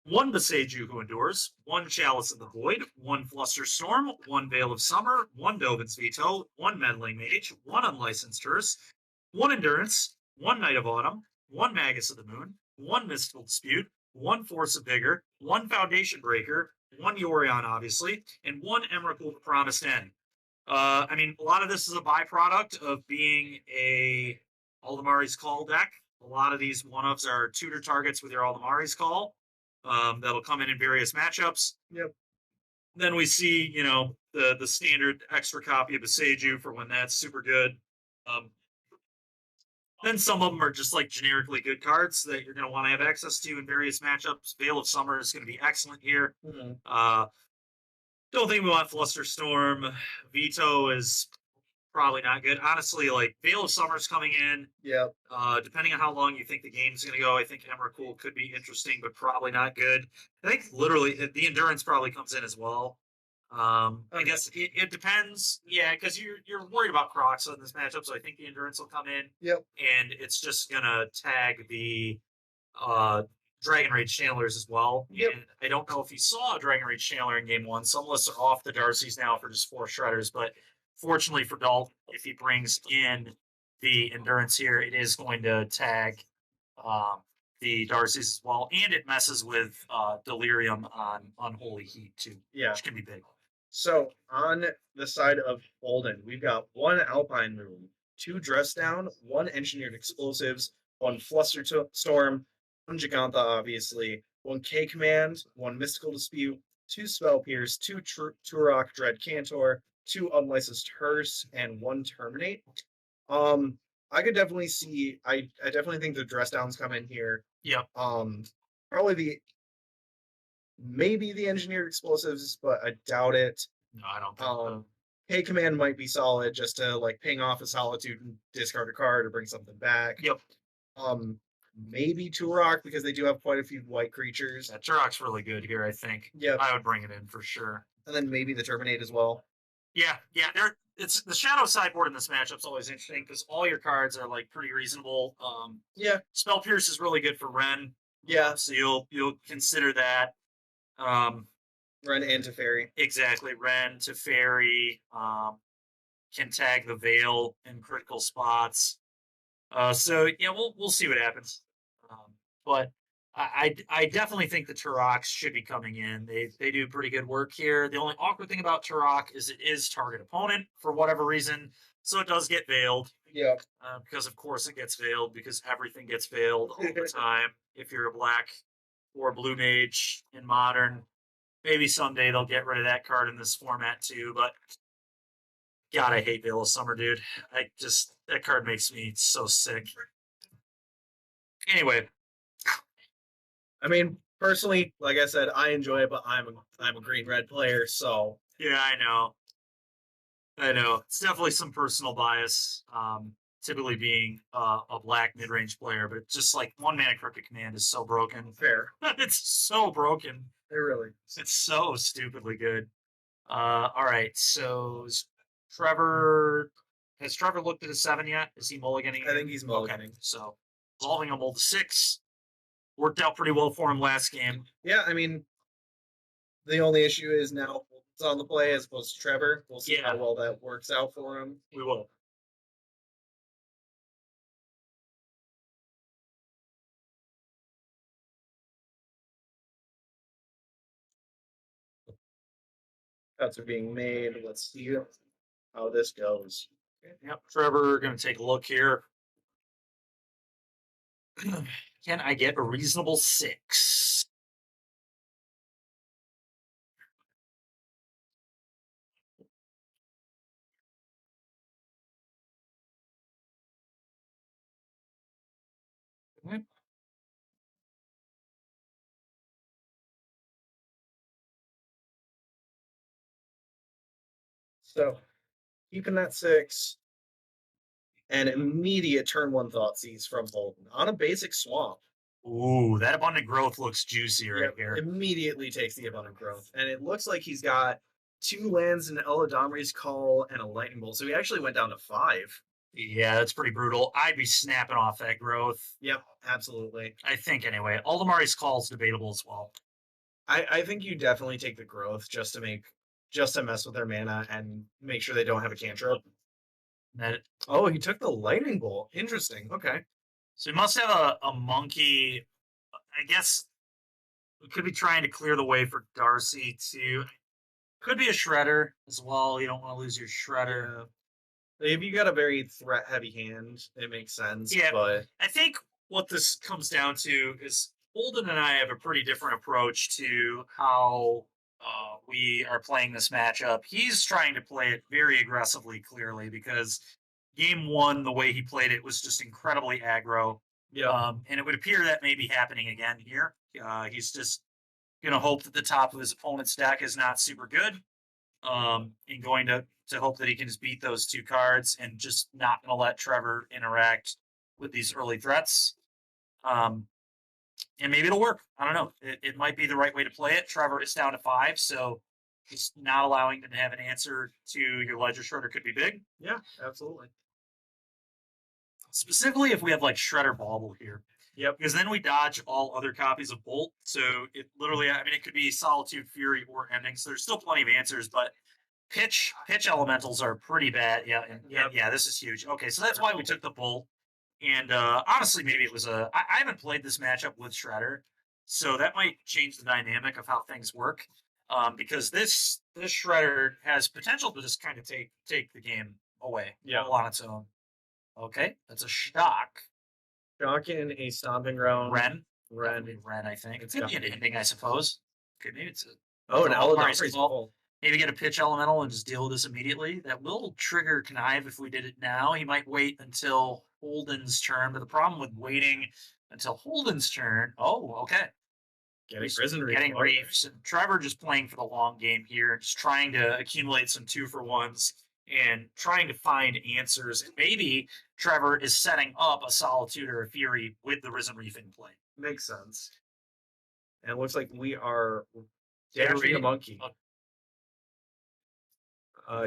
1 Beseju Who Endures, 1 Chalice of the Void, 1 Flusterstorm, 1 Veil of Summer, 1 Dovin's Veto, 1 Meddling Mage, 1 Unlicensed Hearse, 1 Endurance, 1 Knight of Autumn, 1 Magus of the Moon, 1 Mystical Dispute, 1 Force of Vigor, 1 Foundation Breaker, 1 Yorion, obviously, and 1 Emrakul the Promised End. I mean, a lot of this is a byproduct of being a Aldemari's Call deck. A lot of these one-ups are tutor targets with your Aldemari's Call. That'll come in various matchups. Yep. Then we see, the standard extra copy of Beseju for when that's super good. Then some of them are just like generically good cards that you're going to want to have access to in various matchups. Veil of Summer is going to be excellent here. Mm-hmm. Don't think we want Flusterstorm. Veto is probably not good. Honestly, like Veil of Summer's coming in. Yep. Depending on how long you think the game's going to go, I think Emrakul could be interesting, but probably not good. I think literally the Endurance probably comes in as well. I guess it depends. Yeah, because you're worried about Crocs in this matchup, so I think the Endurance will come in. Yep. And it's just going to tag the Dragon Rage Channelers as well. Yep. And I don't know if you saw a Dragon Rage Channeler in game 1. Some lists are off the Darcy's now for just 4 Shredders, but fortunately for Dalton, if he brings in the Endurance here, it is going to tag the Darcy's as well, and it messes with Delirium on Unholy Heat too, which can be big. So on the side of Holden, we've got 1 Alpine Moon, 2 Dress Down, 1 Engineered Explosives, 1 Flusterstorm, 1 Gigantha, obviously, 1 K Command, 1 Mystical Dispute, 2 Spell Pierce, 2 Turok Dread Cantor, 2 Unlicensed Hearse, and 1 Terminate. I could definitely see. I definitely think the Dress Downs come in here. Yep. Probably maybe the Engineered Explosives, but I doubt it. No, I don't think so. K Command might be solid just to like ping off a Solitude and discard a card or bring something back. Yep. Maybe Turok because they do have quite a few white creatures. Yeah, Turok's really good here, I think. Yep. I would bring it in for sure. And then maybe the Terminate as well. Yeah. It's the Shadow sideboard in this matchup's always interesting because all your cards are like pretty reasonable. Yeah. Spell Pierce is really good for Ren. Yeah. So you'll consider that. Ren and Teferi. Exactly. Ren, Teferi, can tag the Veil in critical spots. So yeah, we'll see what happens. But I definitely think the Turoks should be coming in. They do pretty good work here. The only awkward thing about Turok is it is target opponent for whatever reason, so it does get veiled. Yeah. Because of course it gets veiled because everything gets veiled all the time. If you're a black or blue mage in modern, maybe someday they'll get rid of that card in this format too. But God, I hate Veil of Summer, dude. That card makes me so sick. Anyway, I mean, personally, like I said, I enjoy it, but I'm a green-red player, so yeah, I know. It's definitely some personal bias. Typically being a black mid-range player, but just like one mana crooked command is so broken. fair. It's so broken. It really. It's so stupidly good. All right, so has Trevor looked at a 7 yet? Is he mulliganing? I think he's mulliganing. Okay, so resolving a mull to 6 worked out pretty well for him last game. Yeah, I mean, the only issue is now it's on the play as opposed to Trevor. We'll see how well that works out for him. We will. Cuts are being made. Let's see how this goes. Yep, Trevor, going to take a look here. Can I get a reasonable 6? Okay. So, keeping that 6, and immediate turn 1 Thoughtseize from Holden on a basic swamp. Ooh, that abundant growth looks juicy right here. Immediately takes the abundant growth, and it looks like he's got 2 lands, an Eladamri's Call, and a Lightning Bolt. So he actually went down to 5. Yeah, that's pretty brutal. I'd be snapping off that growth. Yep, absolutely. I think anyway. Aldamari's Call is debatable as well. I think you definitely take the growth just to mess with their mana and make sure they don't have a cantrip. Oh, he took the Lightning Bolt. Interesting. Okay. So he must have a monkey. I guess we could be trying to clear the way for Darcy too. Could be a Shredder as well. You don't want to lose your Shredder. Yeah. If you got a very threat-heavy hand, it makes sense. Yeah, but I think what this comes down to is Holden and I have a pretty different approach to how we are playing this matchup. He's trying to play it very aggressively, clearly, because game 1, the way he played it was just incredibly aggro. yeah, And it would appear that may be happening again here. He's just going to hope that the top of his opponent's deck is not super good. And going to hope that he can just beat those 2 cards and just not going to let Trevor interact with these early threats. And maybe it'll work. I don't know. It might be the right way to play it. Trevor is down to 5, so just not allowing them to have an answer to your Ledger Shredder could be big. yeah, absolutely. Specifically if we have like Shredder Bauble here. Yep. Because then we dodge all other copies of Bolt. So it literally, I mean, it could be Solitude, Fury, or Ending. So there's still plenty of answers, but pitch elementals are pretty bad. Yeah, yeah, this is huge. Okay, so that's why we took the Bolt. And honestly, maybe it was I haven't played this matchup with Shredder, so that might change the dynamic of how things work. Because this Shredder has potential to just kind of take the game away all on its own. Okay, that's a shock. Shock in a Stomping Ground. Ren, I think. It's gonna be an ending, I suppose. Okay, maybe it's a an Eladamri's Call. Maybe get a pitch elemental and just deal with this immediately. That will trigger Connive if we did it now. He might wait until Holden's turn, but the problem with waiting until Holden's turn, okay. Getting Reefs. And Trevor just playing for the long game here, just trying to accumulate some 2-for-1s and trying to find answers. And maybe Trevor is setting up a Solitude or a Fury with the Risen Reef in play. Makes sense. And it looks like we are dashing a monkey.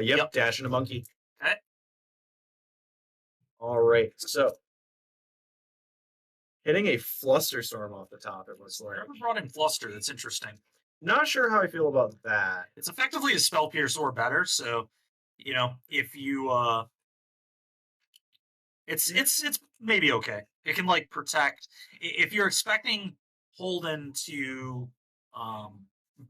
Yep, dashing a monkey. Okay. All right, so hitting a Flusterstorm off the top, it looks like. Trevor brought in Fluster. That's interesting. Not sure how I feel about that. It's effectively a Spell Pierce or better. So, if you, it's maybe okay. It can like protect if you're expecting Holden to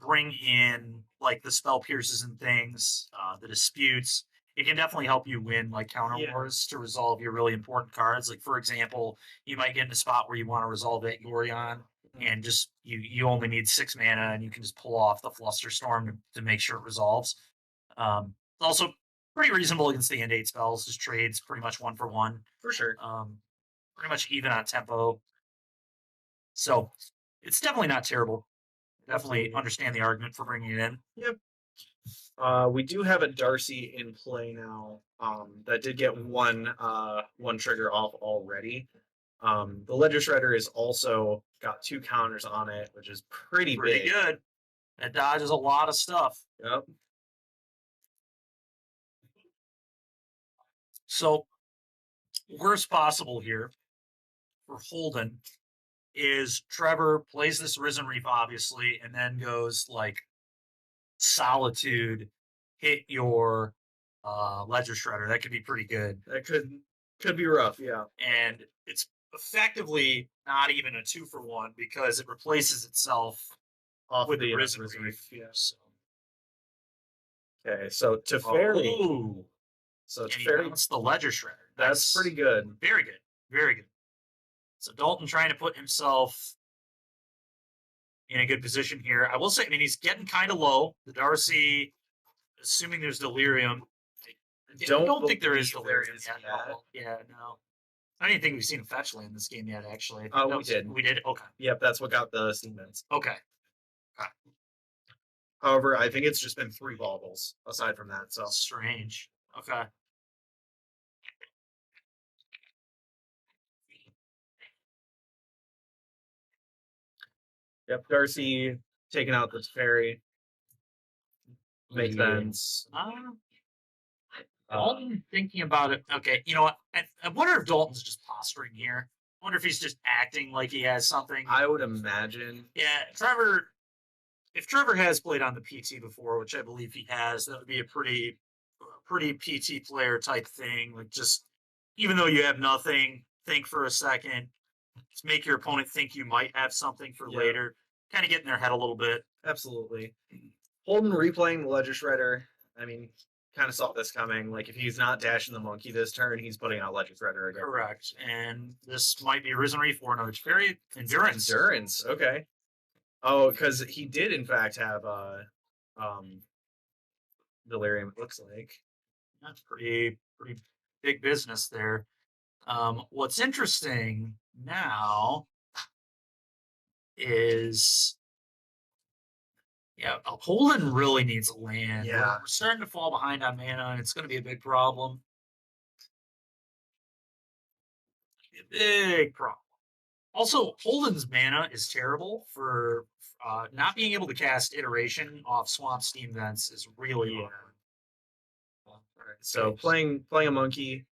bring in like the spell pierces and things, the disputes. It can definitely help you win like counter wars to resolve your really important cards. Like for example, you might get in a spot where you want to resolve that Yorion, and just you only need 6 mana, and you can just pull off the Flusterstorm to make sure it resolves. Also, pretty reasonable against the end 8 spells. Just trades pretty much 1 for 1. For sure. Pretty much even on tempo. So it's definitely not terrible. Definitely understand the argument for bringing it in. Yep. We do have a Darcy in play now. That did get one trigger off already. The Ledger Shredder is also got 2 counters on it, which is pretty big. Good. That dodges a lot of stuff. Yep. So, worst possible here for Holden is Trevor plays this Risen Reef, obviously, and then goes like Solitude, hit your Ledger Shredder. That could be pretty good. That could be rough, yeah. And it's effectively not even a 2 for 1 because it replaces itself Off with the Risen Risen Reef. Reef. So. Okay, so Teferi. Oh. So And he Teferi, bounced the Ledger Shredder. that's pretty good. Very good. Very good. So Dalton trying to put himself in a good position here. I will say, I mean, he's getting kind of low. The Darcy, assuming there's Delirium. I don't think there is Delirium yet. Yeah, no. I don't even think we've seen a fetch land in this game yet, actually. We did. We did? Okay. Yep, that's what got the Steam Vents. Okay. However, I think it's just been 3 baubles aside from that. So Strange. Okay. yep, Darcy taking out the Teferi. Makes sense. Dalton thinking about it. Okay, you know what? I wonder if Dalton's just posturing here. I wonder if he's just acting like he has something. I would imagine. Yeah, Trevor. If Trevor has played on the PT before, which I believe he has, that would be a pretty PT player type thing. Like just, even though you have nothing, think for a second. Just make your opponent think you might have something for later. Kind of get in their head a little bit. Absolutely. Holden replaying the Ledger Shredder. I mean, kind of saw this coming. Like, if he's not dashing the monkey this turn, he's putting out Ledger Shredder again. Correct. And this might be Risen Reef or another Teferi. Endurance. Endurance. Okay. Oh, because he did in fact have Delirium. It looks like That's pretty big business there. What's interesting now is, Holden really needs a land. Yeah. We're starting to fall behind on mana, and it's going to be a big problem. Big problem. Also, Holden's mana is terrible for not being able to cast Iteration off Swamp Steam Vents is really hard. So playing a monkey,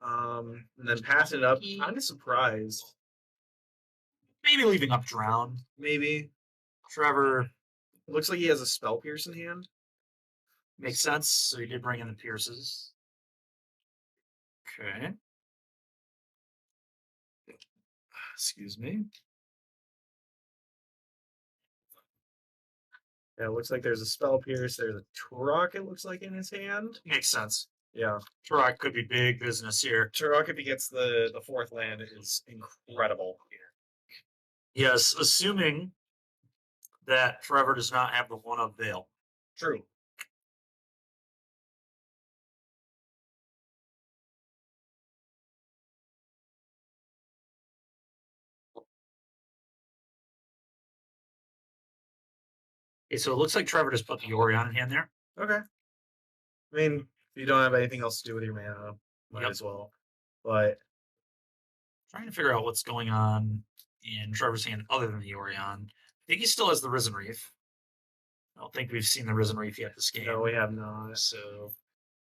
and then passing it up. Kind of surprised. Maybe leaving up Drown. Maybe Trevor looks like he has a Spell Pierce in hand. makes sense. So he did bring in the Pierces. Okay. Excuse me. Yeah, it looks like there's a Spell Pierce. There's a Turok, it looks like, in his hand. Makes sense. Yeah. Turok could be big business here. Turok, if he gets the 4th land, is incredible. Yes, assuming that Trevor does not have the 1-of Veil. True. Okay, so it looks like Trevor just put the Yorion in hand there. Okay. I mean, if you don't have anything else to do with your mana, might as well. But Trying to figure out what's going on in Trevor's hand other than the Yorion. I think he still has the Risen Reef. I don't think we've seen the Risen Reef yet this game. no, we have not. So,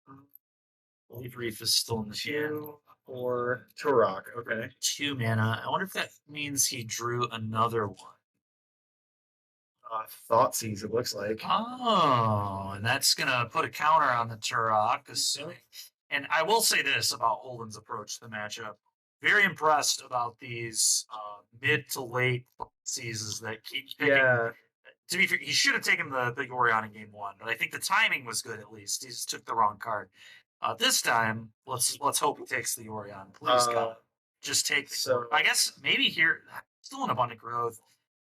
I believe Reef is still in the hand. or Turok. Okay. 2 mana. I wonder if that means he drew another one. Thoughtseize, it looks like. Oh, and that's going to put a counter on the Turok. And I will say this about Holden's approach to the matchup. very impressed about these mid to late seasons that keep picking. Yeah. To be fair, he should have taken the Yorion in game 1, but I think the timing was good at least. He just took the wrong card. This time, let's hope he takes the Yorion. Please, God. Just take the so- I guess maybe here, still in abundant growth.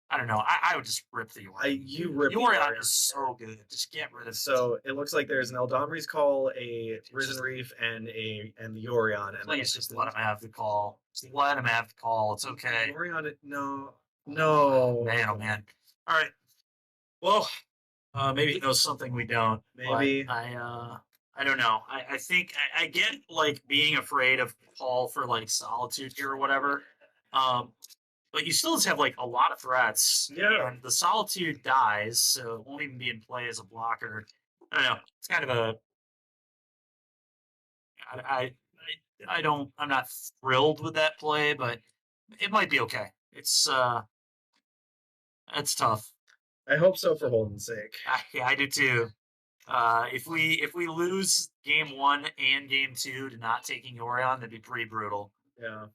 I don't know. I would just rip the Yorion. You rip the Yorion Yorion. is so good. Just get rid of it. So it looks like there's an Eldamri's Call, a Risen Reef, and the Yorion. And Please just let him have the call. Just let him have the call. It's okay. Yorion, no. Man, oh man. All right. Well, maybe he knows something we don't. but Maybe. I don't know. I think I get like being afraid of call for like solitude here or whatever. But you still just have like a lot of threats. Yeah. And the solitude dies, so it won't even be in play as a blocker. I don't know. It's kind of a. I'm not thrilled with that play, but it might be okay. It's tough. I hope so for Holden's sake. Yeah, I do too. If we lose game 1 and game 2 to not taking Yorion, that'd be pretty brutal. Yeah.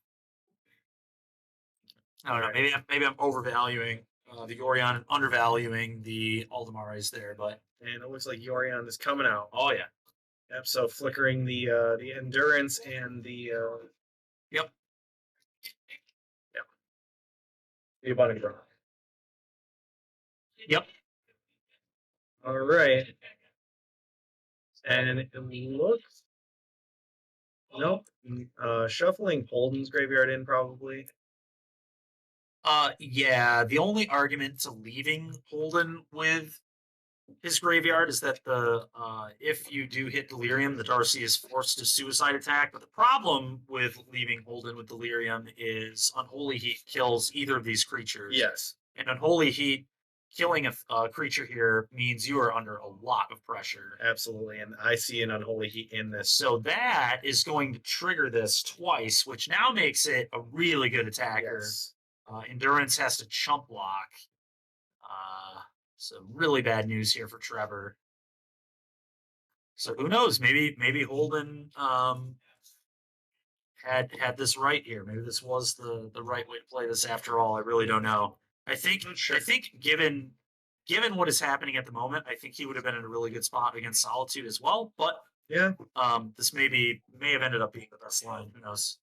I don't know. Maybe I'm overvaluing the Yorion and undervaluing the Aldamaris there, but And it looks like Yorion is coming out. oh yeah. Yep, so flickering the endurance and the Yep. the abundant growth. Yep. All right. And it looks nope. Shuffling Holden's graveyard in probably. Yeah, the only argument to leaving Holden with his graveyard is that the if you do hit Delirium, the Darcy is forced to suicide attack. But the problem with leaving Holden with Delirium is Unholy Heat kills either of these creatures. Yes. And Unholy Heat killing a creature here means you are under a lot of pressure. Absolutely. And I see an Unholy Heat in this. So that is going to trigger this twice, which now makes it a really good attacker. Yes. Endurance has to chump block. So really bad news here for Trevor. So who knows? Maybe Holden had this right here. Maybe this was the right way to play this after all. I really don't know. I think given what is happening at the moment, I think he would have been in a really good spot against Solitude as well. But Yeah. this may have ended up being the best line. Who knows?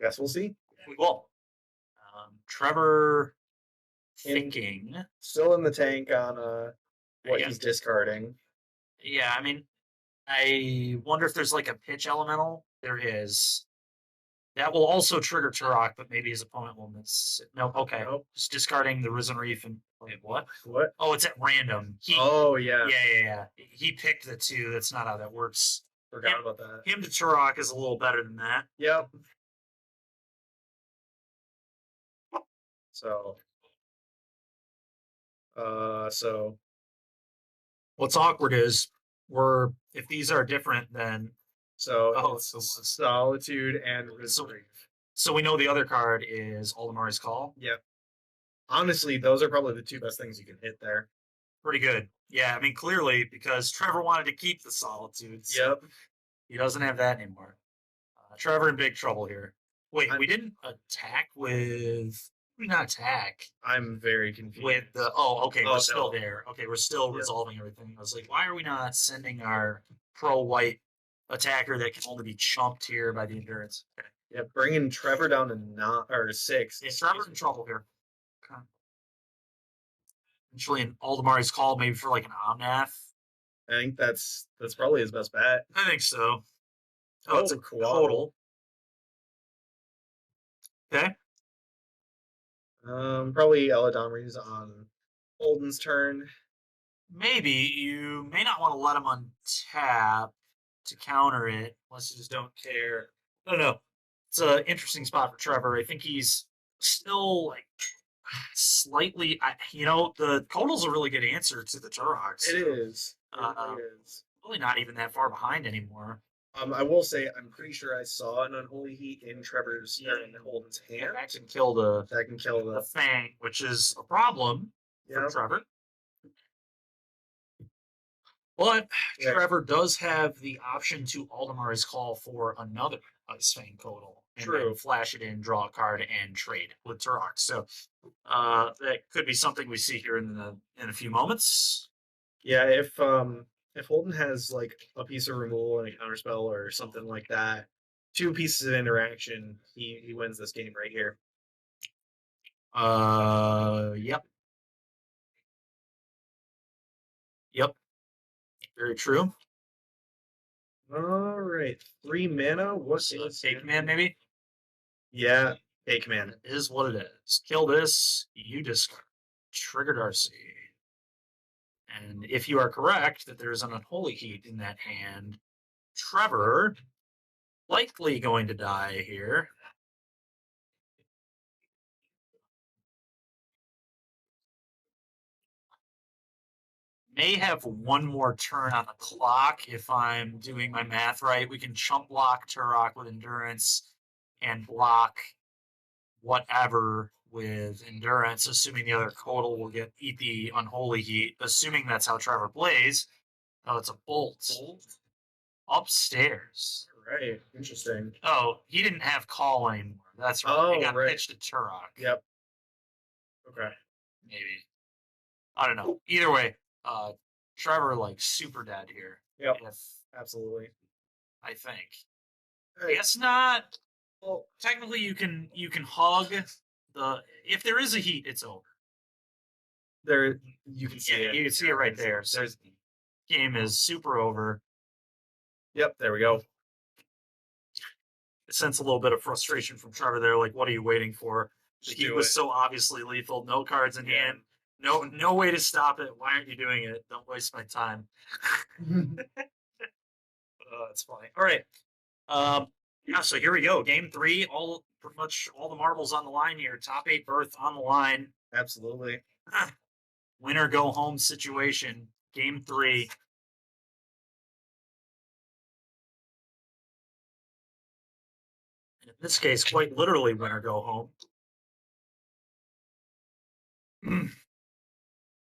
Guess we'll see. We will. Trevor thinking. Still in the tank on what Yeah. he's discarding. Yeah, I mean, I wonder if there's like a pitch elemental. There is. That will also trigger Turok, but maybe his opponent will miss it. No, okay. Nope. Just discarding the Risen Reef and wait, what? What? Oh, it's at random. Oh yeah. Yeah. He picked the 2. That's not how that works. Forgot about that. Him to Turok is a little better than that. Yep. So What's awkward is if these are different, then it's Solitude and Risen Reef. so we know the other card is Aldamari's Call. Yep. Honestly, those are probably the 2 best things you can hit there. Pretty good. Yeah, I mean, clearly, because Trevor wanted to keep the Solitude. So Yep. he doesn't have that anymore. Trevor in big trouble here. Wait, we didn't attack with... We did not attack I'm very confused. with the... Oh, okay, we're still no. there. Okay, we're still Yep. resolving everything. I was like, why are we not sending our pro-white attacker that can only be chumped here by the Endurance? Okay. Yeah, bringing Trevor down to 6. Yeah, Trevor's in trouble here. Okay. Eventually, an Aldamari's Call, maybe for like an Omnath. I think that's probably his best bet. I think so. Oh, it's a Cool. total. Okay. Probably Eladamri's on Holden's turn. Maybe you may not want to let him untap to counter it unless you just don't care. I don't know. It's an interesting spot for Trevor. I think he's still like slightly. The Kotal's a really good answer to the Turoks. It is. It Uh, really is. Really not even that far behind anymore. I will say I'm pretty sure I saw an Unholy Heat in Trevor's Yeah. or in Holden's hand. That can kill the That can kill the Fang, which is a problem for yeah. Trevor. But Yeah. Trevor does have the option to Aldamari's Call for another Ice Fang Kotal. and True. then flash it in, draw a card, and trade with Turok. So that could be something we see here in a few moments. Yeah, if Holden has like a piece of removal and a counterspell or something like that, 2 pieces of interaction, he wins this game right here. Yep. Yep. Very true. All right, 3 mana. What's Take man, maybe? Yeah, take man. It is what it is. Kill this, you discard. Triggered RC. And if you are correct that there is an Unholy Heat in that hand, Trevor likely going to die here. May have one more turn on the clock if I'm doing my math right. We can chump block Turok with Endurance and block whatever with Endurance, assuming the other Codal will eat the Unholy Heat. Assuming that's how Trevor plays. Oh, it's a bolt. Upstairs. Right, interesting. Oh, he didn't have call anymore. That's right. Oh, he got right. pitched to Turok. Yep. Okay. Maybe. I don't know. Either way, Trevor like super dead here. Yep. If Absolutely. I think. Hey. I guess not. Well, technically you can hug the if there is a heat, it's over. There, you can see Yeah, it. you can see it right there. So There's. game is super over. Yep. There we go. I sense a little bit of frustration from Trevor there. Like, what are you waiting for? The Just heat do was it. so obviously lethal. No cards in hand. No way to stop it. Why aren't you doing it? Don't waste my time. That's funny. All right. Yeah, so here we go. Game 3. Pretty much all the marbles on the line here. Top 8 berth on the line. Absolutely. Win or go home situation. Game 3. In this case, quite literally win or go home.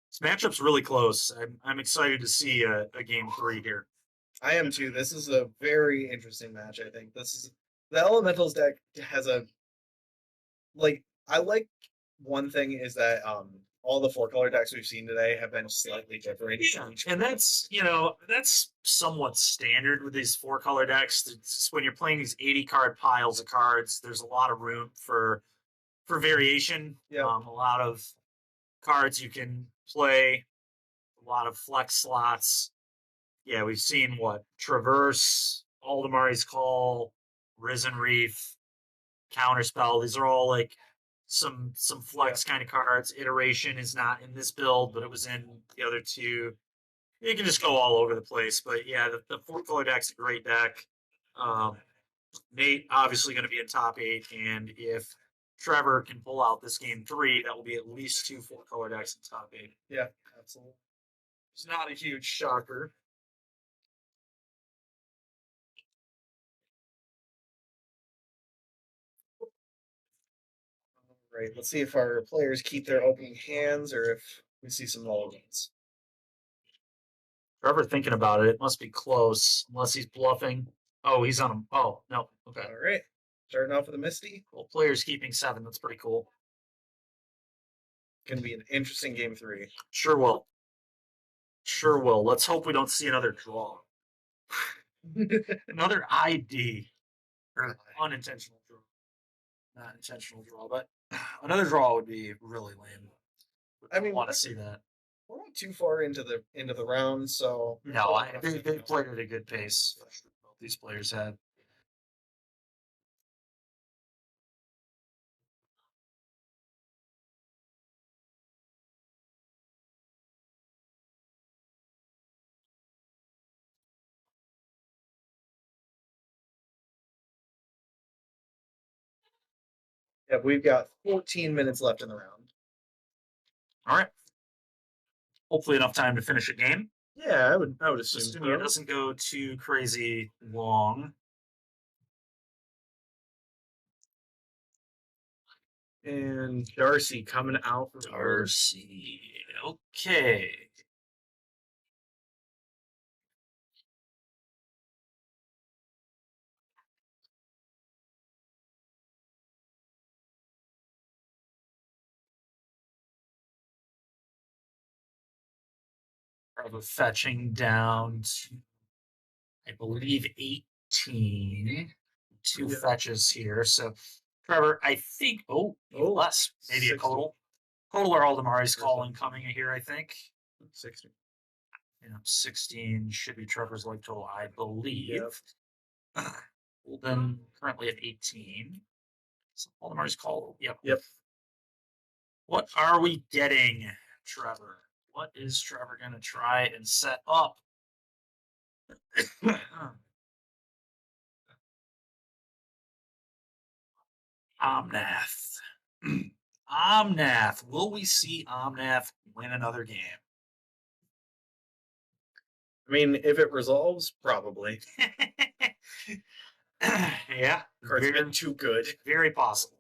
This matchup's really close. I'm excited to see a game 3 here. I am too. This is a very interesting match. I think this is the Elementals deck has a I like one thing is that all the 4-color decks we've seen today have been slightly different. And that's that's somewhat standard with these 4-color decks. It's when you're playing these 80 card piles of cards, there's a lot of room for variation. Yeah. A lot of cards you can play, a lot of flex slots. Yeah, we've seen what Traverse, Aldemari's Call, Risen Reef, Counterspell. These are all like some flex kind of cards. Iteration is not in this build, but it was in the other 2. You can just go all over the place. But yeah, the 4-color deck's a great deck. Nate obviously going to be in top 8, and if Trevor can pull out this game 3, that will be at least 2 4-color decks in top 8. Yeah, absolutely. It's not a huge shocker. Right. Let's see if our players keep their opening hands or if we see some mulligans. Trevor thinking about it, it must be close, unless he's bluffing. Oh, he's on him. Oh, no. Okay. All right. Starting off with a Misty. Well, players keeping 7. That's pretty cool. Gonna be an interesting game 3. Sure will. Sure will. Let's hope we don't see another draw. Another ID. Or unintentional draw. Not intentional draw, but another draw would be really lame. I mean, want to see that. We're not too far into the round, so No, they played at a good pace. Both these players had. yeah, we've got 14 minutes left in the round. All right. Hopefully enough time to finish a game. Yeah, I would assume Assuming it doesn't go too crazy long. And Darcy coming out. Darcy. Okay. Trevor fetching down to, I believe, 18. Two fetches here. So, Trevor, I think, less. Maybe 60. a Kodal. Kodal or Aldemari's calling coming in here, I think. 60. 16 should be Trevor's life total, I believe. Yep. Then currently at 18. So Aldemari's call. Yep. What are we getting, Trevor? What is Trevor going to try and set up? Omnath. Omnath. Will we see Omnath win another game? I mean, if it resolves, probably. Yeah. Card's been too good. Very possible.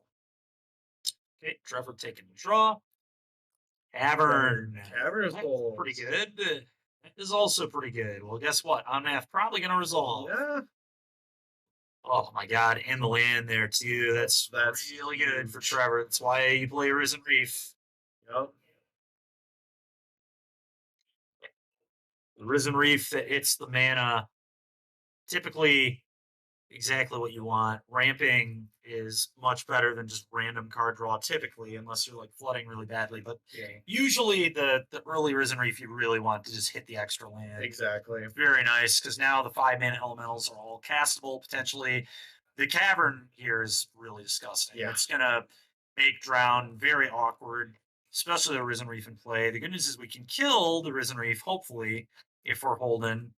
Okay, Trevor taking the draw. Cavern. Cavern is That's cool. pretty good. That is also pretty good. Well, guess what? Omnath probably going to resolve. Yeah. Oh my god, and the land there too. That's really good for Trevor. That's why you play Risen Reef. Yep. The Risen Reef that hits the mana, typically exactly what you want. Ramping is much better than just random card draw typically, unless you're like flooding really badly. But usually the early Risen Reef you really want to just hit the extra land. Exactly. Very nice, because now the 5-mana elementals are all castable potentially. The Cavern here is really disgusting. Yeah. It's gonna make Drown very awkward, especially the Risen Reef in play. The good news is we can kill the Risen Reef, hopefully, if we're holding.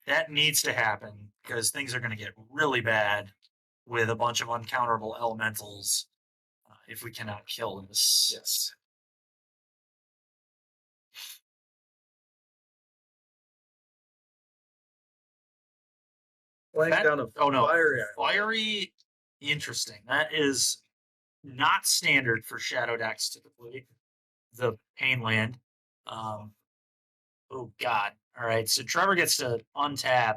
That needs to happen, because things are going to get really bad with a bunch of uncounterable elementals if we cannot kill this. Yes. Flank down a fiery. Interesting. That is not standard for Shadow decks typically. The Pain Land. Oh God. All right. So Trevor gets to untap.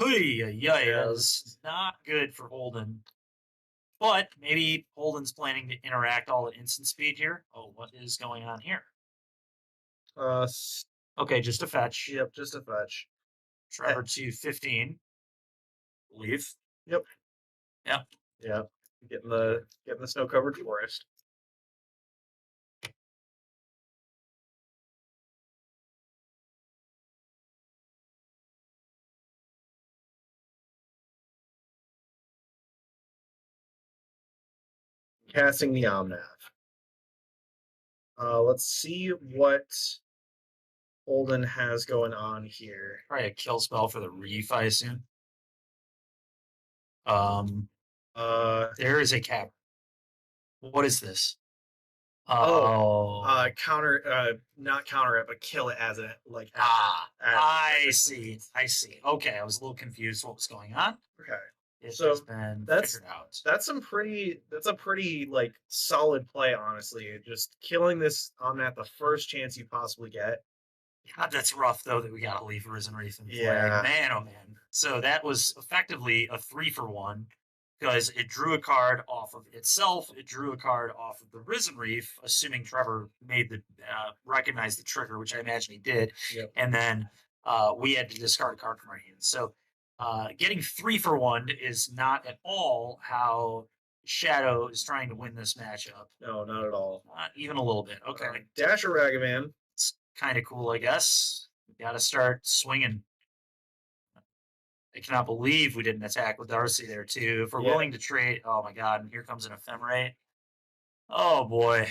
Is not good for Holden. But maybe Holden's planning to interact all at instant speed here. Oh, what is going on here? Okay, just a fetch. Yep, just a fetch. Trevor to 15. Leave. Yep. Yep. Yep. Getting the snow covered forest. Casting the Omnath. Let's see what Holden has going on here. Probably a kill spell for the Reef, I assume. There is a cap. What is this? Counter, not counter it, but kill it as it I see. Okay, I was a little confused what was going on. Okay. It So has been that's figured out. that's a pretty like solid play, honestly. Just killing this Omnath the first chance you possibly get. God, that's rough though that we gotta leave Risen Reef in play. Yeah. Man, oh man. So that was effectively a 3-for-1 because it drew a card off of itself. It drew a card off of the Risen Reef, assuming Trevor made the recognize the trigger, which I imagine he did. Yep. And then we had to discard a card from our hands. So getting 3-for-1 is not at all how Shadow is trying to win this matchup. No, not at all. Not even a little bit. Okay. Dasher Ragavan. It's kind of cool, I guess. We got to start swinging. I cannot believe we didn't attack with Darcy there, too. If we're willing to trade... Oh, my God. And here comes an Ephemerate. Oh, boy.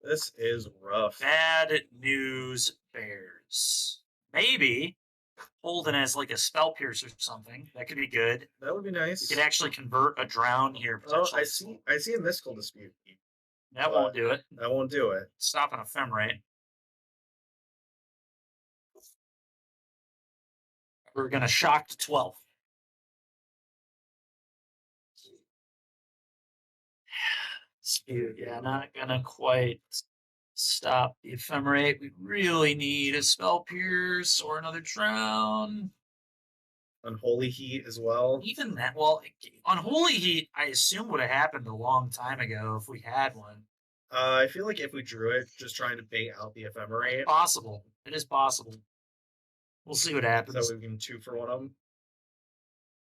This is rough. Bad news bears. Maybe Holden has like a Spell Pierce or something. That could be good. That would be nice. We could actually convert a Drown here, potentially. I see a Mystical Dispute. That won't do it. That won't do it. Stop an Ephemerate. We're going to shock to 12. Yeah, not going to quite stop the Ephemerate. We really need a Spell Pierce or another Drown. Unholy Heat as well. Even that, well, Unholy Heat, I assume would have happened a long time ago if we had one. I feel like if we drew it, just trying to bait out the ephemerate, Possible. It is possible. We'll see what happens. so we can 2 for 1 of them,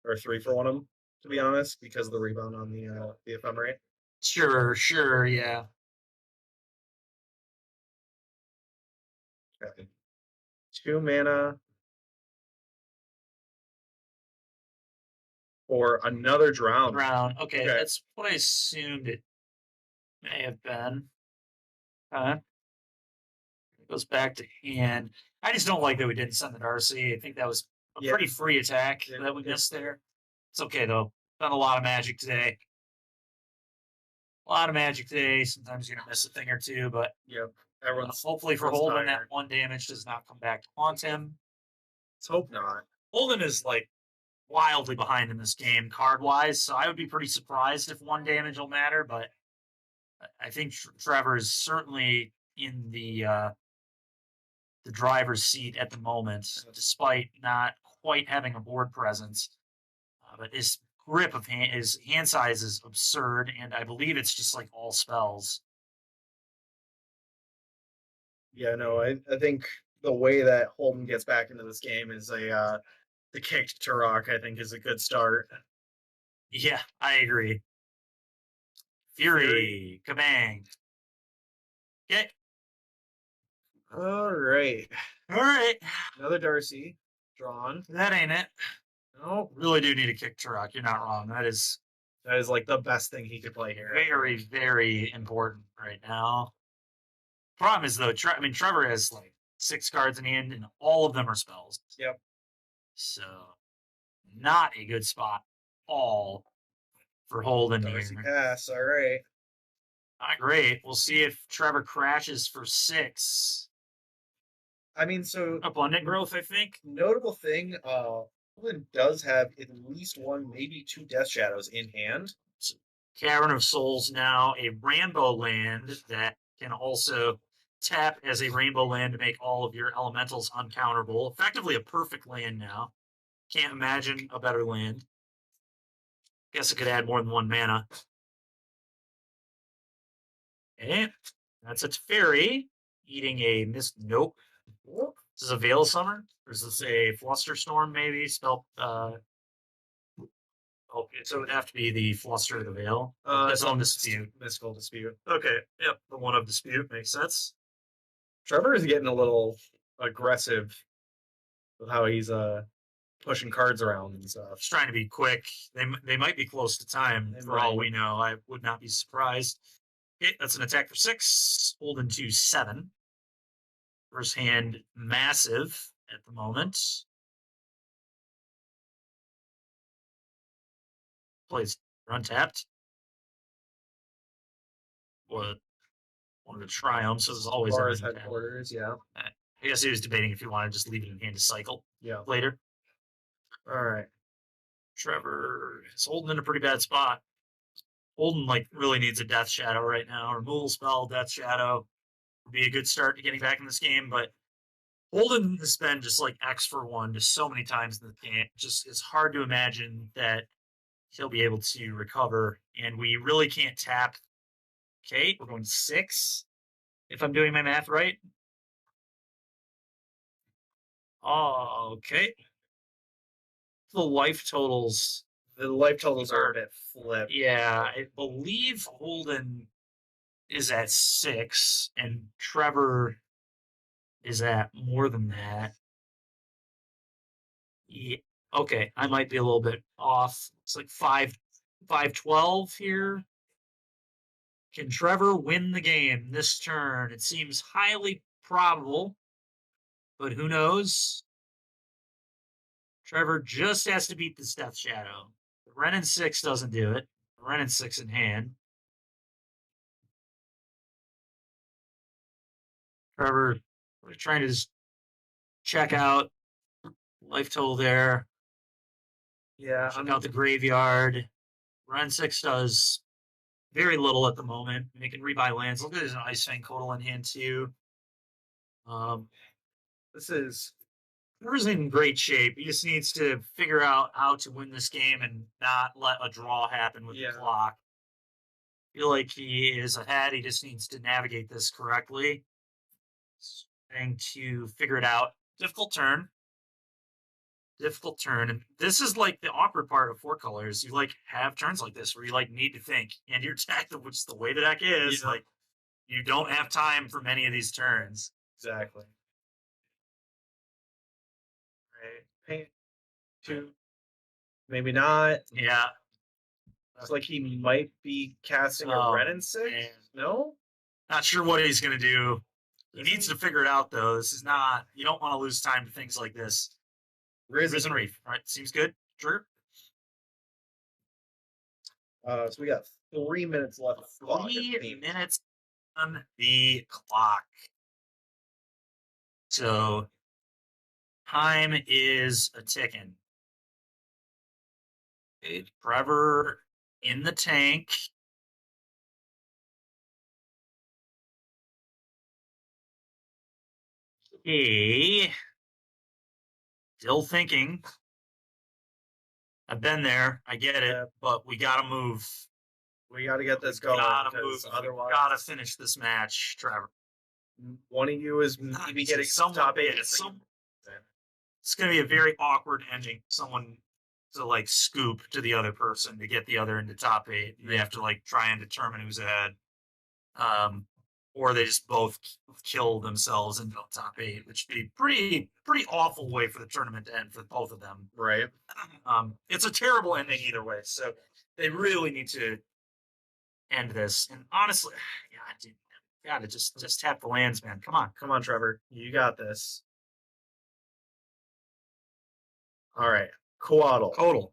or 3 for 1 of them, to be honest, because of the rebound on the ephemerate. Sure, yeah. Okay. 2 mana for another drown. Okay, that's what I assumed it may have been. It goes back to hand. I just don't like that we didn't send it to RC. I think that was a pretty free attack that we missed there. It's okay though. Done a lot of magic today. Sometimes you're gonna miss a thing or two, but Everyone's hopefully for everyone's Holden, that tired. 1 damage does not come back to haunt him. Let's hope not. Holden is like wildly behind in this game card wise, so I would be pretty surprised if 1 damage will matter. But I think Trevor is certainly in the driver's seat at the moment, despite not quite having a board presence. But his grip of his hand size is absurd, and I believe it's just like all spells. Yeah, no, I think the way that Holden gets back into this game is the kicked to rock, I think, is a good start. Yeah, I agree. Fury. Kabang. Okay. All right. Another Darcy drawn. That ain't it. No, Really do need a kick to rock. You're not wrong. That is like the best thing he could play here. very, very important right now. Problem is though, Trevor has like 6 cards in hand, and all of them are spells. Yep. So, not a good spot at all for Holden Darcy here. pass. All right. Not great. We'll see if Trevor crashes for 6. I mean, so Abundant growth, I think. notable thing, Holden does have at least 1, maybe 2 Death Shadows in hand. Cavern of Souls now a rainbow land that can also tap as a rainbow land to make all of your elementals uncounterable. Effectively a perfect land now. Can't imagine a better land. Guess it could add more than 1 mana. Okay, that's a Fairy eating a mist. Nope. This is a Veil Summer? Or is this a Flusterstorm, maybe? Spell. Okay, so it would have to be the Fluster of the Veil. That's on Dispute. Mystical Dispute. Okay, yep. The one of Dispute makes sense. Trevor is getting a little aggressive with how he's pushing cards around and stuff. Just trying to be quick. They might be close to time for all we know. I would not be surprised. Okay, that's an attack for 6. Holden to 7. First hand massive at the moment. Plays untapped. What? Wanted to try them, so there's always As untapped. headquarters, yeah. I guess he was debating if he wanted to just leave it in hand to cycle Yeah. later. All right. Trevor is Holden in a pretty bad spot. Holden really needs a Death Shadow right now. Removal spell, Death Shadow would be a good start to getting back in this game, but Holden has been just X for 1 just so many times in the game. Just it's hard to imagine that he'll be able to recover, and we really can't tap. Okay, we're going 6, if I'm doing my math right. Oh, okay. The life totals are a bit flipped. Yeah, I believe Holden is at 6, and Trevor is at more than that. Yeah, okay, I might be a little bit off. It's like 5-12 here. Can Trevor win the game this turn? It seems highly probable, but who knows? Trevor just has to beat this Death Shadow. The Renin 6 doesn't do it. Renin 6 in hand. Trevor, we're trying to just check out life total there. Yeah, Check out the graveyard. Renin 6 does very little at the moment. They can rebuy lands. Look at his Ice Fang Coatl in hand too. Trevor's in great shape. He just needs to figure out how to win this game and not let a draw happen with the clock. feel like he is ahead. He just needs to navigate this correctly. Trying to figure it out. Difficult turn. Difficult turn. And this is like the awkward part of 4 colors. You like have turns like this where you like need to think. And your deck, which is the way the deck is, like you don't have time for many of these turns. Exactly. Right. Paint 2. Maybe not. Yeah. It's like he might be casting a red and 6. Man. No? Not sure what he's going to do. He needs to figure it out, though. This is not, you don't want to lose time to things like this. Risen Reef. All right, seems good. Trigger. So we got 3 minutes left. 3 minutes on the clock. So time is a ticking. Okay, Trevor in the tank. Okay. Still thinking. I've been there. I get it, but we gotta move. We got to get this going. Gotta move. Otherwise, We gotta finish this match, Trevor. one of you is maybe getting someone. top 8. It's gonna be a very awkward ending. Someone to like scoop to the other person to get the other into top 8. They have to like try and determine who's ahead. Or they just both kill themselves into the top 8, which would be pretty awful way for the tournament to end for both of them. Right. It's a terrible ending either way. So they really need to end this. And honestly, God, dude, gotta just tap the lands, man. Come on, Trevor. You got this. All right. Coatl. Total.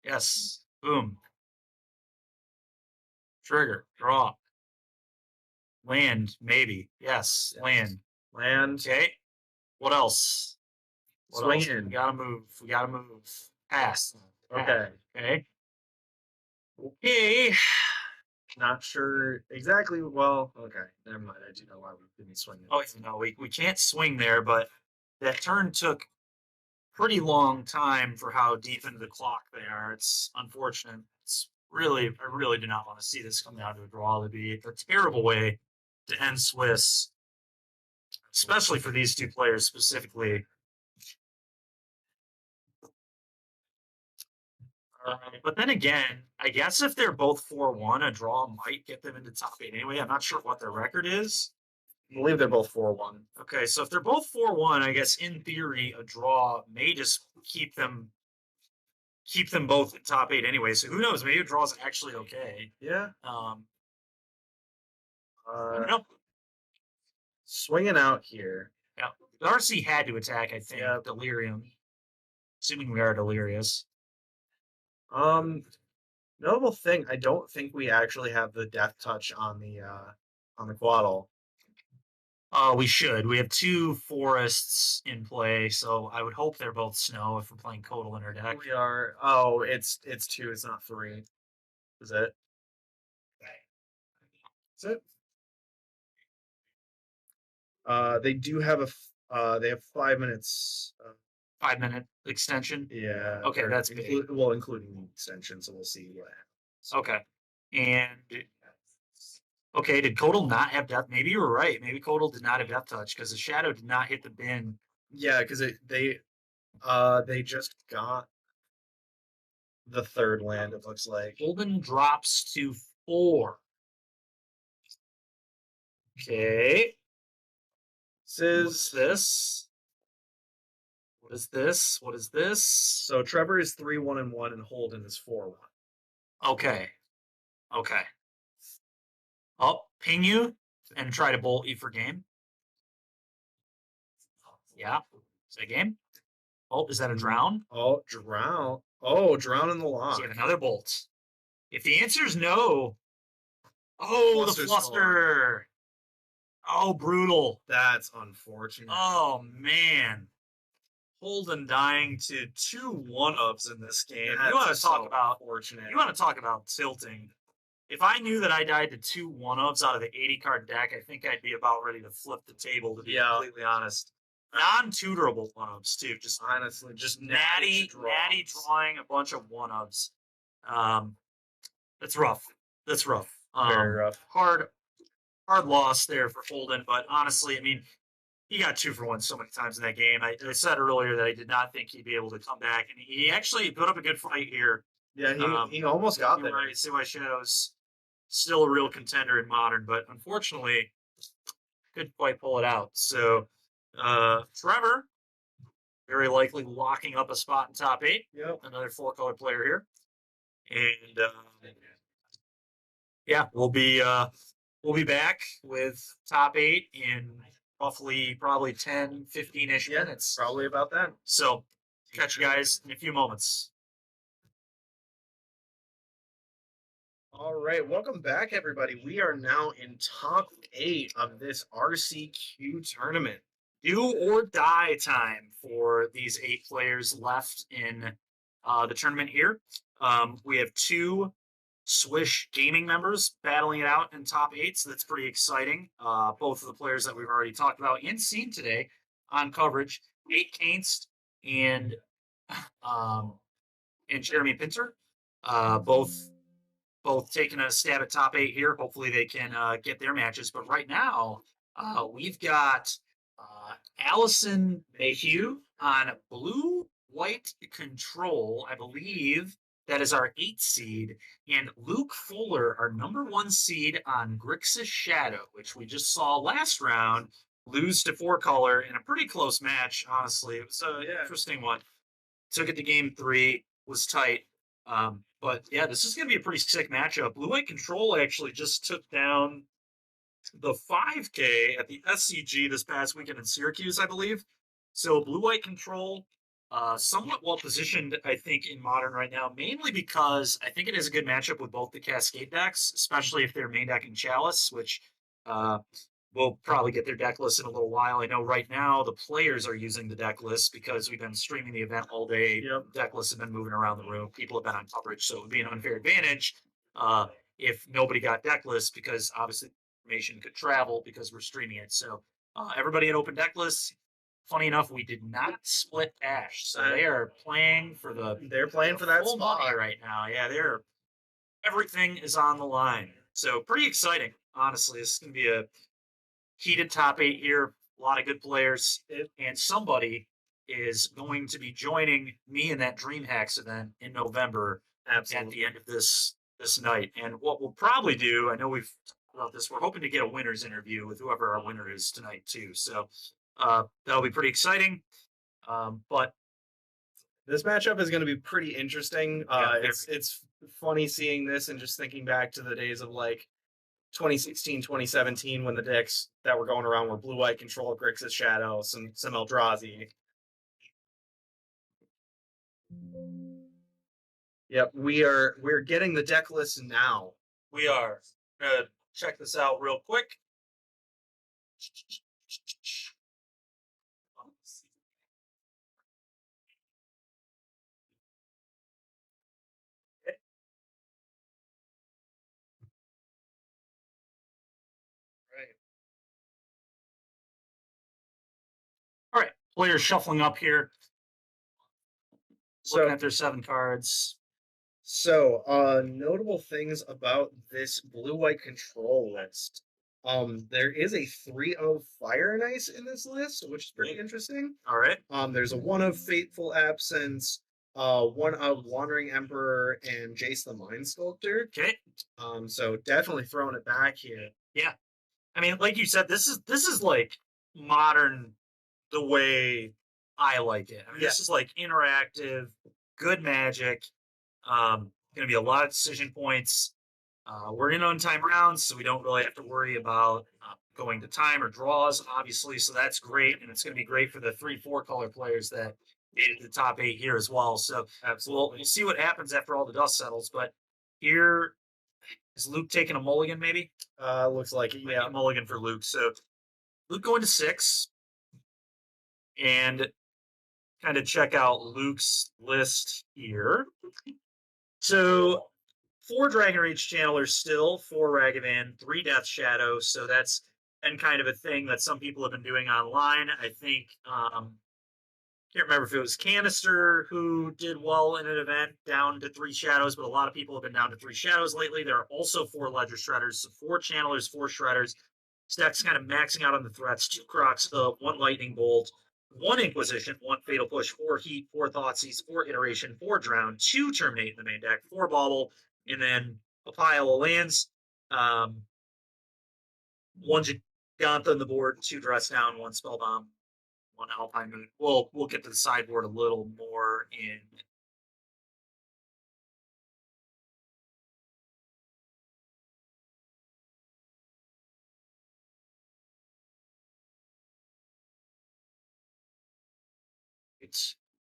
Yes. Boom. Trigger. Draw. Land, maybe. Yes. Land. Okay. What else? Swing in. We gotta move. Pass. Okay. Okay. Not sure exactly. Well, okay. Never mind. I do know why we didn't swing it. Oh, no, we can't swing there, but that turn took pretty long time for how deep into the clock they are. It's unfortunate. I really do not want to see this come down to a draw. It'd be a terrible way to end Swiss, especially for these two players specifically. But then again, I guess if they're both 4-1, a draw might get them into top 8 anyway. I'm not sure what their record is. I believe they're both 4-1. Okay, so if they're both 4-1, I guess in theory a draw may just keep them both in top 8 anyway. So who knows? Maybe a draw is actually okay. Yeah. I don't know. Swinging out here. Yeah, the RC had to attack. I think. Yeah. Delirium. Assuming we are delirious. Notable thing. I don't think we actually have the death touch on the Coatl. We should. We have 2 forests in play, so I would hope they're both snow if we're playing Coatl in our deck. We are. Oh, it's 2. It's not 3. Is it? Is it? They do have they have 5 minutes. 5-minute extension. Yeah. Okay, that's big. including the extension. So we'll see what happens. Okay, and okay, did Coatl not have death? Maybe you were right. Maybe Coatl did not have death touch because the shadow did not hit the bin. Yeah, because they just got the 3rd land. It looks like Golden drops to 4. Okay. What's this? What is this? So Trevor is 3-1-1 and Holden is 4-1. Okay. I'll ping you and try to bolt you for game. Yeah. Is that game? Oh, is that a drown? Oh, drown. Oh, drown in the lock. So you have another bolt. If the answer is no. Oh, the fluster. Oh, brutal. That's unfortunate. Oh, man. Holden dying to 2 1-ups in this game. You want to talk about fortunate. You want to talk about tilting. If I knew that I died to 2 1-ups out of the 80-card deck, I think I'd be about ready to flip the table, to be completely honest. Non-tutorable 1-ups, too. Just honestly, just natty drawing a bunch of 1-ups. That's rough. Very rough. Hard loss there for Holden, but honestly, I mean, he got 2-for-1 so many times in that game. I said earlier that I did not think he'd be able to come back, and he actually put up a good fight here. Yeah, he almost got there. Right, CY Shadow's still a real contender in Modern, but unfortunately, couldn't quite pull it out. So, Trevor, very likely locking up a spot in top 8. Yep. Another 4-color player here. And, yeah, we'll be back with top 8 in roughly probably 10, 15-ish minutes. Probably about that. So, catch you guys in a few moments. All right, welcome back, everybody. We are now in top 8 of this RCQ tournament. Do or die time for these 8 players left in the tournament here. We have 2 Swish gaming members battling it out in top 8, so that's pretty exciting. Both of the players that we've already talked about and seen today on coverage, 8 Kainste and Jeremy Pinter, both taking a stab at top 8 here. Hopefully they can get their matches. But right now, we've got Allison Mayhew on blue-white control. I believe that is our 8th seed. And Luke Fuller, our number 1 seed on Grixis Shadow, which we just saw last round, lose to 4-color in a pretty close match, honestly. It was an interesting one. Took it to game 3, was tight. But yeah, this is going to be a pretty sick matchup. Blue-White Control actually just took down the 5K at the SCG this past weekend in Syracuse, I believe. So Blue-White Control, somewhat well positioned, I think, in Modern right now, mainly because I think it is a good matchup with both the Cascade decks, especially if they're main decking Chalice, which we'll probably get their deck list in a little while. I know right now the players are using the deck list because we've been streaming the event all day. Yep. Deck lists have been moving around the room. People have been on coverage, so it would be an unfair advantage if nobody got deck lists, because obviously information could travel because we're streaming it. So everybody had open deck lists. Funny enough, we did not split Ash, so they are playing for They're playing for that full spot money right now. Yeah, everything is on the line. So pretty exciting, honestly. This is going to be a heated top 8 here, a lot of good players, and somebody is going to be joining me in that DreamHacks event in November. Absolutely. At the end of this night. And what we'll probably do, I know we've talked about this, we're hoping to get a winner's interview with whoever our winner is tonight too. So that'll be pretty exciting. But this matchup is going to be pretty interesting. Yeah, it's funny seeing this and just thinking back to the days of like 2016, 2017, when the decks that were going around were Blue-White Control, Grixis Shadow, some Eldrazi. Yep, we're getting the deck list now. we are going to check this out real quick. All right, players shuffling up here. Looking at their 7 cards. So, notable things about this Blue-White Control list. There is a 3 of Fire and Ice in this list, which is pretty interesting. All right. There's a 1 of Fateful Absence, 1 of Wandering Emperor, and Jace the Mind Sculptor. Okay. So definitely throwing it back here. Yeah. I mean, like you said, this is like Modern the way I like it. I mean, this is like interactive, good Magic. Going to be a lot of decision points. We're in on time rounds, so we don't really have to worry about going to time or draws, obviously. So that's great, and it's going to be great for the 3-4 color players that made it to the top 8 here as well. So we'll see what happens after all the dust settles. But here is Luke taking a mulligan, maybe. Looks like it. Yeah, a mulligan for Luke. So Luke going to 6, and kind of check out Luke's list here. So 4 Dragon Rage Channelers still, 4 Ragavan, 3 Death Shadow. So that's been kind of a thing that some people have been doing online. I think Can't remember if it was Kainste who did well in an event down to 3 shadows, but a lot of people have been down to 3 shadows lately. There are also 4 ledger shredders, so 4 channelers, 4 shredders. Stack's kind of maxing out on the threats. 2 Crocs, 1 lightning bolt, 1 Inquisition, 1 fatal push, 4 heat, 4 thoughtseize, 4 iteration, 4 drown, 2 terminate in the main deck, 4 bauble, and then a pile of lands. 1 Gigantha on the board, 2 dress down, 1 spellbomb, 1 Alpine Moon. We'll get to the sideboard a little more in.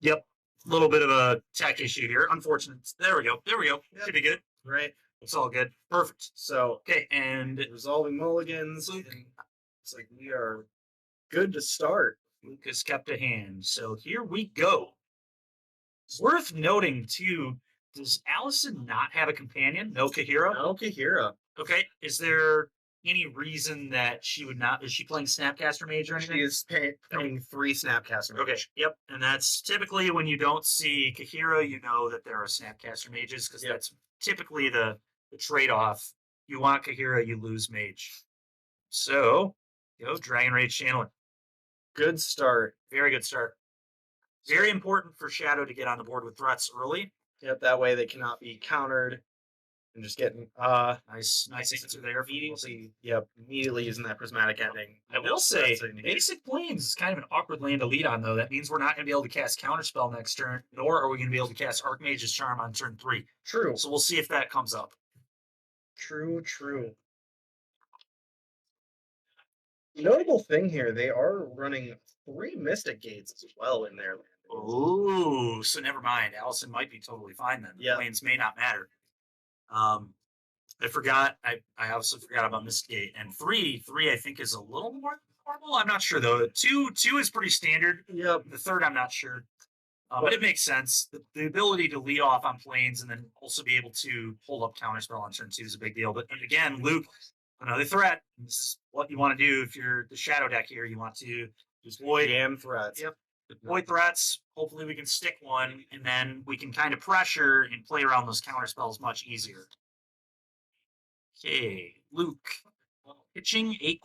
Yep, a little bit of a tech issue here. Unfortunate. There we go. There we go. Yep. Should be good. Right. It's all good. Perfect. So Okay, and resolving mulligans. And it's like we are good to start. Luke has kept a hand. So here we go. It's worth noting too, does Allison not have a companion? No Kahira? No Kahira. Okay. Is there any reason that she would not? Is she playing Snapcaster Mage or anything? She is paying 3 Snapcaster. Okay. Yep. And that's typically when you don't see Kahira, you know that there are Snapcaster Mages because Yep. that's typically the trade-off. You want Kahira, you lose Mage. So, go Dragon Rage Channeler. Good start. Very good start. Very important for Shadow to get on the board with threats early. Yep, that way they cannot be countered. And just getting Nice answer there. immediately using that prismatic ending. I will say, That's a- Basic Plains is kind of an awkward land to lead on, though. That means we're not going to be able to cast Counterspell next turn, nor are we going to be able to cast Archmage's Charm on turn 3. True. So we'll see if that comes up. True. Notable thing here, they are running 3 Mystic Gates as well in their land. Ooh, so never mind. Allison might be totally fine then. Yeah. Plains may not matter. I forgot. I also forgot about Mystic Gate. And 3 I think is a little more normal. I'm not sure though. 2 is pretty standard. Yep. The 3rd, I'm not sure. But it makes sense. The ability to lead off on planes and then also be able to hold up counterspell on turn 2 is a big deal. But again, Luke, another threat. This is what you want to do if you're the shadow deck here. You want to just void. Jam threats. Yep. Void threats. Hopefully we can stick one, and then we can kind of pressure and play around those counterspells much easier. Okay, Luke. Pitching a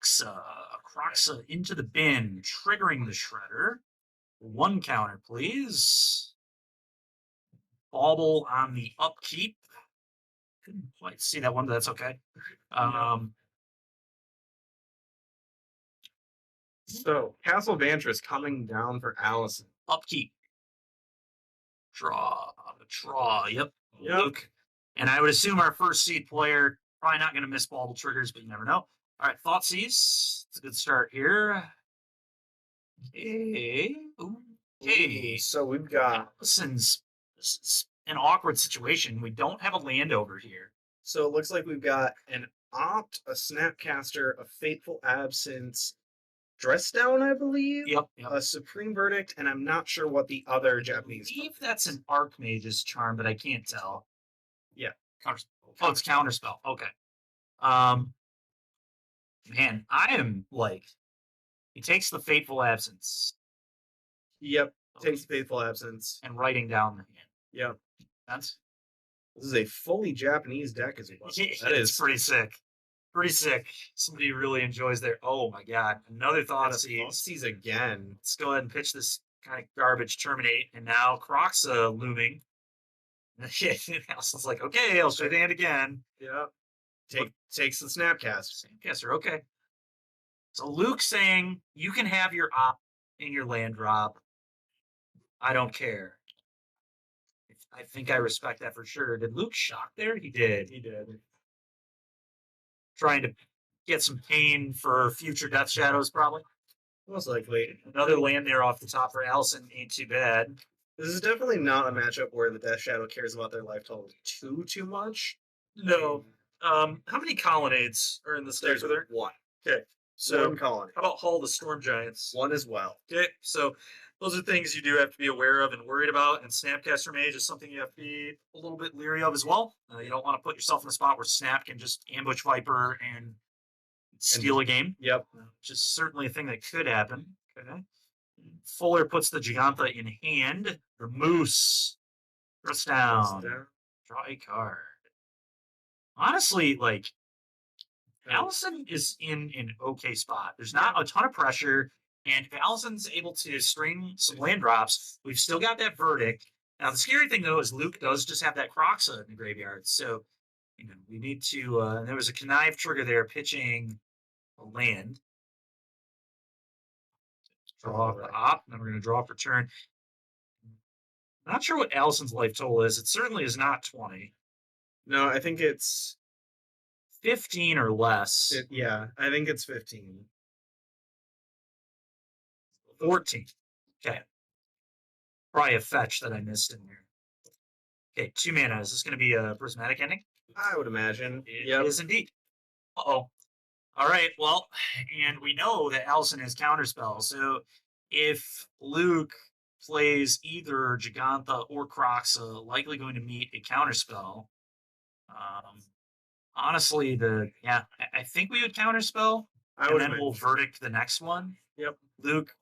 Croxa into the bin, triggering the Shredder. 1 counter, please. Bauble on the upkeep. Couldn't quite see that one, but that's okay. So Castle Vantress coming down for Allison. Upkeep. Draw. Yep. Yep. Luke. And I would assume our first seed player, probably not going to miss bauble triggers, but you never know. All right, Thoughtseize. It's a good start here. Okay. Okay. So we've got. This is an awkward situation. We don't have a land over here. So it looks like we've got an Opt, a Snapcaster, a Fateful Absence, Dress Down, I believe. Yep. A Supreme Verdict, and I'm not sure what the other I Japanese. believe that's an Archmage's charm, but I can't tell. Yeah. Oh, it's Counterspell. Okay. Man, I am like, he takes the Fateful Absence Yep. Takes Fateful Absence. and writing down the hand. Yep. That's This is a fully Japanese deck as well. That it's is pretty sick. Pretty sick. Somebody really enjoys their. Oh my god! Another Thoughtseize. Thoughtseize again. Let's go ahead and pitch this kind of garbage. Terminate, and now Croxa looming. Allison's like, okay, I'll show the hand again. Yep. Takes the Snapcast. Snapcaster, okay. So Luke saying you can have your op in your land drop. I don't care. I think I respect that for sure. Did Luke shock there? He did. He did. Trying to get some pain for future Death Shadows, probably. Most likely. Another land there off the top for Allison ain't too bad. This is definitely not a matchup where the Death Shadow cares about their life total too much. No. How many colonnades are in the stairs with her? 1. Okay. So One colony. how about Hall the Storm Giants? 1 as well. Okay, so those are things you do have to be aware of and worried about, and Snapcaster Mage is something you have to be a little bit leery of as well. You don't want to put yourself in a spot where Snap can just ambush Viper and steal a game, Yep. which is certainly a thing that could happen. Okay. Fuller puts the Gigantha in hand. The Moose. Press down. Draw a card. Honestly, like, Allison is in an okay spot. There's not a ton of pressure, and if Allison's able to string some land drops, we've still got that verdict. Now, the scary thing, though, is Luke does just have that Croxa in the graveyard, so, you know, we need to, there was a connive trigger there pitching a land. Draw off the op, then we're going to draw for turn. Not sure what Allison's life total is. It certainly is not 20. No, I think it's 15 or less. yeah, I think it's 15. 14. Okay. Probably a fetch that I missed in there. Okay, 2 mana. Is this going to be a prismatic ending? I would imagine. It is indeed. Uh-oh. All right, well, and we know that Allison has counterspell, so if Luke plays either Gigantha or Croxa, likely going to meet a counterspell. Honestly, I think we would counterspell, and then we'll verdict the next one. Yep. Luke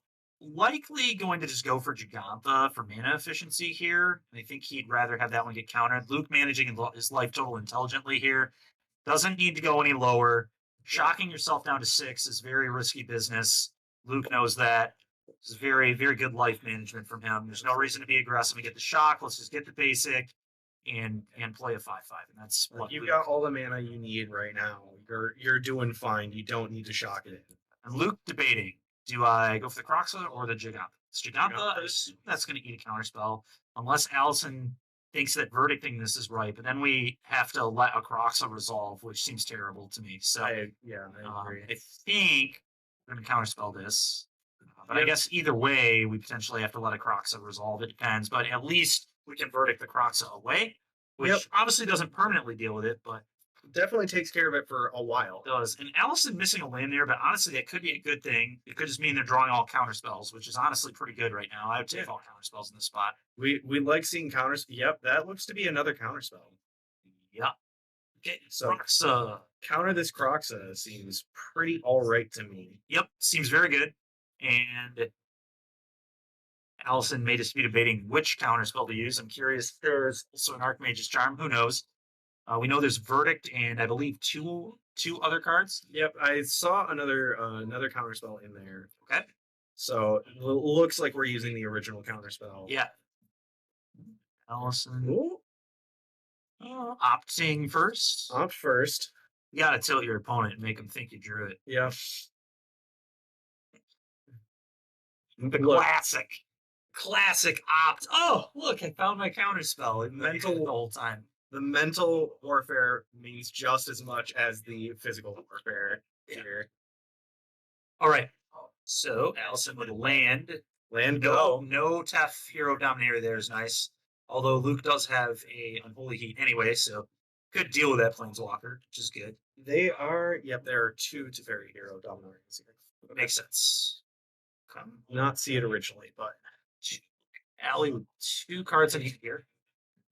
likely going to just go for Gigantha for mana efficiency here. I think he'd rather have that one get countered. Luke managing his life total intelligently here. Doesn't need to go any lower. Shocking yourself down to 6 is very risky business. Luke knows that. It's very, very good life management from him. There's no reason to be aggressive and get the shock. Let's just get the basic and play a 5/5. And that's what you've got all the mana you need right now. You're doing fine. You don't need to shock it in. And Luke debating, do I go for the Croxa or the Gigantha? Gigantha, that's going to eat a counterspell unless Allison thinks that verdicting this is right, but then we have to let a Croxa resolve, which seems terrible to me. So I agree. I think we're going to counterspell this. But I guess either way, we potentially have to let a Croxa resolve. It depends, but at least we can verdict the Croxa away, which obviously doesn't permanently deal with it, but definitely takes care of it for a while. It does. And Allison missing a land there, but honestly, that could be a good thing. It could just mean they're drawing all counterspells, which is honestly pretty good right now. I would take all counterspells in this spot. We like seeing counters. Yep, that looks to be another counterspell. Yep. Okay, so Croxa. Counter this Croxa seems pretty all right to me. Yep, seems very good. And Allison may just be debating which counterspell to use. I'm curious if there's also an Archmage's Charm. Who knows? We know there's Verdict and I believe two other cards. Yep, I saw another counterspell in there. Okay. So it looks like we're using the original counterspell. Yeah. Allison. Opting first. Opt first. You gotta tilt your opponent and make them think you drew it. Yeah. The classic opt. Oh, look, I found my counterspell. Mental the whole time. The mental warfare means just as much as the physical warfare here. All right. So Allison with a land. Land go. No Tef Hero Dominator there is nice. Although Luke does have a Unholy Heat anyway, so could deal with that Planeswalker, which is good. They are, there are 2 Teferi Hero Dominators here. Makes sense. Not see it originally, but Allie with 2 cards in here.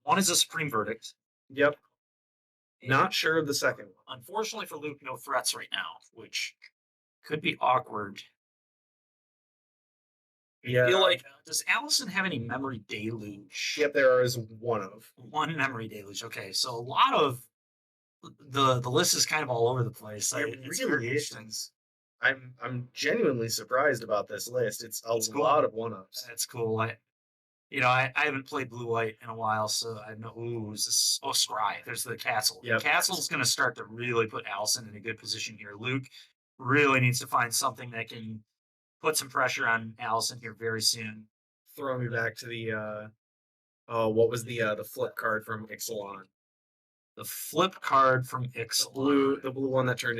One is a Supreme Verdict. Yep. Not sure of the second one. Unfortunately for Luke, no threats right now, which could be awkward. Yeah. I feel like, does Allison have any Memory Deluge? Yep, there is one Memory Deluge. Okay, so a lot of the list is kind of all over the place. It's very interesting. I'm genuinely surprised about this list. It's a lot of one-ups. That's cool. I haven't played blue-white in a while, so I know. Ooh, is this? Oh, Scry. There's the Castle. Yep. The Castle's going to start to really put Allison in a good position here. Luke really needs to find something that can put some pressure on Allison here very soon. Throw me back to the what was the flip card from Ixalan? The flip card from Ixalan. The blue one that turned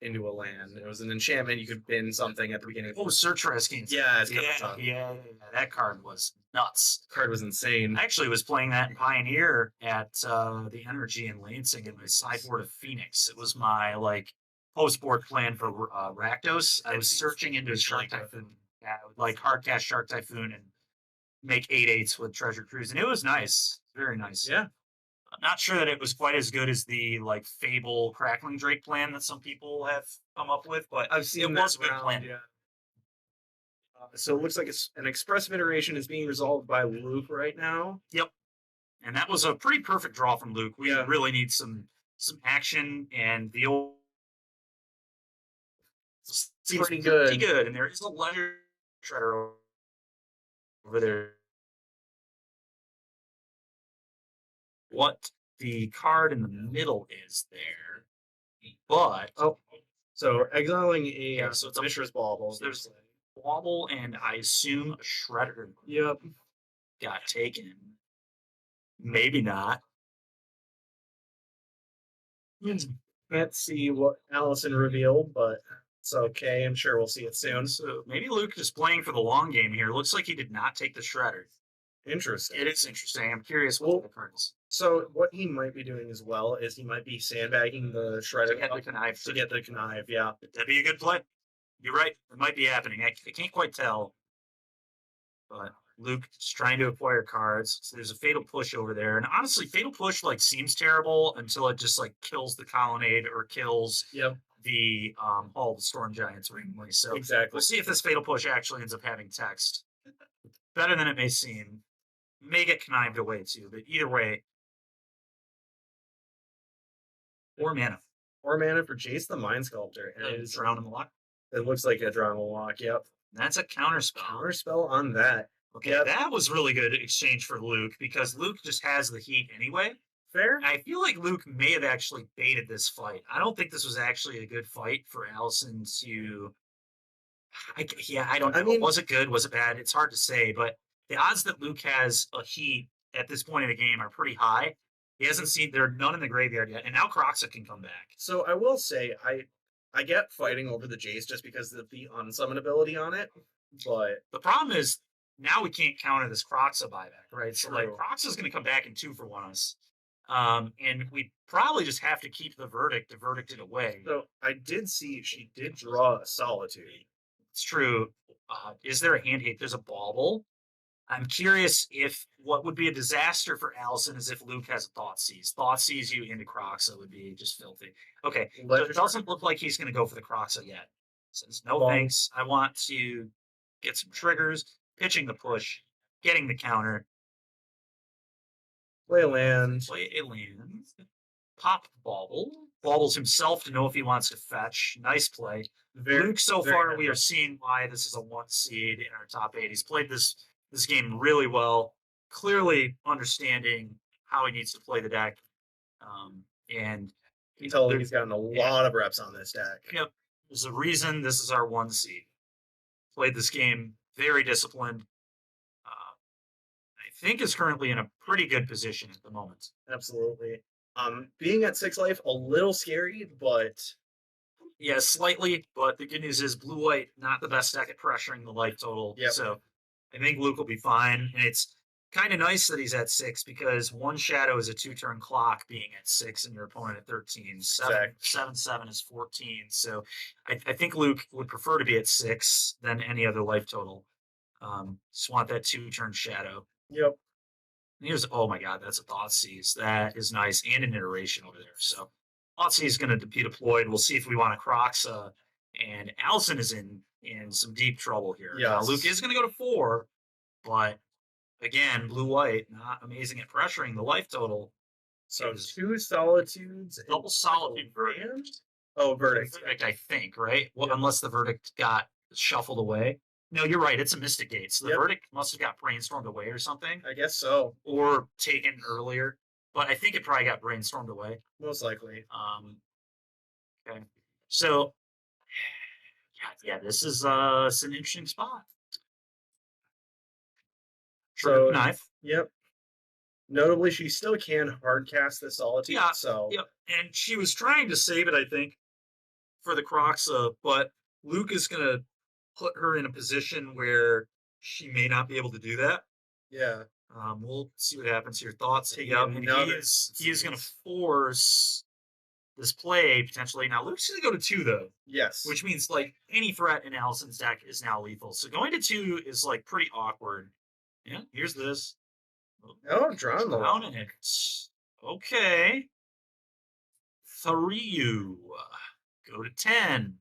into a land. It was an enchantment. You could bin something at the beginning. Oh, Search Rescue. Yeah. That card was nuts. Card was insane. I actually was playing that in Pioneer at the Energy in Lansing in my sideboard of Phoenix. It was my post-board plan for Rakdos. I was searching into Shark Typhoon. Yeah, I would hardcast Shark Typhoon and make 8/8s with Treasure Cruise, and it was nice. Very nice. Yeah. I'm not sure that it was quite as good as the Fable Crackling Drake plan that some people have come up with, but I've seen it was a good plan. Yeah. So it looks like an expressive iteration is being resolved by Luke right now. And that was a pretty perfect draw from Luke. We Yeah. really need some action, and the old seems Pretty good. Pretty good, and there is a letter shredder over there. What the card in the middle is there, but Oh, so exiling a Okay, so it's a- Mishra's Bauble. so there's a wobble, and I assume a shredder Yep. got taken. Maybe not. Can't see what Allison revealed, but it's okay. I'm sure we'll see it soon. So maybe Luke is playing for the long game here. Looks like he did not take the shredder. Interesting. It is interesting. I'm curious what the card is. So what he might be doing as well is he might be sandbagging the shredder To get the connive. to get the connive. Yeah. That'd be a good play. You're right. It might be happening. I can't quite tell. But Luke is trying to acquire cards. So there's a fatal push over there. And honestly, fatal push like seems terrible until it just like kills the colonnade or kills Yep. the Hall of the Storm Giants randomly. So Exactly. we'll see if this fatal push actually ends up having text. Better than it may seem. May get connived away too, but either way. Or mana. Or mana for Jace the Mind Sculptor. And it, is, Drown in the lock. it looks like a Drown Lock. Yep. That's a counter spell. Counter spell on that. Okay, Yep. that was really good exchange for Luke because Luke just has the heat anyway. Fair. I feel like Luke may have actually baited this fight. I don't think this was actually a good fight for Allison to. I don't know. I mean- Was it good? Was it bad? It's hard to say, but the odds that Luke has a heat at this point in the game are pretty high. He hasn't seen. There are none in the graveyard yet, and now Croxa can come back. So I will say I get fighting over the Jace just because of the unsummon ability on it, but The problem is now we can't counter this Croxa buyback, right? So like True. Croxa's going to come back in 2-for-1 us, and we probably just have to keep the verdict to verdict it away. so I did see she did draw a Solitude. It's true. Is there a hand hate? There's a bauble. I'm curious if what would be a disaster for Allison is if Luke has a Thought Seize. Thought Seize you into Croxa would be just filthy. Okay, so it doesn't look like he's going to go for the Croxa yet. Says, no Well- thanks. I want to get some triggers, pitching the push, getting the counter, Play land. play a land, pop Bauble. Baubles himself to know if he wants to fetch. Nice play. Very, Luke, so very far, nice. we are seeing why this is a 1 seed in our top 8. He's played this game really well, clearly understanding how he needs to play the deck. And You can tell there- he's gotten a yeah. lot of reps on this deck. Yep, there's a reason this is our 1 seed. Played this game very disciplined. I think is currently in a pretty good position at the moment. Absolutely. Being at 6 life, a little scary, but Yeah, slightly, but the good news is blue-white, not the best deck at pressuring the life total. Yep. So I think Luke will be fine. And it's kind of nice that he's at 6 because 1 shadow is a 2-turn clock being at 6 and your opponent at 13. 7 is 14. So I think Luke would prefer to be at 6 than any other life total. Just want that 2-turn shadow. yep. Here's, oh my God, that's a Thought Seize. That is nice. And an iteration over there. So Thought Seize is going to be deployed. We'll see if we want a Croxa. And Allison is in some deep trouble here. Now, Yes. Luke is going to go to 4, but again, blue-white, not amazing at pressuring the life total. So Is 2 Solitudes. and double solitude verdict. Oh, verdict. Verdict, I think, right? Well, Yep. unless the verdict got shuffled away. No, you're right. It's a Mystic Gate. So the Yep. verdict must have got brainstormed away or something, I guess so. or taken earlier. But I think it probably got brainstormed away. Most likely. Okay. So, yeah, this is it's an interesting spot. So- Knife. Yep. Notably, she still can hard cast the Solitude. Yeah, So Yep. And she was trying to save it, I think, for the Croxa, but Luke is going to put her in a position where she may not be able to do that. yeah. We'll see what happens here. Thoughts? Taking Yep. And another he is going to force this play potentially. Now Luke's going to go to 2 though, Yes. which means like any threat in Allison's deck is now lethal. So going to 2 is like pretty awkward. Yeah. Here's this. Oh, drawn the Down it. Okay. 3. Go to 10.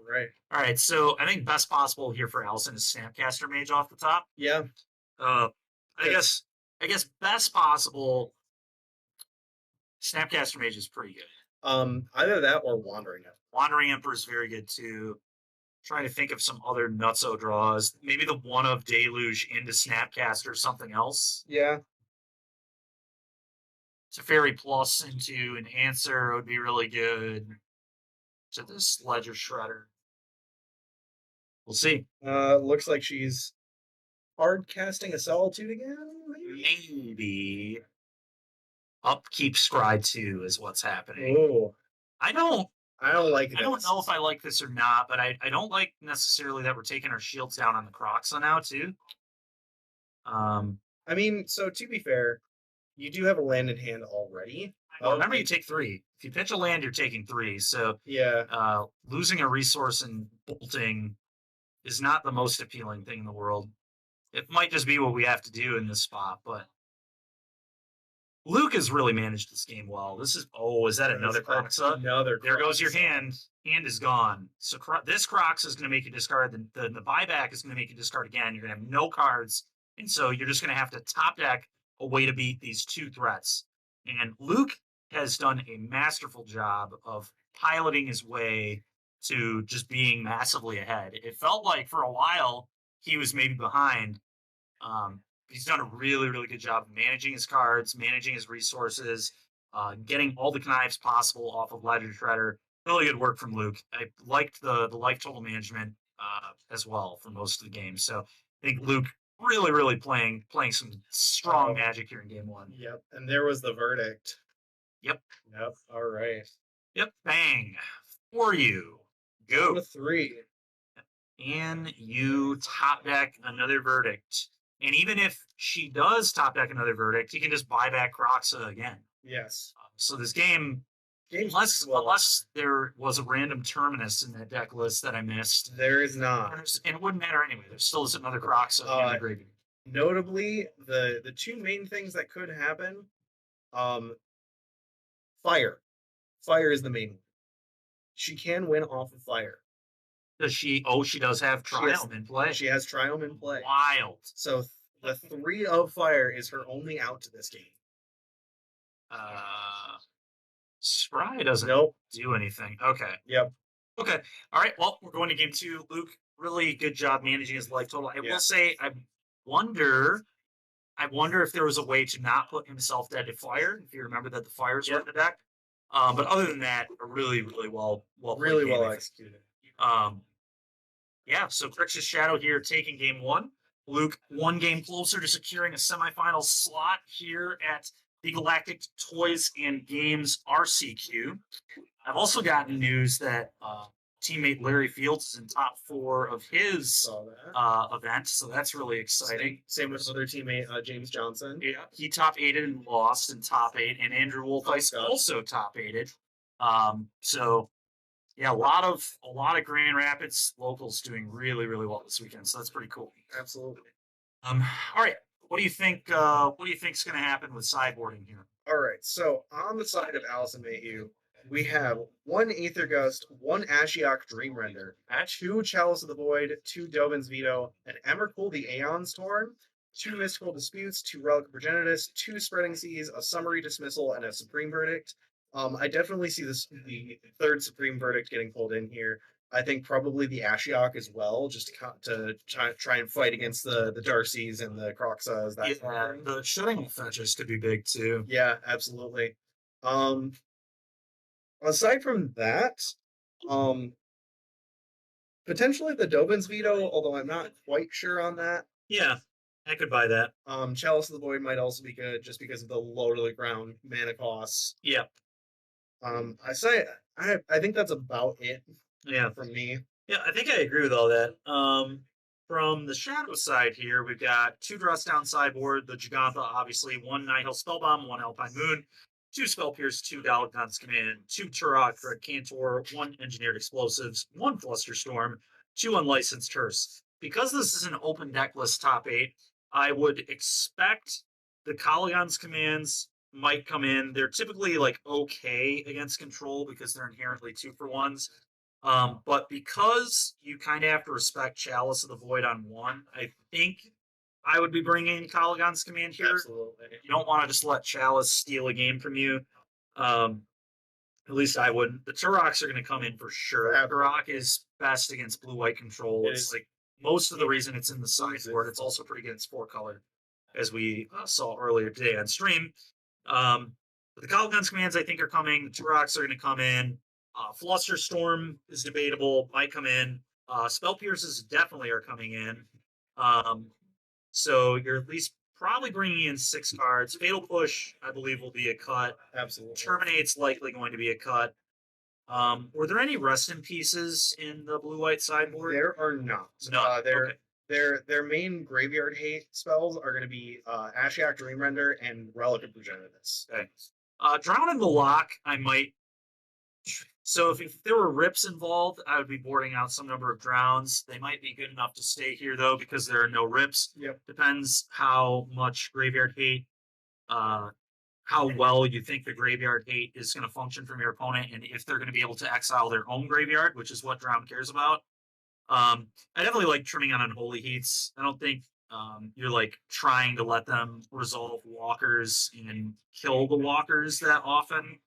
Right. All right, so I think best possible here for Allison is Snapcaster Mage off the top. Yeah. I Yes. guess best possible Snapcaster Mage is pretty good. Either that or Wandering Emperor. Wandering Emperor is very good too. Trying to think of some other nutso draws. Maybe the one of Deluge into Snapcaster or something else. Yeah. Teferi Plus into an answer would be really good. To this Ledger Shredder. We'll see. Looks like she's hard casting a Solitude again. Maybe. Maybe. Upkeep Scry 2 is what's happening. Oh, I don't like this. I don't know if I like this or not, but I don't like necessarily that we're taking our shields down on the Croxa now too. I mean, so to be fair, you do have a land in hand already. Well, remember you take 3. If you pitch a land, you're taking 3. So Yeah. losing a resource and bolting is not the most appealing thing in the world. It might just be what we have to do in this spot, but Luke has really managed this game well. This is is that another Croxa? Another. There goes your Croxa. hand. Hand is gone. So this Crox is going to make you discard. The buyback is going to make you discard again. You're going to have no cards. And so you're just going to have to top deck a way to beat these 2 threats. And Luke has done a masterful job of piloting his way to just being massively ahead. It felt like for a while he was maybe behind. He's done a really, really good job of managing his cards, managing his resources, getting all the knives possible off of Ledger Shredder. Really good work from Luke. I liked the life total management as well for most of the game. So I think Luke really playing some strong magic here in game 1. Yep. And there was the verdict. Yep. All right. Yep. Bang. For you. Go. Down to 3. And you top deck another verdict. And even if she does top deck another verdict, you can just buy back Croxa again. Yes. So this game, unless there was a random terminus in that deck list that I missed, There is not. and it wouldn't matter anyway. There still is another Croxa in the graveyard. Notably, the 2 main things that could happen, fire. Fire is the main one. She can win off of fire. Does she? Oh, she does have Triumph in play. She has Triumph in play. Wild. So the 3 of fire is her only out to this game. Scry doesn't Nope. do anything. Okay. Yep. Okay. All right. Well, we're going to game 2. Luke, really good job managing his life total. I will say, I wonder if there was a way to not put himself dead to fire. If you remember that the fires were in the deck. But other than that, a really well Really played well game. executed. Yeah. So Grixis Shadow here taking game 1. Luke 1 game closer to securing a semifinal slot here at the Galactic Toys and Games RCQ. I've also gotten news that teammate Larry Fields is in top 4 of his Saw that. event, so that's really exciting. Same with other teammate James Johnson. Yeah, he top 8'd and lost in top 8, and Andrew Wolfeis also top 8'd. So yeah, a lot of Grand Rapids locals doing really well this weekend, so that's pretty cool. Absolutely. All right, what do you think? What do you think's going to happen with sideboarding here? All right. So on the side of Allison Mayhew, we have 1 Aether Gust, 1 Ashiok Dream Render, 2 Chalice of the Void, 2 Dovin's Veto, an Emrakul the Aeon's Torn, 2 Mystical Disputes, 2 Relic of Progenitus, 2 Spreading Seas, a Summary Dismissal, and a Supreme Verdict. I definitely see the 3rd Supreme Verdict getting pulled in here. I think probably the Ashiok as well, just to try and fight against the Darcys and the Croxas. That kind of thing. The shutting fetches could be big too. Yeah, absolutely. Aside from that, potentially the Dovin's Veto, although I'm not quite sure on that. Yeah, I could buy that. Chalice of the Void might also be good just because of the low to the ground mana costs. Yeah. I think that's about it. Yeah. From me. Yeah, I think I agree with all that. From the shadow side here, we've got 2 draws down sideboard, the Gigantha, obviously, 1 Nihil Spellbomb, 1 Alpine Moon, 2 Spell Pierce, 2 Dalagons Command, 2 Turok for Cantor, 1 Engineered Explosives, 1 Flusterstorm, 2 Unlicensed Hearse. Because this is an open deck list top 8, I would expect the Kalagon's commands might come in. They're typically like okay against control because they're inherently 2-for-1s. But because you kind of have to respect Chalice of the Void on one, I think I would be bringing Kalagan's Command here. Absolutely. You don't want to just let Chalice steal a game from you. At least I wouldn't. The Turoks are going to come in for sure. Turok is best against blue-white control. It's like most of the reason it's in the sideboard. It's also pretty good against 4-color, as we saw earlier today on stream. But the Kalagan's commands, I think, are coming. The Turoks are going to come in. Flusterstorm is debatable, might come in. Spell Pierces definitely are coming in. So you're at least probably bringing in 6 cards. Fatal Push, I believe, will be a cut. Absolutely. Terminate's likely going to be a cut. Were there any rest in pieces in the blue-white sideboard? There are not. No. Their main graveyard hate spells are going to be Ashiok Dreamrender and Relic of Progenitus. Okay. Drown in the Lock, I might. So if there were rips involved, I would be boarding out some number of drowns. They might be good enough to stay here though, because there are no rips. Yep. Depends how much graveyard hate, how well you think the graveyard hate is going to function from your opponent, and if they're going to be able to exile their own graveyard, which is what Drown cares about. I definitely like trimming on Unholy Heats. I don't think you're like trying to let them resolve walkers and kill the walkers that often.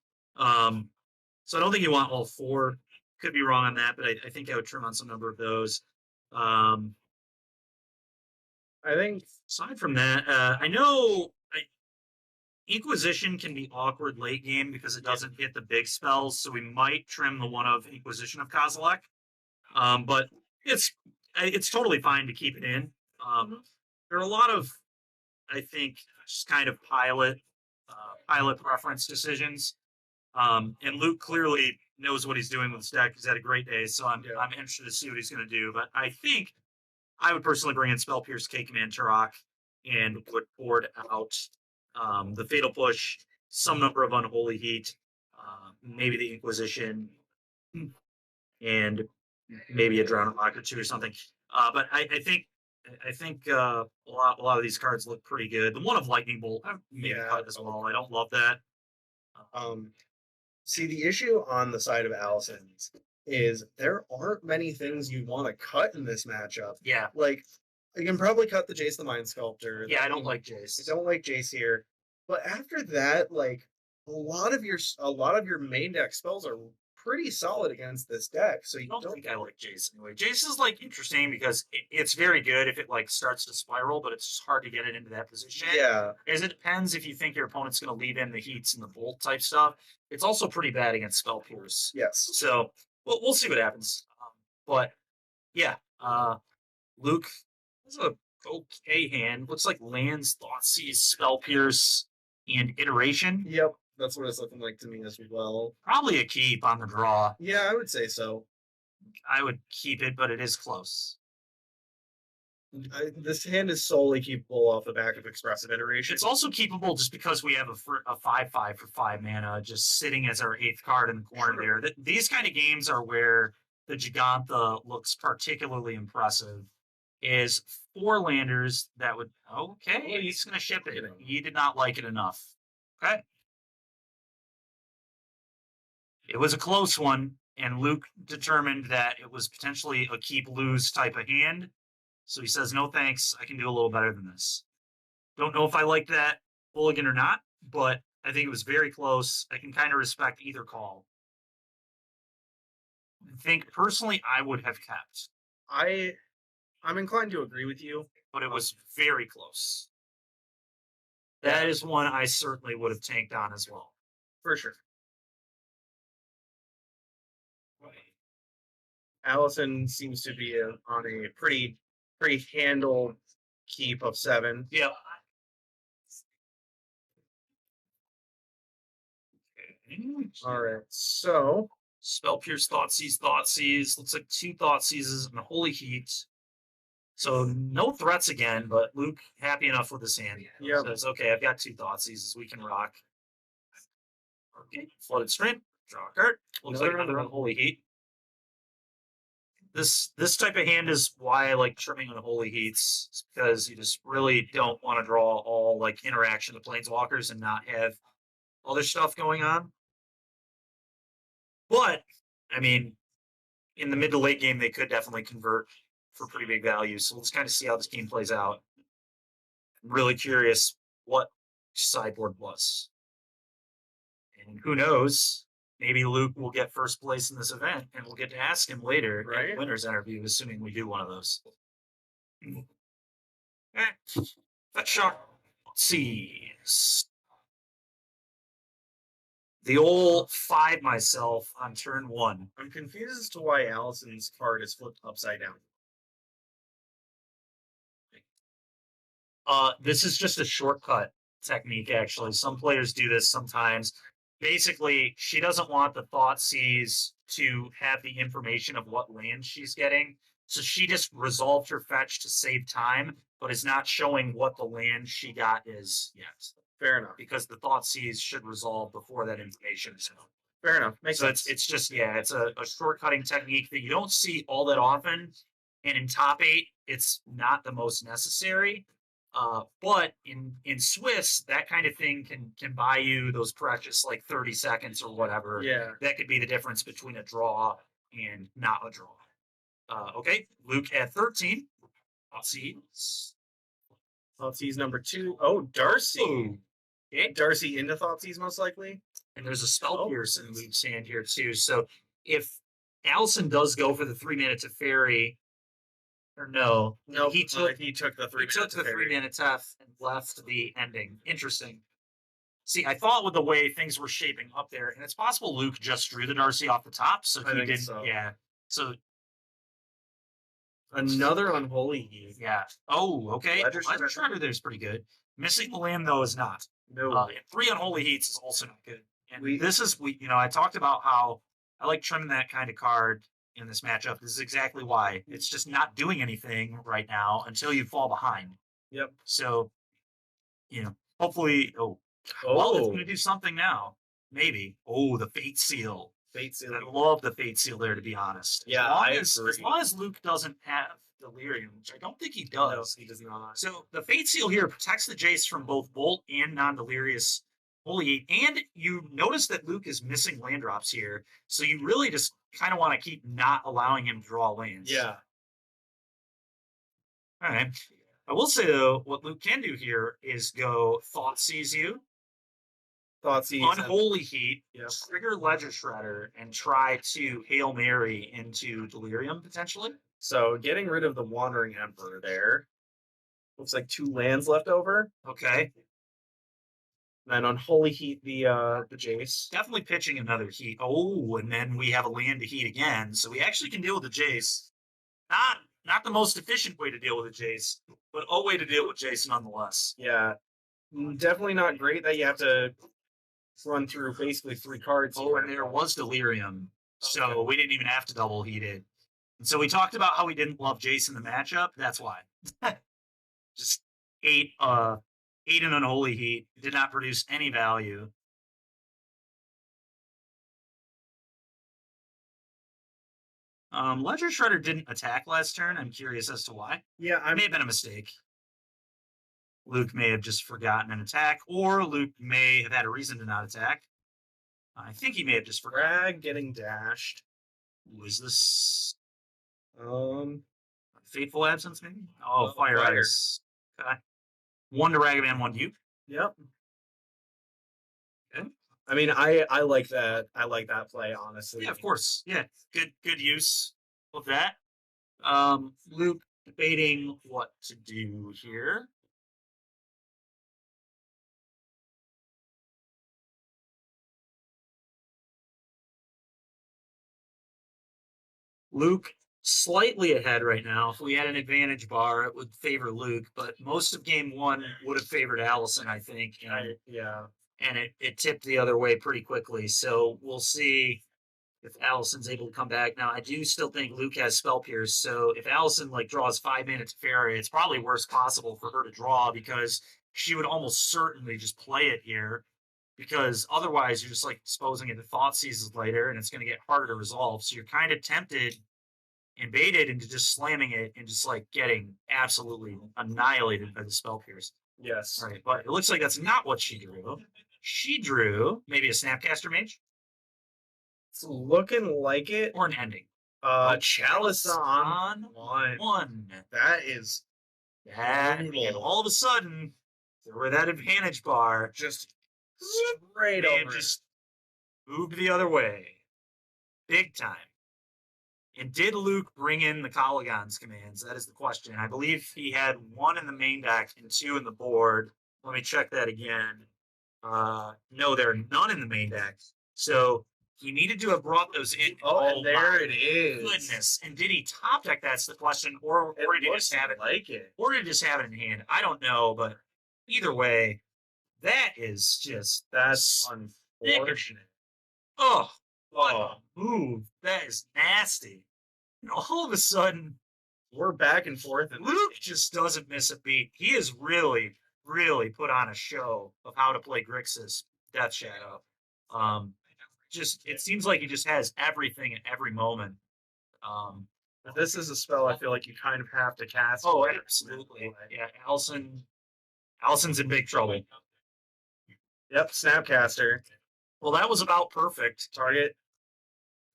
So I don't think you want all 4. Could be wrong on that, but I think I would trim on some number of those. I think Aside from that, I know Inquisition can be awkward late game because it doesn't hit the big spells, so we might trim the one of Inquisition of Kozilek. But it's totally fine to keep it in. There are a lot of, I think, just kind of pilot preference decisions. And Luke clearly knows what he's doing with his deck. He's had a great day, so I'm interested to see what he's going to do. But I think I would personally bring in Spell Pierce, K-Command, Turok, and would board out the Fatal Push, some number of Unholy Heat, maybe the Inquisition, and maybe a Drown Lock or 2 or something. But I think a lot of these cards look pretty good. The one of Lightning Bolt, maybe cut as well. I don't love that. See, the issue on the side of Allison's is there aren't many things you want to cut in this matchup. Yeah. Like, you can probably cut the Jace the Mind Sculptor. Yeah, I don't like Jace. I don't like Jace here. But after that, like, a lot of your main deck spells are pretty solid against this deck. So you don't think I like Jace anyway. Jace is like interesting because it's very good if it like starts to spiral, but it's just hard to get it into that position. Yeah. As it depends if you think your opponent's going to leave in the heats and the bolt type stuff. It's also pretty bad against Spell Pierce. Yes. So we'll see what happens. But yeah, Luke has a okay hand. Looks like lands, Thoughtseize, Spell Pierce, and Iteration. Yep. That's what it's looking like to me as well. Probably a keep on the draw. Yeah, I would say so. I would keep it, but it is close. This hand is solely keepable off the back of Expressive Iteration. It's also keepable just because we have a 5/5 for 5 mana just sitting as our 8th card in the corner there. These kind of games are where the Gigantha looks particularly impressive. Is 4 landers that would... Okay, he's going to ship it. He did not like it enough. Okay. It was a close one, and Luke determined that it was potentially a keep-lose type of hand. So he says, no thanks, I can do a little better than this. Don't know if I like that mulligan or not, but I think it was very close. I can kind of respect either call. I think, personally, I would have kept. I'm inclined to agree with you. But it was very close. That is one I certainly would have tanked on as well. For sure. Allison seems to be on a pretty handled keep of 7. Yep. All right, so Spell Pierce, Thoughtseize. Looks like 2 Thoughtseizes and a Holy Heat. So no threats again, but Luke happy enough with his hand. Yeah. Says, okay, I've got 2 Thoughtseizes. We can rock. Okay, Flooded Stream. Draw a card. Looks like another Unholy Heat. This type of hand is why I like trimming Unholy Heats. It's because you just really don't want to draw all like interaction with Planeswalkers and not have other stuff going on. But, I mean, in the mid to late game, they could definitely convert for pretty big value. So let's kind of see how this game plays out. I'm really curious what sideboard was. And who knows? Maybe Luke will get first place in this event, and we'll get to ask him later in Right. the winner's interview, assuming we do one of those. That shot. Let's see. The old 5 myself on turn 1. I'm confused as to why Allison's card is flipped upside down. This is just a shortcut technique, actually. Some players do this sometimes. Basically, she doesn't want the Thoughtseize to have the information of what land she's getting. So she just resolved her fetch to save time, but is not showing what the land she got is yet. Fair enough. Because the Thoughtseize should resolve before that information is known. Fair enough. Makes So sense. it's just, yeah, it's a shortcutting technique that you don't see all that often. And in top 8, it's not the most necessary. But in Swiss, that kind of thing can buy you those precious like 30 seconds or whatever. Yeah. That could be the difference between a draw and not a draw. Okay, Luke at 13. Let's see. Thoughtseize number 2. Oh, Darcy. Okay. Darcy into Thoughtseize most likely. And there's a spell Oh. pierce in Luke's hand here too. So if Allison does go for the 3 minutes of fairy, or no, No, he took the 3 he took minutes. the 3 minute F and left the ending. Interesting. See, I thought with the way things were shaping up there, and it's possible Luke just drew the Darcy off the top, so I he think didn't. so. Yeah. So Another unholy heat. yeah. Oh, okay. Ledger Ledger Shredder. Shredder there's pretty good. Missing the land though is not. No. And 3 unholy heats is also not good. And We- this is I talked about how I like trimming that kind of card in this matchup. This is exactly why. It's just not doing anything right now until you fall behind. Yep. So, hopefully, well, it's going to do something now. Maybe. Oh, the Fate Seal. Fate Seal. I love the Fate Seal there, to be honest. Yeah, as agree. long as Luke doesn't have Delirium, which I don't think he No, does. he does not. So the Fate Seal here protects the Jace from both Bolt and non-delirious Holy. And you notice that Luke is missing land drops here. So you really just kind of want to keep not allowing him to draw lands. Yeah. All right. I will say, though, what Luke can do here is go Thoughtseize you, Thoughtseize. Unholy Heat, Yep. trigger Ledger Shredder, and try to Hail Mary into Delirium, potentially. So getting rid of the Wandering Emperor there. Looks like 2 lands left over. Okay. And then unholy heat the Jace. Definitely pitching another Heat. Oh, and then we have a land to Heat again. So we actually can deal with the Jace. Not the most efficient way to deal with a Jace, but a way to deal with Jace nonetheless. Yeah. Definitely not great that you have to run through basically 3 cards. Oh, here. and there was Delirium. So Okay. we didn't even have to double heat it. And so we talked about how we didn't love Jace in the matchup. That's why. Just 8 an unholy heat. Did not produce any value. Ledger Shredder didn't attack last turn. I'm curious as to why. Yeah, It may have been a mistake. Luke may have just forgotten an attack, or Luke may have had a reason to not attack. I think he may have just forgotten. Brag getting dashed. Who is this? Um, Fateful Absence, maybe? Oh, Fire Fire. Ice. Okay. 1 to Ragavan, 1 to you. yep. Okay. I mean, I like that. I like that play, honestly. Yeah, of course. Yeah, good use of that. Luke debating what to do here. Luke slightly ahead right now. If we had an advantage bar, it would favor Luke, but most of game 1 would have favored Allison, I think. Yeah. And it tipped the other way pretty quickly. So we'll see if Allison's able to come back. Now, I do still think Luke has Spell Pierce, so if Allison draws 5 minutes of Fairy, it's probably worst possible for her to draw because she would almost certainly just play it here. Because otherwise, you're just exposing it to Thoughtseizes later, and it's going to get harder to resolve. So you're kind of tempted and baited into just slamming it and just getting absolutely annihilated by the Spell Pierce. Yes. All right, but it looks like that's not what she drew. She drew maybe a Snapcaster Mage It's looking like it. or an Ending. Chalice on one. one. That is And brutal. all of a sudden, through that advantage bar, just straight man, over. just moved the other way. Big time. And did Luke bring in the Colligon's commands? That is the question. I believe he had one in the main deck and two in the board. Let me check that again. No, there are none in the main deck. So he needed to have brought those in. Oh, and there my it is. Goodness. And did he top deck? That's the question. Or It did he looks just have it? like it. Or did he just have it in hand? I don't know, but either way, that is just That's unfortunate. oh, what Oh. a move. That is nasty. And all of a sudden, We're back and forth. And Luke just doesn't miss a beat. He has really, really put on a show of how to play Grixis Death Shadow. Just it seems like he just has everything at every moment. this is a spell I feel like you kind of have to cast. Oh, absolutely. Yeah, Allison's in big trouble. Yep, Snapcaster. Well, that was about perfect. Target.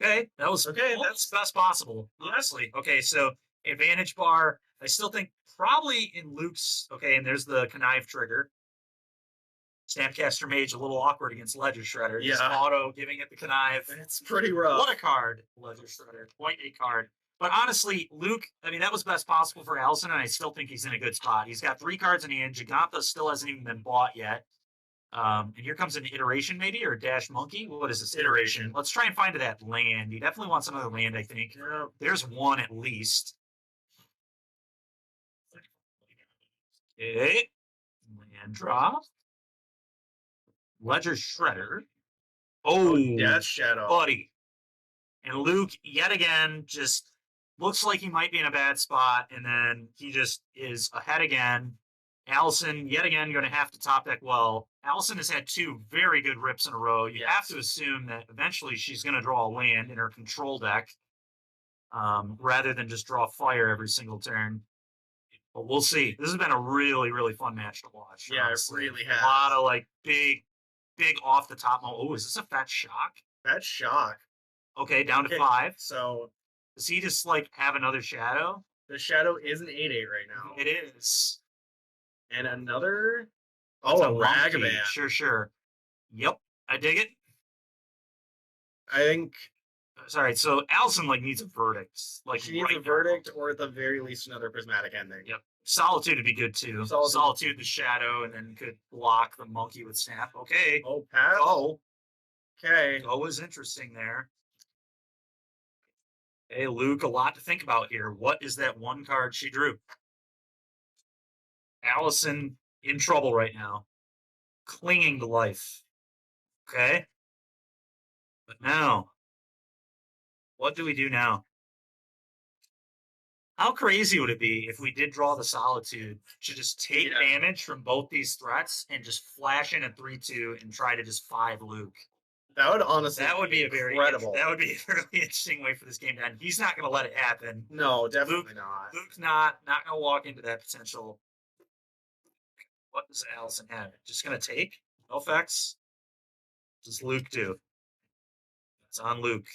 Okay, that was Okay, that's best possible, honestly. Okay, so advantage bar. I still think probably in Luke's. Okay, and there's the connive trigger. Snapcaster Mage a little awkward against Ledger Shredder. Just Yeah. auto giving it the connive. It's pretty rough. What a card, Ledger Shredder. Quite a card. But honestly, Luke, I mean, that was best possible for Allison, and I still think he's in a good spot. He's got 3 cards in hand. Gigantha still hasn't even been bought yet. And here comes an iteration, maybe, or a Dash Monkey. What is this? Iteration. Let's try and find that land. He definitely wants another land, I think. Yeah. There's one at least. Okay. Land drop. Ledger Shredder. Oh, Death Shadow. buddy. And Luke, yet again, just looks like he might be in a bad spot, and then he just is ahead again. Allison, yet again, going to have to top deck well. Allison has had 2 very good rips in a row. You have to assume that eventually she's going to draw a land in her control deck, rather than just draw fire every single turn. But we'll see. This has been a really, really fun match to watch. Yeah, honestly. it really A has. lot of like big off the top. Oh, is this a fat shock? That's shock. Okay, down to Okay. 5. So Does he just like have another shadow? the shadow is an 8/8 right now. It is. And another. It's Oh, a monkey. Ragavan. Sure. Yep, I dig it. I think Sorry, so Allison like needs a verdict. Like she needs right a now. verdict, or at the very least another prismatic ending. Yep. Solitude would be good too. Solitude. the shadow, and then could block the monkey with snap. Okay. Oh, pass. Oh, Okay. Go is interesting there. Hey, Luke, a lot to think about here. What is that one card she drew? Allison in trouble right now. Clinging to life. Okay. But now, what do we do now? How crazy would it be if we did draw the Solitude to just take Yeah. damage from both these threats and just flash in a 3/2 and try to just 5 Luke? That would honestly. That would be a very incredible. That would be a really interesting way for this game to end. He's not going to let it happen. No, definitely not. Luke's not going to walk into that potential. What does Allison have? Just going to take? No effects. What does Luke do? It's on Luke.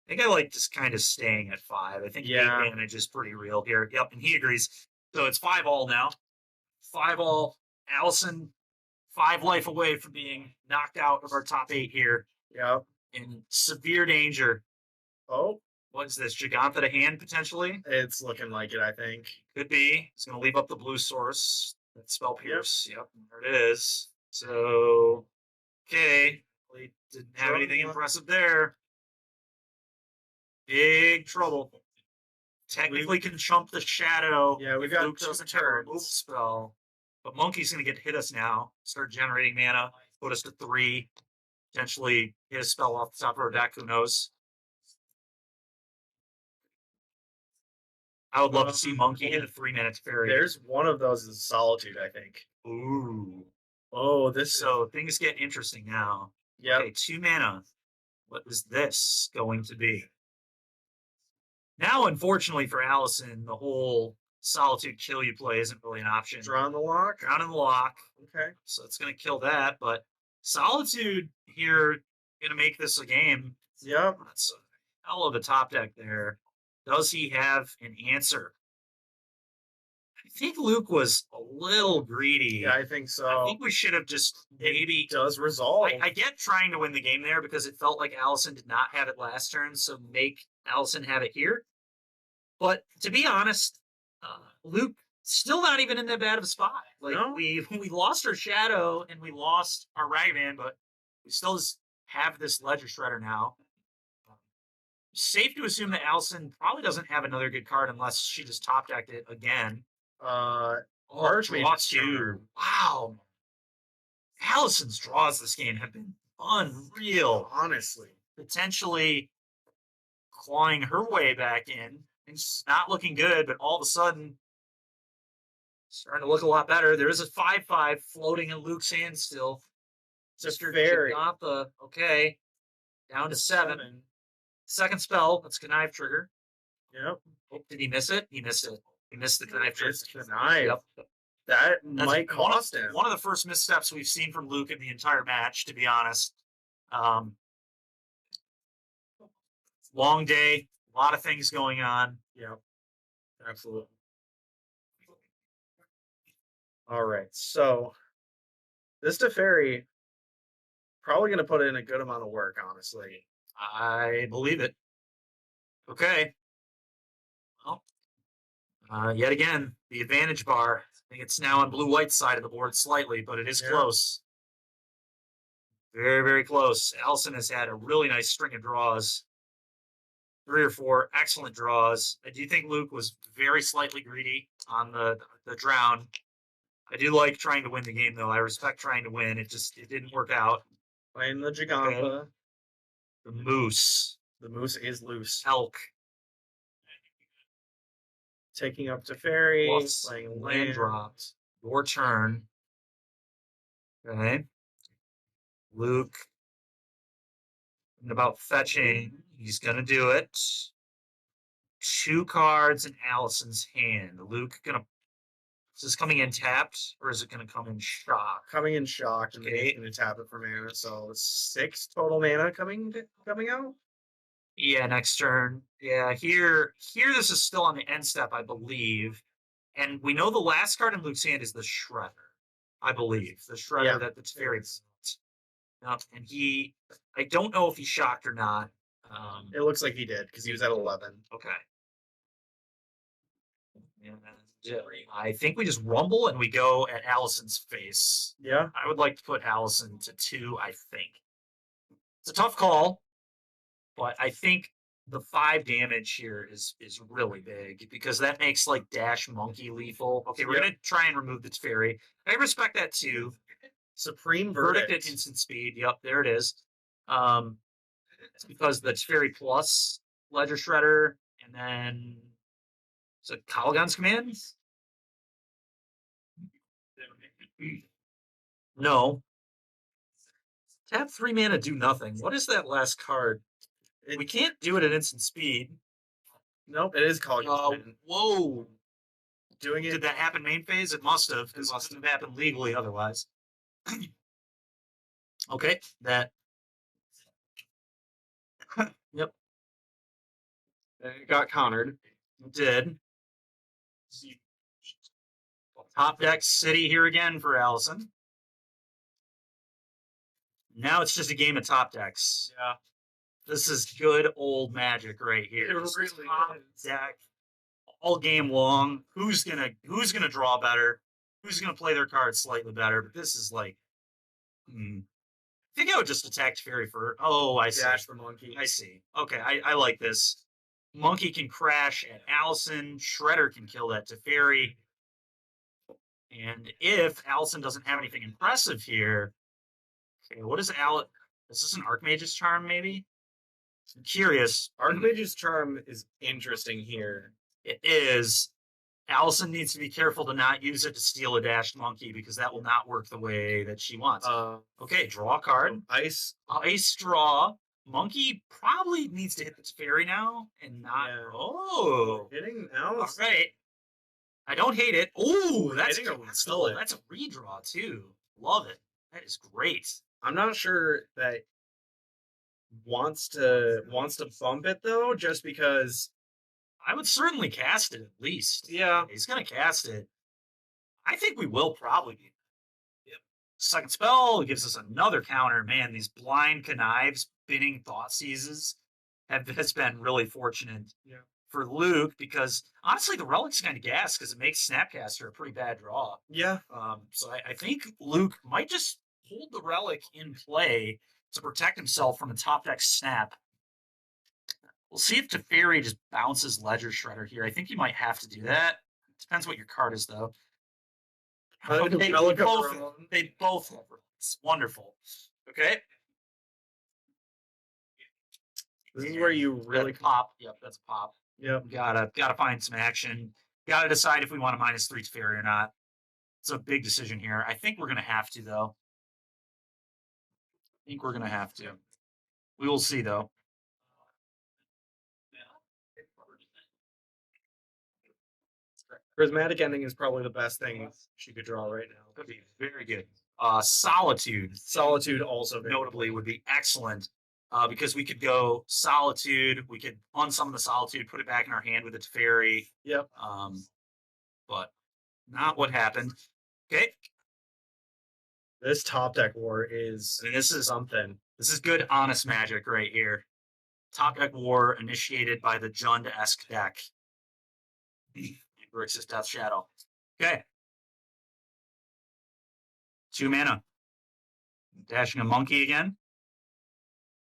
I think I like just kind of staying at 5. I think Yeah. 8 damage is pretty real here. Yep, and he agrees. So it's 5-all now. 5-all. Allison, 5 life away from being knocked out of our top 8 here. Yep. In severe danger. Oh, What is this? Gigantha to hand, potentially? it's looking like it, I think. Could be. He's going to leave up the blue source. That spell pierce. Yep, there it is. So, okay. Really didn't have anything impressive there. Big trouble. Technically can chump the shadow. Yeah, we've if got Luke 2 doesn't have a removal turns. spell. But Monkey's going to get hit us now. Start generating mana. Put us to 3. Potentially hit a spell off the top of our deck. Who knows? I would love to see Monkey hit a 3-minute fairy. There's one of those is Solitude, I think. Ooh. Oh, this. So things get interesting now. Yep. Okay, 2 mana. What is this going to be? Now, unfortunately for Allison, the whole Solitude kill you play isn't really an option. Draw on the lock. Drown in the lock. Okay. So it's going to kill that. But Solitude here going to make this a game. Yep. hell of a top deck there. Does he have an answer? I think Luke was a little greedy. Yeah, I think so. I think we should have just maybe. It does resolve. I get trying to win the game there because it felt like Allison did not have it last turn, so make Allison have it here. But to be honest, Luke still not even in that bad of a spot. Like No. we lost our Shadow and we lost our Ragman, but we still just have this Ledger Shredder now. Safe to assume that Allison probably doesn't have another good card unless she just top decked it again. Archmage draw is two. true. Wow. Allison's draws this game have been unreal. Honestly. Potentially clawing her way back in. It's not looking good, but all of a sudden, starting to look a lot better. There is a 5/5 floating in Luke's hand still. Sister fairy. Jigantha, okay. Down to 7. Second spell, that's Connive trigger. Yep. Oh, did he miss it? He missed it. He missed the Connive trigger. It's the knife. Yep. That That's might cost him. One of the first missteps we've seen from Luke in the entire match, to be honest. Long day, a lot of things going on. Yep. Absolutely. All right. So this Teferi probably going to put in a good amount of work, honestly. I believe it. Okay. Well, yet again, the advantage bar. I think it's now on blue-white side of the board slightly, but it is close. Very, very close. Allison has had a really nice string of draws. 3 or 4 excellent draws. I do think Luke was very slightly greedy on the drown. I do like trying to win the game, though. I respect trying to win. It didn't work out. Playing the Gigantha. The moose. The moose is loose. Elk. Taking up Teferi. Plus Playing land drops. Your turn. Okay. Luke. And about fetching. He's going to do it. 2 cards in Allison's hand. Luke going to... Is this coming in tapped, or is it going to come in shock? Coming in shocked, and then he's Okay. going to tap it for mana. So 6 total mana coming out. Yeah, next turn. Yeah, here this is still on the end step, I believe. And we know the last card in Luke's hand is the Shredder, I believe. The Shredder Yeah. that the Teferi. Yep, and I don't know if he shocked or not. It looks like he did, because he was at 11. Okay. And I think we just rumble and we go at Allison's face. Yeah. I would like to put Allison to 2, I think. It's a tough call, but I think the 5 damage here is really big because that makes like Dash Monkey lethal. Okay, we're going to try and remove the Teferi. I respect that too. Supreme Verdict Verdict. at instant speed. Yep, there it is. It's because the Teferi plus Ledger Shredder, and then is it Kalagan's commands? No. Tap 3 mana, do nothing. What is that last card? We can't do it at instant speed. Nope, it is called. Whoa. Doing it. Did that happen main phase? It must have. It must have happened legally otherwise. Okay, that. Yep. It got countered. It did. Top deck city here again for Allison. Now it's just a game of top decks. Yeah. This is good old magic right here. It Just really top is. deck all game long. Who's gonna draw better? Who's gonna play their cards slightly better? But this is like, I think I would just attack Fairy for. Oh, I see. Dash the monkey. I see. Okay, I like this. Monkey can crash at Allison. Shredder can kill that Teferi. And if Allison doesn't have anything impressive here, okay, what is Is this an Archmage's Charm, maybe? I'm curious. Archmage's Charm is interesting here. It is. Allison needs to be careful to not use it to steal a dashed monkey because that will not work the way that she wants. Okay, draw a card. Ice. Ice draw. Monkey probably needs to hit the Teferi now and not. Yeah. Oh, Hitting all Alice. right. I don't hate it. Oh, that's Hitting a cool. refill. That's a redraw too. Love it. That is great. I'm not sure that wants to bump it though, just because. I would certainly cast it at least. Yeah, He's going to cast it. I think we will probably be. Second spell gives us another counter. Man, these blind connives, spinning thought seizes has been really fortunate for Luke because honestly, the relic's kind of gas because it makes Snapcaster a pretty bad draw. yeah. So I think Luke might just hold the relic in play to protect himself from a top deck snap. We'll see if Teferi just bounces Ledger Shredder here. I think you might have to do that. Depends what your card is, though. Okay, they both have relics. Wonderful. Okay. This is where you really pop. Yep, that's a pop. Yep. Gotta find some action. Gotta decide if we want to -3 Teferi or not. It's a big decision here. I think we're gonna have to, though. I think we're gonna have to. We will see, though. Prismatic Ending is probably the best thing she could draw right now. Could be very good. Solitude. Solitude also very Notably would be excellent because we could go Solitude. We could unsummon the Solitude, put it back in our hand with a Teferi. Yep. But not what happened. Okay. This top deck war is This is something. This is good, honest magic right here. Top deck war initiated by the Jund-esque deck. Grixis Death Shadow. Okay. 2 mana. Dashing a monkey again.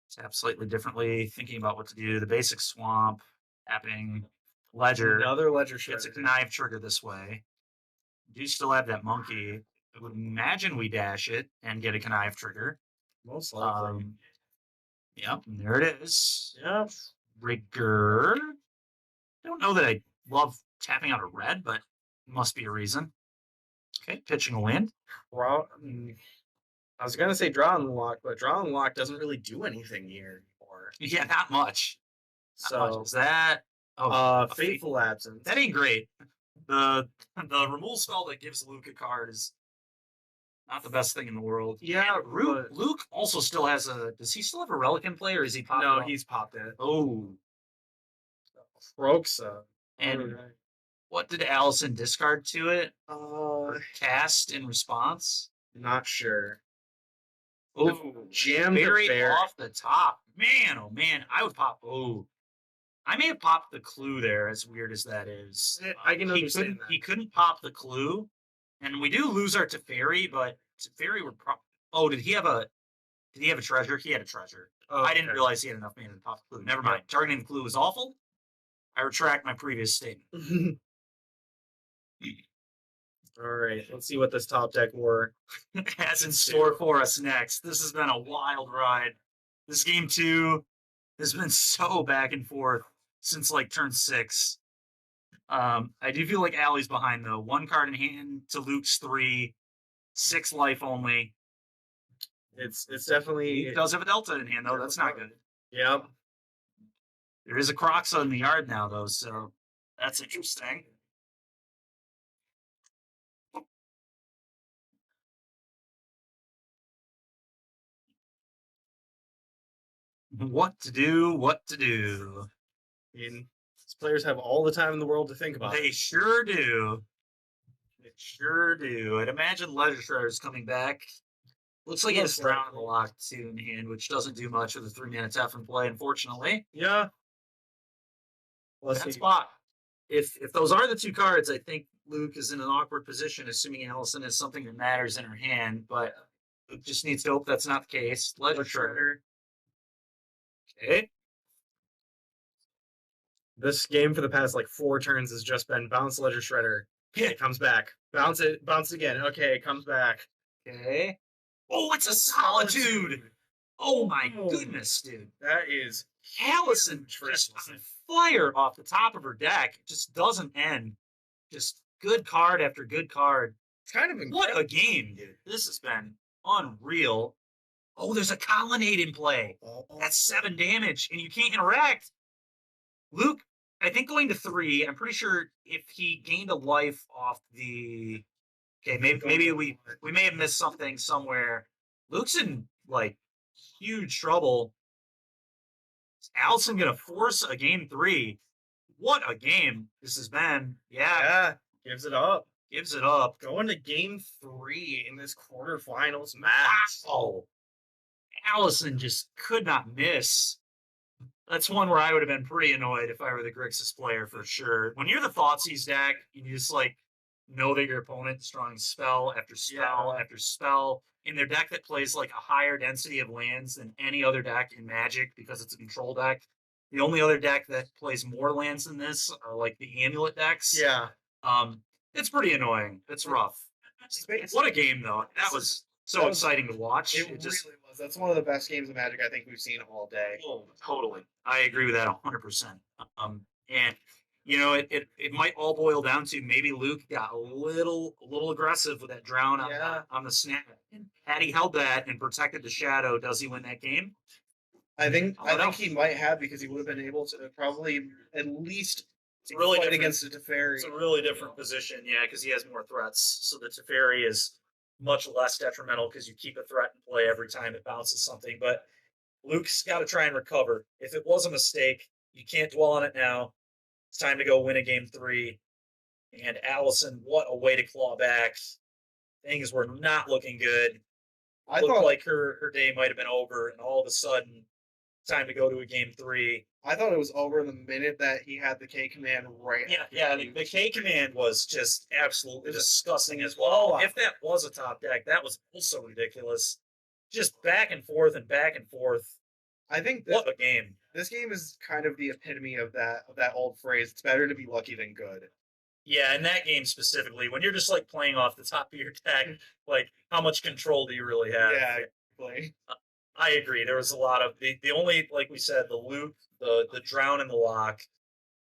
Tap slightly differently, thinking about what to do. The basic swamp, tapping, ledger. Another ledger Gets a shredder. connive trigger this way. We do still have that monkey. I would imagine we dash it and get a connive trigger. Most likely. Yep, and there it is. Yep. Rigger. I don't know that I love tapping out a red, but must be a reason. Okay, pitching a wind. I was gonna say draw and lock, but draw and lock doesn't really do anything here anymore. Yeah, not much. Not much. So Is that a Fateful Absence. That ain't great. The removal spell that gives Luke a card is not the best thing in the world. Yeah, Luke also still has a. Does he still have a relic in play, or is he popped? No, it he's popped it. Oh, Roxa. and what did Allison discard to it? Cast in response. Not sure. Oh, Jam buried the bear. off the top. Man, oh man, I would pop. Oh, I may have popped the clue there. As weird as that is, I can understand that. He couldn't pop the clue, and we do lose our Teferi, but Teferi would Oh, did he have a treasure? He had a treasure. I didn't realize he had enough mana to pop the clue. Never mind. Targeting the clue was awful. I retract my previous statement. All right, let's see what this top deck war has in store for us next. This has been a wild ride. This game 2 has been so back and forth since like turn 6. I do feel like Allie's behind though. 1 card in hand to Luke's 3, 6 life only. It's definitely He does have a Delta in hand though. That's not good. Yep. There is a Croxa in the yard now though, so that's interesting. What to do? I mean, these players have all the time in the world to think about. They sure do. They sure do. I'd imagine Ledger Shredder's coming back. Looks like he has Drown in the Lock too in hand, which doesn't do much with a 3-mana tap in play, unfortunately. Yeah. Let's That see. spot. If those are the 2 cards, I think Luke is in an awkward position, assuming Allison has something that matters in her hand, but Luke just needs to hope that's not the case. Ledger Shredder. Okay. This game for the past like 4 turns has just been bounce Ledger Shredder. Yeah. It comes back. Bounce it again. Okay, it comes back. Okay. Oh, it's a Solitude. Oh my goodness, dude. That is Allison just on fire off the top of her deck. It just doesn't end. Just good card after good card. it's kind of What a game, dude. This has been unreal. Oh, there's a Colonnade in play. That's 7 damage, and you can't interact. Luke, I think going to 3, I'm pretty sure if he gained a life off the... Okay, maybe we may have missed something somewhere. Luke's in, like, huge trouble. Allison gonna force a game 3. What a game this has been. Yeah, Yeah, gives it up. gives it up. Going to game 3 in this quarterfinals match. Wow. Allison just could not miss. That's one where I would have been pretty annoyed if I were the Grixis player for sure. When you're the Thoughtseize deck, you just like know that your opponent's drawing spell after spell after spell in their deck that plays like a higher density of lands than any other deck in Magic because it's a control deck. The only other deck that plays more lands than this are like the amulet decks. Yeah. It's pretty annoying. It's rough. What a game though. That was so exciting to watch. It really was. That's one of the best games of Magic I think we've seen all day. Oh, totally. I agree with that 100%. And you know, it might all boil down to maybe Luke got a little aggressive with that drown on the snap. And had he held that and protected the shadow, does he win that game? I think I don't know. he might have because he would have been able to probably at least really fight different. against the Teferi. It's a really different position, yeah, because he has more threats. So the Teferi is much less detrimental because you keep a threat in play every time it bounces something. But Luke's got to try and recover. If it was a mistake, you can't dwell on it now. It's time to go win a game 3. And Allison, what a way to claw back. Things were not looking good. I Looked thought like her day might have been over, and all of a sudden, time to go to a game 3. I thought it was over the minute that he had the K command right. Yeah. The K command was just absolutely disgusting as well. If that was a top deck, that was also ridiculous. Just back and forth and back and forth. I think What a game! this game is kind of the epitome of that old phrase. It's better to be lucky than good. Yeah, in that game specifically, when you're just like playing off the top of your deck, like how much control do you really have? Yeah, exactly. I agree. There was a lot of the only, like we said, the loop, the drown and the lock.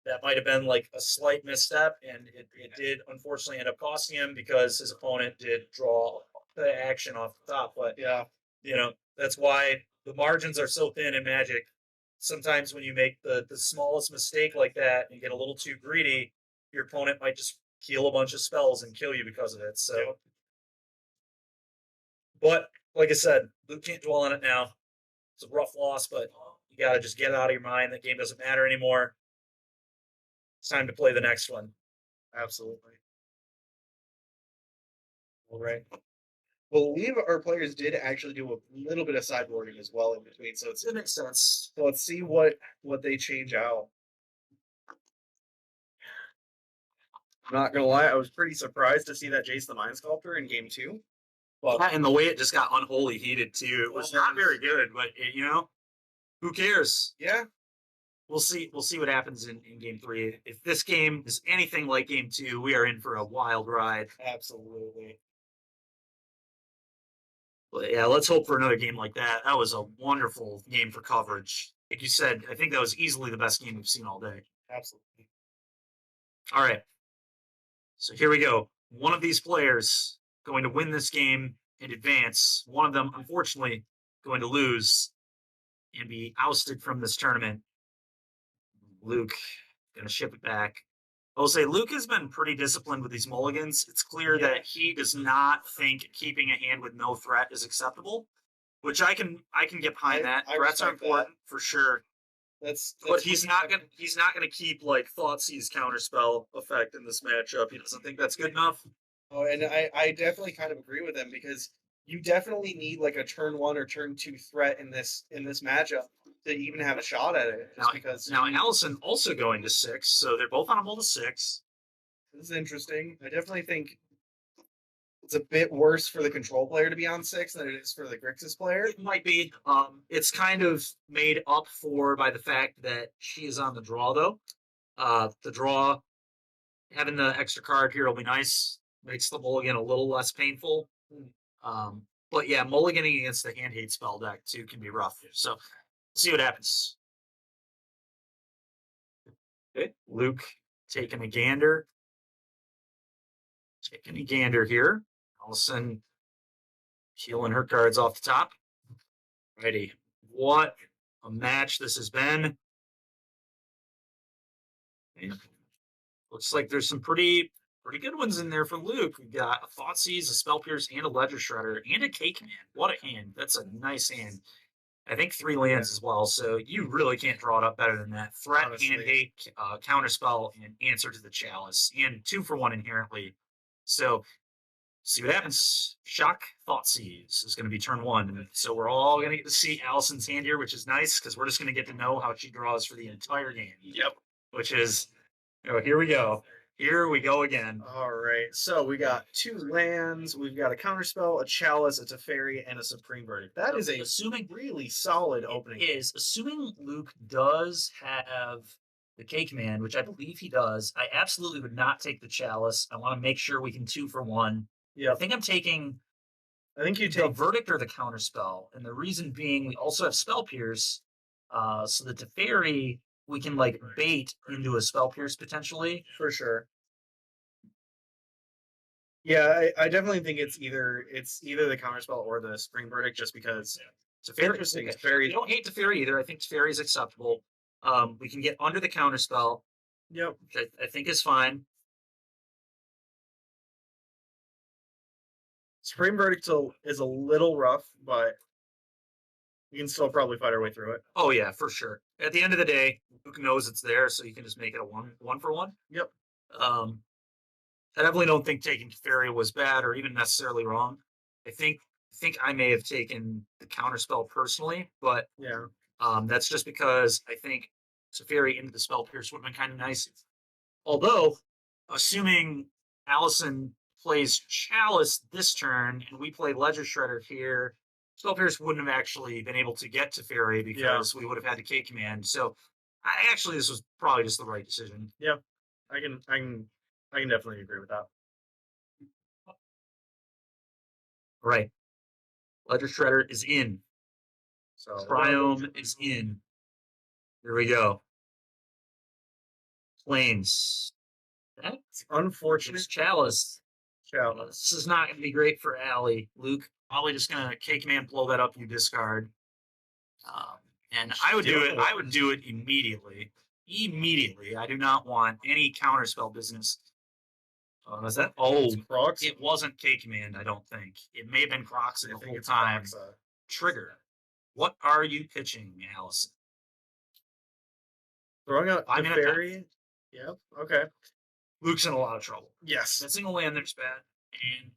That might have been like a slight misstep, and it did unfortunately end up costing him because his opponent did draw the action off the top. But Yeah. you know, that's why the margins are so thin in Magic. Sometimes when you make the smallest mistake like that and get a little too greedy, your opponent might just heal a bunch of spells and kill you because of it. So, but like I said, Luke can't dwell on it now. It's a rough loss, but you got to just get it out of your mind. That game doesn't matter anymore. It's time to play the next one. Absolutely. All right. Believe our players did actually do a little bit of sideboarding as well in between. So It makes sense. let's see what they change out. I'm not gonna lie, I was pretty surprised to see that Jace the Mind Sculptor in game 2. But And the way it just got unholy heated too, it was not very good. But who cares? yeah, We'll see. We'll see what happens in game 3. If this game is anything like game 2, we are in for a wild ride. absolutely. But yeah, let's hope for another game like that. That was a wonderful game for coverage. Like you said, I think that was easily the best game we've seen all day. Absolutely. All right. So here we go. One of these players going to win this game and advance. One of them, unfortunately, going to lose and be ousted from this tournament. Luke going to ship it back. I'll say Luke has been pretty disciplined with these mulligans. It's clear that he does not think keeping a hand with no threat is acceptable, which I can get behind that. I Threats are respect important for sure. But he's not gonna keep like Thoughtseize counterspell effect in this matchup. He doesn't think that's good enough. Oh, and I definitely kind of agree with him because you definitely need like a turn 1 or turn 2 threat in this matchup to even have a shot at it. Just because Now Allison also going to 6, so they're both on a roll to 6. this is interesting. I definitely think it's a bit worse for the control player to be on 6 than it is for the Grixis player. It might be. It's kind of made up for by the fact that she is on the draw, though. The draw, having the extra card here will be nice. Makes the mulligan a little less painful. But yeah, mulliganing against the hand hate spell deck too can be rough. So we'll see what happens. Okay, Luke taking a gander. Taking a gander here. Allison peeling her cards off the top. Ready. What a match this has been. And looks like there's some pretty good ones in there for Luke. We've got a Thoughtseize, a Spell Pierce, and a Ledger Shredder, and a K Command. What a hand. That's a nice hand. I think 3 lands as well, so you really can't draw it up better than that. Threat, Honestly. hand hate, counterspell, and answer to the chalice, and 2 for 1 inherently. So see what happens. Shock Thoughtseize is going to be turn 1. So we're all going to get to see Allison's hand here, which is nice because we're just going to get to know how she draws for the entire game. Yep. Which is, oh, here we go. Here we go again. All right. So we got 2 lands. We've got a counterspell, a chalice, a Teferi, and a Supreme Verdict. That is a Assuming really solid opening. is assuming Luke does have the cake man, which I believe he does. I absolutely would not take the chalice. I want to make sure we can 2 for 1. Yeah. I think I'm taking I think you the take verdict or the counterspell, and the reason being we also have spell pierce. So the Teferi we can like bait into a spell pierce potentially. for sure. Yeah, I definitely think it's either the counterspell or the Spring Verdict, just because Teferi, interesting. okay. Teferi. I don't hate Teferi either. I think Teferi is acceptable. We can get under the counterspell, Yep. which I think is fine. Supreme Verdict is a little rough, but we can still probably fight our way through it. Oh yeah, for sure. At the end of the day, Luke knows it's there, so you can just make it a one for one. Yep. I definitely don't think taking Teferi was bad or even necessarily wrong. I think I may have taken the counterspell personally, but Yeah. that's just because I think Teferi into the spell pierce would have been kind of nice. Although, assuming Allison plays Chalice this turn and we play Ledger Shredder here, spell pierce wouldn't have actually been able to get Teferi because we would have had the K command. So, this was probably just the right decision. I can definitely agree with that. Right. Ledger Shredder is in. So Triome is in. Here we go. Plains. That's unfortunate. Chalice. Chalice. This is not going to be great for Allie. Luke, probably just going to Cake Man blow that up. You discard. And I would do it. I would do it immediately. Immediately. I do not want any counterspell business. Was that? Oh, Crocs. it wasn't Cake Man. I don't think it may have been Crocs the I think whole it's time. Crocs, Trigger. What are you pitching, Allison? throwing out 5 the minute fairy. Yep. Okay. Luke's in a lot of trouble. Yes. Missing a land there's bad, and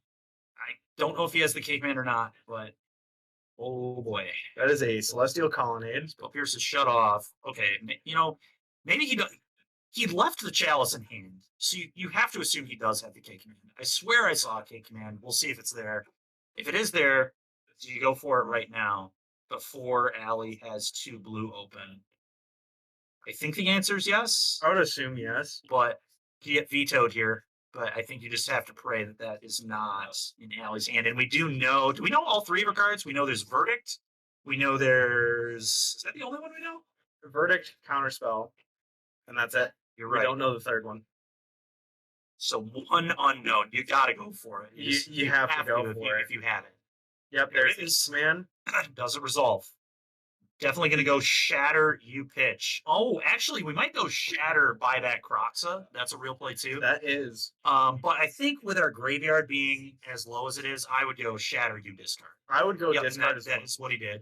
I don't know if he has the Cake Man or not, but oh boy, That is a Celestial Colonnade. Spell Pierce is shut off. Okay, maybe he does. He left the chalice in hand, so you have to assume he does have the Cake Command. I swear I saw a Cake Command. We'll see if it's there. If it is there, you go for it right now before Allie has 2 blue open. I think the answer is yes, I would assume yes. but you get vetoed here. But I think you just have to pray that that is not in Allie's hand. And we do we know all 3 of her cards? We know there's Verdict. We know is that the only one we know? Verdict, Counterspell, and that's it. You're We right. don't know the third one. So one unknown. You got to go for it. You have to go for it. if you have it. Yep, There there's it is. this man. Doesn't resolve. Definitely going to go Shatter, you pitch. Oh, actually, we might go Shatter, buyback Croxa. That's a real play too. That is. But I think with our graveyard being as low as it is, I would go Shatter, you discard. I would go Yep, and discard as well. that is what he did.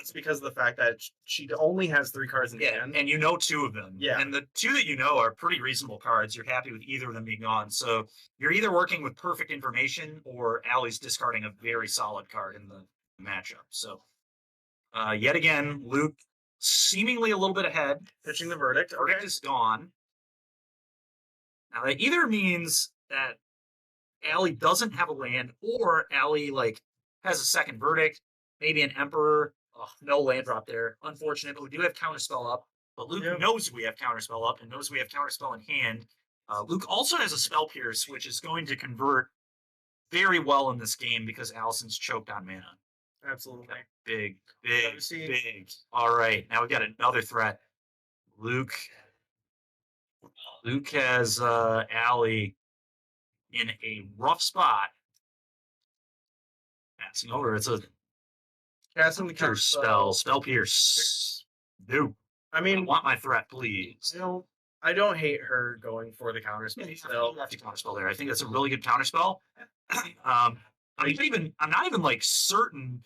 It's because of the fact that she only has 3 cards in Yeah, hand. and you know 2 of them. Yeah. And the 2 that you know are pretty reasonable cards. You're happy with either of them being gone. So you're either working with perfect information or Allie's discarding a very solid card in the matchup. So yet again, Luke seemingly a little bit ahead. Pitching the verdict. Verdict Okay. is gone. Now that either means that Allie doesn't have a land or Allie has a second verdict, maybe an Emperor. Oh, no land drop there. Unfortunate, but we do have Counterspell up. But Luke Yep. knows we have Counterspell up and knows we have Counterspell in hand. Luke also has a Spell Pierce, which is going to convert very well in this game because Allison's choked on mana. Absolutely. Big. see. Big. All right, now we got another threat. Luke has Allie in a rough spot. Passing over. It's a Casting the Counter spell pierce. No. I I mean, want my threat, please. I don't hate her going for the counterspell. You Still, have to counterspell there. I think that's a really good counterspell. I'm not even certain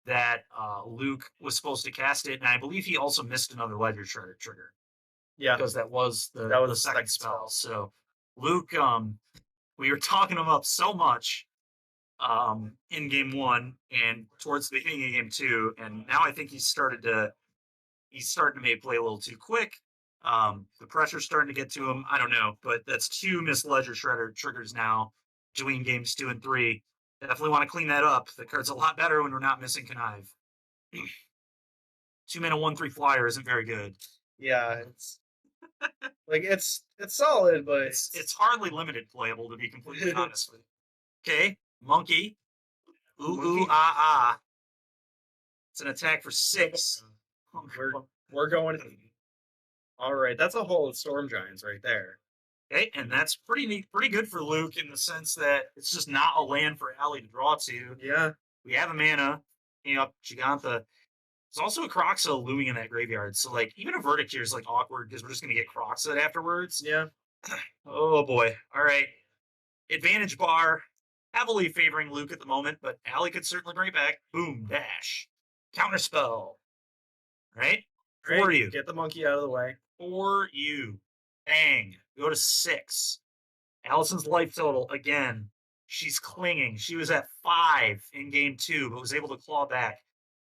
that Luke was supposed to cast it, and I believe he also missed another Ledger Shredder trigger. Yeah. Because that was the That was the the second second spell. So Luke, we were talking him up so much in game 1 and towards the beginning of game 2, and now I think he's starting to maybe play a little too quick. The pressure's starting to get to him. I don't know, but that's 2 missed Ledger Shredder triggers now between games 2 and 3. Definitely want to clean that up. The card's a lot better when we're not missing Connive. 2 mana 1/3 flyer isn't very good. Yeah, it's like it's solid, but It's hardly limited playable, to be completely honest with you. Okay, monkey. Ooh, ah. It's an attack for 6. we're going. All right, that's a whole Storm Giants right there. Okay, and that's pretty neat, pretty good for Luke in the sense that it's just not a land for Allie to draw to. Yeah, We have a mana, up Gigantha. There's also a Croxa looming in that graveyard, so like even a Verdict here is like awkward because we're just gonna get Croxa afterwards. yeah. Oh boy. All right. Advantage bar, heavily favoring Luke at the moment, but Allie could certainly bring it back. Boom, dash. Counter spell. Right? For Great. you. Get the monkey out of the way. For you. Bang. Go to 6. Allison's life total, again, she's clinging. She was at 5 in game 2, but was able to claw back.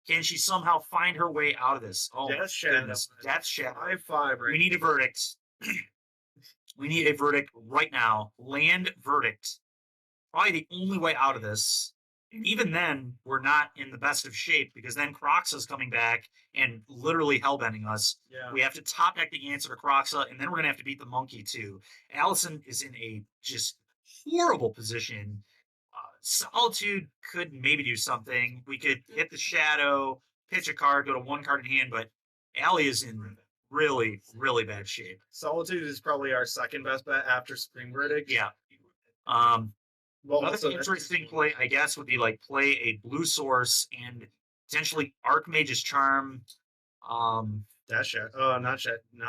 Can she somehow find her way out of this? Oh, Death my Shadow. goodness. Death Shadow. 5/5 We right. need a verdict. We need a verdict right now. Land verdict. Probably the only way out of this. And even then, we're not in the best of shape because then Croxa's coming back and literally hellbending us. Yeah. We have to top deck the answer to Croxa, and then we're going to have to beat the monkey too. Allison is in a just horrible position. Solitude could maybe do something. We could hit the shadow, pitch a card, go to 1 card in hand, but Allie is in really, really bad shape. Solitude is probably our second best bet after Spring Verdict. Yeah. Well, Another also, interesting play, I guess, would be like play a blue source and potentially Archmage's Charm. Death Shadow. Oh, not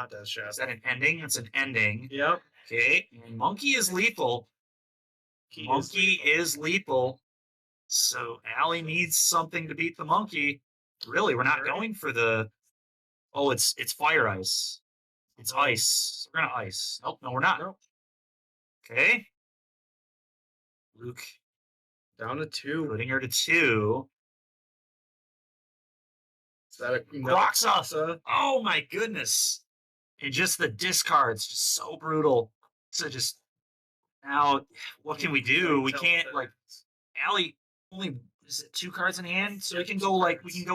Death Shadow. Is that an ending? It's an ending. Yep. Okay. And Monkey is lethal. Monkey is lethal. So Allie needs something to beat the monkey. Really, we're not going for the. Oh, it's Fire Ice. It's ice. We're gonna ice. Nope, no, we're not. Nope. Okay. Luke Down to 2. putting her to 2. Is that a Croxa. Oh my goodness. And just the discards, just so brutal. So just now, what can we do? We can't like Allie only is it 2 cards in hand, so we can go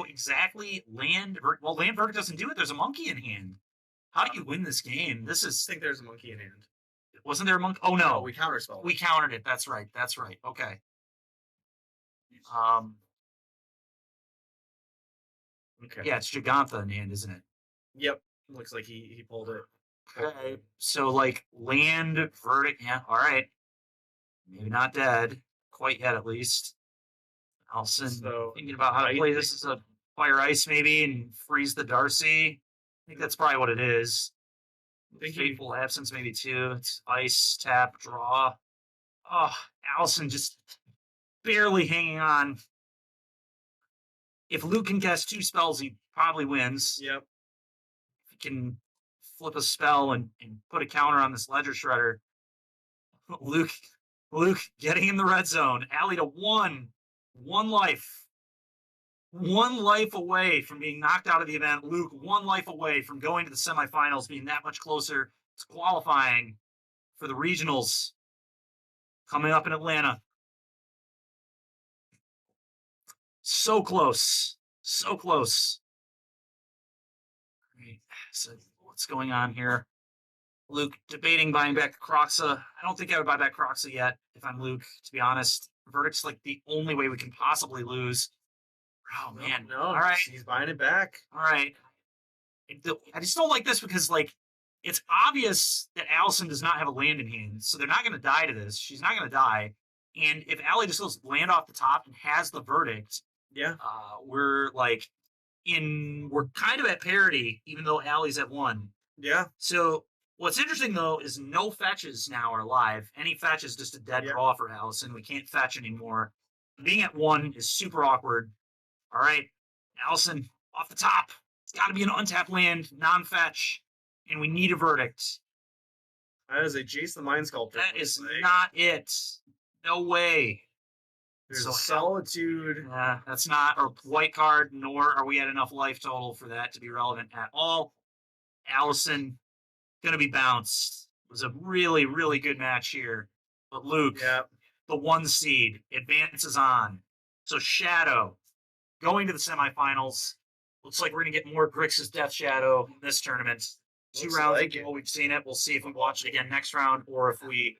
exactly land. Well, land verdict doesn't do it. There's a monkey in hand. How do you win this game? This is I think there's a monkey in hand. wasn't there a monkey? Oh no, We counterspell. we countered it. That's right. That's right. Okay. Okay. Yeah, it's Gigantha in hand, isn't it? Yep. Looks like he pulled it. Okay. So like land verdict, yeah, all right. Maybe not dead quite yet, at least. Allison So, thinking about how to play this as a fire ice maybe and freeze the Darcy. I think that's probably what it is. Fateful absence maybe too. It's ice, tap, draw. Oh, Allison just barely hanging on. If Luke can cast 2 spells, he probably wins. Yep. If he can flip a spell and put a counter on this Ledger Shredder. Luke getting in the red zone. Allie to 1 life. 1 life away from being knocked out of the event. Luke 1 life away from going to the semifinals, being that much closer to qualifying for the regionals coming up in Atlanta. So close. So close. Right. So what's going on here? Luke debating buying back Croxa. I don't think I would buy back Croxa yet if I'm Luke, to be honest. Verdict's like the only way we can possibly lose. Oh, man. No, All right. he's buying it back. All right. I just don't like this because, like, it's obvious that Allison does not have a land in hand, so they're not going to die to this. She's not going to die. And if Allie just goes land off the top and has the verdict, Yeah. we're kind of at parity, even though Allie's at 1. Yeah. So what's interesting though is no fetches now are live. Any fetch is just a dead Yeah. draw for Allison. We can't fetch anymore. Being at 1 is super awkward. All right, Allison, off the top. It's got to be an untapped land, non-fetch, and we need a verdict. That is a Jace the Mind Sculptor. That is not it. No way. There's So a Solitude. That's not a white card, nor are we at enough life total for that to be relevant at all. Allison, going to be bounced. It was a really, really good match here. But Luke, the 1 seed, advances on. So Shadow, going to the semifinals. Looks like we're going to get more Grixis Death Shadow in this tournament. 2 rounds ago, we've seen it. We'll see if we watch it again next round or if we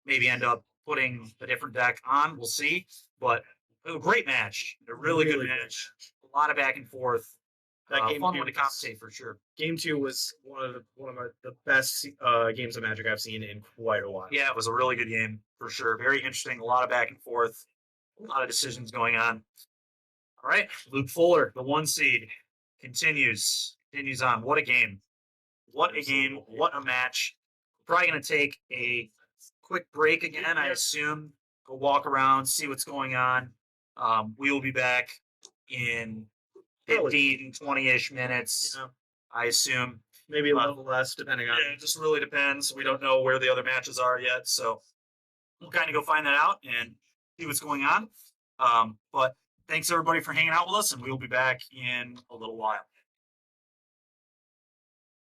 maybe end up putting a different deck on. We'll see. But a great match. A really good match. A lot of back and forth. That game fun one to commentate for sure. Game 2 was one of the best games of Magic I've seen in quite a while. Yeah, it was a really good game for sure. Very interesting. A lot of back and forth. A lot of decisions going on. All right, Luke Fuller, the 1 seed, continues on. What a game. What a game. What a match. Probably going to take a quick break again, I assume. Go walk around, see what's going on. We will be back in 15, 20-ish minutes, I assume. Maybe a little less, depending on. Yeah, it just really depends. We don't know where the other matches are yet, so we'll kind of go find that out and see what's going on. But thanks, everybody, for hanging out with us, and we will be back in a little while.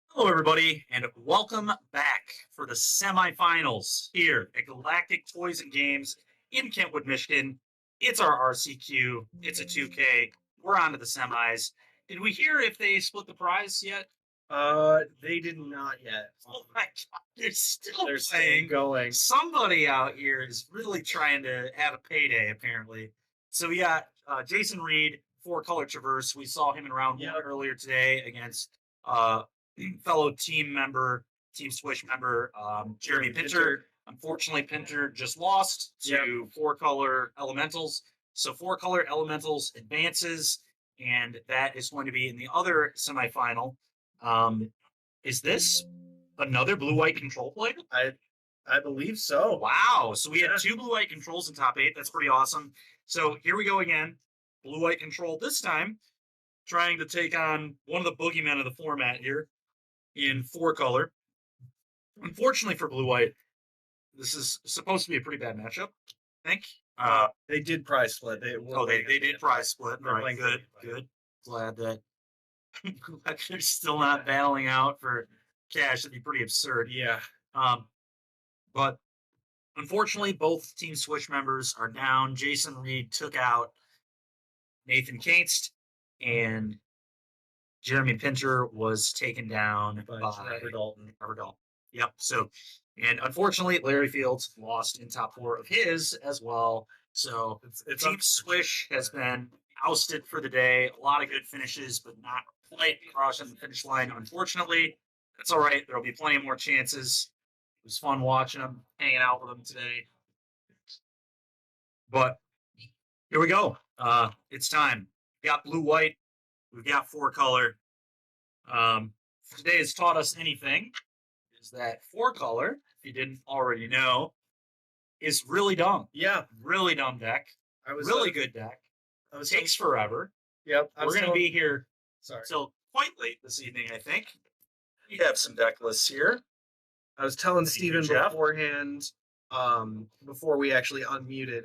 Hello, everybody, and welcome back for the semifinals here at Galactic Toys and Games in Kentwood, Michigan. It's our RCQ. It's a 2K. We're on to the semis. Did we hear if they split the prize yet? They did not yet. Oh my God, they're still going. Somebody out here is really trying to have a payday, apparently. So we got Jason Reed, 4-color Traverse. We saw him in round 1 earlier today against fellow team Swish member, Jeremy Pinter. Unfortunately, Pinter just lost to 4-color Elementals. So 4-color Elementals advances, and that is going to be in the other semifinal. Is this another blue-white control player? I believe so. Wow. So we had 2 blue-white controls in top 8. That's pretty awesome. So here we go again. Blue-white control this time, trying to take on one of the boogeymen of the format here in 4-color. Unfortunately for blue-white, this is supposed to be a pretty bad matchup, I think. They did prize split. They did prize split. All right, good. Glad that they're still not battling out for cash. That'd be pretty absurd. Yeah. But unfortunately, both Team Switch members are down. Jason Reed took out Nathan Kainste, and Jeremy Pinter was taken down by Trevor Dalton. Yep. So, and unfortunately, Larry Fields lost in top 4 of his as well. So, Team Swish has been ousted for the day. A lot of good finishes, but not quite crossing the finish line. Unfortunately, that's all right. There'll be plenty more chances. It was fun watching them, hanging out with them today. But here we go. It's time. We got blue-white. We've got 4-color. If today has taught us anything, is that 4-color, if you didn't already know, is really dumb. Yeah. Really dumb deck. Really good deck. Takes forever. Yep. We're going to be here till quite late this evening, I think. We have some deck lists here. I was telling Steven beforehand, before we actually unmuted,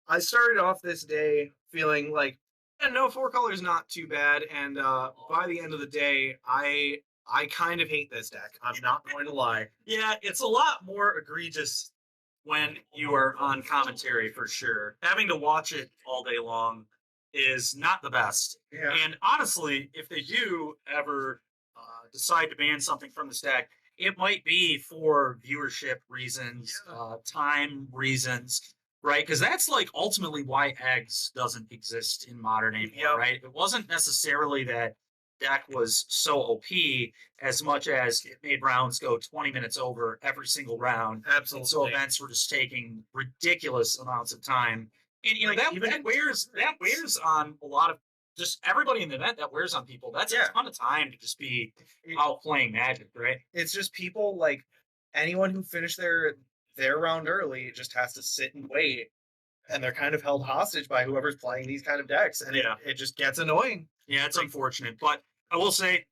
I started off this day feeling like, no, 4-color is not too bad, and by the end of the day, I kind of hate this deck. I'm not going to lie. Yeah, it's a lot more egregious when you are on commentary, for sure. Having to watch it all day long is not the best. Yeah. And honestly, if they do ever decide to ban something from the stack, it might be for viewership reasons, time reasons, right? Because that's like ultimately why eggs doesn't exist in modern anymore, right? It wasn't necessarily that deck was so OP as much as it made rounds go 20 minutes over every single round. Absolutely. And so events were just taking ridiculous amounts of time. And you know, that wears on a lot of just everybody in the event. That wears on people. That's a ton of time to just be out playing Magic, right? It's just people like anyone who finished their round early just has to sit and wait and they're kind of held hostage by whoever's playing these kind of decks, and it just gets annoying. Yeah, it's unfortunate, but I will say,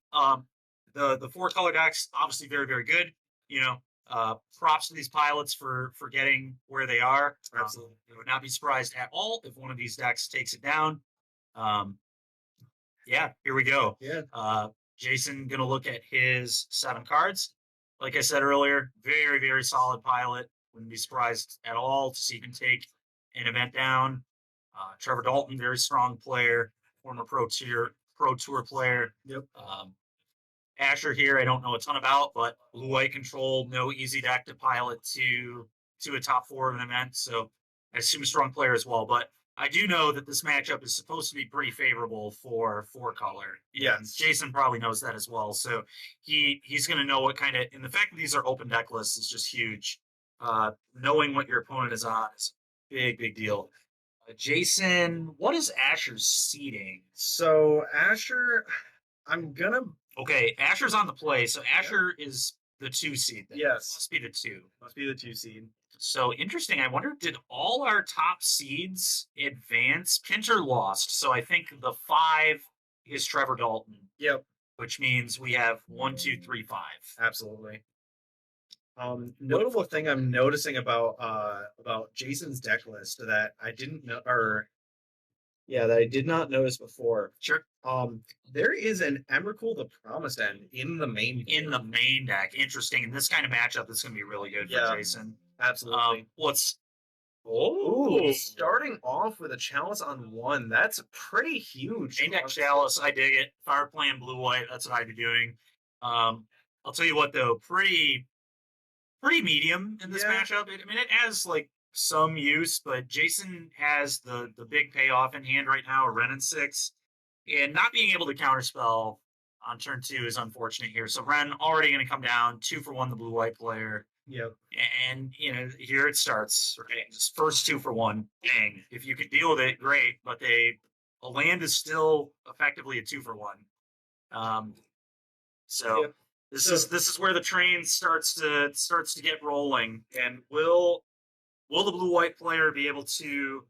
the 4-color decks obviously very, very good. You know, props to these pilots for getting where they are. Absolutely. I would not be surprised at all if one of these decks takes it down. Yeah, here we go. Yeah. Jason gonna look at his 7 cards. Like I said earlier, very, very solid pilot. Wouldn't be surprised at all to see him take an event down. Trevor Dalton, very strong player, former pro tour player. Yep. Asher here, I don't know a ton about, but blue-white control, no easy deck to pilot to a top 4 of an event. So I assume a strong player as well. But I do know that this matchup is supposed to be pretty favorable for 4-color. Yes. Jason probably knows that as well. So he's going to know what kind of, and the fact that these are open deck lists is just huge. Knowing what your opponent is on is a big, big deal. Jason, what is Asher's seeding? So Asher, I'm gonna. Okay, Asher's on the play, so Asher is the 2 seed. Then. Yes. Must be the 2. Must be the 2 seed. So interesting. I wonder, did all our top seeds advance? Pinter lost, so I think the 5 is Trevor Dalton. Yep. Which means we have 1, 2, 3, 5. Absolutely. Notable thing I'm noticing about Jason's deck list that I didn't know, that I did not notice before. Sure. There is an Emrakul the Promised End in the main deck. Interesting. In this kind of matchup, it's going to be really good for Jason. Absolutely. Starting off with a Chalice on 1. That's pretty huge. Main deck Chalice, I dig it. If I were playing blue-white, that's what I'd be doing. I'll tell you what, though, pretty medium in this matchup. It has like some use, but Jason has the big payoff in hand right now, a Ren and 6, and not being able to counterspell on turn 2 is unfortunate here. So Ren already going to come down 2 for 1, the blue-white player. Yep. And here it starts. Okay, just first 2 for 1. Dang, if you could deal with it, great. But a land is still effectively a 2 for 1. So. This is where the train starts to get rolling, and will the blue-white player be able to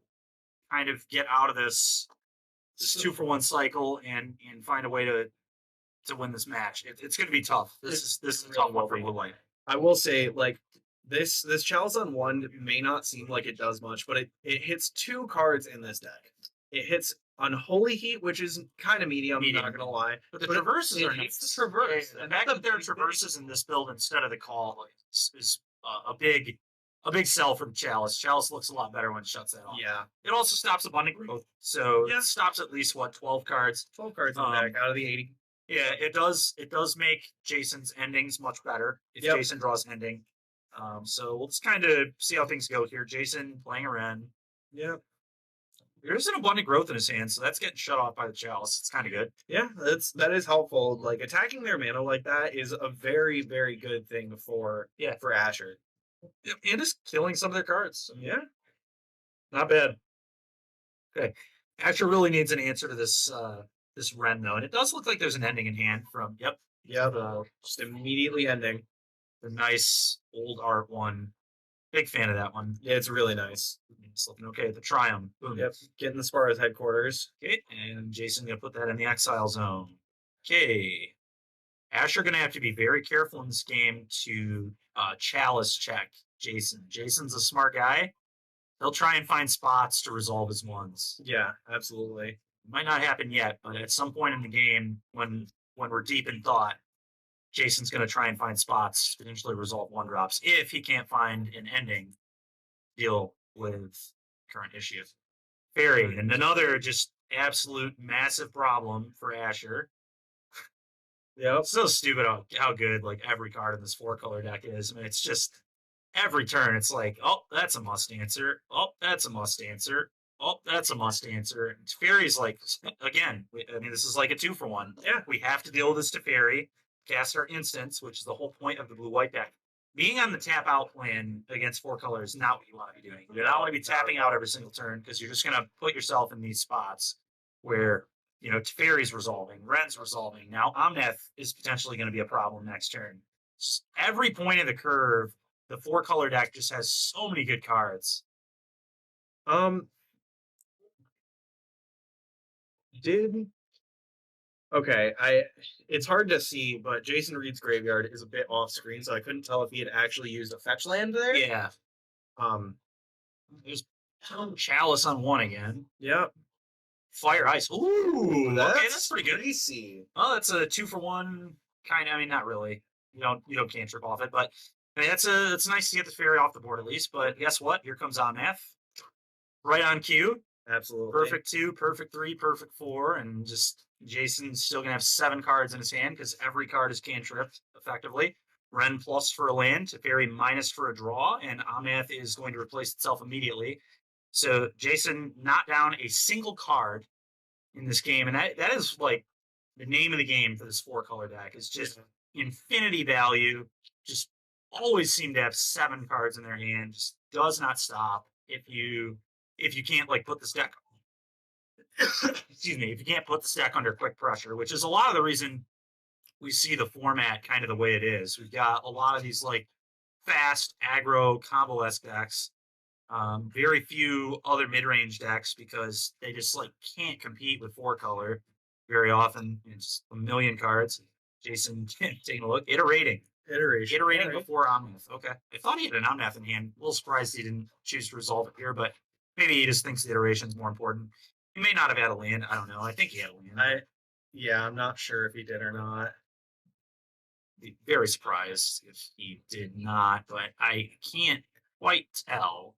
kind of get out of this 2 for 1 cycle and find a way to win this match? It's going to be tough. This is a tough one for blue-white. I will say, like, this Chalice on 1 may not seem like it does much, but it hits 2 cards in this deck. It hits Unholy Heat, which is kind of medium, I'm not gonna lie. But the traverses are nice. The traverse. The fact that there are traverses in this build instead of the call is a big sell for the Chalice. Chalice looks a lot better when it shuts that off. Yeah. It also stops abundant growth. So it stops at least 12 cards. 12 cards in the deck out of the 80. Yeah, it does make Jason's endings much better if Jason draws an ending. So we'll just kind of see how things go here. Jason playing a Ren. Yeah. There's an abundant growth in his hand, so that's getting shut off by the Chalice. It's kind of good. Yeah, that is helpful. Like, attacking their mana like that is a very, very good thing for Asher. And just killing some of their cards. Yeah. Not bad. Okay. Asher really needs an answer to this Ren, though. And it does look like there's an ending in hand from, just immediately ending. The nice old art one. Big fan of that one. Yeah, it's really nice. Okay, the Triumph. Boom. Yep, getting the Sparrows headquarters. Okay, and Jason's going to put that in the exile zone. Okay. Asher going to have to be very careful in this game to Chalice check Jason. Jason's a smart guy. He'll try and find spots to resolve his ones. Yeah, absolutely. It might not happen yet, but at some point in the game, when we're deep in thought, Jason's going to try and find spots to potentially resolve 1-drops if he can't find an ending deal with current issues. Fairy, and another just absolute massive problem for Asher. Yeah, it's so stupid how good like every card in this 4-color deck is. I mean, it's just every turn it's like, oh, that's a must answer. Oh, that's a must answer. Oh, that's a must answer. And Teferi's like, again, this is like a 2 for 1. Yeah, we have to deal with this Teferi, cast our instance, which is the whole point of the blue-white deck. Being on the tap-out plan against 4 colors is not what you want to be doing. You don't want to be tapping out every single turn because you're just going to put yourself in these spots where, Teferi's resolving, Ren's resolving. Now, Omnath is potentially going to be a problem next turn. Every point of the curve, the 4-color deck just has so many good cards. Um, did okay. It's hard to see, but Jason Reed's graveyard is a bit off screen, so I couldn't tell if he had actually used a fetch land there. Yeah. Um. There's Chalice on one again. Yeah. Fire Ice. Ooh, okay, that's pretty good. Greasy. Oh, that's a 2-for-1 kind of. I mean, not really. You don't cantrip off it, but I mean, it's nice to get the fairy off the board at least. But guess what? Here comes Omnath. Right on cue. Absolutely. Perfect 2, perfect 3, perfect 4, and just Jason's still gonna have 7 cards in his hand because every card is cantripped effectively. Ren plus for a land, fairy minus for a draw, and Omnath is going to replace itself immediately. So Jason not down a single card in this game, and that is like the name of the game for this 4-color deck. Is just infinity value. Just always seem to have 7 cards in their hand. Just does not stop if you can't like put this deck. Excuse me, if you can't put this deck under quick pressure, which is a lot of the reason we see the format kind of the way it is. We've got a lot of these like fast aggro combo-esque decks. Very few other mid-range decks because they just like can't compete with 4-color very often. It's a million cards. Jason taking a look, iterating Iteration. before Omnath. Okay, I thought he had an Omnath in hand. A little surprised he didn't choose to resolve it here, but maybe he just thinks the iteration is more important. He may not have had a land. I don't know. I think he had a land. I'm not sure if he did or not. Be very surprised if he did not, but I can't quite tell.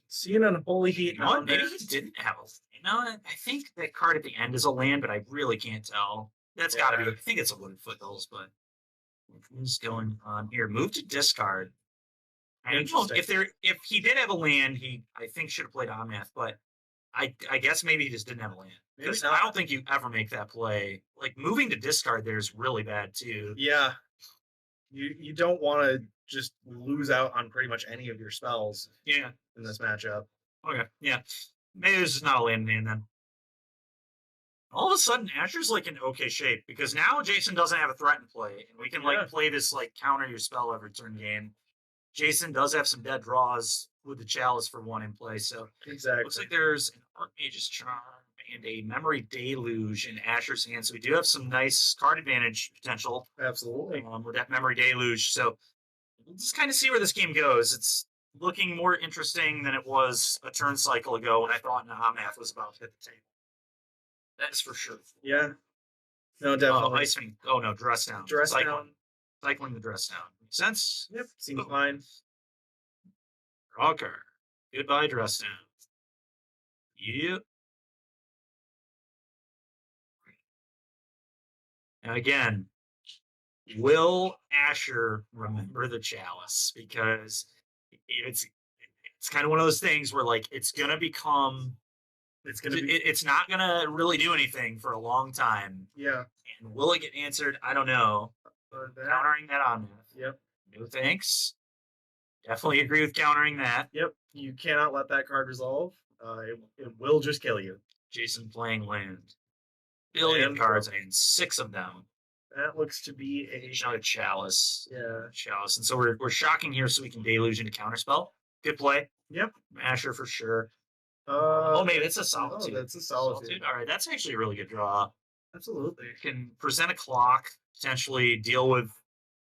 Seeing Unholy Heat. You know what? Maybe he didn't have a. I think that card at the end is a land, but I really can't tell. That's got to be. I think it's a Wooded Foothills, but what's going on here? Move to discard. I don't know if he did have a land, I think should have played Omnath, but I guess maybe he just didn't have a land. Because I don't think you ever make that play. Like moving to discard there is really bad too. Yeah. You don't want to just lose out on pretty much any of your spells. Yeah. In this matchup. Okay. Yeah. Maybe there's just not a land in hand then. All of a sudden, Asher's like in okay shape because now Jason doesn't have a threat in play, and we can like play this like counter your spell every turn game. Jason does have some dead draws with the Chalice for 1 in play, so exactly. Looks like there's an Archmage's Charm and a Memory Deluge in Asher's hand, so we do have some nice card advantage potential. Absolutely. With that Memory Deluge, so we'll just kind of see where this game goes. It's looking more interesting than it was a turn cycle ago when I thought Omnath was about to hit the table. That's for sure. Yeah. No, definitely. Iceman. Oh no, dress down. Cycling the dress down. Makes sense? Yep. Seems fine. Rocker. Goodbye, dress down. Yep. Now again, will Asher remember the Chalice? Because it's kind of one of those things where like it's not gonna really do anything for a long time. Yeah. And will it get answered? I don't know. Countering that on. Yep. No thanks. Definitely agree with countering that. Yep. You cannot let that card resolve. It will just kill you. Jason playing land. Billion cards and 6 of them. That looks to be another Chalice. Yeah. Chalice. And so we're shocking here so we can deluge into counterspell. Good play. Yep. Asher for sure. Maybe it's a Solitude. That's a Solitude. All right, that's actually a really good draw. Absolutely. Can present a clock, potentially deal with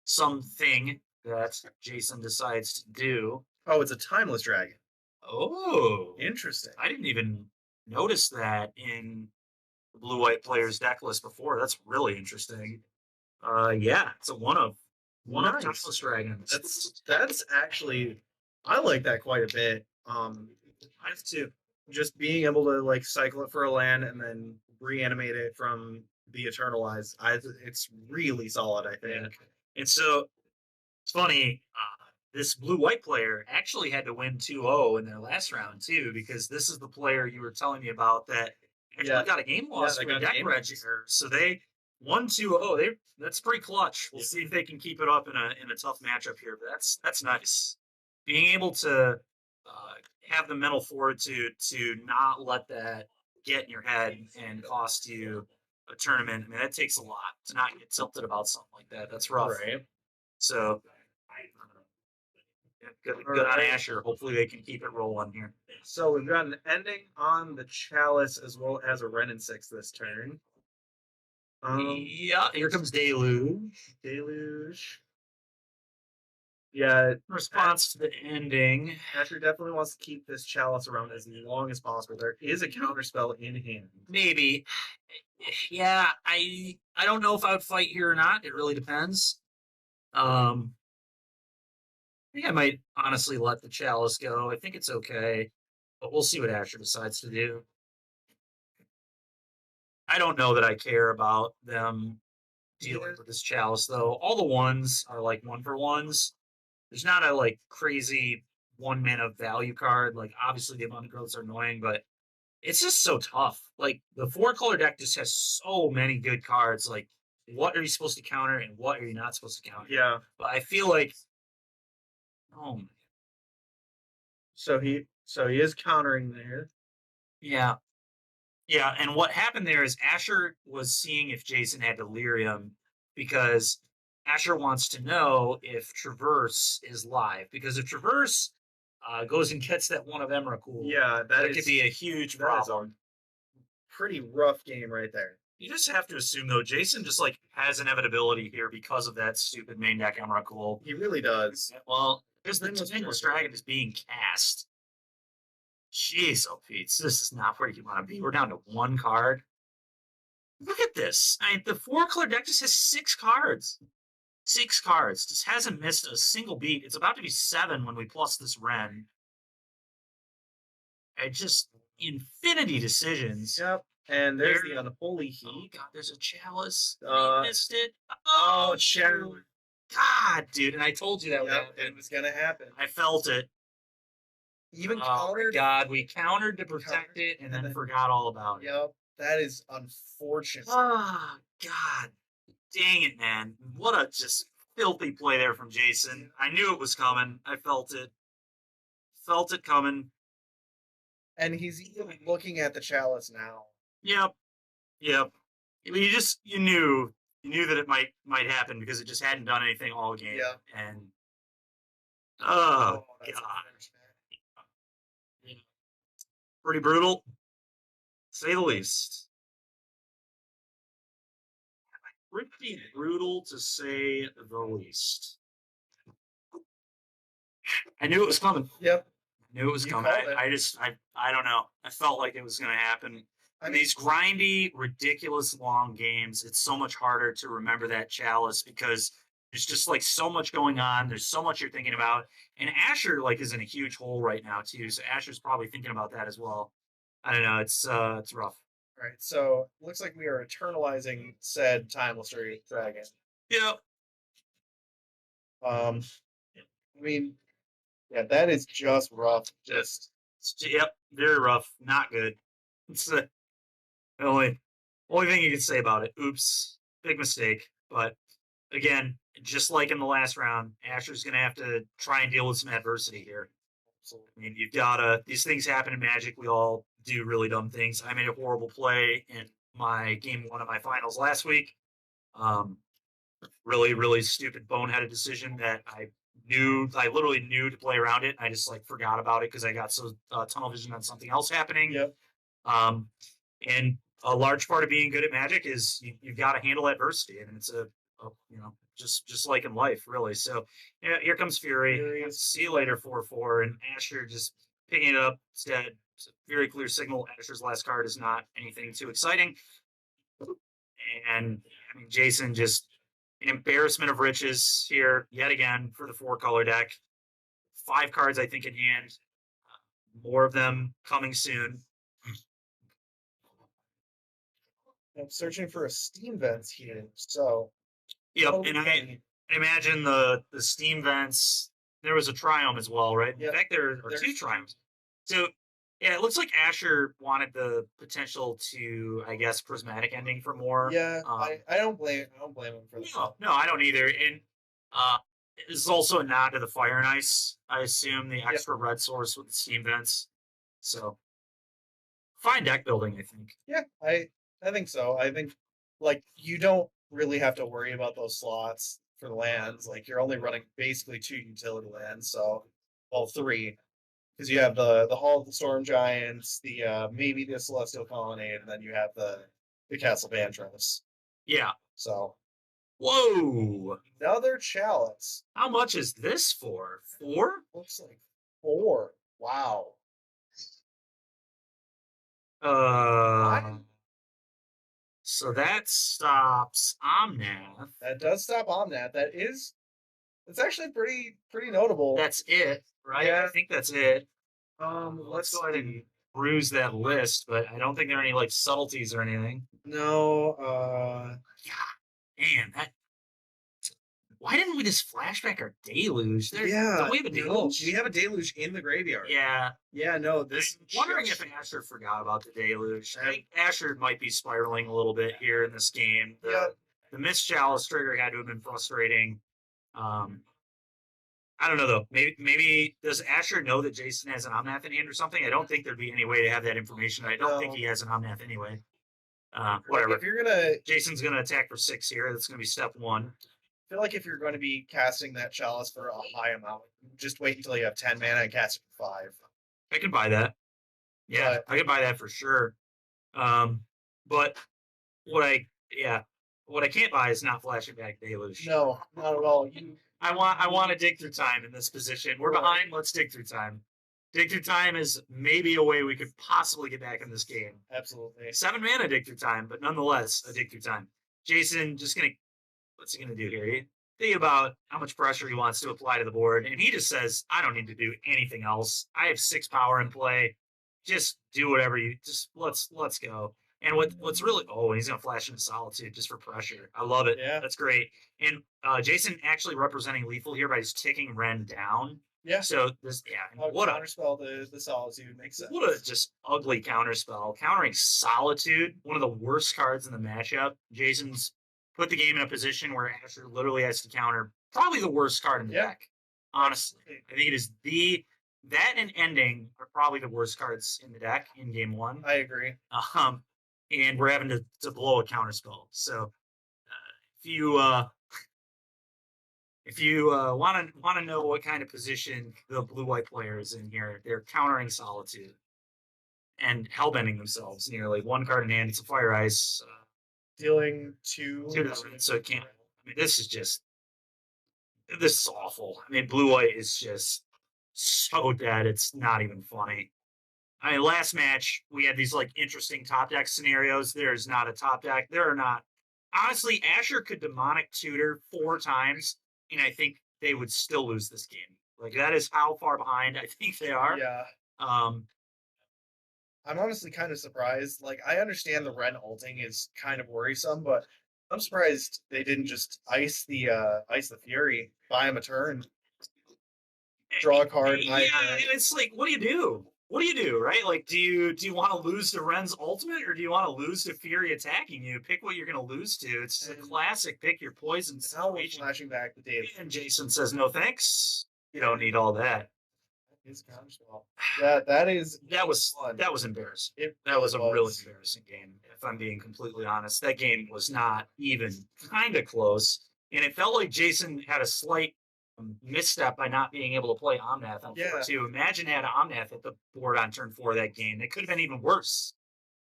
something that Jason decides to do. Oh, it's a Timeless Dragon. Oh. Interesting. I didn't even notice that in the blue-white players deck list before. That's really interesting. Yeah, it's a one of Timeless Dragons. That's actually, I like that quite a bit. I have too. Just being able to like cycle it for a land and then reanimate it from the Eternalize, it's really solid, I think. Yeah. And so it's funny, this blue-white player actually had to win 2-0 in their last round too, because this is the player you were telling me about that actually got a game loss with deck register. So they won 2-0. That's pretty clutch. We'll see if they can keep it up in a tough matchup here. But that's nice. Being able to have the mental fortitude to not let that get in your head and cost you a tournament. I mean, that takes a lot to not get tilted about something like that. That's rough. Right. So Good on Asher. Hopefully they can keep it rolling here. So we've got an ending on the Chalice as well as a Ren and 6 this turn. Yeah, here comes Deluge. Deluge. Yeah, Response to the ending. Asher definitely wants to keep this Chalice around as long as possible. There is a counterspell in hand. Maybe. Yeah, I don't know if I would fight here or not. It really depends. I think I might honestly let the Chalice go. I think it's okay, but we'll see what Asher decides to do. I don't know that I care about them dealing with this Chalice, though. All the ones are like 1-for-1s. There's not a like crazy 1-mana value card. Like obviously the amount of growths are annoying, but it's just so tough. Like the 4-color deck just has so many good cards. Like what are you supposed to counter and what are you not supposed to counter? Yeah. But I feel like, oh, So he is countering there. yeah. Yeah, and what happened there is Asher was seeing if Jason had Delirium because Asher wants to know if Traverse is live. Because if Traverse goes and gets that one of Emrakul, Yeah, that could be a huge problem. Pretty rough game right there. You just have to assume, though, Jason just like has inevitability here because of that stupid main deck Emrakul. He really does. Well, because the Tingless Dragon is being cast. Jeez, oh Pete, this is not where you want to be. We're down to 1 card. Look at this. I mean, the 4-color deck just has 6 cards. 6 cards. Just hasn't missed a single beat. It's about to be 7 when we plus this Ren. I just infinity decisions. Yep. And there's There- the Unholy Oh Heat. god, there's a Chalice. Uh, We missed it. Oh, Oh, Shadow. God, dude, and I told you that would Yep, happen. it was gonna happen. I felt it. Even Oh my countered. god, we countered to protect it and then forgot all about it. Yep. That is unfortunate. Oh, God. Dang it, man. What a just filthy play there from Jason. I knew it was coming. I felt it. Felt it coming. And he's even looking at the Chalice now. Yep. Yep. You knew that it might happen because it just hadn't done anything all game. Yeah. And oh that's god. unfortunate. Pretty brutal. To say the least. Pretty brutal to say the least. I knew it was coming. Yep. Knew it was You coming. called it. I don't know. I felt like it was going to happen. I In mean, these grindy, ridiculous long games, it's so much harder to remember that Chalice because there's just like so much going on. There's so much you're thinking about, and Asher like is in a huge hole right now too. So Asher's probably thinking about that as well. I don't know. It's rough. right. So looks like we are eternalizing said Timeless Dragon. Yeah. I mean, yeah, that is just rough. Just Yep. Very rough. Not good. It's the only thing you can say about it. Oops. Big mistake. But again, just like in the last round, Asher's going to have to try and deal with some adversity here. I mean, you've got these things happen in Magic. We all do really dumb things. I made a horrible play in my game 1 of my finals last week. Really, really stupid boneheaded decision that I literally knew to play around it. I just like forgot about it because I got so tunnel vision on something else happening. yep. And a large part of being good at Magic is you've got to handle adversity, and it's just like in life, really. So yeah, here comes Fury. See you later, 4/4, and Asher just picking it up instead. It's a very clear signal. Asher's last card is not anything too exciting, and I mean Jason just an embarrassment of riches here yet again for the 4-color deck. 5 cards I think in hand. More of them coming soon. I'm searching for a Steam Vents here. So Yep, oh, and I okay. imagine the steam vents. There was a triumph as well, right? Yep. In fact, there are There's 2 triumphs. So yeah, it looks like Asher wanted the potential to, I guess, prismatic ending for more. yeah, I don't blame him for that. No, I don't either. And this is also a nod to the Fire and Ice. I assume the extra red source with the steam vents. So fine deck building, I think. Yeah, I think so. I think like you don't really have to worry about those slots for the lands. Like you're only running basically 2 utility lands, so well, 3. Because you have the Hall of the Storm Giants, the maybe the Celestial Colonnade, and then you have the Castle Bantros. Yeah. So Whoa. another chalice. How much is this for? 4? Looks like 4. Wow. So that stops Omnath. That does stop Omnath. That's actually pretty notable. That's it, right? Yeah. I think that's it. Let's Let's go ahead and see. peruse that list, but I don't think there are any like subtleties or anything. No, Man, why didn't we just flashback our deluge? yeah. Don't we have a no, deluge? we have a deluge in the graveyard. Yeah. Yeah, no, I'm this wondering if Asher forgot about the deluge. I think Asher might be spiraling a little bit here in this game. The Mist Chalice trigger had to have been frustrating. I don't know though. Maybe does Asher know that Jason has an Omnath in hand or something? I don't think there'd be any way to have that information. I don't think he has an Omnath anyway. Whatever. If you're gonna Jason's gonna attack for 6 here. That's gonna be step 1. feel like if you're going to be casting that chalice for a high amount, just wait until you have 10 mana and cast it for 5. I can buy that. Yeah, I can buy that for sure. But what I can't buy is not flashing back Deluge. No, not at all. I want to dig through time in this position. We're behind. Let's dig through time. Dig through time is maybe a way we could possibly get back in this game. Absolutely. 7 mana dig through time, but nonetheless a dig through time. Jason what's he gonna do here? He think about how much pressure he wants to apply to the board, and he just says, "I don't need to do anything else. I have 6 power in play. Just do whatever you just let's go." And what's really and he's gonna flash into Solitude just for pressure. I love it. Yeah. That's great. And Jason actually representing lethal here by just ticking Ren down. Yeah. So this and what a counterspell the Solitude makes sense. what a just ugly counterspell. Countering Solitude, one of the worst cards in the matchup. Jason's put the game in a position where Asher literally has to counter probably the worst card in the deck. Honestly, I think it is that and Ending are probably the worst cards in the deck in game 1. I agree. And we're having to blow a counterspell. So if you want to know what kind of position the blue-white player is in here, they're countering Solitude and hellbending themselves nearly. 1 card in hand. It's a Fire Ice. Dealing 2. So it can't. I mean, this is awful. I mean, blue-white is just so dead. It's not even funny. I mean, last match we had these like interesting top deck scenarios. There's not a top deck. There are not. Honestly, Asher could demonic tutor 4 times, and I think they would still lose this game. Like that is how far behind I think they are. Yeah. I'm honestly kind of surprised. Like, I understand the Ren ulting is kind of worrisome, but I'm surprised they didn't just ice the Fury, buy him a turn, draw a card. Yeah, and it's like, what do you do? What do you do, right? Like, do you want to lose to Ren's ultimate, or do you want to lose to Fury attacking you? Pick what you're going to lose to. It's a classic pick your poison Now we're situation. flashing back the data. And Jason says, no thanks. You don't need all that. His counterspell. That was fun. That was embarrassing. That was a really embarrassing game, if I'm being completely honest. That game was not even kind of close. And it felt like Jason had a slight misstep by not being able to play Omnath on turn 2. Imagine had Omnath at the board on turn 4 of that game. It could have been even worse.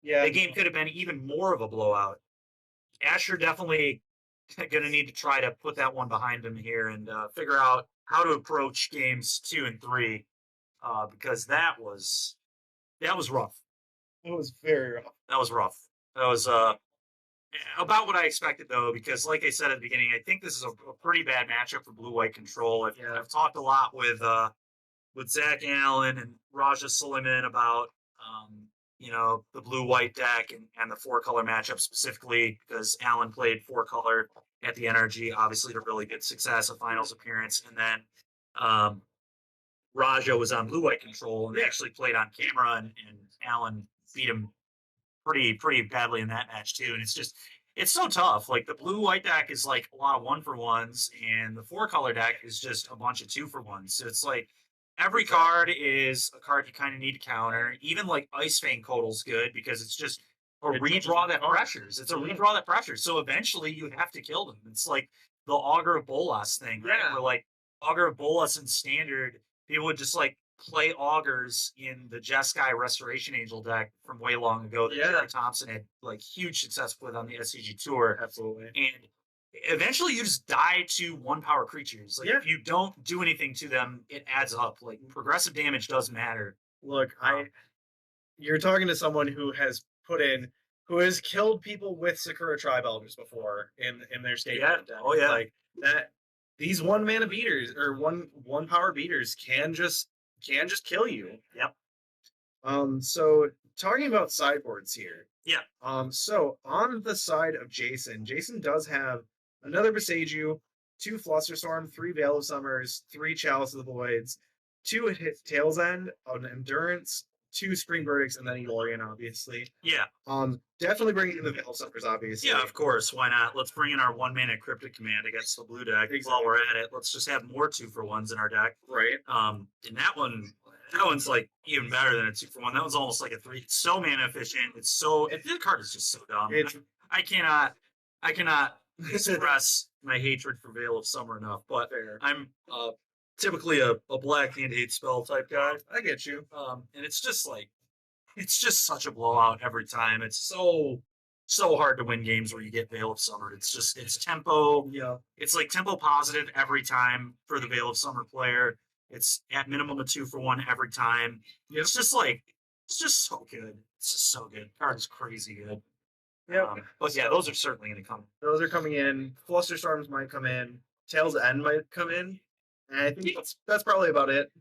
Yeah. The game could have been even more of a blowout. Asher definitely going to need to try to put that one behind him here and figure out how to approach games 2 and 3. Because that was rough. It was very rough. That was rough. That was about what I expected, though, because like I said at the beginning, I think this is a pretty bad matchup for blue-white control. I've talked a lot with Zach Allen and Raja Suleiman about the blue-white deck and the 4-color matchup specifically, because Allen played 4-color at the NRG, obviously to really good success, a finals appearance, and then Raja was on blue-white control, and they actually played on camera, and Allen beat him pretty badly in that match too. And it's so tough. Like the blue-white deck is like a lot of 1-for-1s, and the 4-color deck is just a bunch of 2-for-1s. So it's like every card is a card you kind of need to counter. Even like Ice Fang Kotal's good because it's just a redraw that pressures. It's a redraw that pressures. So eventually you have to kill them. It's like the Augur of Bolas thing, right? Where like Augur of Bolas in Standard people would just like play augurs in the Jeskai Restoration Angel deck from way long ago that Yeah. Jerry Thompson had like huge success with on the SCG tour. Absolutely. And eventually you just die to 1-power creatures. Like Yeah. if you don't do anything to them, it adds up. Like progressive damage does matter. Look, you're talking to someone who has killed people with Sakura Tribe Elders before in their state. Yeah. deck. Oh, yeah. Like that. These 1-mana beaters or one power beaters can just kill you. Yep. So talking about sideboards here. Yeah. So on the side of Jason does have another Beseiju, 2 Flusterstorm, 3 Veil of Summers, 3 Chalice of the Voids, 2 hit Tail's End, an Endurance, 2 Spring Verdicts, and then Eorian, obviously. Yeah. Definitely bringing in the Veil of Summers, obviously. Yeah, of course. Why not? Let's bring in our 1-mana Cryptic Command against the blue deck. While we're at it, let's just have more 2-for-1s in our deck. Right. And that one's like even better than a 2-for-1. That one's almost like a 3. It's so mana efficient. The card is just so dumb. I cannot express my hatred for Veil of Summer enough. But Fair. I'm typically a black hand hate spell type guy. I get you. And it's just such a blowout every time. It's so hard to win games where you get Veil of Summer. It's tempo. Yeah. It's like tempo positive every time for the Veil of Summer player. It's at minimum a 2-for-1 every time. Yep. It's just so good. It's just so good. Card is crazy good. Yeah. But yeah, those are certainly going to come. Those are coming in. Flusterstorms might come in. Tail's End might come in. And I think that's probably about it.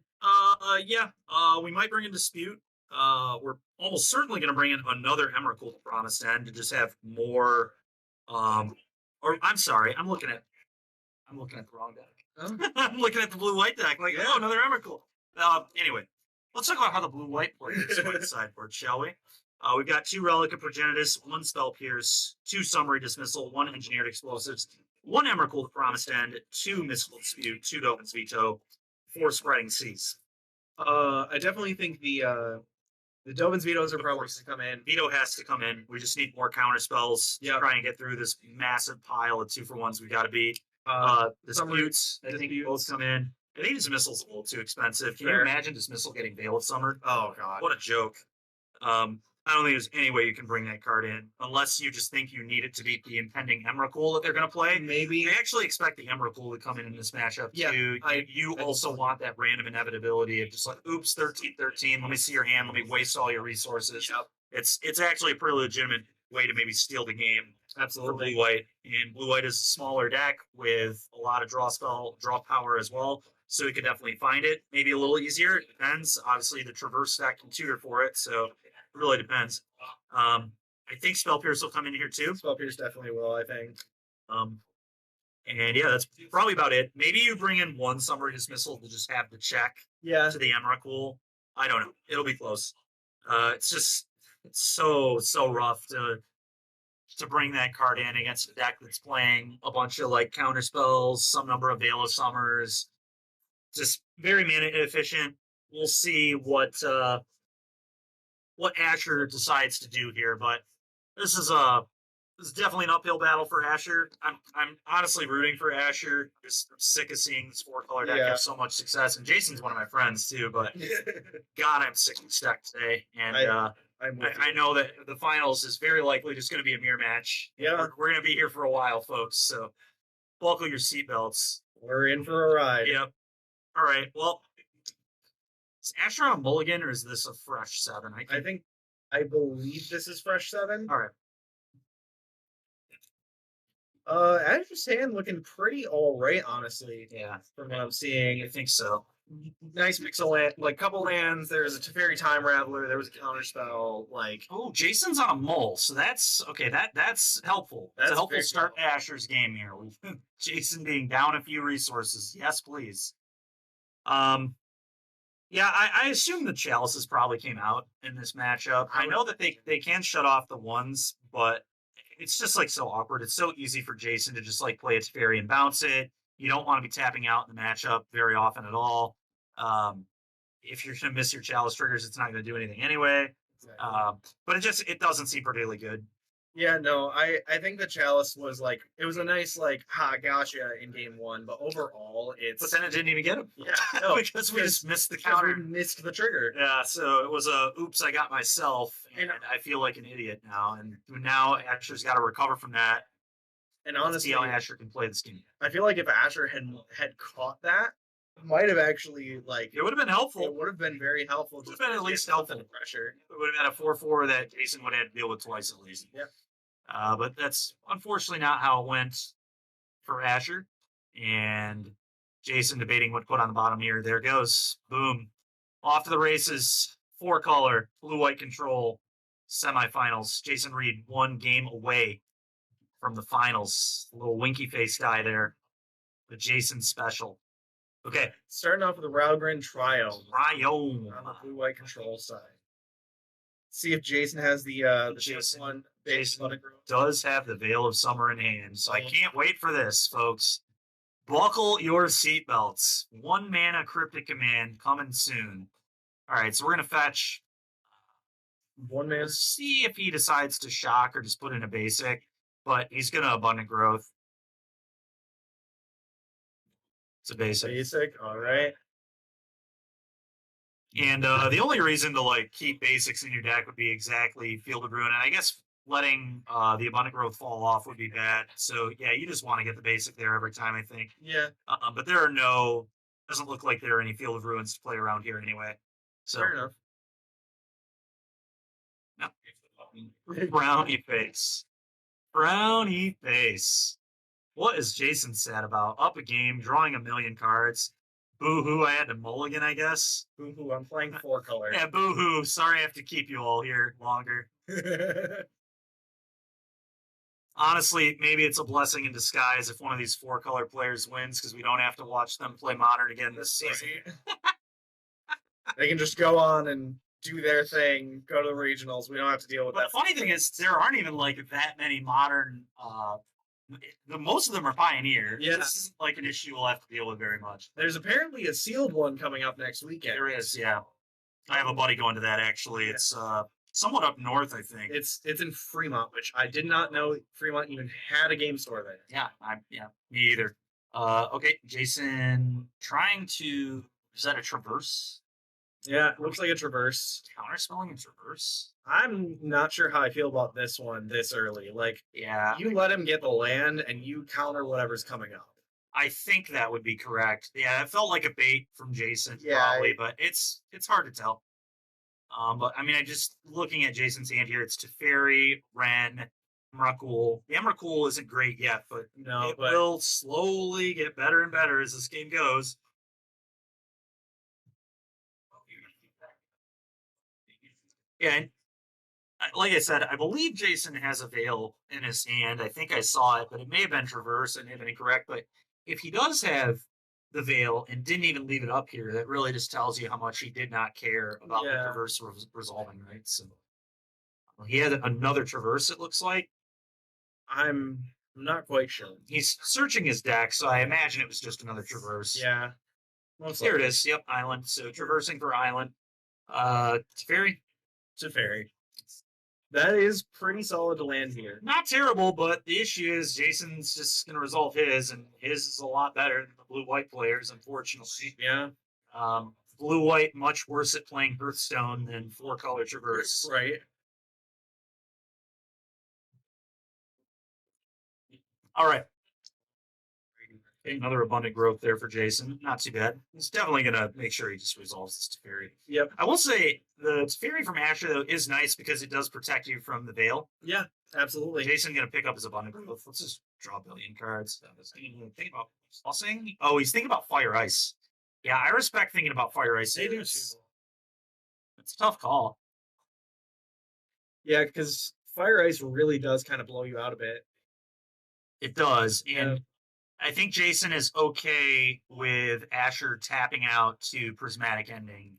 We might bring in Dispute. We're almost certainly going to bring in another Emrakul Promised End to just have more. Or I'm sorry, I'm looking at the wrong deck. Oh. I'm looking at the blue-white deck. Like, Yeah. oh, another Emrakul. Anyway, let's talk about how the blue-white players play the sideboard, shall we? We've got 2 Relic of Progenitus, 1 Spell Pierce, 2 Summary Dismissal, 1 Engineered Explosives, 1 Emrakul Promised End, 2 Mystical Dispute, 2 Dovin's Veto, 4 Spreading Seas. I definitely think the Dovin's Vetoes are probably going to come in. Veto has to come in. We just need more counter spells to Yep. try and get through this massive pile of 2-for-1s we got to beat. Disputes, I think both come in. I think Dismissal's a little too expensive. Can you Fair. imagine Dismissal getting Veil of Summer? Oh god. What a joke. I don't think there's any way you can bring that card in unless you just think you need it to beat the impending Emrakul that they're going to play. Maybe. I actually expect the Emrakul to come in this matchup Yeah, too. You also want that random inevitability of just like, oops, 13-13. Let me see your hand. Let me waste all your resources. Yep. It's actually a pretty legitimate way to maybe steal the game for Absolutely. blue-white. And blue-white is a smaller deck with a lot of draw power as well. So you could definitely find it. Maybe a little easier. It depends. Obviously, the Traverse deck can tutor for it. So it really depends. I think Spell Pierce will come in here too. Spell Pierce definitely will, I think. And yeah, that's probably about it. Maybe you bring in 1 Summary Dismissal to just have the check Yeah. to the Emrakul. I don't know. It'll be close. It's so rough to bring that card in against a deck that's playing a bunch of like counter spells, some number of Veil of Summers. Just very mana inefficient. We'll see what Asher decides to do here, but this is definitely an uphill battle for Asher. I'm honestly rooting for Asher. I'm sick of seeing this 4-color deck Yeah. have so much success, and Jason's one of my friends too. But God, I'm sick of this deck today, and I know that the finals is very likely just going to be a mirror match. Yeah. We're going to be here for a while, folks. So buckle your seatbelts. We're in for a ride. Yep. All right. Well, is Asher on a mulligan or is this a fresh 7? I believe this is fresh 7. All right. Asher's hand looking pretty all right, honestly, Yeah, from what I'm seeing. I think so. Nice pixel land, like couple lands. There's a Teferi Time Raveler. There was a counter spell. Like, Oh, Jason's on a mole, so that's okay. That's helpful. That's That's a helpful very start to Asher's game here. Jason being down a few resources. Yes, please. Yeah, I assume the chalices probably came out in this matchup. I know that they can shut off the 1s, but it's just like so awkward. It's so easy for Jason to just like play a Teferi and bounce it. You don't want to be tapping out in the matchup very often at all. If you're going to miss your chalice triggers, it's not going to do anything anyway. But it doesn't seem particularly good. Yeah, no, I think the Chalice was like it was a nice like ha gotcha in game one, but overall it's But then it didn't even get him. yeah no because we just missed the because we counter. missed the trigger. Yeah, so it was a oops, I got myself, and I feel like an idiot now. And now Asher's got to recover from that. And Let's honestly, see how Asher can play this game. I feel like if Asher had caught that, might have actually like It would have been helpful. it would have been very helpful. Would have Just been at because least you had nothing helpful. to pressure. It would have been a 4-4 that Jason would have had to deal with twice at least. Yep. But that's unfortunately not how it went for Asher. And Jason debating what to put on the bottom here. There goes. Boom. Off to the races. 4-color, blue-white control, semifinals. Jason Reed 1 game away from the finals. A little winky face guy there. The Jason special. Okay. Starting off with the Ralgren Trio Ryan. on the blue-white control side. See if Jason has the Jason- one base Jason button. does have the Veil of Summer in hand, so I can't wait for this, folks. Buckle your seatbelts. 1 mana Cryptic Command coming soon. All right, so we're gonna fetch. One man Let's see if he decides to shock or just put in a basic, but he's gonna Abundant Growth. It's a basic. basic. All right. And the only reason to like keep basics in your deck would be exactly Field of Ruin. And I guess letting the Abundant Growth fall off would be bad. So yeah, you just want to get the basic there every time, I think. Yeah. But there are doesn't look like there are any Field of Ruins to play around here anyway. So Fair enough. brownie face. Brownie face. What is Jason sad about? Up a game, drawing 1,000,000 cards. Boo-hoo, I had to mulligan, I guess. Boo-hoo, I'm playing 4-color. Yeah, boo-hoo. Sorry I have to keep you all here longer. Honestly, maybe it's a blessing in disguise if one of these 4-color players wins because we don't have to watch them play Modern again this season. They can just go on and do their thing, go to the regionals. We don't have to deal with But that. the funny thing is, there aren't even like that many Modern. Most of them are Pioneer. Yeah. This isn't like an issue we'll have to deal with very much. There's apparently a sealed one coming up next weekend. There is, yeah. I have a buddy going to that actually. It's somewhat up north, I think. It's in Fremont, which I did not know Fremont even had a game store there. Yeah, me either. Okay, Jason trying to is that a traverse? Yeah, it looks like a traverse. Counterspelling and traverse? I'm not sure how I feel about this one this early. Like, Yeah. you let him get the land and you counter whatever's coming up. I think that would be correct. Yeah, it felt like a bait from Jason, Yeah, probably, but it's hard to tell. But I mean, I just looking at Jason's hand here, it's Teferi, Ren, Emrakul. The Emrakul isn't great yet, but No, it but will slowly get better and better as this game goes. Yeah, and like I said, I believe Jason has a Veil in his hand. I think I saw it, but it may have been Traverse and may have been incorrect. But if he does have the Veil and didn't even leave it up here, that really just tells you how much he did not care about the Yeah. Traverse resolving, right? So he had another Traverse, it looks like. I'm not quite sure. He's searching his deck, so I imagine it was just another Traverse. Yeah. Most Here it likely. is. Yep, Island. So traversing for Island. Teferi. Teferi. That is pretty solid to land here. Not terrible, but the issue is Jason's just going to resolve his, and his is a lot better than the blue-white players, unfortunately. Yeah. Blue-white much worse at playing Hearthstone than 4-color Traverse. Right. All right. Okay, another Abundant Growth there for Jason. Not too bad. He's definitely going to make sure he just resolves this Teferi. Yep. I will say the Teferi from Asher, though, is nice because it does protect you from the Veil. Yeah, absolutely. Jason going to pick up his Abundant Growth. Let's just draw 1 billion cards. Think about tossing. Oh, he's thinking about Fire Ice. Yeah, I respect thinking about Fire Ice. They do It's too. a tough call. Yeah, because Fire Ice really does kind of blow you out a bit. It does. And Yeah. I think Jason is okay with Asher tapping out to Prismatic Ending.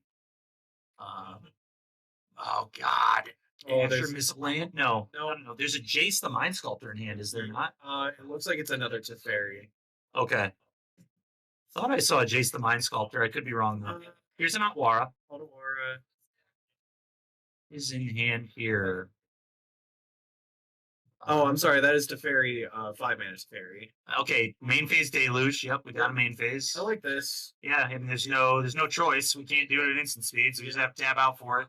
Oh, God. Oh, Asher there's- miss a land? No. No. No. There's a Jace the Mind Sculptor in hand, is there not? It looks like it's another Teferi. Okay. Thought I saw a Jace the Mind Sculptor. I could be wrong, though. Here's an Otwara. Otawara. Is in hand here. Oh, I'm sorry. That is Teferi, 5-mana Teferi. Okay, main phase Deluge. Yep, we got a main phase. I like this. Yeah, and there's no choice. We can't do it at instant speed, so we just have to tab out for it.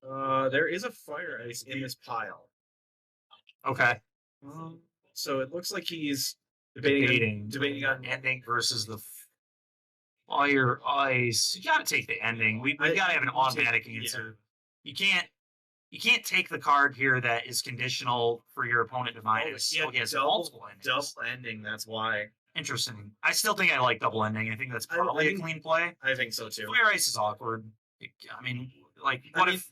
There is a Fire Ice in this pile. Okay. So it looks like he's debating on ending versus the Fire Ice. You gotta take the ending. We gotta have an automatic answer. You can't take the card here that is conditional for your opponent to minus. yeah, Oh, he has double- multiple endings. double ending. That's why. Interesting. I still think I like double ending. I think that's probably a clean play. I think so too. Fire Ice is awkward. I mean, like, what if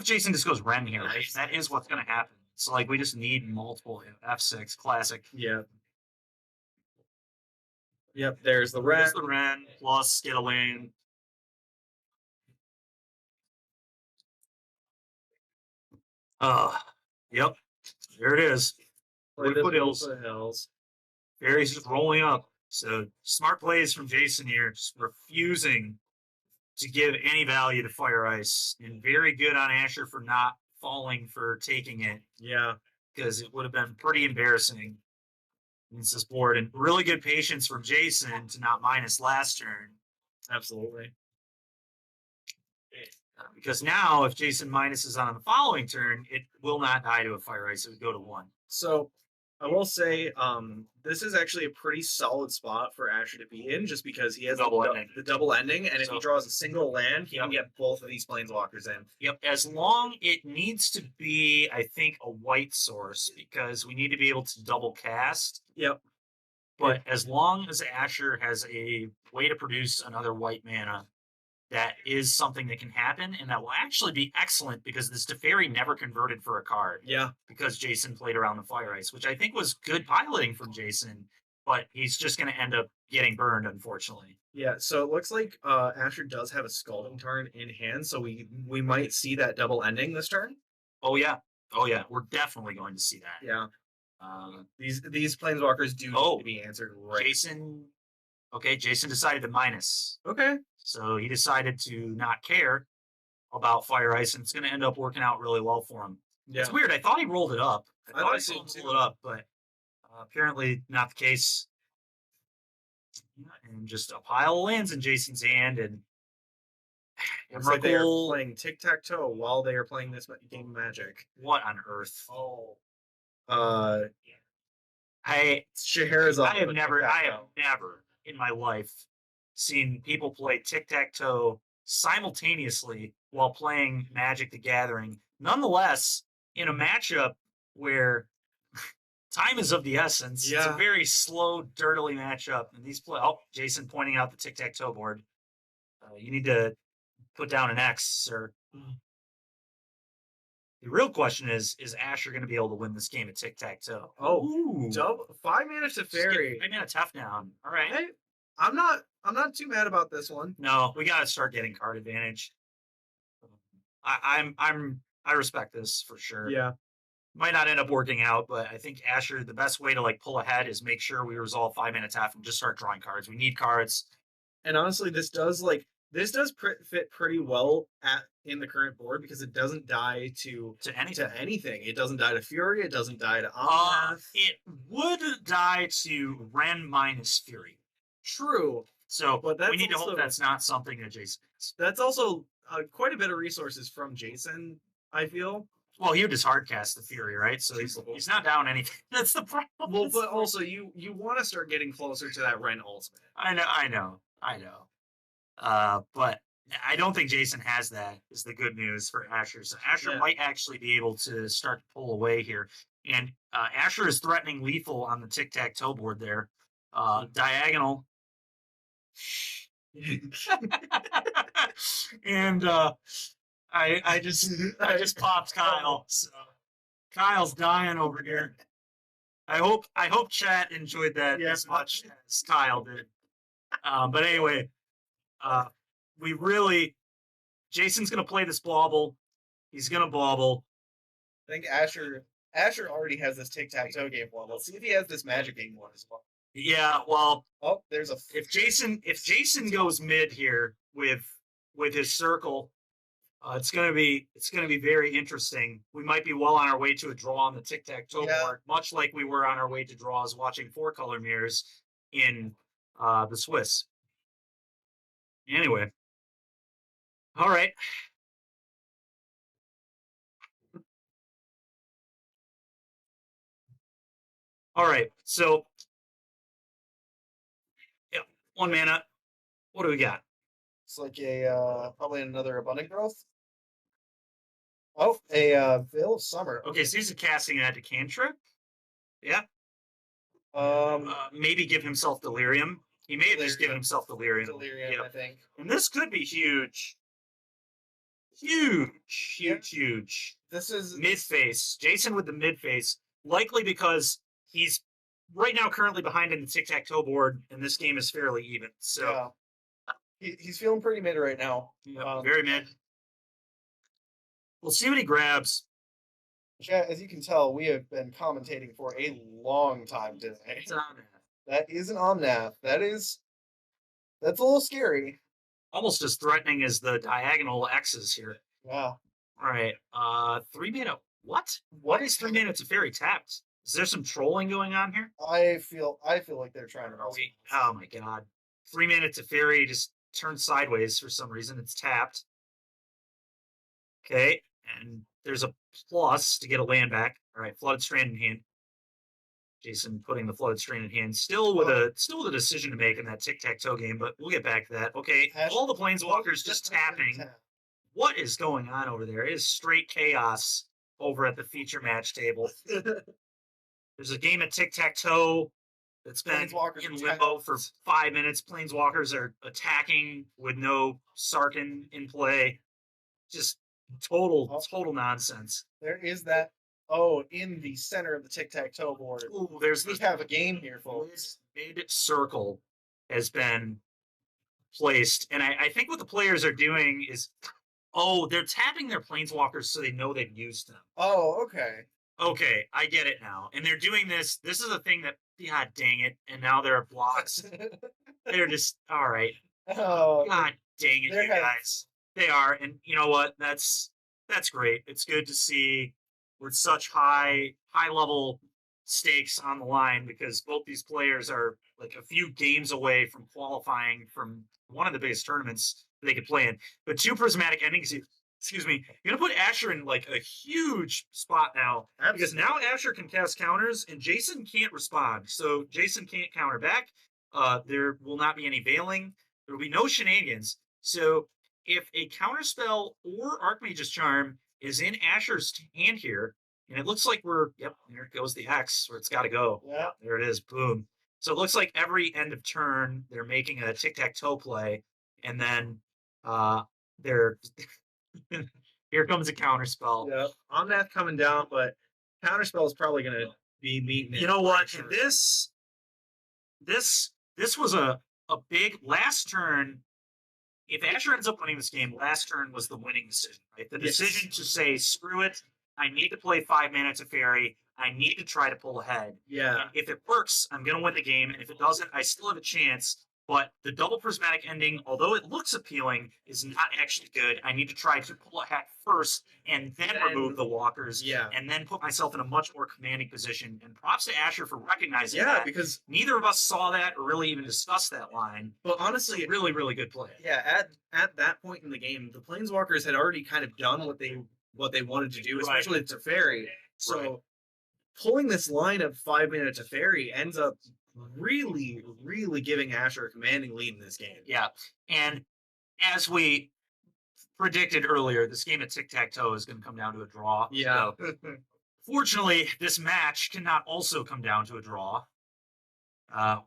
Jason just goes Ren here, right? That is what's going to happen. So, like, we just need multiple F6 classic. Yeah. Yep. There's the red. There's the Ren plus Skittling. Yep. There it is. Foothills. Barry's just rolling up. So smart plays from Jason here, just refusing to give any value to Fire Ice, and very good on Asher for not falling for taking it, Yeah. because it would have been pretty embarrassing against this board. And really good patience from Jason to not minus last turn, Absolutely. because now if Jason minuses on the following turn, it will not die to a Fire Ice. It would go to 1. So I will say, this is actually a pretty solid spot for Asher to be in, just because he has the double ending, and if he draws a single land, he can get both of these planeswalkers in. Yep, as long it needs to be, I think, a white source, because we need to be able to double cast. Yep. But as long as Asher has a way to produce another white mana, that is something that can happen, and that will actually be excellent, because this Teferi never converted for a card. Yeah. Because Jason played around the Fire Ice, which I think was good piloting from Jason, but he's just going to end up getting burned, unfortunately. Yeah, so it looks like Asher does have a Scalding Tarn in hand, so we might see that double ending this turn. Oh yeah, we're definitely going to see that. Yeah. These planeswalkers do need to be answered right. Jason decided to minus. Okay. So he decided to not care about Fire Ice, and it's going to end up working out really well for him. Yeah. It's weird. I thought he rolled it up. I thought so he rolled it up, but apparently not the case. And just a pile of lands in Jason's hand, and Looks like they are playing tic-tac-toe while they are playing this game of Magic. What on earth? Scheherazade. I have never in my life seen people play tic-tac-toe simultaneously while playing Magic the Gathering. Nonetheless, in a matchup where time is of the essence, it's a very slow, dirtily matchup. And these Jason pointing out the tic-tac-toe board. You need to put down an X, sir. The real question is Asher going to be able to win this game at tic-tac-toe? Oh, 5 mana Teferi. 5 mana tough down. All right. Hey, I'm not too mad about this one. No, we got to start getting card advantage. I respect this for sure. Yeah. Might not end up working out, but I think Asher, the best way to like pull ahead is make sure we resolve 5 mana tough and just start drawing cards. We need cards. And honestly, this does fit pretty well in the current board, because it doesn't die to anything. It doesn't die to Fury. It doesn't die to Omnath. It would die to Ren minus Fury. True. So, but we need to hope that's not something that Jason has. That's also quite a bit of resources from Jason, I feel. Well, he would just hardcast the Fury, right? So he's not down anything. That's the problem. Well, but also you want to start getting closer to that Ren ultimate. I know. But I don't think Jason has that, is the good news for Asher. So Asher might actually be able to start to pull away here. And Asher is threatening lethal on the tic-tac-toe board there. Diagonal. And I just popped Kyle. So Kyle's dying over here. I hope chat enjoyed that as much as Kyle did. But anyway, Jason's gonna play this bauble. He's gonna bauble. I think Asher already has this tic-tac-toe game one. Let's see if he has this Magic game one as well. Yeah, well, if Jason goes mid here with his circle, It's gonna be very interesting. We might be well on our way to a draw on the tic-tac-toe Yeah. board, much like we were on our way to draws watching 4-color mirrors in the Swiss. Anyway. All right. All right. So yeah, 1 mana. What do we got? It's like a probably another abundant growth. Oh, a Veil of Summer. Okay, so he's casting that to cantrip. Yeah. Maybe give himself delirium. He may have just given himself delirium. Delirium, Yep. I think. And this could be huge. Huge. This is Mid face. Jason with the mid face. Likely because he's right now currently behind in the tic-tac-toe board, and this game is fairly even. So he's feeling pretty mid right now. very mid. We'll see what he grabs. Yeah, as you can tell, we have been commentating for a long time today. It's an Omnath. That is an Omnath. That's a little scary. Almost as threatening as the diagonal X's here. Yeah. All right. 3 mana. What? What is 3 mana to fairy tapped? Is there some trolling going on here? I feel like they're trying to. Oh my god. 3 mana to fairy just turned sideways for some reason. It's tapped. Okay. And there's a plus to get a land back. All right. Flooded Strand in hand. Jason putting the Flooded Strand in hand. Still with a decision to make in that tic-tac-toe game, but we'll get back to that. Okay. All the planeswalkers just tapping. What is going on over there? It is straight chaos over at the feature match table. There's a game of tic-tac-toe that's been Planeswalkers in are limbo tapped. for 5 minutes. Planeswalkers are attacking with no Sarkin in play. Just total nonsense. There is that. Oh, in the center of the tic-tac-toe board. Ooh, there's We this have a game here, folks. mid circle has been placed, and I think what the players are doing is, they're tapping their planeswalkers so they know they've used them. Oh, okay. Okay, I get it now. And they're doing this. This is a thing that, god dang it, and now there are blocks. They're just all right. Oh, God dang it, they're you having- guys. They are, and you know what? That's great. It's good to see with such high level stakes on the line, because both these players are like a few games away from qualifying from one of the biggest tournaments they could play in. But 2 prismatic endings, excuse me, you're gonna put Asher in like a huge spot now, because now Asher can cast counters and Jason can't respond. So Jason can't counter back. There will not be any veiling. There will be no shenanigans. So if a counter spell or Archmage's Charm is in Asher's hand here, and it looks like there goes the X where it's got to go. Yeah. There it is. Boom. So it looks like every end of turn they're making a tic-tac-toe play, and then they're here comes a counter spell. Yeah, Omnath coming down, but Counterspell is probably going to be meeting. You know what? This was a big last turn. If Asher ends up winning this game, last turn was the winning decision, right? The decision to say, screw it, I need to play 5 mana to fairy. I need to try to pull ahead. Yeah. And if it works, I'm going to win the game. And if it doesn't, I still have a chance. But the double prismatic ending, although it looks appealing, is not actually good. I need to try to pull ahead first and then remove the walkers. Yeah. And then put myself in a much more commanding position. And props to Asher for recognizing Yeah, that. because Neither of us saw that or really even discussed that line. but honestly, Really, really good play. yeah, at that point in the game, the Planeswalkers had already kind of done what they wanted to do, especially to Teferi. So Right. pulling this line of 5 mana Teferi ends up really, really giving Asher a commanding lead in this game. Yeah. And as we predicted earlier, this game of tic-tac-toe is going to come down to a draw. Yeah. So, fortunately, this match cannot also come down to a draw.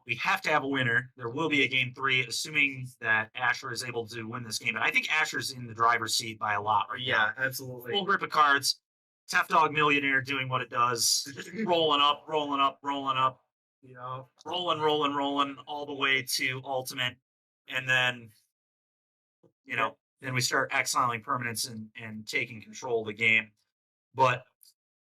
We have to have a winner. There will be a game 3, assuming that Asher is able to win this game. But I think Asher's in the driver's seat by a lot right now. Yeah, absolutely. Full grip of cards. Tough Dog Millionaire doing what it does. rolling up. You know, rolling all the way to ultimate. And then, then we start exiling permanents and taking control of the game. But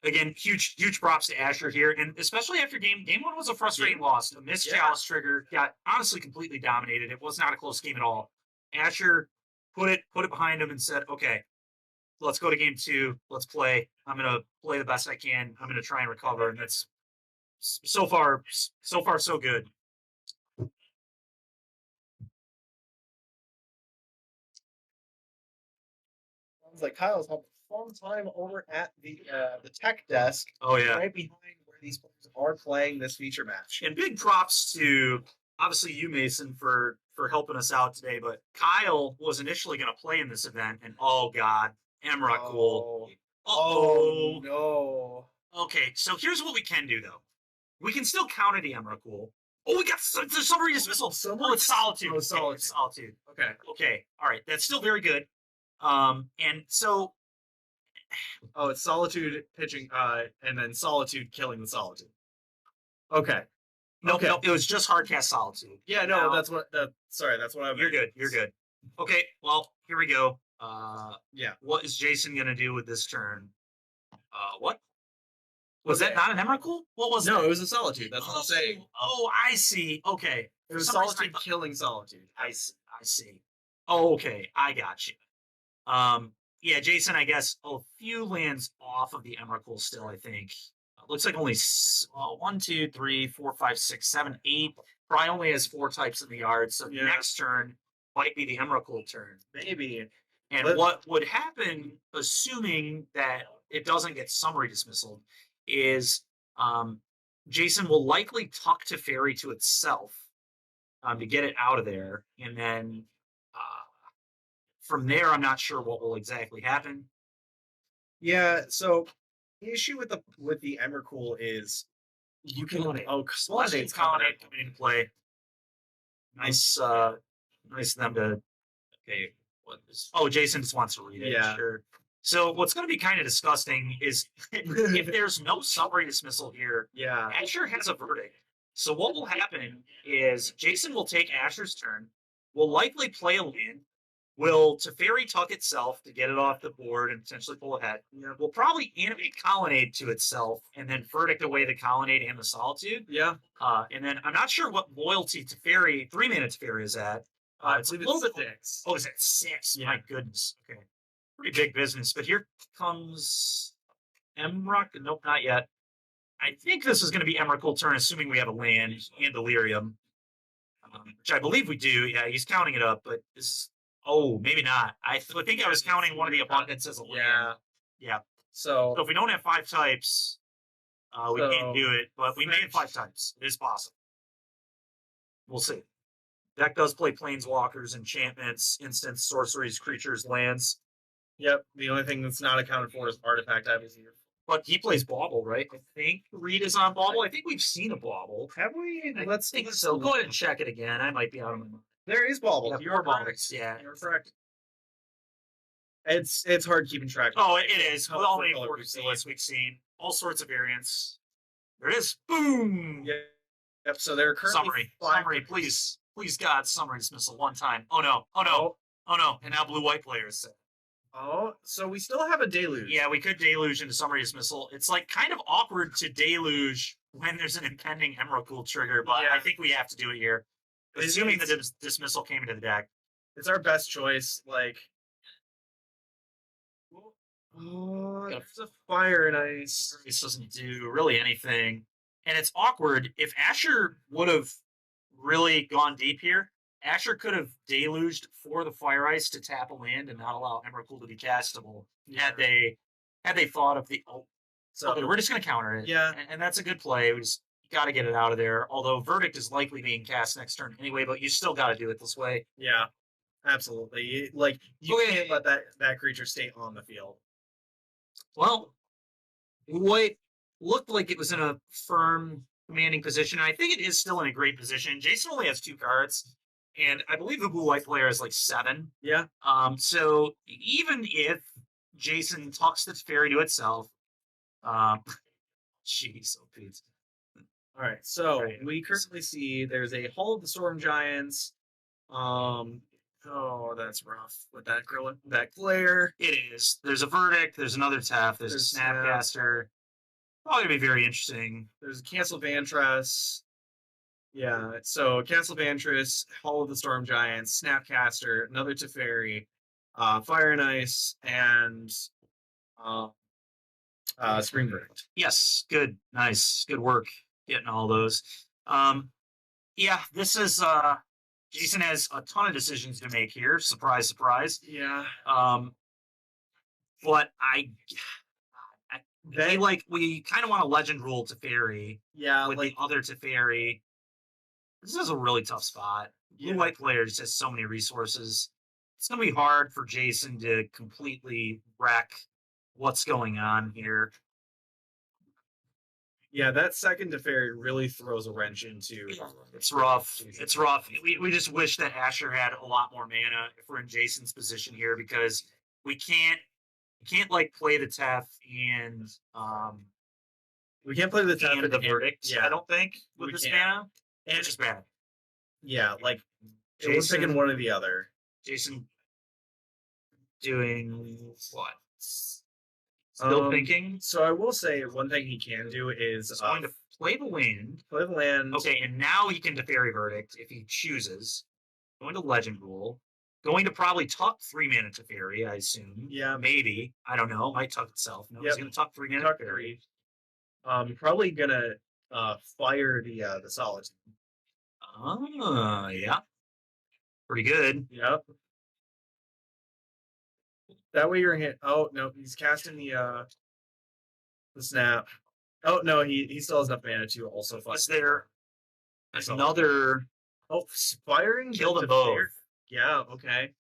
again, huge props to Asher here. And especially after game 1 was a frustrating loss. A missed Chalice trigger, got honestly completely dominated. It was not a close game at all. Asher put it behind him and said, okay, let's go to game 2. Let's play. I'm gonna play the best I can. I'm gonna try and recover, and that's so far so good. Sounds like Kyle's having a fun time over at the tech desk, Oh yeah. right behind where these players are playing this feature match. And big props to obviously you, Mason, for helping us out today. But Kyle was initially going to play in this event, and oh god, Emrakul. Oh no! Okay, so here's what we can do though. We can still counter the Emrakul. Oh, we got the summary dismissal. Oh, it's Solitude. Oh, Solitude. It's Solitude. Okay. Okay, all right, that's still very good. And so Oh, it's Solitude pitching, and then Solitude killing the Solitude. Okay. no, Okay. no, it was just hard cast Solitude. Yeah, no, Now- that's what. Sorry, that's what I. You're good. You're good. Okay, well, here we go. Yeah. What is Jason gonna do with this turn? What? Was that not an Emrakul? What was No, that? it was a Solitude. That's what I'm saying. Oh, I see. Okay. It was For some reason I Solitude thought- killing Solitude. I see. Oh, okay. I got you. Yeah, Jason, I guess a few lands off of the Emrakul still, I think. Looks like only 1, 2, 3, 4, 5, 6, 7, 8. Probably only has 4 types in the yard. So Yeah. next turn might be the Emrakul turn. Maybe. And Let- what would happen, assuming that it doesn't get summary dismissal, is Jason will likely tuck to Fairy to itself to get it out of there. And then from there, I'm not sure what will exactly happen. Yeah. So the issue with the Emrakul is you can. Colonnade. Oh, Colonnade's coming into play. Nice, nice of them to. Okay, what is? Oh, Jason just wants to read it. Yeah. Sure. So what's going to be kind of disgusting is if there's no summary dismissal here, Yeah. Asher has a verdict. So what will happen is Jason will take Asher's turn, will likely play a land, will Teferi tuck itself to get it off the board and potentially pull ahead. Will probably animate Colonnade to itself and then verdict away the Colonnade and the Solitude. Yeah. And then I'm not sure what loyalty Teferi, 3-mana Teferi is at. It's a little bit. 6. Oh, is it 6? Yeah. My goodness. Okay. Pretty big business. But here comes Emrak. Nope, not yet. I think this is going to be Emrakul turn, assuming we have a land and Delirium, which I believe we do. Yeah, he's counting it up, but this. Oh, maybe not. I think I was counting one of the abundance as a land. Yeah. Yeah. So So if we don't have 5 types, we So, can't do it. But we may have 5 types. It is possible. We'll see. Deck does play planeswalkers, enchantments, instants, sorceries, creatures, lands. yep. The only thing that's not accounted for is artifact obviously. But he plays Bauble, right? I think Reed is on Bauble. I think we've seen a Bauble. Have we? I Let's think let's so. Go ahead and check it again. I might be out of my mind. There is Bauble. Yeah, You're Bauble. correct. Yeah. You're correct. It's hard keeping track. Oh, it is. How With all many the colors we've lists we've seen, all sorts of variants. There it is. Boom. Yep. So they're currently Summary. 5 Summary, please. Please, God, summary dismissal one time. Oh no. Oh no. Oh no. And now blue-white players. Oh, so we still have a deluge. Yeah, we could deluge into summary dismissal. It's like kind of awkward to deluge when there's an impending Emrakul trigger, but Yeah. I think we have to do it here. It's- Assuming the dismissal came into the deck. It's our best choice. Like, oh, there's a fire and ice. This doesn't do really anything. And it's awkward. If Asher would have really gone deep here, Asher could have deluged for the Fire Ice to tap a land and not allow Emrakul to be castable. Had they thought of the So okay, we're just gonna counter it. Yeah. And that's a good play. We just gotta get it out of there. Although Verdict is likely being cast next turn anyway, but you still gotta do it this way. yeah, absolutely. Like you Okay. can't let that creature stay on the field. Well, White looked like it was in a firm commanding position. I think it is still in a great position. Jason only has 2 cards, and I believe the blue-white player has like 7. Yeah. So even if Jason tucks the fairy to itself, jeez, oh Pete. All right. So Right. we currently see there's a Hall of the Storm Giants. Oh, that's rough with that glare. It is. There's a Verdict. There's another Tap. There's a There's Snap. Snapcaster. Probably gonna be very interesting. There's Cancel Vantress. Yeah, so Cancel Vantress, Hall of the Storm Giants, Snapcaster, another Teferi. Fire and Ice, and Screen Verdict. Yes, good, nice, good work getting all those. Yeah, this is Jason has a ton of decisions to make here. Surprise, surprise. Yeah. But we kind of want a legend rule Teferi Yeah, with like the other Teferi. This is a really tough spot. Blue white players has so many resources. It's gonna be hard for Jason to completely wreck what's going on here. yeah, that second Teferi really throws a wrench into It's rough. It's rough. We just wish that Asher had a lot more mana if we're in Jason's position here, because we can't like play the Tef and we can't play the Tef and the and- verdict. Yeah, I don't think with we this can't. mana. and It's just bad. yeah, like we're Jason- picking one or the other. Jason doing what? Still thinking. So I will say one thing he can do is He's going to play the land. play the land. Okay, and now he can Teferi Verdict if he chooses. Going to Legend Rule. Going to probably tuck 3 mana Teferi, I assume. Yeah. Maybe. I don't know. Might tuck itself. No, he's Yep. going to tuck 3 mana Tuck Teferi. Probably gonna fire the Solitude. Yeah. Pretty good. Yep. That way you're hit. Oh no, he's casting the snap. Oh no, he still has enough mana to also fire. Is there another Firing kill the them both? Teferi? Yeah, okay.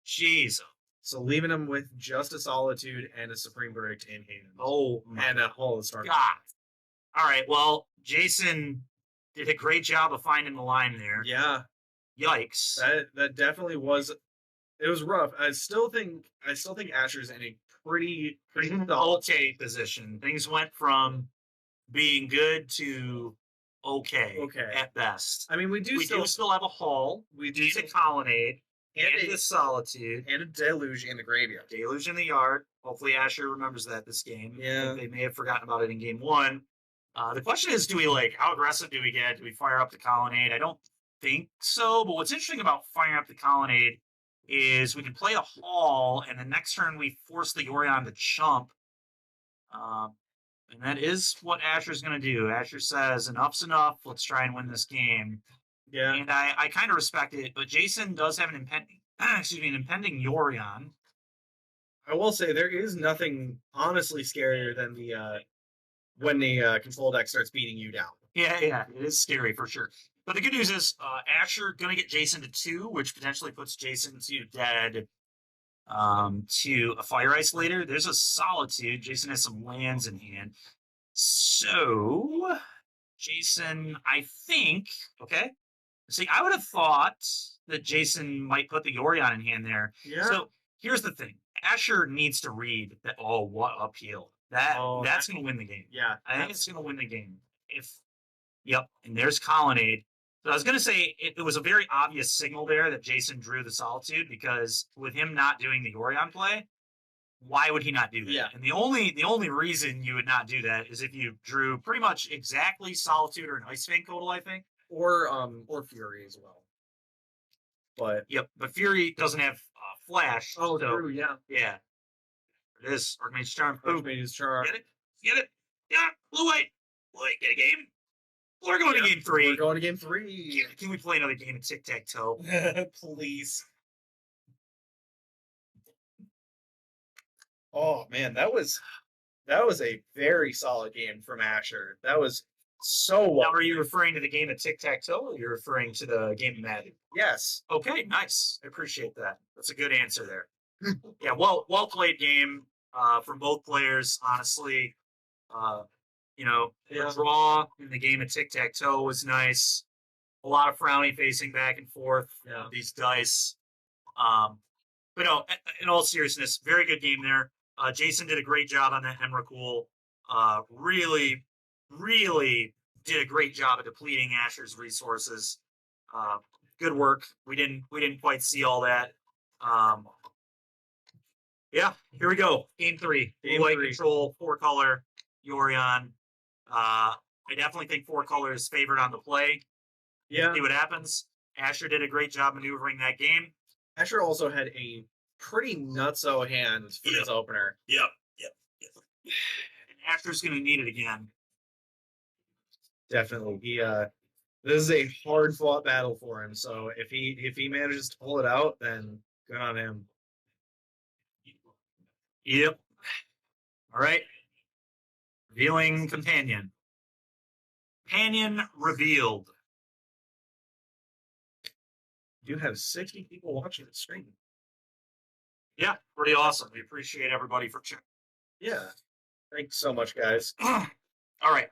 Jeez. So leaving him with just a Solitude and a Supreme Verdict in hand. Oh my And a Hall of Stars. God. All right. Well, Jason did a great job of finding the line there. Yeah, Yikes. that definitely was. It was rough. I still think Asher's in a pretty solid. Okay position. Things went from being good to okay, Okay. at best. I mean, we do We do still have a hall. we do Decent colonnade and and the solitude. a deluge in the graveyard. Deluge in the yard. Hopefully Asher remembers that this game. Yeah. They may have forgotten about it in game 1. The question is, how aggressive do we get? Do we fire up the colonnade? I don't think so. But what's interesting about firing up the colonnade is we can play a hall, and the next turn we force the Yorion to chump. And that is what Asher's going to do. Asher says, enough's enough. Let's try and win this game. Yeah. And I kind of respect it. But Jason does have an impending Yorion. I will say there is nothing honestly scarier than when the control deck starts beating you down. Yeah, it is scary for sure. But the good news is Asher going to get Jason to 2, which potentially puts Jason to dead to a Fire Ice later. There's a Solitude. Jason has some lands in hand. So, Jason, I think, okay. See, I would have thought that Jason might put the Yorion in hand there. Yeah. So, here's the thing. Asher needs to read that, what upheal. That's going to win the game. Yeah. I think it's going to win the game. Yep, and there's Colonnade. So I was going to say it was a very obvious signal there that Jason drew the Solitude, because with him not doing the Yorion play, why would he not do that? Yeah. And the only reason you would not do that is if you drew pretty much exactly Solitude or an Ice Fang Total, I think. Or Fury as well. But Yep, but Fury doesn't have Flash. oh, so, true, yeah. yeah. It is Archmage's Charm. Boom. Archmage's Charm. Get it? Get it? Yeah, blue white. Blue white, get a game. We're going to game 3. We're going to game 3. Can we play another game of tic-tac-toe? Please. Oh man, that was a very solid game from Asher. That was so Now, well. are you referring to the game of tic-tac-toe, or you're referring to the game of Madden? Yes. Okay, nice. I appreciate that. That's a good answer there. Yeah, well played game from both players, honestly. The draw in the game of tic-tac-toe was nice. A lot of frowny facing back and forth. Yeah. These dice. But no, in all seriousness, very good game there. Jason did a great job on that Emrakul. Really, really did a great job of depleting Asher's resources. Good work. We didn't quite see all that. Yeah, here we go. Game 3. Game White 3. control, 4-color, Yorion. I definitely think 4-color is favored on the play. Yeah. See what happens. Asher did a great job maneuvering that game. Asher also had a pretty nutso hand for Yep. his opener. Yep. And Asher's going to need it again. Definitely. This is a hard fought battle for him. So if he manages to pull it out, then good on him. Yep. All right. Revealing companion. Companion revealed. You have 60 people watching the stream. Yeah, pretty awesome. We appreciate everybody for checking. Yeah. Thanks so much, guys. All right.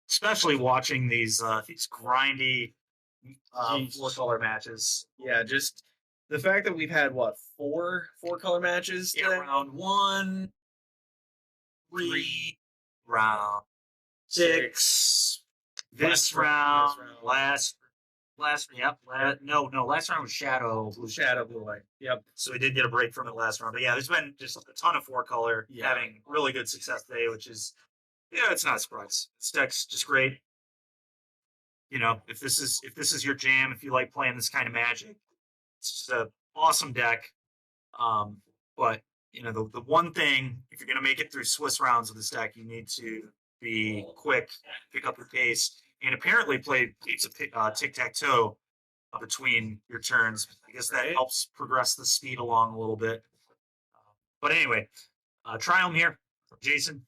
Especially watching these grindy Jeez. 4-color matches. Yeah, just the fact that we've had what four color matches Yeah, today? round 1, 3, round 6. This round, last last round was Shadow. Shadow Blue Light. Yep. So we did get a break from it last round. But yeah, there's been just a ton of 4-color having really good success today, which is it's not a surprise. This deck's just great. You know, if this is your jam, if you like playing this kind of Magic, it's just an awesome deck. But you know, the one thing, if you're gonna make it through Swiss rounds with this deck, you need to be quick, pick up your pace, and apparently play tic-tac-toe between your turns. I guess that helps progress the speed along a little bit. But anyway, try them here, Jason.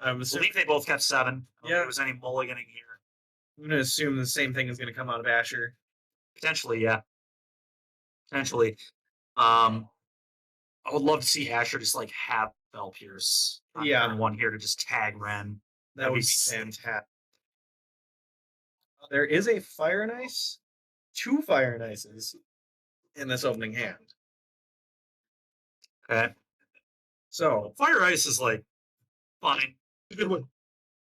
I believe they both kept 7. I don't think Yeah. there was any mulliganing here. I'm gonna assume the same thing is gonna come out of Asher. Potentially, yeah. Potentially. I would love to see Asher just like have Bell Pierce. On turn 1 here to just tag Ren. That would be sick. fantastic. There is a Fire and Ice, 2 Fire and Ices in this opening hand. Okay. So Fire Ice is like fine. A good way.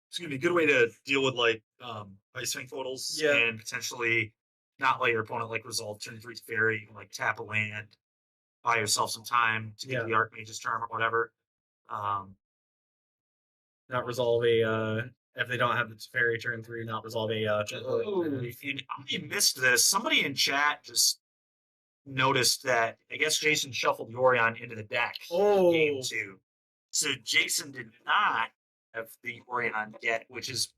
It's gonna be a good way to deal with like Ice Fang totals and potentially not let your opponent like resolve turn 3 to Fairy. You can like tap a land, buy yourself some time to get the Archmage's Charm or whatever. not resolve a if they don't have the Fairy turn 3, not resolve a And I missed this. Somebody in chat just noticed that I guess Jason shuffled Yorion into the deck in game 2. So Jason did not have the Yorion yet, which is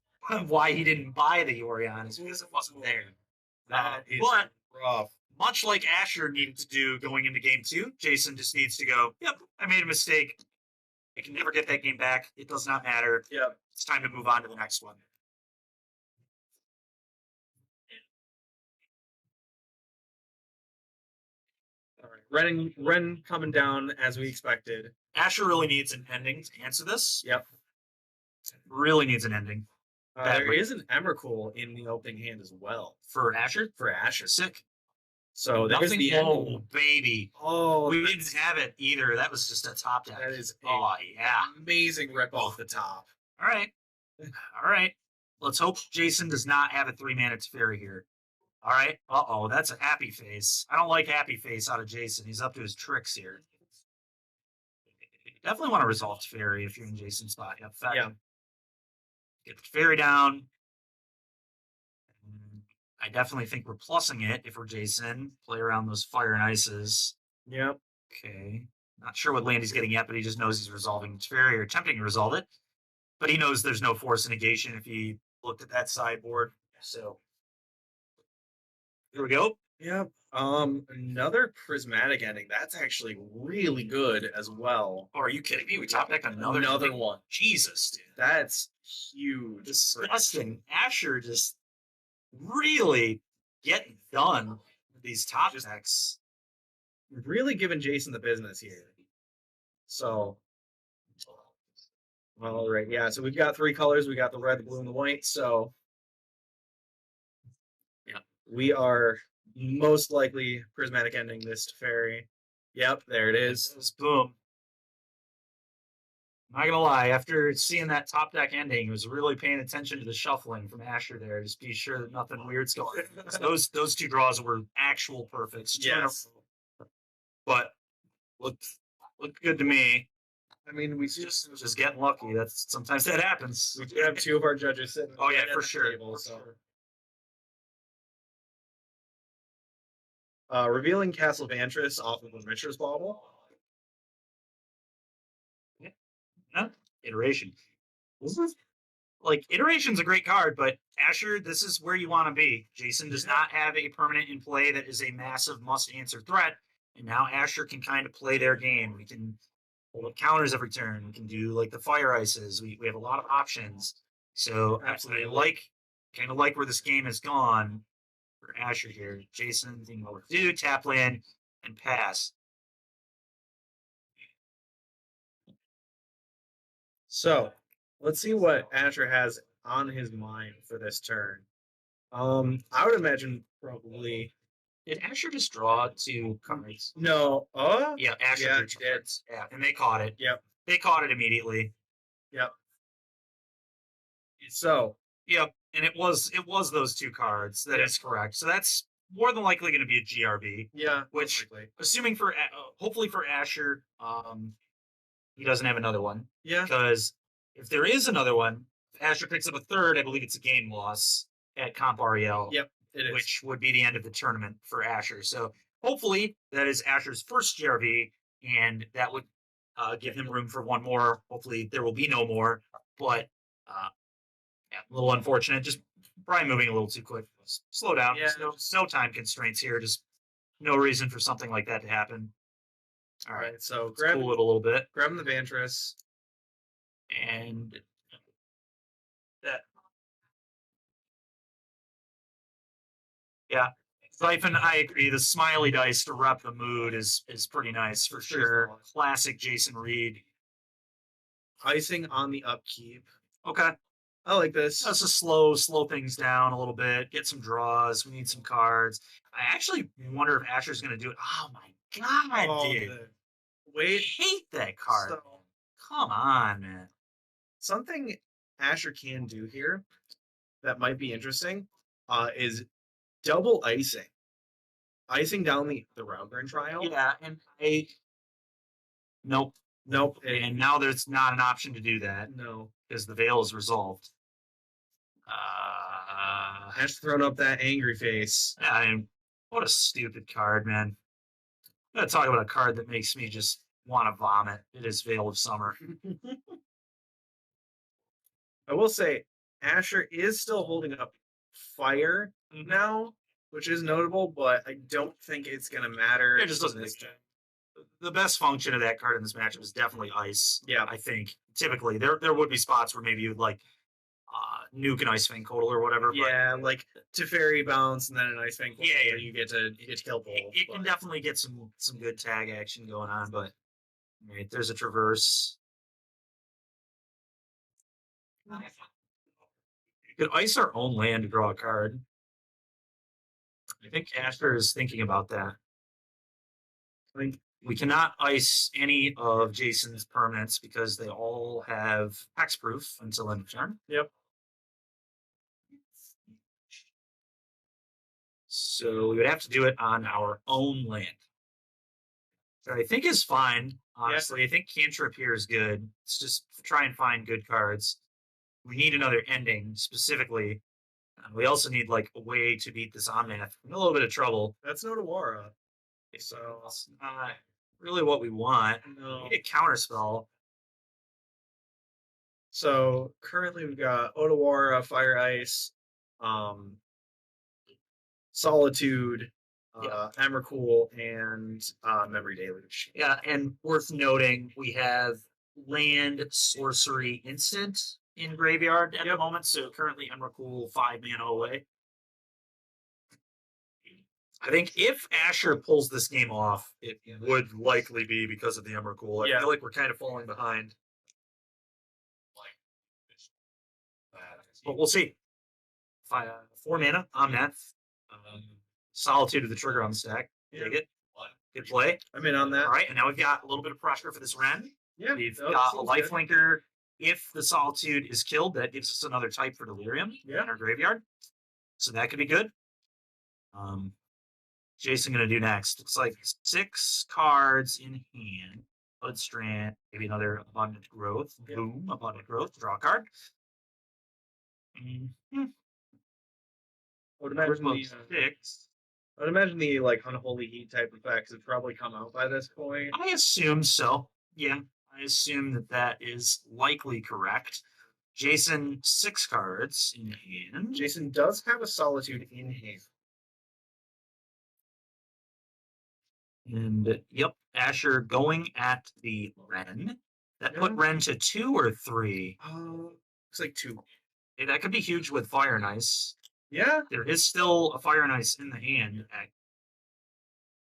why he didn't buy the Yorion, is because it wasn't there. That is But rough. much like Asher needed to do going into game 2, Jason just needs to go, yep, I made a mistake. I can never get that game back. It does not matter. Yep. It's time to move on to the next one. All right. Ren coming down as we expected. Asher really needs an ending to answer this. Yep. Really needs an ending. There is an Emrakul in the opening hand as well. For Asher? For Asher. Sick. So there's Nothing. the Oh, end. baby. Oh, We didn't have it either. That was just a top deck. that is Oh, yeah. amazing rip off the top. All right. All right. Let's hope Jason does not have a 3-mana Teferi here. All right. Uh-oh, that's a happy face. I don't like happy face out of Jason. He's up to his tricks here. Definitely want to resolve Teferi if you're in Jason's spot. Yep. Yeah. Get the Teferi down. I definitely think we're plussing it if we're Jason. Play around those Fire and Ices. Yep. Okay. Not sure what land he's getting yet, but he just knows he's resolving Teferi or attempting to resolve it. But he knows there's no force negation if he looked at that sideboard. So here we go. Yep. Another prismatic ending. That's actually really good as well. Oh, are you kidding me? We top deck another one. Jesus, dude. That's huge. Disgusting. Asher just really getting done with these top decks. Really giving Jason the business here. So, all right, yeah. So we've got 3 colors. We got the red, the blue, and the white. So, yeah, we are most likely prismatic ending this to Fairy. Yep, there it is. Boom. I'm not gonna lie, after seeing that top deck ending, I was really paying attention to the shuffling from Asher there. Just be sure that nothing weird's going on. So those 2 draws were actual perfects. Yes. But looked good to me. I mean, we Just getting lucky. That's sometimes that happens. we do have 2 of our judges sitting. Oh yeah, right at for the sure. table, so. Revealing Castle Vantress off of the Mishra's Bauble. Iteration. This is like Iteration's a great card, but Asher, this is where you want to be. Jason does not have a permanent in play that is a massive must-answer threat, and now Asher can kind of play their game. We can hold up counters every turn. We can do like the fire ices. We have a lot of options. So Absolutely. I kind of like where this game has gone for Asher here. Jason, thinking about what to do, tap land, and pass. So let's see what Asher has on his mind for this turn. I would imagine probably Did Asher just draw 2 cards? no. Yeah, Asher Yeah, drew 2 cards. Yeah, and they caught it. Yep. They caught it immediately. Yep. So Yep, and it was those 2 cards. That is correct. So that's more than likely going to be a GRB. yeah, Which- most likely. Assuming for hopefully for Asher, he doesn't have another one, Yeah, because if there is another one, if Asher picks up a third, I believe it's a game loss at Comp REL. Yep, it is. Which would be the end of the tournament for Asher. So hopefully that is Asher's first GRV, and that would give him room for one more. Hopefully there will be no more, but yeah, a little unfortunate. Just probably moving a little too quick. Slow down. Yeah. There's no time constraints here. Just no reason for something like that to happen. All right, so Let's cool it a little bit. grabbing the Vantress. And that. Yeah. Siphon, I agree. The smiley dice to rep the mood is pretty nice for sure. Classic Jason Reed. Icing on the upkeep. Okay. I like this. Let's just slow things down a little bit. Get some draws. We need some cards. I actually wonder if Asher's going to do it. Oh my god, Oh, dude! the- I Wait, hate that card. so Come on, man. something Asher can do here that might be interesting is double icing. Icing down the Roundburn trial. Yeah, and nope. Nope. And now there's not an option to do that no. because the veil is resolved. Ash thrown up that angry face. I mean, what a stupid card, man. I'm gonna talk about a card that makes me just want to vomit. It is Veil of Summer. I will say, Asher is still holding up fire now, which is notable, but I don't think it's gonna matter. It just doesn't this make the best function of that card in this matchup is definitely ice. Yeah. I think typically there would be spots where maybe you'd like nuke an Ice Fang Coatl or whatever. But Yeah, like Teferi bounce and then an Ice Fang. Yeah, yeah. You get to kill both. it can but- definitely get some good tag action going on. But right, there's a traverse. We could ice our own land to draw a card. I think Asher is thinking about that. I think we cannot ice any of Jason's permanents because they all have hexproof until end of turn. Yep. So we would have to do it on our own land. So I think is fine. Honestly, I think cantrip here is good. Let's just try and find good cards. We need another ending specifically. We also need like a way to beat this Omnath. We're in a little bit of trouble. That's no Tawara. So it's not really what we want. No. We need a counterspell. So currently we've got Otawara, Fire Ice, Solitude, Emrakul, and Memory Deluge. Yeah, and worth noting, we have land, sorcery, instant in graveyard at the moment. So currently Emrakul 5 mana away. I think if Asher pulls this game off, it would likely be because of the Emrakul. I feel like we're kind of falling behind. But we'll see. 4 mana, Omnath. Solitude of the trigger on the stack. Take it. Good play. I'm in on that. All right, and now we've got a little bit of pressure for this Ren. Yeah. We've that got a seems life good. linker. If the Solitude is killed, that gives us another type for Delirium in our graveyard. So that could be good. Jason gonna do next. Looks like 6 cards in hand. Bloodstrand, maybe another Abundant Growth. Yep. Boom, Abundant Growth. Draw a card. I would imagine Charisma the, 6. I'd imagine the like unholy heat type effects have probably come out by this point. I assume so. Yeah, I assume that that is likely correct. Jason, 6 cards in hand. Jason does have a Solitude in hand. And yep, Asher going at the Ren. That put Yeah. Ren to 2 or 3. Looks like 2. That could be huge with Fire and Ice. Yeah. There is still a Fire and Ice in the hand.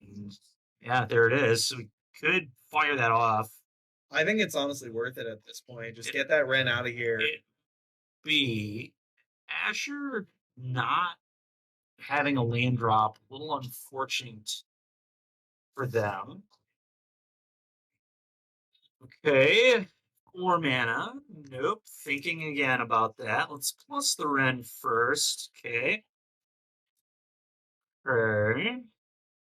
And yeah, there it is. So we could fire that off. I think it's honestly worth it at this point. Just get that Ren out of here. It be Asher not having a land drop, a little unfortunate for them. Okay, 4 mana. Nope. Thinking again about that. Let's plus the Ren first. Okay. Okay.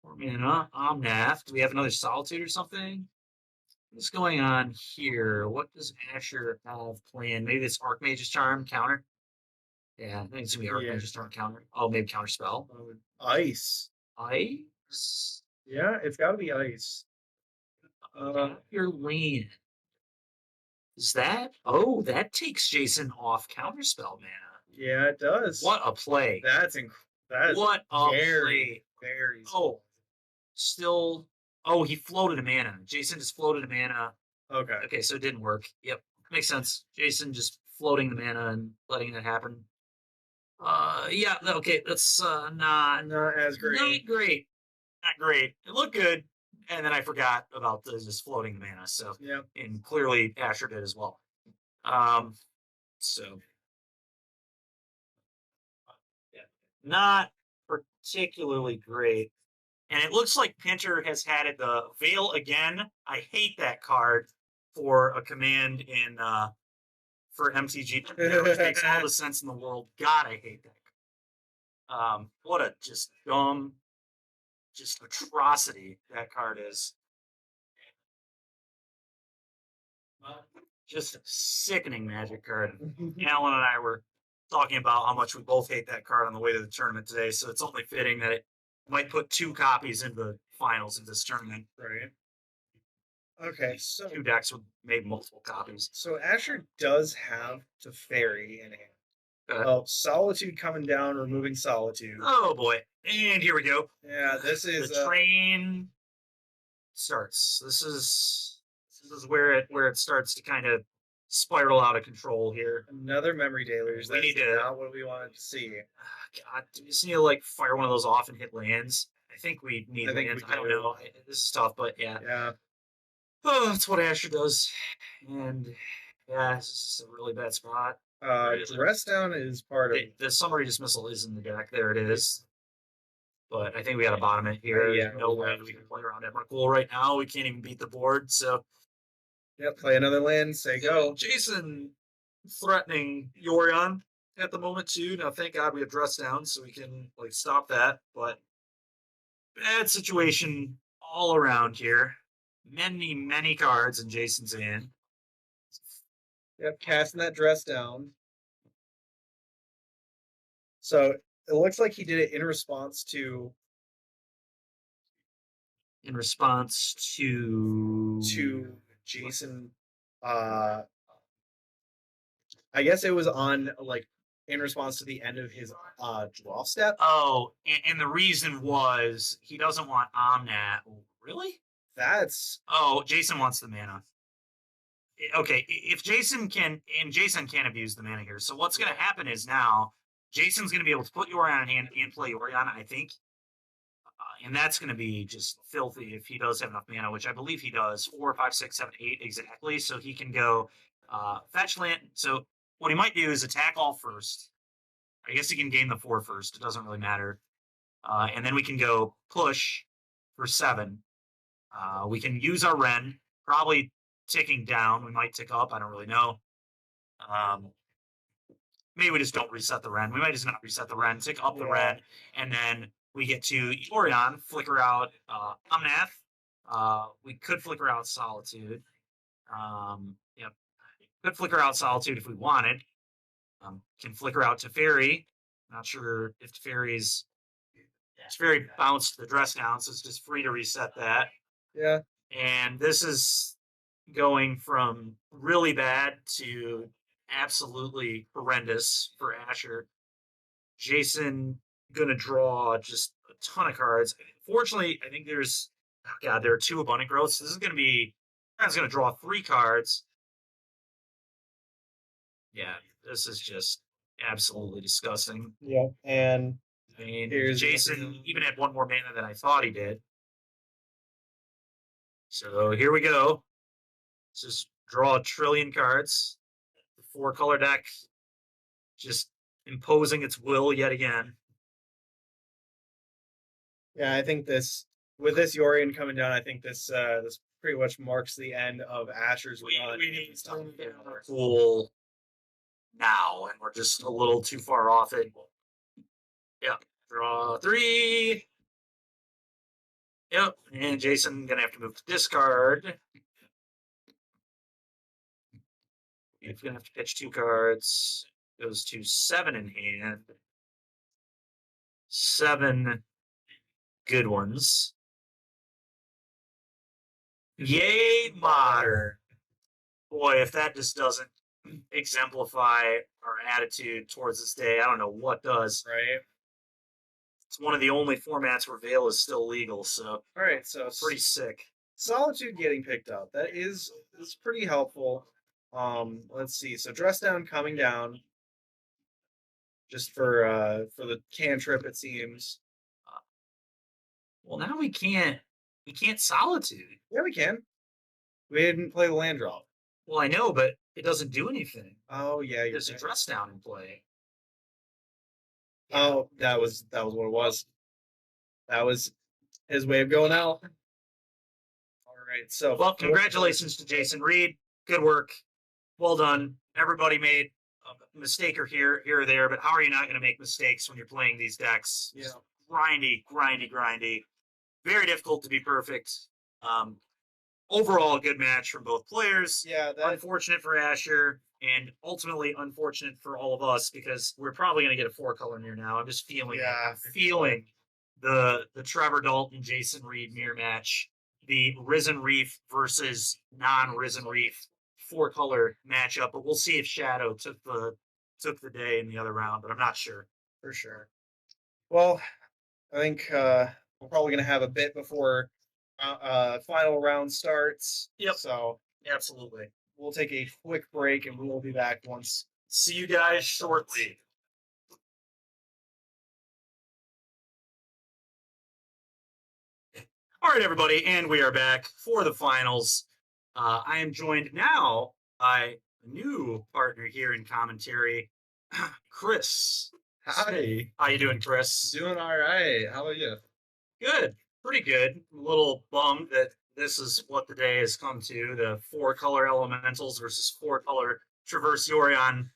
4 mana. Omnath. Do we have another Solitude or something? What's going on here? What does Asher have planned? Maybe this Archmage's Charm counter? Yeah, I think it's gonna be Yeah. Archmage's Charm counter. Oh, maybe counter spell. Ice. Ice. Yeah, it's got to be ice. Your land. Is that? Oh, that takes Jason off counterspell mana. Yeah, it does. What a play! That is What a very, play! very. Oh, still. Oh, he floated a mana. Jason just floated a mana. Okay. Okay, so it didn't work. Yep, makes sense. Jason just floating the mana and letting that happen. Yeah. Okay, that's not Not as great. not great. Not great. It looked good, and then I forgot about the just floating the mana. So, Yep. and clearly Asher did as well. So yeah, not particularly great. And it looks like Pinter has had it the Veil again. I hate that card for a command in for MTG. It makes all the sense in the world. God, I hate that. What a just dumb, just atrocity that card is. Just a sickening Magic card. Alan and I were talking about how much we both hate that card on the way to the tournament today, so it's only fitting that it might put 2 copies into the finals of this tournament. Right. Okay, so 2 decks with maybe multiple copies. so Asher does have Teferi in hand. Uh, Oh, Solitude coming down, removing Solitude. Oh boy. And here we go. Yeah, this is The train starts. This is where it starts to kind of spiral out of control here. another memory deluge. We That's need to- not what we wanted to see. God, do we just need to like fire one of those off and hit lands? I think we need I think lands. we I don't do. know. This is tough, but yeah. Yeah. Oh, that's what Asher does. And yeah, this is a really bad spot. Dress down is part of The summary dismissal is in the deck. There it is. But I think we got to bottom it here. Yeah, There's no we'll way have we to. can play around Emrakul right now. We can't even beat the board. So Yep, play another land, say go. Jason threatening Yorion at the moment too. Now thank God we have dress down so we can like stop that. But bad situation all around here. Many cards in Jason's hand. Yep, casting that dress down. So it looks like he did it in response to In response to Jason. I guess it was on like in response to the end of his draw step. Oh, and the reason was he doesn't want Omnat. Really? That's Oh, Jason wants the mana. Okay, if Jason can abuse the mana here. So what's going to happen is now Jason's going to be able to put Yorion in hand and play Yorion, I think. And that's going to be just filthy if he does have enough mana, which I believe he does. 4, 5, 6, 7, 8 exactly. So he can go fetch land. So what he might do is attack all first. I guess he can gain the 4 first. It doesn't really matter. And then we can go push for 7. We can use our Ren, probably ticking down. We might tick up. I don't really know. Maybe we just don't reset the Ren. We might just not reset the Ren, tick up the Yeah. Ren, and then we get to Yorion, flicker out Omnath. We could flicker out Solitude. Yep. Could flicker out Solitude if we wanted. Can flicker out Teferi. Not sure if Teferi's It's very bounced to the dress down, so it's just free to reset that. Yeah. And this is going from really bad to absolutely horrendous for Asher. Jason gonna draw just a ton of cards. Fortunately, I think there are 2 abundant growths. So this is gonna be guy's gonna draw 3 cards. Yeah, this is just absolutely disgusting. Yeah. And I mean, Here's- Jason even had 1 more mana than I thought he did. So here we go. Let's just draw a trillion cards. The 4-color deck just imposing its will yet again. yeah, I think with this Yorion coming down, I think this pretty much marks the end of Asher's run. We need something cool now, and we're just a little too far off it. Yep. Draw 3. Yep. And Jason gonna have to move to discard. He's gonna have to pitch 2 cards. Goes to 7 in hand. 7 good ones. Yay, modern. Boy, if that just doesn't exemplify our attitude towards this day, I don't know what does. Right. It's one of the only formats where Veil is still legal, so All right. So it's pretty sick. Solitude getting picked up. That is pretty helpful. Let's see. So dress down coming down. Just for the cantrip, it seems. Well, now we can't Solitude. Yeah, we can. We didn't play the land drop. Well, I know, but it doesn't do anything. Oh yeah, you're There's a right. dress down in play. Oh, that was what it was. That was his way of going out. All right. So Well, congratulations to Jason Reed. Good work. Well done. Everybody made a mistake or here or there, but how are you not going to make mistakes when you're playing these decks? Yeah. Just grindy. Very difficult to be perfect. Overall, a good match from both players. Yeah, that Unfortunate for Asher, and ultimately unfortunate for all of us because we're probably going to get a 4-color mirror now. I'm just feeling the Trevor Dalton Jason Reed mirror match, the Risen Reef versus non-Risen Reef 4-color matchup. But we'll see if Shadow took the day in the other round, but I'm not sure. for sure. Well, I think we're probably gonna have a bit before final round starts. Yep. So Absolutely. we'll take a quick break and we will be back once. See you guys shortly. All right, everybody, and we are back for the finals. I am joined now by a new partner here in commentary, Chris. Howdy. How you doing, Chris? Doing all right. How about you? Good, pretty good. A little bummed that this is what the day has come to, the 4-color elementals versus 4-color Traverse Yorion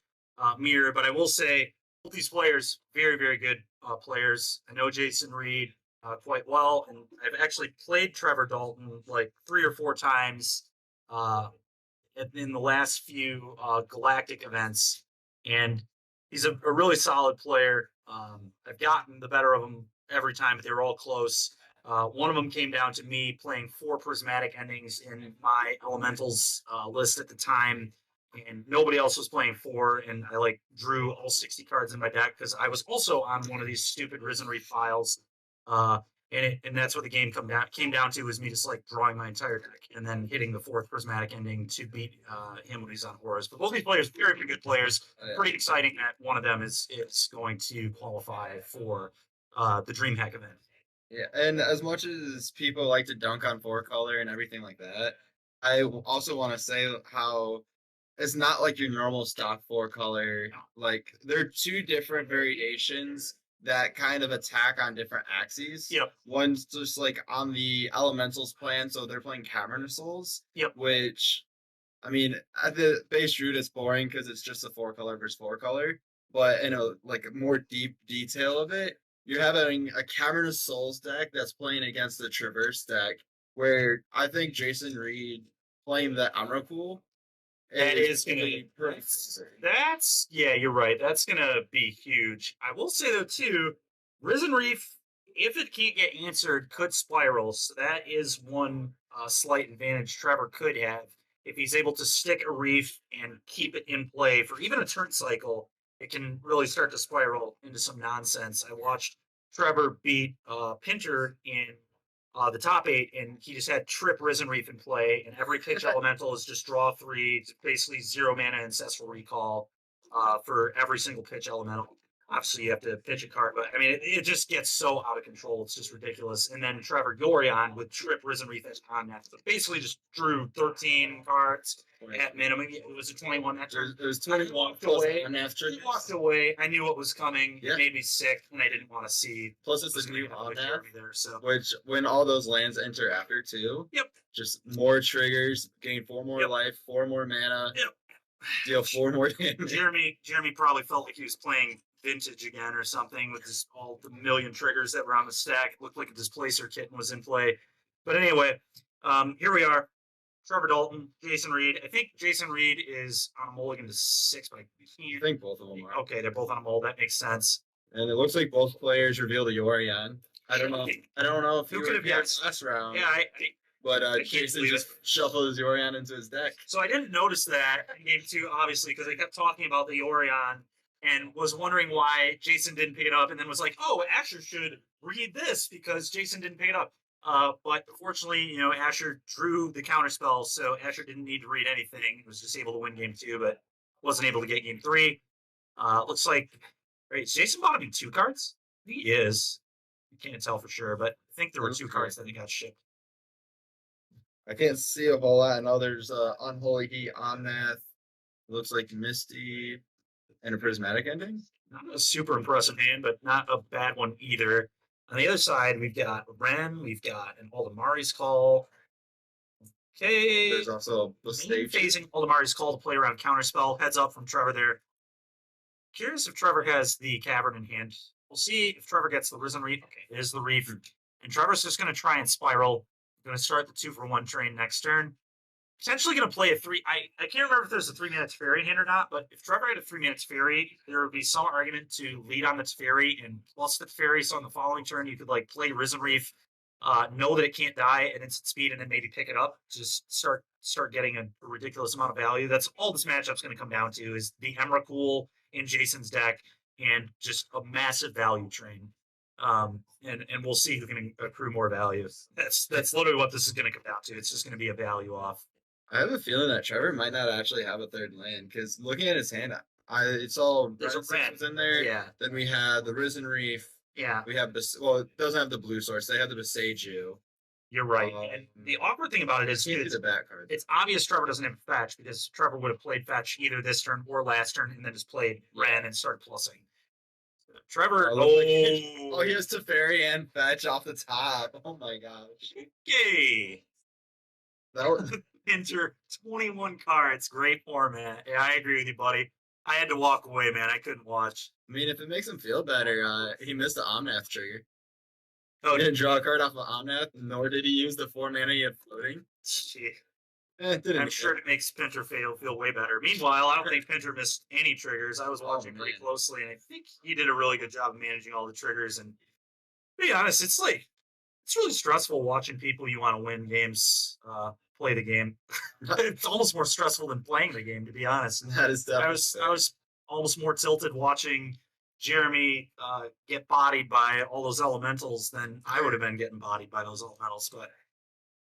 mirror. But I will say, both these players, very, very good players. I know Jason Reed quite well, and I've actually played Trevor Dalton like 3 or 4 times in the last few Galactic events, and he's a really solid player. I've gotten the better of him every time, but they were all close. One of them came down to me playing 4 prismatic endings in my elementals list at the time, and nobody else was playing 4, and I drew all 60 cards in my deck because I was also on one of these stupid Risen Reef files. And that's what the game came down to, was me just drawing my entire deck and then hitting the 4th prismatic ending to beat him when he's on Horus. But both these players, very, very good players. Oh, yeah. Pretty exciting that one of them is going to qualify for the DreamHack event. Yeah, and as much as people like to dunk on 4-color and everything like that, I also want to say how it's not like your normal stock 4-color. Like, there are 2 different variations that kind of attack on different axes. Yep. One's just on the elementals plan, so they're playing Cavernous Souls. Yep. Which, I mean, at the base root, it's boring because it's just a 4-color versus 4-color. But in a more deep detail of it, you're having a Cavernous Souls deck that's playing against the Traverse deck, where I think Jason Reed playing the Emrakul That is going to be pretty. You're right. That's going to be huge. I will say, though, too, Risen Reef if it can't get answered, could spiral. So that is one slight advantage Trevor could have. If he's able to stick a reef and keep it in play for even a turn cycle, it can really start to spiral into some nonsense. I watched Trevor beat Pinter in the top 8, and he just had Trip Risen Reef in play, and every pitch elemental is just draw 3, basically 0 mana Ancestral Recall for every single pitch elemental. Obviously, you have to pitch a card, but I mean, it just gets so out of control. It's just ridiculous. And then Trevor Gorion with Trip Risen Reef on that. So basically, just drew 13 cards at minimum. It was a 21 that turn. It was 21 walked away. and after He walked away. I knew what was coming. Yeah. It made me sick, and I didn't want to see. Plus, it's was a gonna new happen on with that, Jeremy there. So which when all those lands enter after too. Yep. Just more triggers, gain 4 more Yep. life, 4 more mana. Yep. Deal 4 more damage. Jeremy probably felt like he was playing Vintage again or something with just all the million triggers that were on the stack. It looked like a Displacer kitten was in play. But anyway, here we are. Trevor Dalton, Jason Reed. I think Jason Reed is on a mulligan to 6, but I I can't. think both of them are. Okay, they're both on a mull. That makes sense. And it looks like both players revealed a Yorion. I don't know. I don't know if Who you could were have here guessed? last round. Yeah, But can't Jason believe just shuffled his Yorion into his deck. So I didn't notice that in game 2, obviously, because I kept talking about the Orion and was wondering why Jason didn't pick it up, and then was like, oh, Asher should read this because Jason didn't pick it up. But fortunately, Asher drew the counterspell, so Asher didn't need to read anything. He was just able to win game 2, but wasn't able to get game 3. Looks like, right, is Jason bought him 2 cards? He is. You can't tell for sure, but I think there were 2 cards that he got shipped. I can't see a whole lot. I know there's Unholy Heat on that. Looks like Misty and a Prismatic Ending. Not a super impressive hand, but not a bad one either. On the other side, we've got Ren, we've got an Aldemari's Call. Okay. There's also the Main stage. phasing Aldemari's Call to play around Counterspell. Heads up from Trevor there. Curious if Trevor has the Cavern in hand. We'll see if Trevor gets the Risen Reef. Okay, it is the Reef. And Trevor's just going to try and spiral. Going to start the 2-for-1 train next turn. Potentially going to play a 3. I can't remember if there's a 3-mana Teferi in hand or not, but if Trevor had a 3-mana Teferi, there would be some argument to lead on the Teferi and plus the Teferi. So on the following turn, you could play Risen Reef, know that it can't die at instant speed, and then maybe pick it up. Just start getting a ridiculous amount of value. That's all this matchup's going to come down to is the Emrakul in Jason's deck and just a massive value train. And we'll see who can accrue more value. That's literally what this is going to come down to. It's just going to be a value off. I have a feeling that Trevor might not actually have a third land because looking at his hand, it's all There's a red red. sixes in there. Yeah, Then we have the Risen Reef. yeah, We have it doesn't have the blue source. They have the Beseiju. you're right. And the awkward thing about it is Can't do the back card. it's obvious Trevor doesn't have fetch because Trevor would have played fetch either this turn or last turn and then just played Ren and started plussing. Trevor, Oh, he has Teferi and fetch off the top. Oh my gosh. yay! That was, Pinter, 21 cards, great format. Yeah, I agree with you, buddy. I had to walk away, man. I couldn't watch. I mean, if it makes him feel better, he missed the Omnath trigger. Oh, He didn't draw a card off of Omnath, nor did he use the 4 mana he had floating. gee. It didn't I'm sure it makes Pinter feel way better. Meanwhile, I don't think Pinter missed any triggers. I was Oh, watching pretty man. closely, and I think he did a really good job of managing all the triggers. And to be honest, it's really stressful watching people you want to win games play the game. It's almost more stressful than playing the game, to be honest. That is I definitely. was almost more tilted watching Jeremy get bodied by all those elementals than I would have been getting bodied by those elementals. But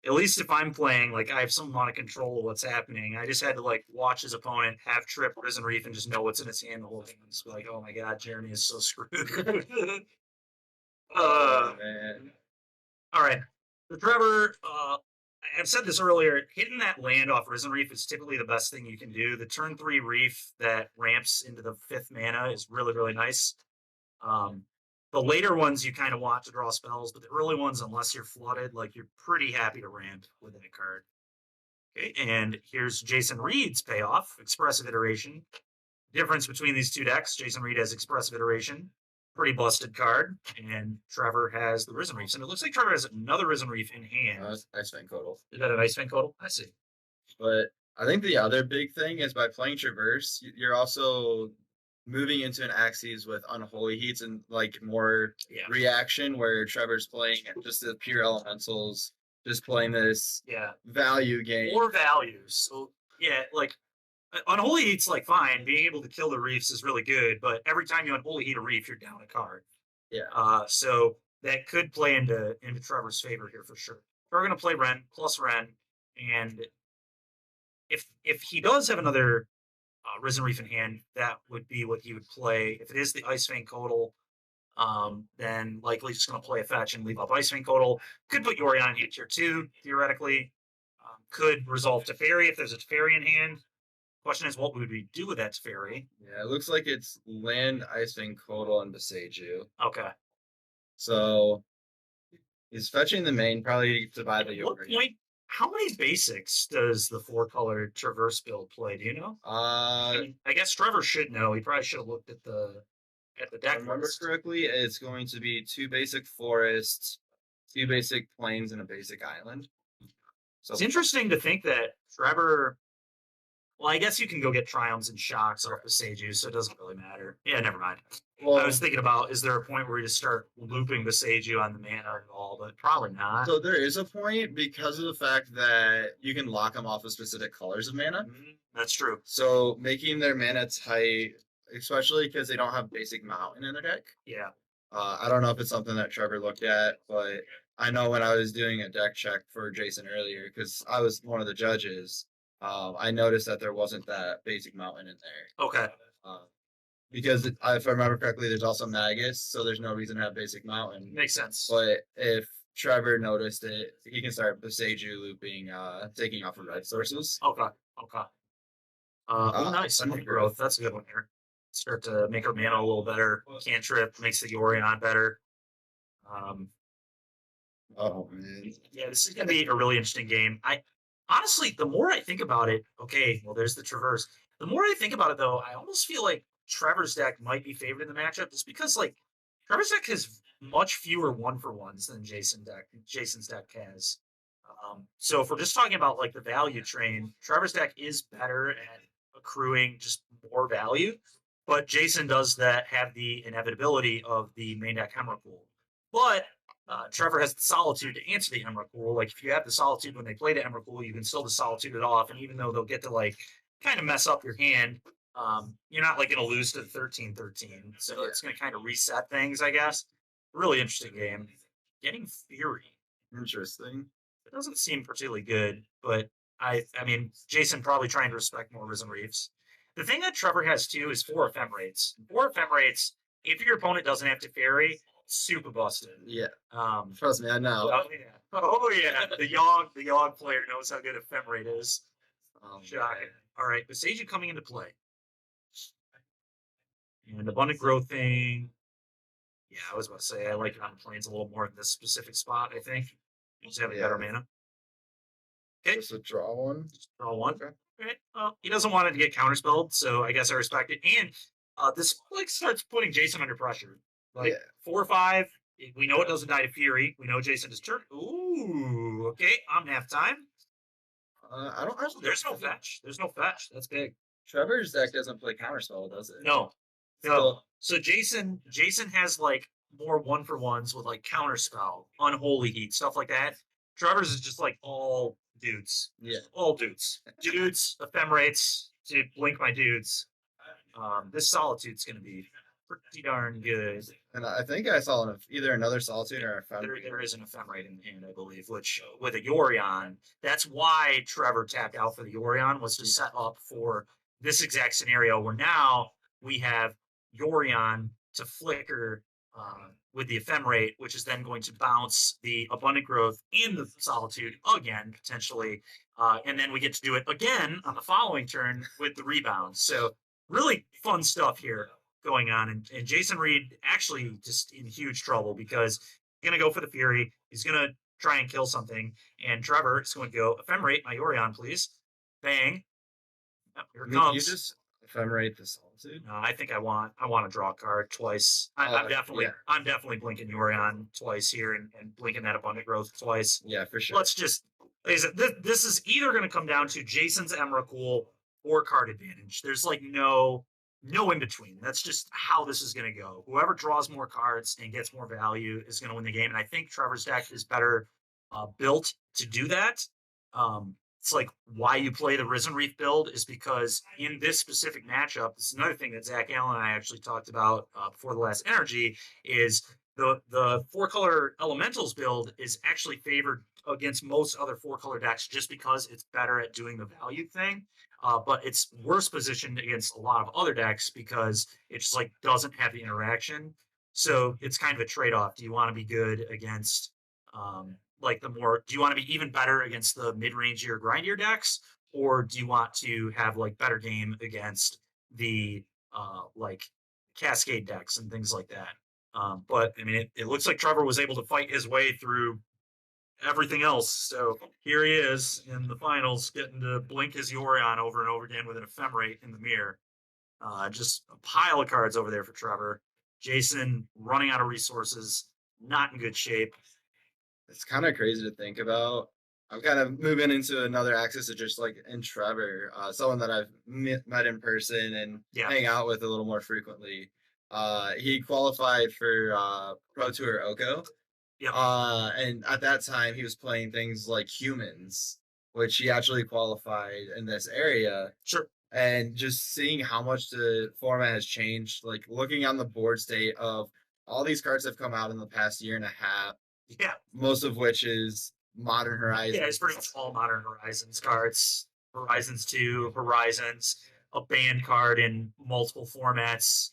at least if I'm playing, I have some amount of control of what's happening. I just had to watch his opponent have Trip, Risen Reef, and just know what's in his hand the whole game. It's like, oh my god, Jeremy is so screwed. Oh, man. All right. So Trevor, I've said this earlier, hitting that land off Risen Reef is typically the best thing you can do. The turn 3 Reef that ramps into the 5th mana is really, really nice. The later ones you kind of want to draw spells, but the early ones, unless you're flooded, you're pretty happy to ramp with that card. Okay, and here's Jason Reed's payoff, Expressive Iteration. Difference between these two decks, Jason Reed has Expressive Iteration, pretty busted card, and Trevor has the Risen Reefs. And it looks like Trevor has another Risen Reef in hand. Ice Fang Codal. Is that an Ice Fang Codal? I see. But I think the other big thing is by playing Traverse, you're also moving into an Axes with Unholy Heats and like more Yeah. reaction, where Trevor's playing just the pure elementals, just playing this Yeah. value game. More values. So yeah, like Unholy Heat's like fine. Being able to kill the reefs is really good, but every time you Unholy Heat a reef, you're down a card. Yeah. So that could play into Trevor's favor here for sure. We're gonna play Ren plus Ren, and if he does have another Risen Reef in hand, that would be what he would play. If it is the Icefang Codal, then likely just going to play a fetch and leave up Icefang Codal. Could put Yorion in tier 2, theoretically. Could resolve Teferi if there's a Teferi in hand. Question is, what would we do with that Teferi? Yeah, it looks like it's land, Icefang Codal, and Beseiju. Okay. So he's fetching the main, probably to buy the At what Yorion. point, how many basics does the 4-color Traverse build play? Do you know? I guess Trevor should know. He probably should have looked at the If deck I remember list. correctly, it's going to be 2 basic forests, 2 basic plains, and a basic island. So It's interesting to think that Trevor. Well, I guess you can go get Triumphs and Shocks off of Seiju, so it doesn't really matter. Yeah, never mind. well, I was thinking about, is there a point where we just start looping the Seiju on the mana at all? But probably not. so there is a point because of the fact that you can lock them off of specific colors of mana. That's true. So making their mana tight, especially because they don't have basic mountain in their deck. Yeah. I don't know if it's something that Trevor looked at, but I know when I was doing a deck check for Jason earlier, because I was one of the judges, I noticed that there wasn't that basic mountain in there. Okay. Because if I remember correctly, there's also Magus, so there's no reason to have basic mountain. Makes sense. But if Trevor noticed it, he can start Beseiju looping, taking off of red sources. Okay. Okay. Nice. Thunder Growth. That's a good one here. Start to make our mana a little better. Cantrip makes the Yorion better. Oh man. Yeah, this is going to be a really interesting game. I honestly, the more I think about it, okay, well, there's the Traverse. The more I think about it, though, I almost feel like Trevor's deck might be favored in the matchup, just because like Trevor's deck has much fewer 1-for-1s than Jason's deck has. So if we're just talking about like the value train, Trevor's deck is better at accruing just more value, but Jason does have the inevitability of the main deck Emrakul. But Trevor has the Solitude to answer the Emrakul. Like if you have the Solitude when they play the Emrakul, you can still the Solitude it off, and even though they'll get to like kind of mess up your hand, you're not like going to lose to 13-13. So it's going to kind of reset things, I guess. Really interesting game. Getting Fury. Interesting. It doesn't seem particularly good, but I mean, Jason probably trying to respect more Risen Reefs. The thing that Trevor has too is 4 Ephemerates. 4 Ephemerates, if your opponent doesn't have Teferi, super busted. Yeah. Um, Trust me, I know. oh yeah, the Yawg player knows how good Ephemerate is. Shocking. All right, Beseiju coming into play. And Abundant Growth thing. Yeah, I was about to say I like it on the plains a little more in this specific spot, I think. Just having better mana. Okay. Just a draw one. Draw one. Okay. Okay. Well, he doesn't want it to get counterspelled, so I guess I respect it. And this like starts putting Jason under pressure. Like 4 or 5. We know it doesn't die to Fury. We know Jason is turn. Ooh. Okay. I'm halftime. I don't actually. There's no fetch. There's no fetch. That's big. Trevor's deck doesn't play counterspell, does it? No. So, So Jason has like more 1-for-1s with like counterspell, unholy heat, stuff like that. Trevor's is just like all dudes. yeah. All dudes. Dudes, ephemerates, to blink my dudes. This Solitude's gonna be pretty darn good. And I think I saw either another Solitude or a There is an ephemerate in the hand, I believe, which with a Yorion, that's why Trevor tapped out for the Yorion, was to set up for this exact scenario where now we have Yorion to flicker with the ephemerate, which is then going to bounce the Abundant Growth and the Solitude again, potentially. And then we get to do it again on the following turn with the rebound. So really fun stuff here going on. And Jason Reed actually just in huge trouble because he's going to go for the Fury. He's going to try and kill something. And Trevor is going to go, ephemerate my Yorion, please. Bang. Oh, here it comes. You just ephemerate the Solitude? No, I think I want to draw a card twice. I'm definitely blinking Yorion twice here and blinking that Abundant Growth twice. Yeah, for sure. Let's just, this is either going to come down to Jason's Emrakul or card advantage. There's like no no in between. That's just how this is going to go. Whoever draws more cards and gets more value is going to win the game. And I think Trevor's deck is better built to do that. It's like why you play the Risen Reef build is because in this specific matchup, this is another thing that Zach Allen and I actually talked about before the last energy is the 4-color elementals build is actually favored against most other 4-color decks just because it's better at doing the value thing. But it's worse positioned against a lot of other decks because it just like doesn't have the interaction. So it's kind of a trade-off. Do you want to be good against like do you want to be even better against the mid-rangier grindier decks, or do you want to have like better game against the like Cascade decks and things like that? But I mean, it looks like Trevor was able to fight his way through everything else. So here he is in the finals, getting to blink his Yorion over and over again with an ephemerate in the mirror. Just a pile of cards over there for Trevor. Jason running out of resources, not in good shape. It's kind of crazy to think about. I'm kind of moving into another axis of just like in Trevor, someone that I've met in person and hang out with a little more frequently. He qualified for Pro Tour Oko. Yep. And at that time, he was playing things like Humans, which he actually qualified in this area. Sure. And just seeing how much the format has changed, like looking on the board state of all these cards have come out in the past year and a half. Yeah. Most of which is Modern Horizons. Yeah, it's pretty much all Modern Horizons cards. Horizons 2, Horizons, a banned card in multiple formats.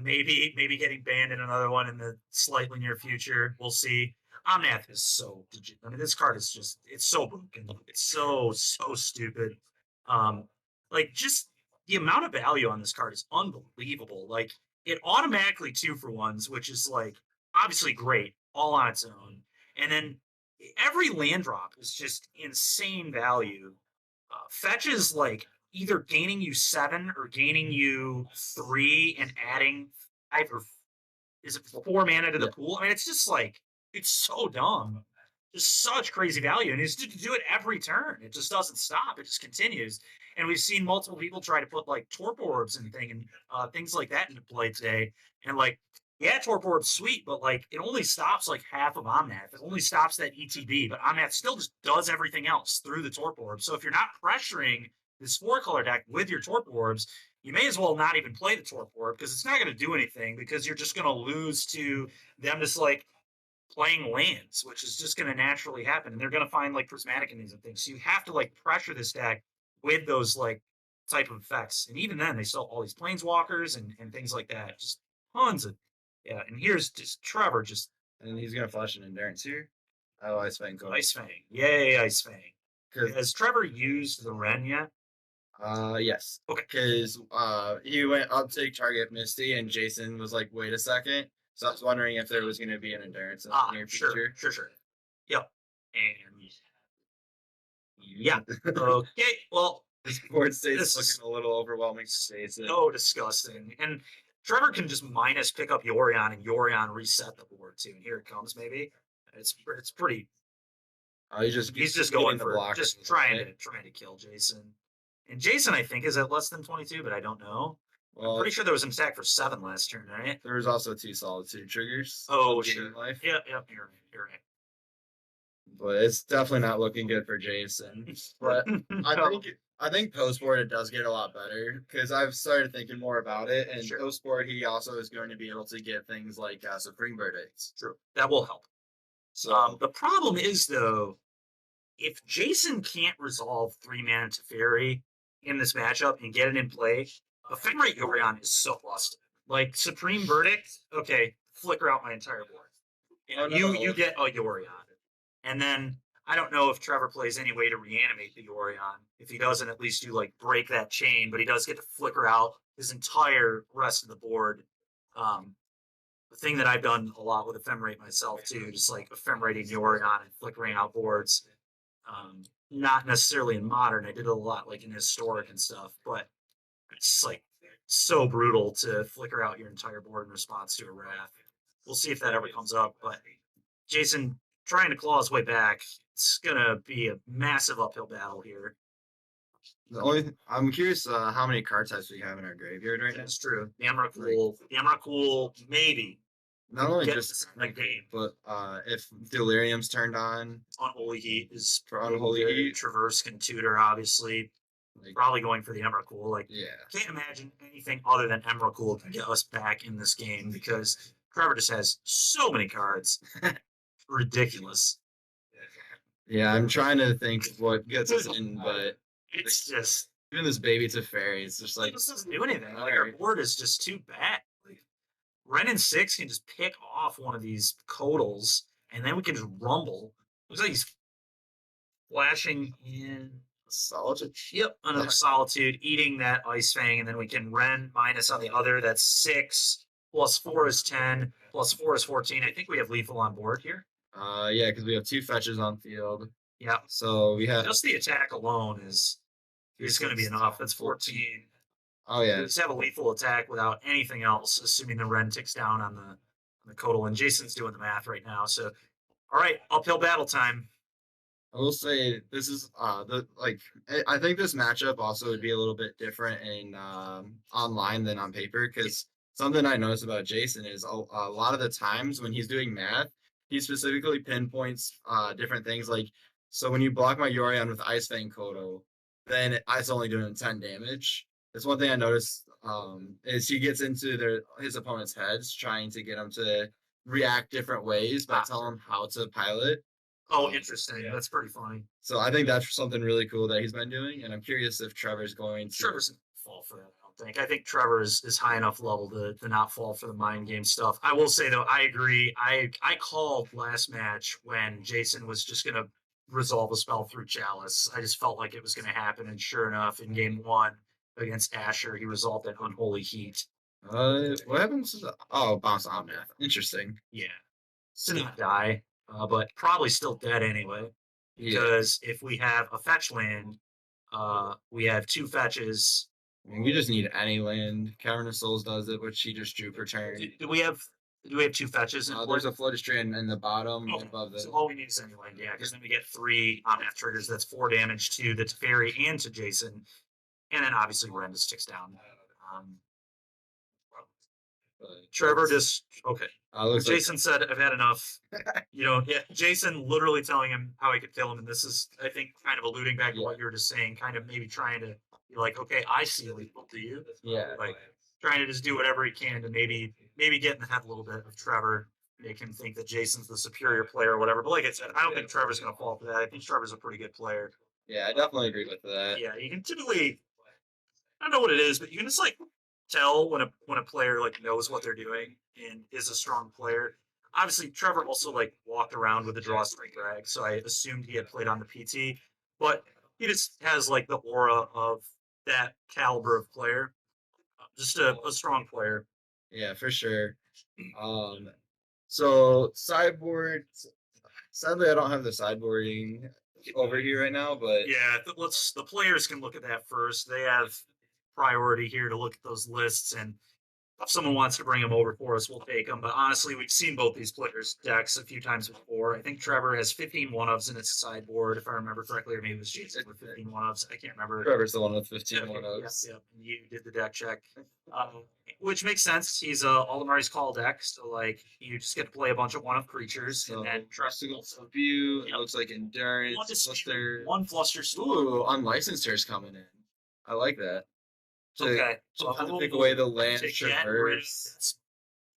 Maybe getting banned in another one in the slightly near future. We'll see. Omnath is so. I mean, this card is just. It's so broken. It's so stupid. Like just the amount of value on this card is unbelievable. Like it automatically 2-for-1s, which is like obviously great all on its own, and then every land drop is just insane value. Fetches like either gaining you 7 or gaining you 3 and adding 5 or is it 4 mana to the pool? I mean, it's just like it's so dumb. Just such crazy value, and he's to do it every turn. It just doesn't stop. It just continues. And we've seen multiple people try to put like Torp Orbs and things like that into play today. And like, yeah, Torp Orb's sweet, but like it only stops like half of Omnath. It only stops that ETB, but Omnath still just does everything else through the Torp Orb. So if you're not pressuring this 4-color deck with your Torp Orbs, you may as well not even play the Torp Orb because it's not going to do anything because you're just going to lose to them just like playing lands, which is just going to naturally happen. And they're going to find like prismatic in these and things. So you have to like pressure this deck with those like type of effects. And even then they still all these planeswalkers and things like that. Just tons of, yeah. And here's just Trevor just. And he's going to flash an Endurance here. Oh, Ice Fang. Cool. Ice Fang. Yay, Ice Fang. Has Trevor used the Ren yet? Yes. Okay. Because he went up to target Misty and Jason was like, wait a second. So I was wondering if there was going to be an Endurance in the near future. Sure. Yep. And yeah. Okay. Well, this board state is looking a little overwhelming to Jason. So disgusting. And Trevor can just minus pick up Yorion and Yorion reset the board too. And here it comes, maybe. It's pretty. He's just going for block, just trying to kill Jason. And Jason, I think, is at less than 22, but I don't know. Well, I'm pretty sure there was an attack for 7 last turn, right? There was also 2 Solitude triggers. Oh, sure. Life. Yeah, you're right. But it's definitely not looking good for Jason. But I think post board it does get a lot better because I've started thinking more about it. And post board he also is going to be able to get things like Supreme Verdicts. True, that will help. So the problem is though, if Jason can't resolve 3 mana Teferi in this matchup and get it in play, Ephemerate Yorion is so busted. Like Supreme Verdict, okay, flicker out my entire board. You get a Yorion. And then I don't know if Trevor plays any way to reanimate the Yorion. If he doesn't, at least you like break that chain, but he does get to flicker out his entire rest of the board. The thing that I've done a lot with Ephemerate myself too, just like Ephemerating Yorion and flickering out boards. Not necessarily in Modern. I did it a lot like in Historic and stuff, but it's like so brutal to flicker out your entire board in response to a Wrath. We'll see if that ever comes up, but Jason trying to claw his way back. It's going to be a massive uphill battle here. I'm curious how many card types we have in our graveyard right now. That's true. The Emrakul, maybe. Not only Get just this in the game. but if Delirium's turned on, Unholy Heat is For Unholy good. Heat. Traverse can tutor, obviously. like, Probably going for the Emrakul. Like, yeah, can't imagine anything other than Emrakul can get us back in this game because Trevor just has so many cards. Ridiculous. yeah. I'm trying to think what gets us in, but It's just even this baby to fairy, it's just like this doesn't do anything. Like, our board is just too bad. Like, Ren and 6 can just pick off one of these Codals, and then we can just rumble. Looks like he's flashing in. solitude. Yep, another Solitude, eating that Ice Fang, and then we can Ren minus on the other. That's 6, plus 4 is 10, plus 4 is 14. I think we have lethal on board here. Yeah, because we have 2 fetches on field, Yeah, so we have. just the attack alone is going to be enough. That's 14. Oh We yeah, just have a lethal attack without anything else, assuming the Ren ticks down on the Codal. And Jason's doing the math right now. So, all right, uphill battle time. I will say this is I think this matchup also would be a little bit different in online than on paper because something I noticed about Jason is a lot of the times when he's doing math, he specifically pinpoints different things like so when you block my Yorion with Ice Fang Kodo, then it's only doing 10 damage. That's one thing I noticed is he gets into his opponent's heads trying to get him to react different ways by telling him how to pilot. Oh, interesting. That's pretty funny. So I think that's something really cool that he's been doing, and I'm curious if Trevor's going to. Trevor's not fall for that, I don't think. I think Trevor is high enough level to not fall for the mind game stuff. I will say though, I agree. I called last match when Jason was just gonna resolve a spell through Chalice. I just felt like it was gonna happen, and sure enough, in game 1 against Asher, he resolved that Unholy Heat. What happens to the? Oh, bounce on math. Interesting. Yeah. To not die, but probably still dead anyway. Yeah. Because if we have a fetch land, we have 2 fetches. I mean, we just need any land. Cavern of Souls does it, which he just drew per turn. Do we have 2 fetches? In There's a Flutterstrand in the bottom Okay, above the. so all we need is any land, yeah, because then we get 3 on-math triggers. That's 4 damage to the Teferi and to Jason. And then obviously Ren just ticks down. Trevor just okay. Looks like Jason said, "I've had enough." Yeah. Jason literally telling him how he could kill him, and this is, I think, kind of alluding back to what you were just saying, kind of maybe trying to be like, "Okay, I see lethal to you." yeah. Like trying to just do whatever he can to maybe get in the head a little bit of Trevor, make him think that Jason's the superior player or whatever. But like I said, I don't think Trevor's going to fall for that. I think Trevor's a pretty good player. Yeah, I definitely agree with that. Yeah, you can typically, I don't know what it is, but you can just like tell when a player like knows what they're doing and is a strong player. Obviously, Trevor also like walked around with a drawstring drag, so I assumed he had played on the PT, but he just has like the aura of that caliber of player, just a strong player. Yeah, for sure. So sideboard. Sadly, I don't have the sideboarding over here right now, but Yeah, the players can look at that first. They have priority here to look at those lists, and if someone wants to bring them over for us, we'll take them. But honestly, we've seen both these players' decks a few times before. I think Trevor has 15 one-ofs in his sideboard, if I remember correctly, or maybe it was Jason with 15 one-ofs. I can't remember. Trevor's the one with 15 Okay, one-ups. Yep. You did the deck check, which makes sense. He's a Aldemari's Call deck, so like you just get to play a bunch of one-of creatures, So and then Trustical View. It Yep. looks like Endurance. one Fluster. one Fluster Storm. Ooh, Unlicensed Hair's coming in. I like that. To, Okay, to pick away the land to get rid of traverse.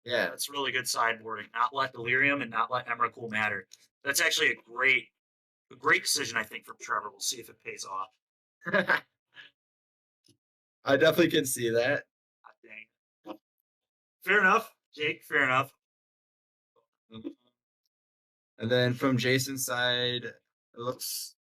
Yeah, That's really good sideboarding. Not let Delirium and not let Emrakul matter. That's actually a great decision, I think, from Trevor. We'll see if it pays off. I definitely can see that. I think. Fair enough, Jake. Fair enough. And then from Jason's side, it looks,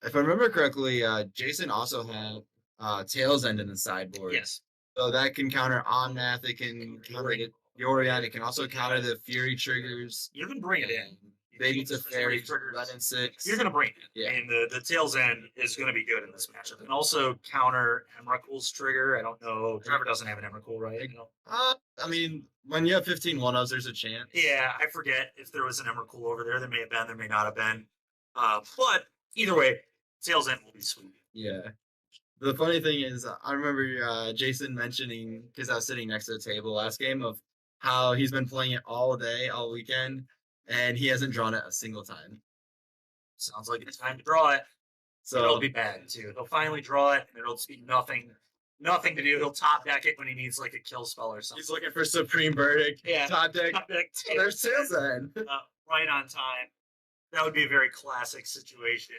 if I remember correctly, Jason also had Tails End in the sideboard. Yes. So that can counter on math. It can counter Yorion. It can also counter the Fury triggers. You're gonna bring it in. Baby to There's Fairy many triggers. Red and 6. You're gonna bring it. Yeah. And the Tails End is gonna be good in this matchup. And also counter Emrakul's trigger. I don't know. Trevor doesn't have an Emrakul, right? No. I mean, when you have 15 one-ups, there's a chance. Yeah, I forget if there was an Emrakul over there. There may have been, there may not have been. But either way, Tails End will be sweet. Yeah. The funny thing is, I remember Jason mentioning, because I was sitting next to the table last game, of how he's been playing it all day, all weekend, and he hasn't drawn it a single time. Sounds like it's time to draw it. So It'll be bad too. He'll finally draw it, and it'll just be nothing to do. He'll top deck it when he needs like a kill spell or something. he's looking for Supreme Verdict. Yeah. Top deck. Top deck Oh, there's sales then. right on time. That would be a very classic situation.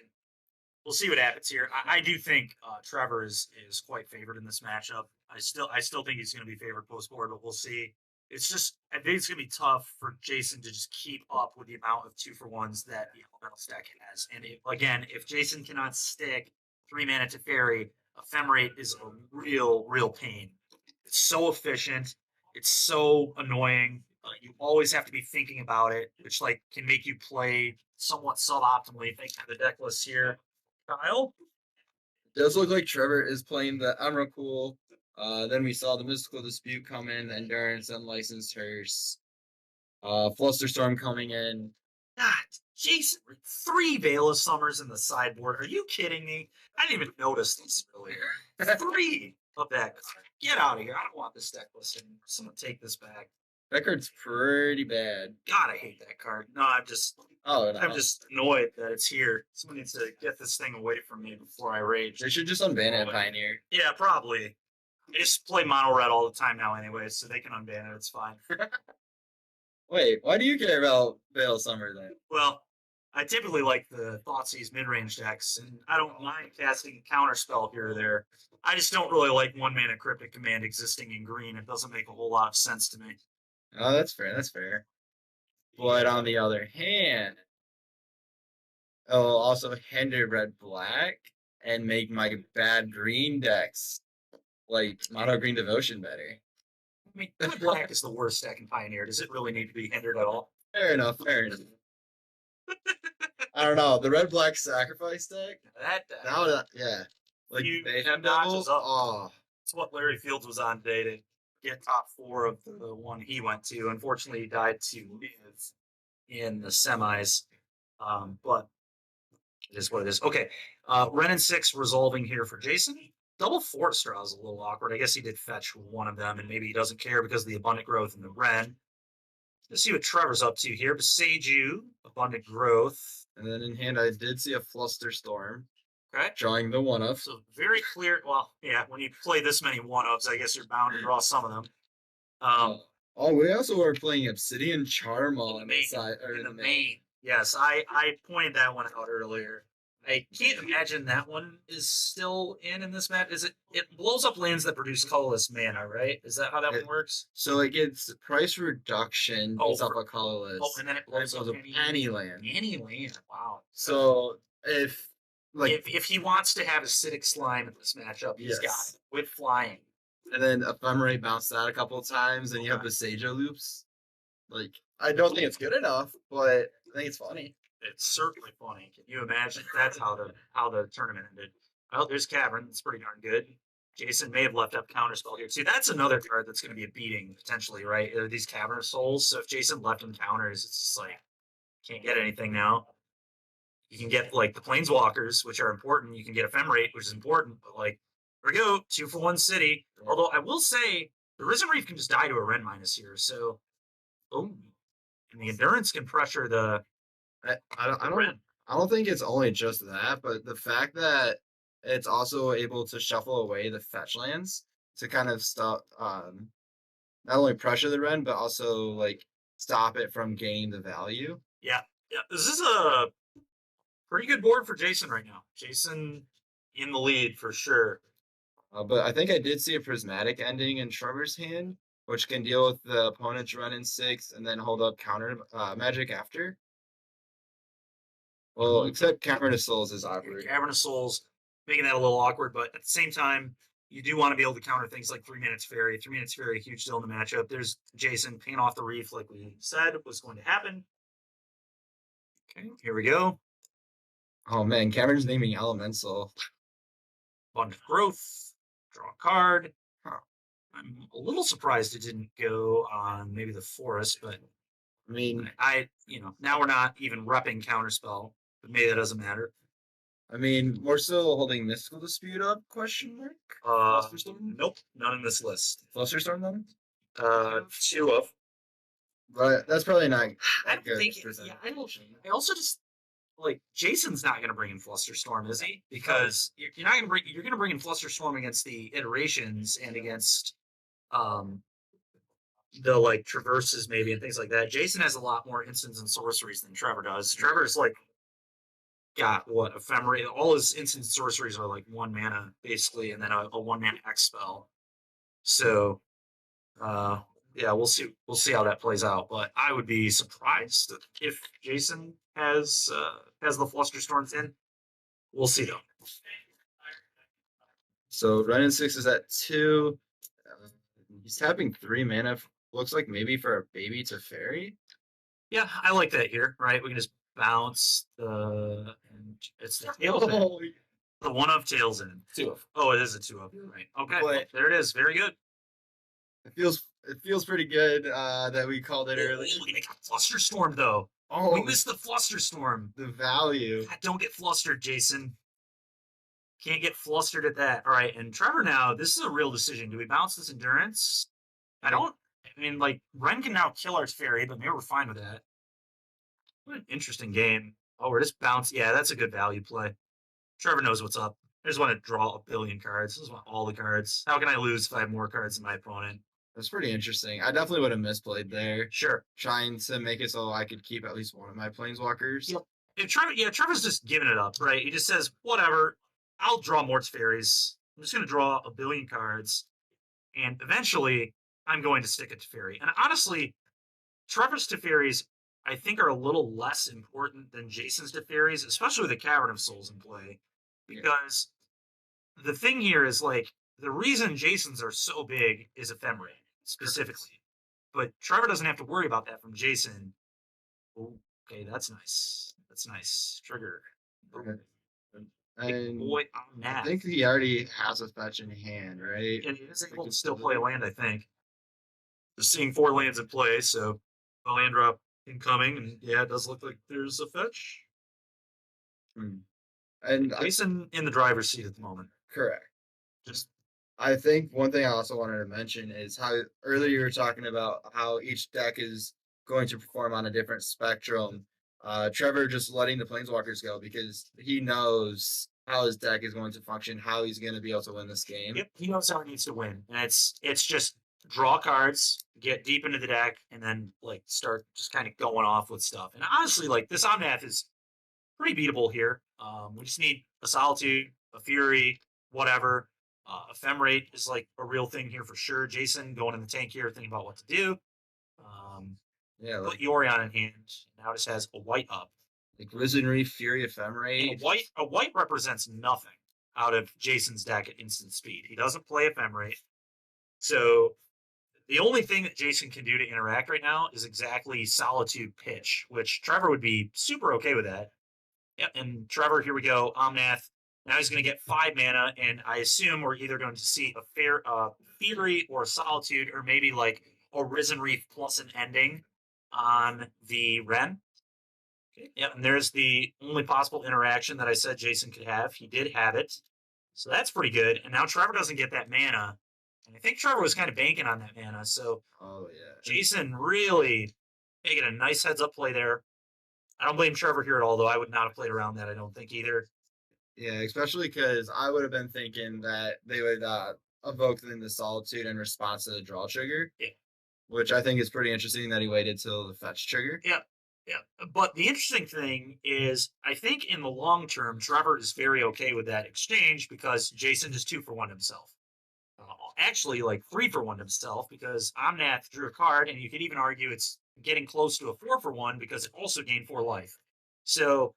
We'll see what happens here. I do think Trevor is quite favored in this matchup. I still think he's going to be favored post board, but we'll see. It's just, I think it's going to be tough for Jason to just keep up with the amount of 2-for-1s that the elemental stack has. And again, if Jason cannot stick 3 mana to fairy, Ephemerate is a real pain. It's so efficient. It's so annoying. You always have to be thinking about it, which can make you play somewhat suboptimally. Thanks for the deck list here, Kyle. It does look like Trevor is playing the Emrakul. Then we saw the Mystical Dispute come in, the Endurance, Unlicensed Hearse. Flusterstorm coming in. God, Jason, 3 Veil of Summers in the sideboard. Are you kidding me? I didn't even notice this earlier. 3 of that card. Get out of here. I don't want this deck list anymore. Someone take this back. That card's pretty bad. God, I hate that card. No, I'm just annoyed that it's here. Someone needs to get this thing away from me before I rage. They should just unban it, Pioneer. Yeah, probably. I just play mono red all the time now anyway, so they can unban it. It's fine. Wait, why do you care about Veil Summer then? Well, I typically like the Thoughtseize mid-range decks, and I don't mind casting a counter spell here or there. I just don't really like 1-mana Cryptic Command existing in green. It doesn't make a whole lot of sense to me. Oh, that's fair. That's fair. But on the other hand, it'll also hinder red black and make my bad green decks like Mono Green Devotion better. I mean, red black is the worst deck in Pioneer. Does it really need to be hindered at all? Fair enough. Fair enough. I don't know. The red black sacrifice deck. That deck. Now that like You they have notches doubles. up. Oh, It's what Larry Fields was on today to get top 4 of the one he went to. Unfortunately, he died to live in the semis. But it is what it is. Okay. Ren and 6 resolving here for Jason. Double Force Draw is a little awkward. I guess he did fetch one of them, and maybe he doesn't care because of the Abundant Growth in the Ren. Let's see what Trevor's up to here. Beseiju, Abundant Growth. and then in hand I did see a Flusterstorm Okay. drawing the one of. So very clear. Well, yeah, when you play this many one-ups, I guess you're bound to draw some of them. Oh, we also were playing Obsidian Charm In on the main- side or in the main. Yes, I pointed that one out earlier. I can't imagine that one is still in this map. Is it? It blows up lands that produce colorless mana, right? Is that how that one works? So it gets price reduction based off a colorless. Oh, and then it blows up any land. Any land. Wow. So if if he wants to have acidic slime in this matchup, he's got Yes. it with flying. and then Ephemerate bounced that a couple of times, and you have the Seijo loops. Like, I don't think it's good enough, but I think it's funny. It's certainly funny. Can you imagine? That's how the tournament ended. Oh, there's Cavern. It's pretty darn good. Jason may have left up Counterspell here. See, that's another card that's going to be a beating potentially, right? These Cavern of Souls. So if Jason left him counters, it's just like can't get anything now. You can get like the Planeswalkers, which are important. You can get Ephemerate, which is important. But like, here we go, 2-for-1 city. Although I will say the Risen Reef can just die to a Ren minus here. So, and the Endurance can pressure the I Ren. don't think it's only just that, but the fact that it's also able to shuffle away the fetch lands to kind of stop, not only pressure the Ren, but also like stop it from gaining the value. Yeah, this is a pretty good board for Jason right now. Jason in the lead for sure. But I think I did see a Prismatic ending in Trevor's hand, which can deal with the opponent's run in 6 and then hold up counter magic after. Well, except Cavern of Souls is awkward. Cavern of Souls, making that a little awkward, but at the same time, you do want to be able to counter things like 3 minutes fairy. 3 minutes fairy, huge deal in the matchup. There's Jason paying off the reef like we said was going to happen. Okay, here we go. Oh man, Cavern's naming Elemental. Abundant Growth, draw a card. Huh. I'm a little surprised it didn't go on maybe the Forest, but I mean, now we're not even repping Counterspell, but maybe that doesn't matter. I mean, we're still holding Mystical Dispute up? Question mark. Flusterstorm? Nope, none in this list. Flusterstorm then? 2 of. But that's probably not. I that don't good think. for Yeah, I also just like Jason's not going to bring in Flusterstorm, is he? Because you're not going to bring. You're going to bring in Flusterstorm against the iterations and against the like traverses maybe and things like that. Jason has a lot more instants and sorceries than Trevor does. Trevor's like got what ephemera. All his instant sorceries are like 1 mana basically, and then a 1 mana X spell. So, yeah, we'll see. We'll see how that plays out. But I would be surprised if Jason has the Flusterstorms in. We'll see though. So Renin 6 is at 2. He's tapping 3 mana. Looks like maybe for a baby to fairy. Yeah, I like that here. Right, we can just bounce the. And it's the tails in. The 1 of tails in. 2 of. Oh, it is a 2 of. Right. Okay. But- Well, there it is. Very good. It feels pretty good that we called it early. Oh, they got Flusterstorm though. Oh, We missed the Flusterstorm. the value. God, don't get flustered, Jason. Can't get flustered at that. All right, and Trevor now, this is a real decision. Do we bounce this Endurance? I mean, like, Ren can now kill our Fairy, but maybe we're fine with that. What an interesting game. Oh, we're just bounce. Yeah, that's a good value play. Trevor knows what's up. I just want to draw 1 billion cards. I just want all the cards. How can I lose if I have more cards than my opponent? That's pretty interesting. I definitely would have misplayed there, Sure. trying to make it so I could keep at least one of my planeswalkers. Yep. If Trevor's just giving it up, right? He just says, whatever, I'll draw Mort's Fairies. I'm just going to draw 1 billion cards. And eventually, I'm going to stick it to Fairy. And honestly, Trevor's Teferi's, I think, are a little less important than Jason's Teferi's, especially with the Cavern of Souls in play. Because the thing here is, like, the reason Jason's are so big is Ephemerate, specifically. But Trevor doesn't have to worry about that from Jason. Ooh, okay, that's nice. That's nice. Trigger. Okay. Big And boy on I that. think he already has a fetch in hand, right? And he is able to still play a land, I think. Just seeing 4 lands in play, so a land drop incoming, and yeah, it does look like there's a fetch. And Jason in the driver's seat at the moment. correct. Just I think one thing I also wanted to mention is how earlier you were talking about how each deck is going to perform on a different spectrum. Trevor just letting the planeswalkers go because he knows how his deck is going to function, how he's going to be able to win this game. Yep, he knows how he needs to win, and it's just draw cards, get deep into the deck, and then like start just kind of going off with stuff. And honestly, like this Omnath is pretty beatable here. We just need a Solitude, a Fury, whatever. Ephemerate is like a real thing here for sure. Jason going in the tank here, thinking about what to do. Yeah, Put Yorion in hand. Now just has a white up. like Risen Reef, Fury, And Ephemerate. a white represents nothing out of Jason's deck at instant speed. He doesn't play Ephemerate. So the only thing that Jason can do to interact right now is exactly Solitude Pitch, which Trevor would be super okay with that. Yep, and Trevor, here we go. Omnath. Now he's going to get 5 mana, and I assume we're either going to see a Fury or Solitude, or maybe like a Risen Reef plus an ending on the Ren. Okay. Yep, and there's the only possible interaction that I said Jason could have. He did have it. So that's pretty good. And now Trevor doesn't get that mana. And I think Trevor was kind of banking on that mana. So Oh yeah. Jason really making a nice heads-up play there. I don't blame Trevor here at all, though. I would not have played around that, I don't think, either. Yeah, especially because I would have been thinking that they would evoke in the Solitude in response to the draw trigger. Yeah. Which I think is pretty interesting that he waited till the fetch trigger. Yeah. But the interesting thing is, I think in the long term, Trevor is very okay with that exchange because Jason is 2-for-1 himself. Actually, like 3-for-1 himself because Omnath drew a card, and you could even argue it's getting close to a 4-for-1 because it also gained 4 life. So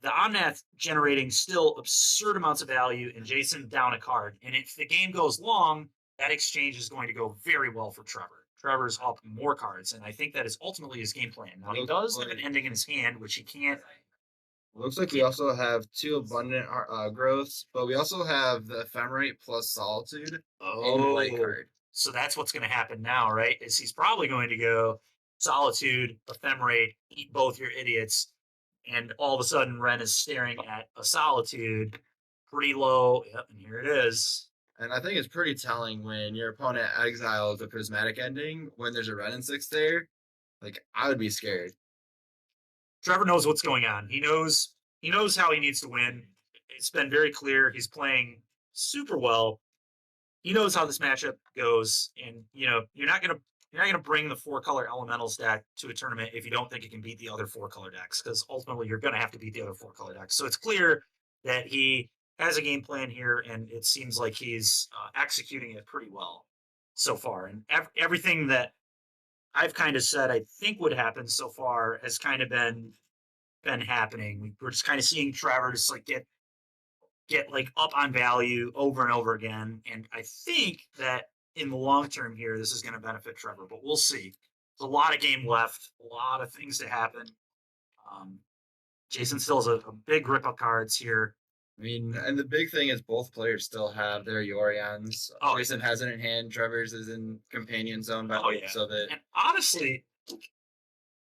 the Omnath generating still absurd amounts of value, and Jason down a card. And if the game goes long, that exchange is going to go very well for Trevor. Trevor's up more cards, and I think that is ultimately his game plan. Now, he does have an ending in his hand, which he can't. Looks like we also have 2 abundant growths, but we also have the Ephemerate plus Solitude in the play card. So that's what's going to happen now, right? Is he's probably going to go Solitude, Ephemerate, eat both your idiots, and all of a sudden Ren is staring at a Solitude pretty low. Yep, and here it is. And I think it's pretty telling when your opponent exiles a prismatic ending when there's a Renin 6 there. Like, I would be scared. Trevor knows what's going on. He knows how he needs to win. It's been very clear. He's playing super well. He knows how this matchup goes, and you're not gonna bring the 4-color elementals deck to a tournament if you don't think it can beat the other 4-color decks, because ultimately you're gonna have to beat the other 4-color decks. So it's clear that he has a game plan here, and it seems like he's executing it pretty well so far. And everything that I've kind of said I think would happen so far has kind of been happening. We're just kind of seeing Trevor just like get like up on value over and over again. And I think that in the long term here, this is going to benefit Trevor, but we'll see. There's a lot of game left, a lot of things to happen. Jason still has a big grip of cards here. I mean, and the big thing is both players still have their Yorions. Oh, Jason has it in hand. Trevor's is in companion zone. By Oh, yeah. So that And honestly,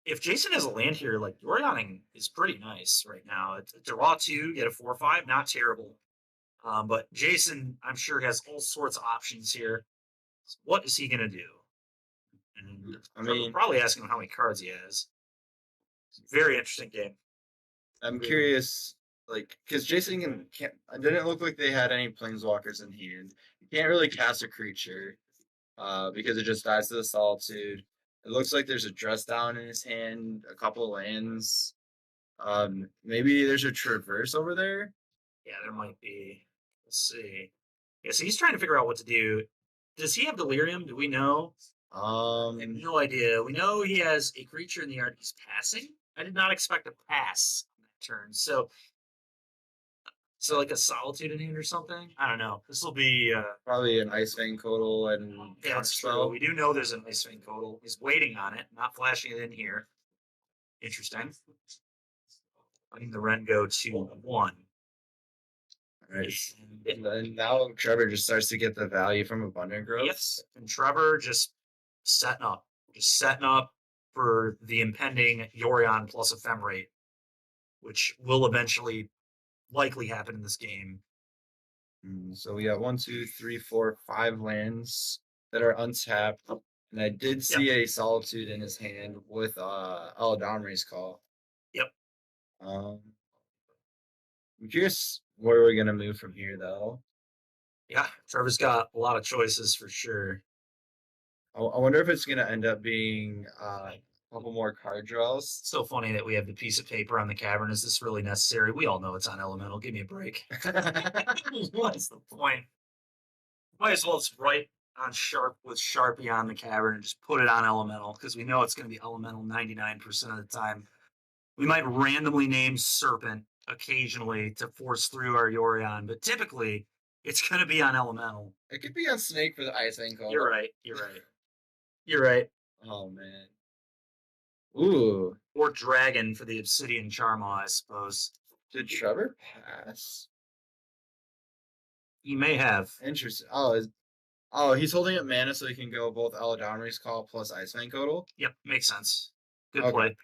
if Jason has a land here, like Yorioning is pretty nice right now. It's a draw 2, get a 4/5, not terrible. But Jason, I'm sure, has all sorts of options here. So what is he gonna do? And I Trevor mean- probably asking him how many cards he has. It's a very interesting game. I'm curious, like, because Jason can't. It didn't look like they had any planeswalkers in hand. You can't really cast a creature, because it just dies to the Solitude. It looks like there's a dress down in his hand, a couple of lands. Maybe there's a traverse over there. Yeah, there might be. Let's see. Yeah, so he's trying to figure out what to do. Does he have Delirium? Do we know? I have no idea. We know he has a creature in the yard he's passing. I did not expect a pass on that turn. So like a Solitude in hand or something? I don't know. This will be Probably an Ice Fang Codal and yeah, that's true. Counterspell. We do know there's an Ice Fang Codal. He's waiting on it, not flashing it in here. Interesting. Letting the Ren go to 1. Right. And then now Trevor just starts to get the value from Abundant Growth. Yes. And Trevor just setting up for the impending Yorion plus Ephemerate, which will eventually likely happen in this game. So we got 1, 2, 3, 4, 5 lands that are untapped. And I did see a Solitude in his hand with Eladamri's Call. Yep. I'm curious where we're gonna move from here though. Yeah, Trevor's got a lot of choices for sure. I wonder if it's gonna end up being a couple more card draws. It's so funny that we have the piece of paper on the cavern. Is this really necessary? We all know it's on Elemental. Give me a break. What's the point? Might as well just write on Sharpie on the cavern and just put it on Elemental, because we know it's going to be Elemental 99% of the time. We might randomly name Serpent occasionally to force through our Yorion, but typically it's going to be on Elemental. It could be on Snake for the Ice Fang Call. You're right. Oh man. Ooh. Or Dragon for the Obsidian Charmaw, I suppose. Did Trevor pass? He may have. Interesting. He's holding up mana so he can go both Eladamri's Call plus Ice Fang Codal. Yep, makes sense. Good Okay. play.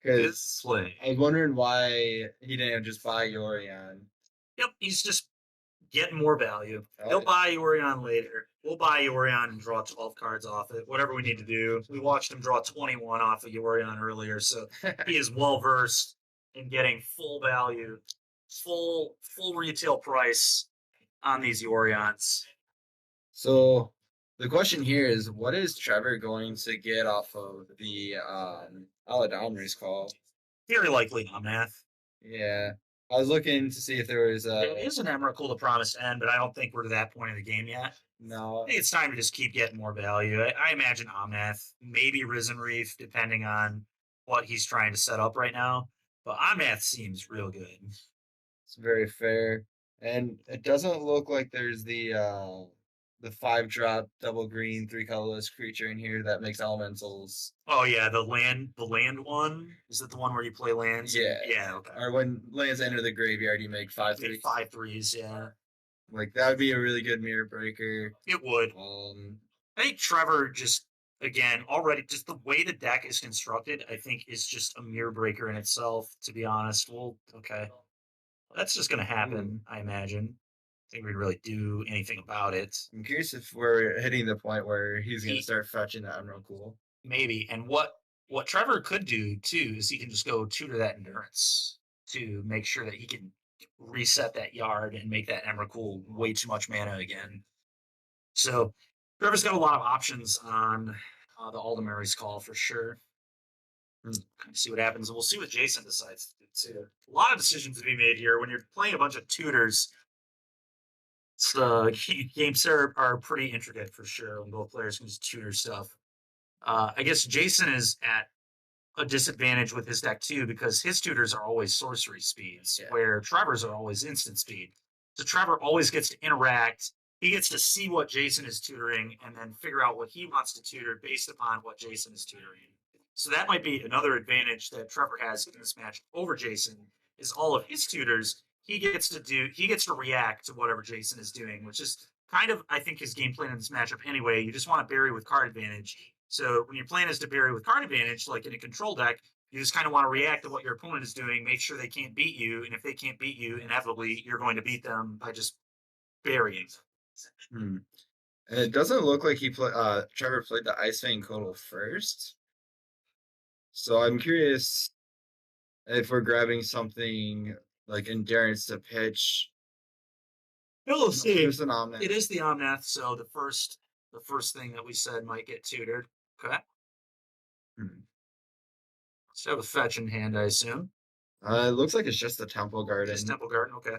Good Because play. I was wondering why he didn't just buy Yorion. Yep, he's just getting more value. Oh, He'll yeah. buy Yorion later. We'll buy Yorion and draw 12 cards off it. Whatever we need to do. We watched him draw 21 off of Yorion earlier, so he is well versed in getting full value, full retail price on these Yorions. So the question here is, what is Trevor going to get off of the Eladamri's Call? Very likely Omnath. Yeah. I was looking to see if there was There is an Emrakul, the Promised End, but I don't think we're to that point of the game yet. no. I think it's time to just keep getting more value. I imagine Omnath, maybe Risen Reef, depending on what he's trying to set up right now. But Omnath seems real good. It's very fair. And it doesn't look like there's the 5-drop double green 3 colorless creature in here that makes elementals. Oh yeah, the land one. Is it the one where you play lands? Yeah. Yeah. Okay. Or when lands enter the graveyard, you make 5 Maybe 3. 5/3s. Yeah, Like that would be a really good mirror breaker. it would. I think Trevor just again, already just the way the deck is constructed, I think is just a mirror breaker in itself, to be honest. Well, okay. That's just gonna happen, I imagine. I think we'd really do anything about it. I'm curious if we're hitting the point where he's going He- to start fetching the Emerald Cool. Maybe. And what Trevor could do too is he can just go tutor that endurance to make sure that he can reset that yard and make that Emrakul way too much mana again. So Trevor's got a lot of options on the Aldemary's call for sure. Kind of see what happens, and we'll see what Jason decides to do too. A lot of decisions to be made here when you're playing a bunch of tutors. So games are pretty intricate for sure when both players can just tutor stuff. I guess Jason is at a disadvantage with his deck too because his tutors are always sorcery speeds, where Trevor's are always instant speed. So Trevor always gets to interact. He gets to see what Jason is tutoring and then figure out what he wants to tutor based upon what Jason is tutoring. So that might be another advantage that Trevor has in this match over Jason is all of his tutors. He gets to react to whatever Jason is doing, which is kind of, I think, his game plan in this matchup anyway. You just want to bury with card advantage. So when your plan is to bury with card advantage, like in a control deck, you just kind of want to react to what your opponent is doing, make sure they can't beat you, and if they can't beat you, inevitably you're going to beat them by just burying. And it doesn't look like Trevor played the Ice Fang Kotal first. So I'm curious if we're grabbing something like Endurance to pitch. We'll see. There's an Omnath. It is the Omnath, so the first thing that we said might get tutored. Okay. So have a fetch in hand, I assume. It looks like it's just the Temple Garden. Just Temple Garden, okay.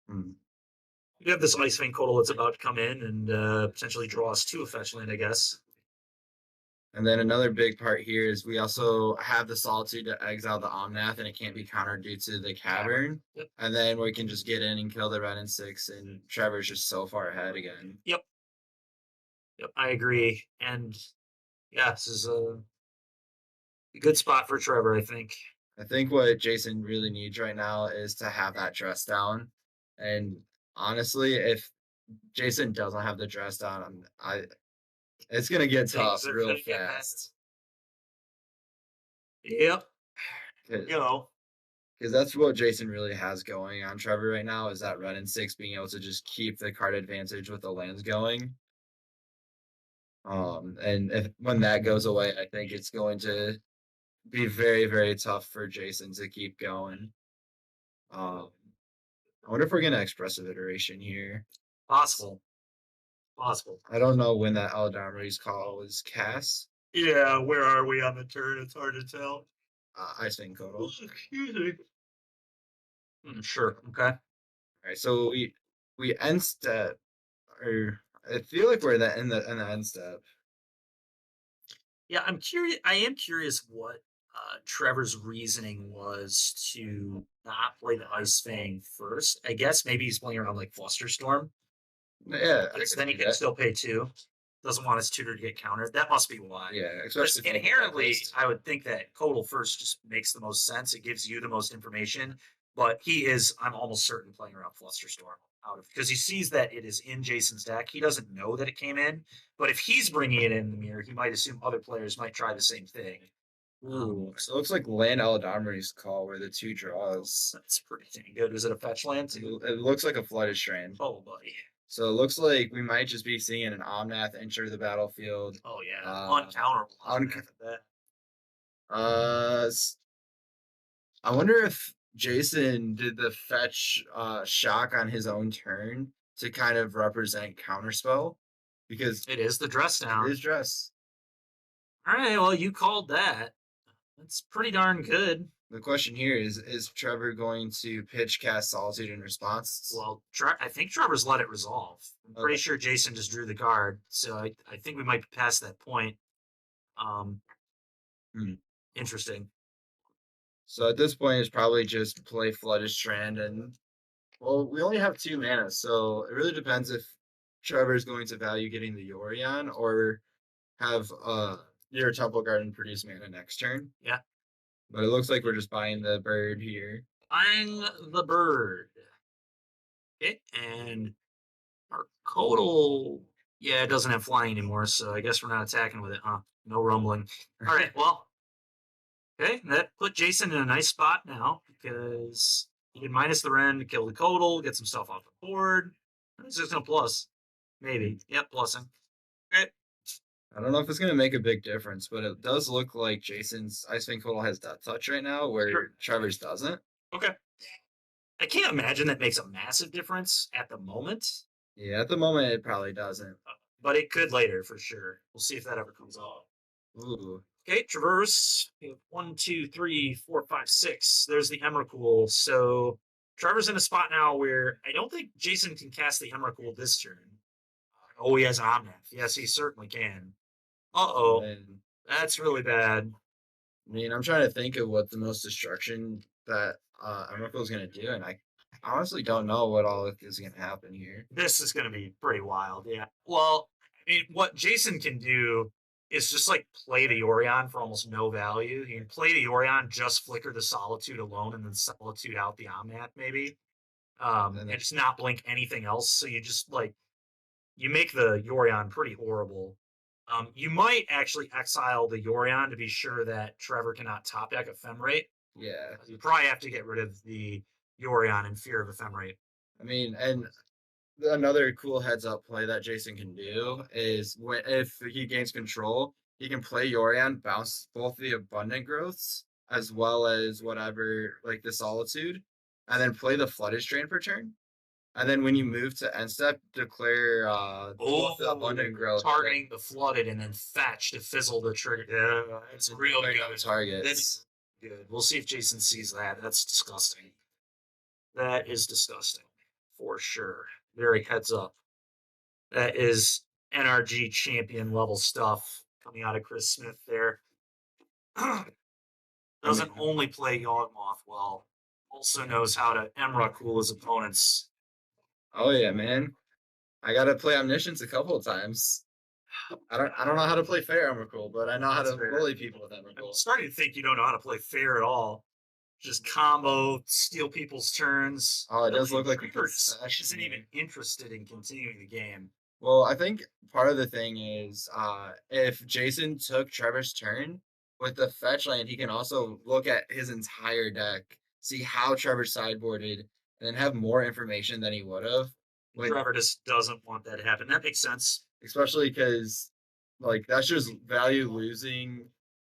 You have this Ice Fang Kotal that's about to come in and potentially draw us to a fetch land, I guess. And then another big part here is we also have the Solitude to exile the Omnath, and it can't be countered due to the Cavern. Yep. And then we can just get in and kill the Red and 6, and Trevor's just so far ahead again. Yep, I agree. And yeah, this is a good spot for Trevor, I think. I think what Jason really needs right now is to have that dress down. And honestly, if Jason doesn't have the dress down, it's gonna get tough real fast. Yep. Because that's what Jason really has going on Trevor right now is that Red and 6 being able to just keep the card advantage with the lands going. And when that goes away, I think it's going to be very, very tough for Jason to keep going. I wonder if we're gonna expressive iteration here. Possible. I don't know when that Eldamary's call was cast. Yeah, where are we on the turn? It's hard to tell. Ice Fang Kotal. Excuse me. Sure. Okay. All right, so we end step, or I feel like we're in the end step. Yeah, I'm curious. I am curious what Trevor's reasoning was to not play the Ice Fang first. I guess maybe he's playing around like Flusterstorm. Yeah, So then he can still pay 2. Doesn't want his tutor to get countered. That must be why. Yeah, Just especially inherently, I would think that Kotal first just makes the most sense. It gives you the most information. But I'm almost certain, playing around Flusterstorm because he sees that it is in Jason's deck. He doesn't know that it came in, but if he's bringing it in the mirror, he might assume other players might try the same thing. Ooh, so it looks like land Eldamary's call where the 2 draws. That's pretty dang good. Was it a fetch land too? It looks like a Flooded Strand. Oh, buddy. So it looks like we might just be seeing an Omnath enter the battlefield. Oh yeah, uncounterable. uncounterable. I wonder if Jason did the fetch shock on his own turn to kind of represent counterspell because It is the dress down. his dress. All right, well, you called that. That's pretty darn good. The question here is Trevor going to pitch cast Solitude in response? Well, I think Trevor's let it resolve. I'm pretty Okay. sure Jason just drew the card, so I think we might be past that point. Interesting. So at this point, it's probably just play Flooded Strand, and well, we only have 2 mana, so it really depends if Trevor's going to value getting the Yorion or have your Temple Garden produce mana next turn. Yeah. But it looks like we're just buying the bird here. Buying the bird. Okay, and our Kotal Yeah, it doesn't have flying anymore, so I guess we're not attacking with it, huh? No rumbling. All right, well, okay, that put Jason in a nice spot now because he can minus the Ren to kill the Codal, get some stuff off the board. He's just gonna plus, maybe. Yep, plussing. Okay, I don't know if it's gonna make a big difference, but it does look like Jason's Ice Fang Total has Death Touch right now, where Sure. Trevor's doesn't. okay. I can't imagine that makes a massive difference at the moment, Yeah, at the moment it probably doesn't. but it could later for sure. We'll see if that ever comes off. Ooh. Okay, traverse. We have 1, 2, 3, 4, 5, 6. There's the Emrakul. So Trevor's in a spot now where I don't think Jason can cast the Emrakul this turn. Oh, he has an Omnath. Yes, he certainly can. Uh-oh. And, That's really bad. I mean, I'm trying to think of what the most destruction that Emrakul is gonna do, and I honestly don't know what all is gonna happen here. This is going to be pretty wild, yeah. Well, I mean, what Jason can do is just like play the Orion for almost no value. He can play the Orion, just flicker the Solitude alone, and then Solitude out the Omnath, maybe. And just not blink anything else. So you just like you make the Yorion pretty horrible. You might actually exile the Yorion to be sure that Trevor cannot top deck Ephemerate. Yeah. You probably have to get rid of the Yorion in fear of Ephemerate. I mean, and another cool heads up play that Jason can do is if he gains control, he can play Yorion, bounce both the abundant growths as well as whatever like the solitude, and then play the flooded strain per turn. And then when you move to end step, declare both the abundant growth Targeting the flooded and then fetch to fizzle the trigger. Yeah, it's real good. targets. That's good. We'll see if Jason sees that. That's disgusting. That is disgusting. For sure. Very heads up. That is NRG champion level stuff coming out of Chris Smith there. Doesn't only play Yawgmoth well, also knows how to Emrakul his opponents. Oh yeah, man. I gotta play Omniscience a couple of times. I don't know how to play fair Emrakul, but I know how to bully people with I'm Emrakul. starting to think you don't know how to play fair at all. Just combo, steal people's turns. Oh, it does look like Trevor a isn't even interested in continuing the game. Well, I think part of the thing is if Jason took Trevor's turn with the fetch land, he can also look at his entire deck, see how Trevor sideboarded, and then have more information than he would have. Trevor just doesn't want that to happen. That makes sense. Especially because like that's just value losing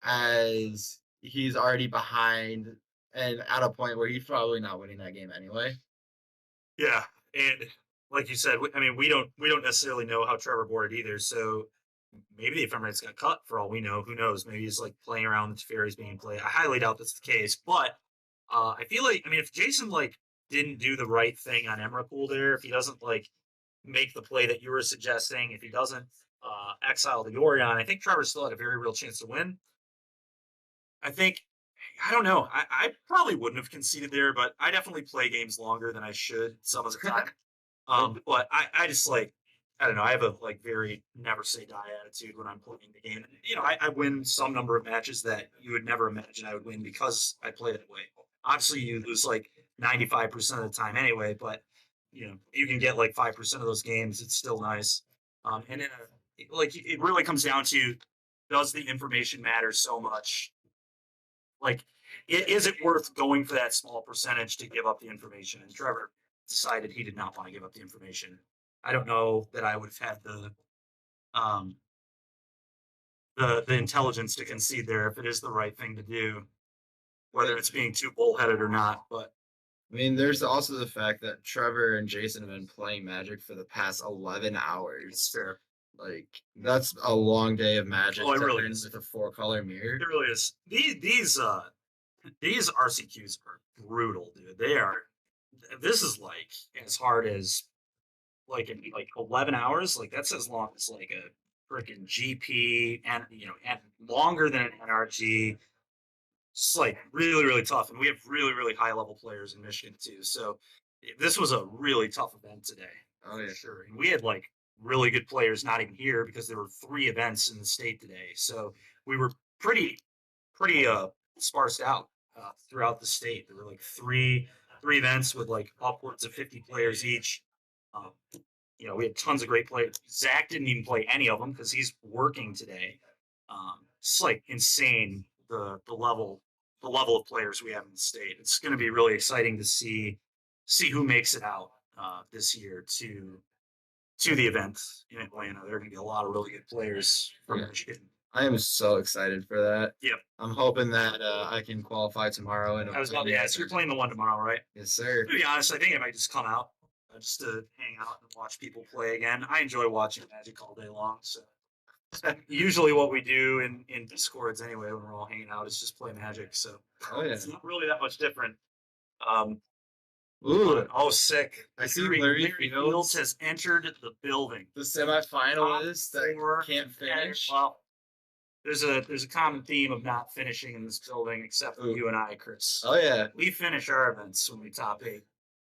as he's already behind and at a point where he's probably not winning that game anyway. Yeah, and like you said, I mean, we don't necessarily know how Trevor boarded either. So maybe the Ephemerate's got cut for all we know. Who knows? Maybe he's like playing around with Teferi's being played. I highly doubt that's the case. But I feel like, I mean, if Jason like didn't do the right thing on Emrakul there, if he doesn't like make the play that you were suggesting, if he doesn't exile the Orion, I think Trevor still had a very real chance to win. I think, I don't know. I probably wouldn't have conceded there, but I definitely play games longer than I should some of the time. But I just like, I don't know. I have a like very never say die attitude when I'm playing the game. You know, I win some number of matches that you would never imagine I would win because I play that way. Obviously, you lose like 95% of the time anyway, but you know, you can get like 5% of those games. It's still nice. And then like it really comes down to, does the information matter so much? Like, is it worth going for that small percentage to give up the information? And Trevor decided he did not want to give up the information. I don't know that I would have had the intelligence to concede there if it is the right thing to do, whether it's being too bullheaded or not. But I mean, there's also the fact that Trevor and Jason have been playing Magic for the past 11 hours. it's fair. Like, that's a long day of Magic. Oh, it to really end is. with a 4-color mirror. It really is. These RCQs are brutal, dude. They are. This is like as hard as like in like 11 hours. Like that's as long as like a freaking GP, and you know, and longer than an NRG. It's like really tough, and we have really high level players in Michigan too. So this was a really tough event today. Oh, yeah. For sure. And we had like really good players not even here because there were 3 events in the state today. So we were pretty sparsed out throughout the state. There were like three events with like upwards of 50 players each. you know, we had tons of great players. Zach didn't even play any of them because he's working today. It's like insane the level of players we have in the state. It's going to be really exciting to see who makes it out this year to the event in Atlanta. There are going to be a lot of really good players from Michigan. I am so excited for that. Yep. I'm hoping that I can qualify tomorrow. I was about to ask, you're playing the one tomorrow, right? Yes, sir. To be honest, I think I might just come out just to hang out and watch people play again. I enjoy watching Magic all day long. So usually what we do in Discords anyway when we're all hanging out is just play Magic. So it's not really that much different. Ooh, oh, sick! I see Larry Larry Fields has entered the building. the semifinalists Top that four. can't finish. Well, there's a common theme of not finishing in this building, except for Ooh. you and I, Chris. Oh yeah, We finish our events when we top 8.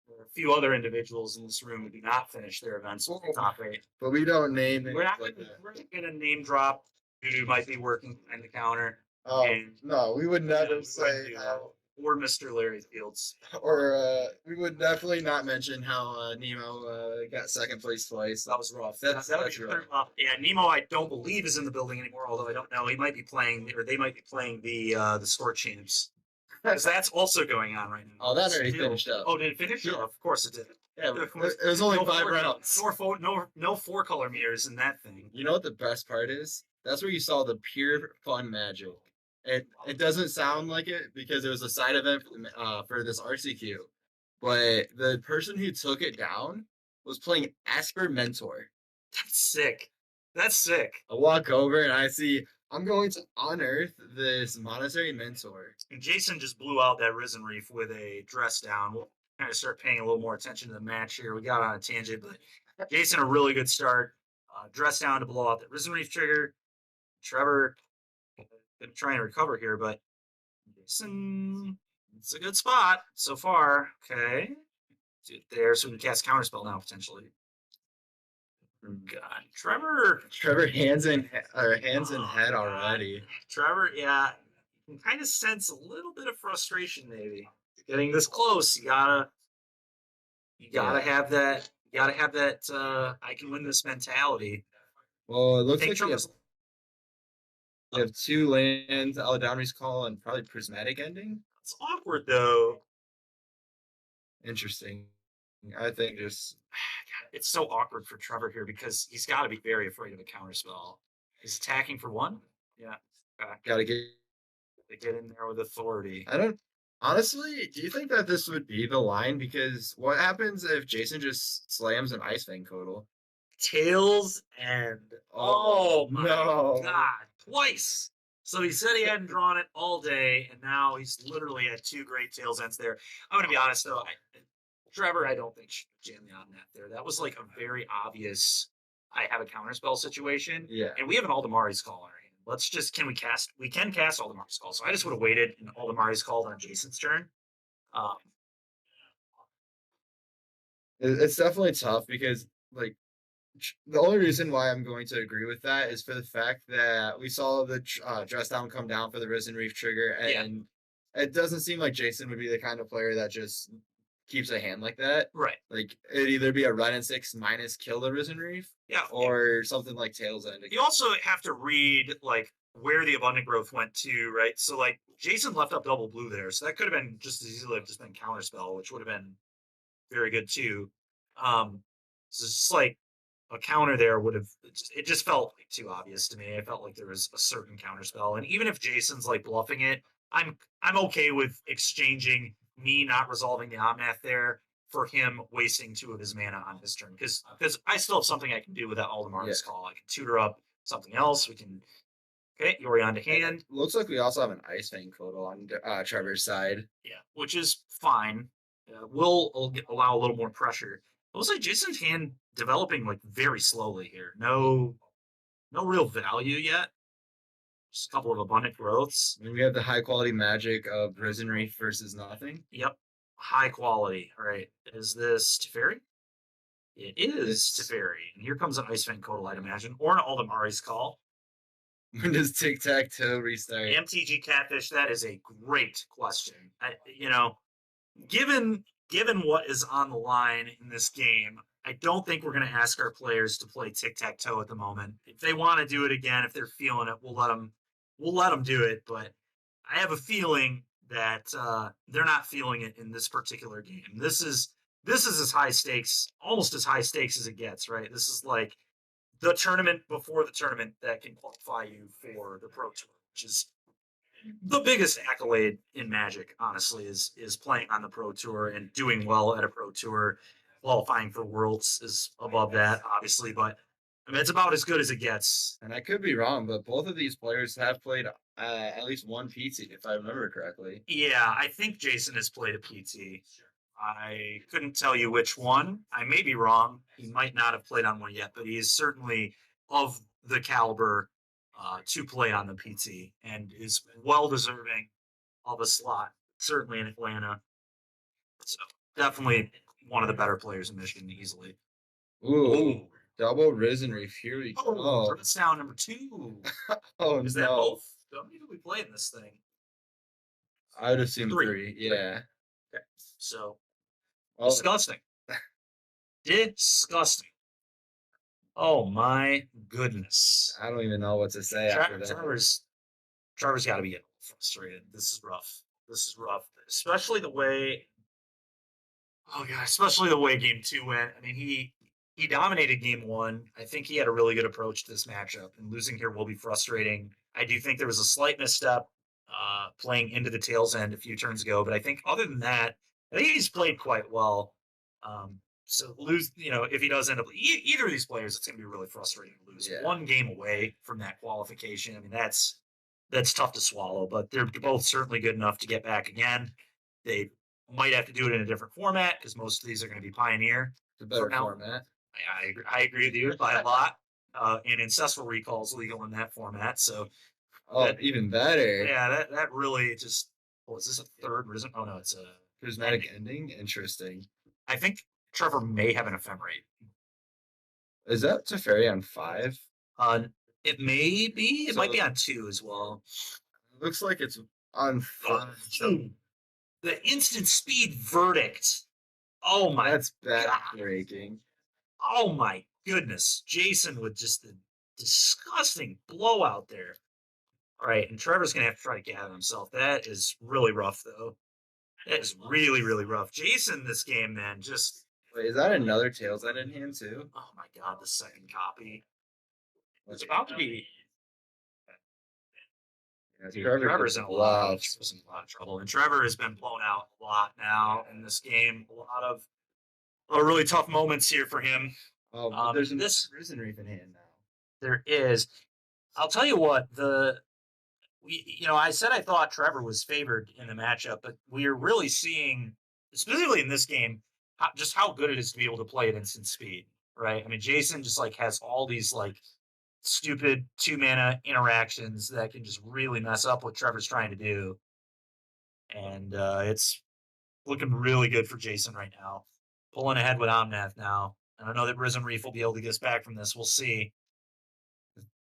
There are a few other individuals in this room who do not finish their events when we top 8. but we don't name it We're not like that. gonna name drop who might be working behind the counter Oh and- no, we would we never wouldn't say do how, or Mr. Larry Fields. or we would definitely not mention how Nemo got second place twice. That was rough. That's That would that's be rough. rough. Yeah, Nemo, I don't believe is in the building anymore. Although I don't know, he might be playing, or they might be playing the Store Champs, because that's also going on right now. Oh, that already Still- finished up. Oh, did it finish? Yeah. Oh, of course it did. Yeah, Of it course. was only No 5 four- rounds. No 4-color mirrors in that thing. You know what the best part is? That's where you saw the pure fun Magic. It doesn't sound like it because it was a side event for this RCQ, but the person who took it down was playing Asper Mentor. That's sick. That's sick. I walk over and I see I'm going to unearth this Monastery Mentor. And Jason just blew out that Risen Reef with a dress down. We'll kind of start paying a little more attention to the match here. We got on a tangent, but Jason, a really good start. Dress down to blow out that Risen Reef trigger. Trevor been trying to recover here, but Jason, it's a good spot so far. Okay. Do it there, so we can cast Counterspell now, potentially. God, Trevor hands in head already. Trevor, yeah, you can kind of sense a little bit of frustration. Maybe getting this close, you gotta have that. You gotta have that. I can win this mentality. Well, it looks Think like Trevor's- we have 2 lands, Aladownri's Call, and probably Prismatic Ending. It's awkward though. Interesting. I think just It's so awkward for Trevor here because he's got to be very afraid of a counterspell. He's attacking for 1. Yeah, gotta get. they get in there with authority. I don't honestly. Do you think that this would be the line? Because what happens if Jason just slams an Ice Fang Codal? Tails and Oh, my no. God, twice. So he said he hadn't drawn it all day, and now he's literally had 2 great tails ends there. I'm gonna be honest though, Trevor, I don't think should jam the on net there. That was like a very obvious. I have a counterspell situation, Yeah. and we have an Aldemari's Call already. Let's just we can cast Aldemari's Call. So I just would have waited and Aldemari's Call on Jason's turn. It's definitely tough because like the only reason why I'm going to agree with that is for the fact that we saw the dress down come down for the Risen Reef trigger, and it doesn't seem like Jason would be the kind of player that just keeps a hand like that. Right. Like it'd either be a run and 6 minus kill the Risen Reef, Yeah. or something like Tails End. You also have to read like where the abundant growth went to, right? So like Jason left up double blue there, so that could have been just as easily have just been counterspell, which would have been very good too. So it's just like a counter there would have it just felt like too obvious to me. I felt like there was a certain counterspell, and even if Jason's like bluffing it, I'm okay with exchanging me not resolving the Omnath there for him wasting 2 of his mana on his turn, because I still have something I can do with that Aldemari's Call. I can tutor up something else. We can Yorion to hand. Looks like we also have an Ice Fang Codal on Trevor's side. Yeah, which is fine. We'll allow a little more pressure. It looks like Jason's hand developing like very slowly here. No real value yet. Just a couple of abundant growths. I mean, we have the high quality magic of Risen Reef versus nothing. Yep. High quality. All right. Is this Teferi? It is Teferi. And here comes an Ice Fang Codal, I'd imagine. Or an Aldemari's Call. When does Tic Tac Toe restart? MTG Catfish, that is a great question. Given what is on the line in this game, I don't think we're going to ask our players to play tic-tac-toe at the moment. If they want to do it again, if they're feeling it, we'll let them do it. But I have a feeling that they're not feeling it in this particular game. This is as high stakes, almost as high stakes as it gets, right? This is like the tournament before the tournament that can qualify you for the Pro Tour, which is the biggest accolade in Magic, honestly, is playing on the Pro Tour and doing well at a Pro Tour. Qualifying for Worlds is above that, obviously, but I mean it's about as good as it gets. And I could be wrong, but both of these players have played at least one PT, if I remember correctly. Yeah, I think Jason has played a PT. I couldn't tell you which one. I may be wrong. He might not have played on one yet, but he is certainly of the caliber to play on the PT and is well deserving of a slot, certainly in Atlanta. So definitely one of the better players in Michigan, easily. Ooh, double Risen Reef. Here we go. Oh, that's down number 2. Oh, Is no. that both? How many do we play in this thing? I would assume 3. 3. Yeah. Okay. So Well, disgusting. Disgusting. Oh my goodness. I don't even know what to say after that. Trevor's got to be getting frustrated. This is rough. This is rough, especially the way. Oh god, especially the way Game 2 went. I mean, he dominated Game 1. I think he had a really good approach to this matchup, and losing here will be frustrating. I do think there was a slight misstep playing into the tails end a few turns ago, but I think other than that, I think he's played quite well. So if he does end up either of these players, it's going to be really frustrating to lose. Yeah. One game away from that qualification. I mean, that's tough to swallow, but they're both certainly good enough to get back again. They might have to do it in a different format because most of these are going to be Pioneer. It's a better now. format. I agree with you by a lot. And Ancestral Recall is legal in that format. So, Oh, even better. yeah, that really just. Is this a third Risen? Oh, no, it's a. Prismatic ending? Interesting. I think Trevor may have an Ephemerate. Is that Teferi on 5? It may be. It So- might be on 2 as well. It looks like it's on 5. So The instant speed verdict. Oh my. that's God. backbreaking. Oh my goodness. Jason with just the disgusting blowout there. All right, and Trevor's going to have to try to gather himself. That is really rough, though. That is really, really rough. Jason, this game, man, just. Wait, is that another Tails End in hand too? Oh my god, the second copy. It's about to be. Yeah, Trevor's in a lot of loves. trouble. And Trevor has been blown out a lot now in this game. A lot of really tough moments here for him. Oh, but there's this- Risen Reef in hand now. There is. I'll tell you what, I said I thought Trevor was favored in the matchup, but we are really seeing, specifically in this game, just how good it is to be able to play at instant speed, right? I mean, Jason just has all these stupid 2-mana interactions that can just really mess up what Trevor's trying to do. And it's looking really good for Jason right now. Pulling ahead with Omnath now. And I know that Risen Reef will be able to get us back from this. We'll see.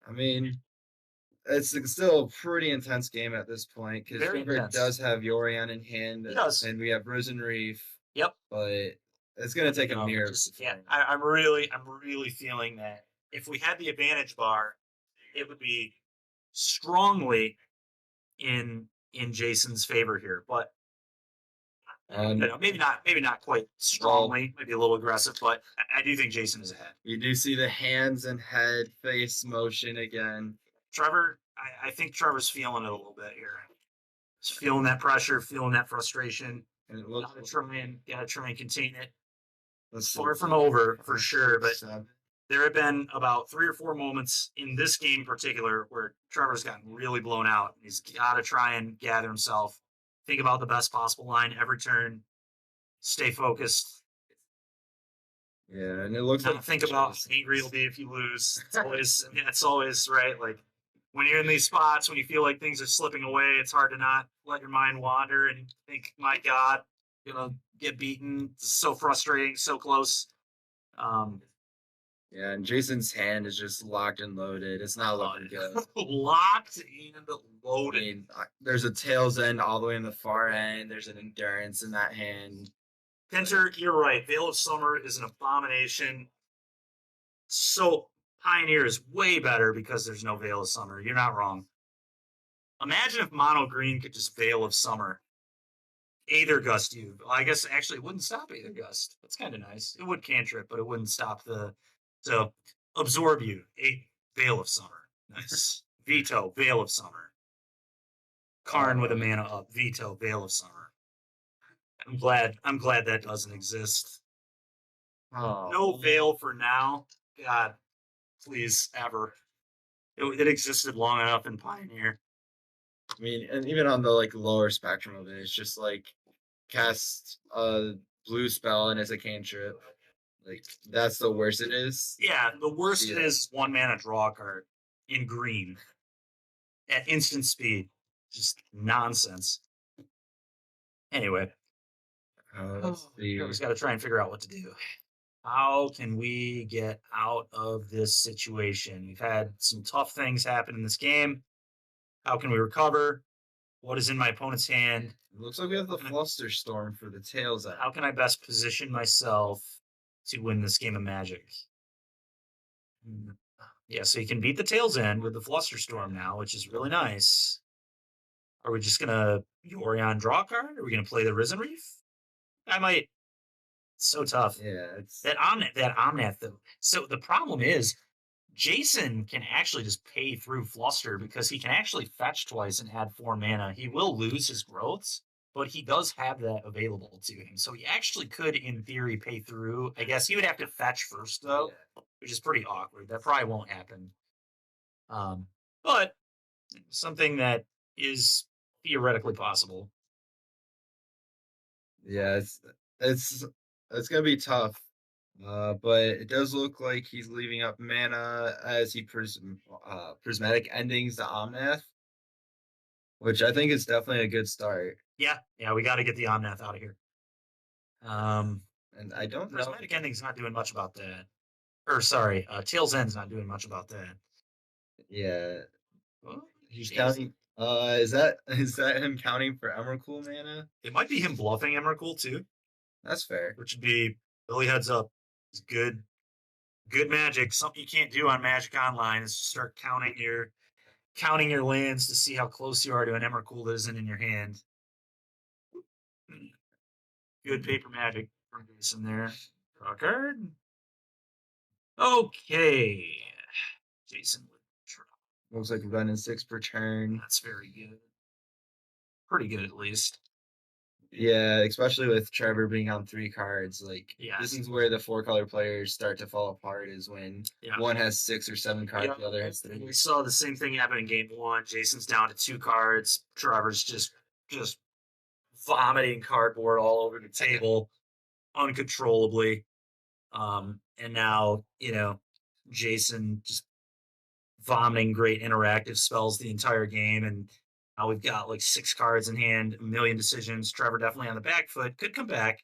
I mean, it's still a pretty intense game at this point because Very Trevor intense. does have Yorion in hand, He does. and we have Risen Reef. Yep. But it's gonna take a No, mirror. I'm really feeling that if we had the advantage bar, it would be strongly in Jason's favor here. But maybe not quite strongly, maybe a little aggressive, but I do think Jason is ahead. You do see the hands and head face motion again. Trevor, I think Trevor's feeling it a little bit here. He's feeling that pressure, feeling that frustration. And it looks Gotta try and contain it. let's see. Far from over for sure, but 7. there have been about 3 or 4 moments in this game in particular where Trevor's gotten really blown out. He's got to try and gather himself, think about the best possible line every turn, stay focused. Yeah, and it looks Not like think about how angry you'll be if you lose. It's always right. When you're in these spots, when you feel like things are slipping away, it's hard to not let your mind wander and think, "My God, gonna get beaten." It's so frustrating, so close. Yeah, and Jason's hand is just locked and loaded. It's not looking good. Locked and I loaded. mean, there's a Tails End all the way in the far end. There's an Endurance in that hand. Kenter, you're right. Veil of Summer is an abomination. So Pioneer is way better because there's no Veil of Summer. You're not wrong. Imagine if Mono Green could just Veil of Summer. Aether Gust you. Well, I guess actually it wouldn't stop Aether Gust. That's kind of nice. It would cantrip, but it wouldn't stop the. So absorb you. Veil of Summer. Nice. Veto. Veil of Summer. Karn with a mana up. Veto. Veil of Summer. I'm glad that doesn't exist. Oh, No Veil for now. God, please, ever. It existed long enough in Pioneer. I mean, and even on the like lower spectrum of it, it's just like cast a blue spell and it's a cantrip. Like that's the worst it is. Yeah, the worst Yeah. it is 1 mana draw a card in green at instant speed. Just nonsense. Anyway, Let's see. we just got to try and figure out what to do. How can we get out of this situation? We've had some tough things happen in this game. How can we recover? What is in my opponent's hand? Looks like we have the Fluster Storm for the tails out. How can I best position myself to win this game of Magic? Yeah, so you can beat the Tails End with the Flusterstorm now, which is really nice. Are we just gonna Yorion draw a card? Are we gonna play the Risen Reef? I might. It's so tough. Yeah, it's That Omnath though. So the problem is, Jason can actually just pay through Fluster because he can actually fetch twice and add 4 mana. He will lose his growths, but he does have that available to him. So he actually could, in theory, pay through. I guess he would have to fetch first though, which is pretty awkward. That probably won't happen. But something that is theoretically possible. yeah, it's gonna be tough. But it does look like he's leaving up mana as he prismatic endings to Omnath, which I think is definitely a good start. Yeah, we got to get the Omnath out of here. And I don't know. Prismatic Ending's not doing much about that. Or sorry, Tails End's not doing much about that. Yeah, Well, he's jeez. counting. Is that him counting for Emrakul mana? It might be him bluffing Emrakul too, That's fair. which would be Billy heads up. It's good magic. Something you can't do on Magic Online is start counting your lands to see how close you are to an Emrakul that isn't in your hand. Good paper magic from Jason there. Draw a card. Okay. Jason would draw. Looks like running 6 per turn. That's very good. Pretty good at least. Yeah, especially with Trevor being on 3 cards. Like Yeah. this is where the 4-color players start to fall apart. Is when Yeah. one has 6 or 7 cards, Yeah, the other has 3. We saw the same thing happen in game 1. Jason's down to 2 cards. Trevor's just vomiting cardboard all over the table uncontrollably. And now, Jason just vomiting great interactive spells the entire game. And now we've got like 6 cards in hand, a million decisions. Trevor definitely on the back foot. Could come back,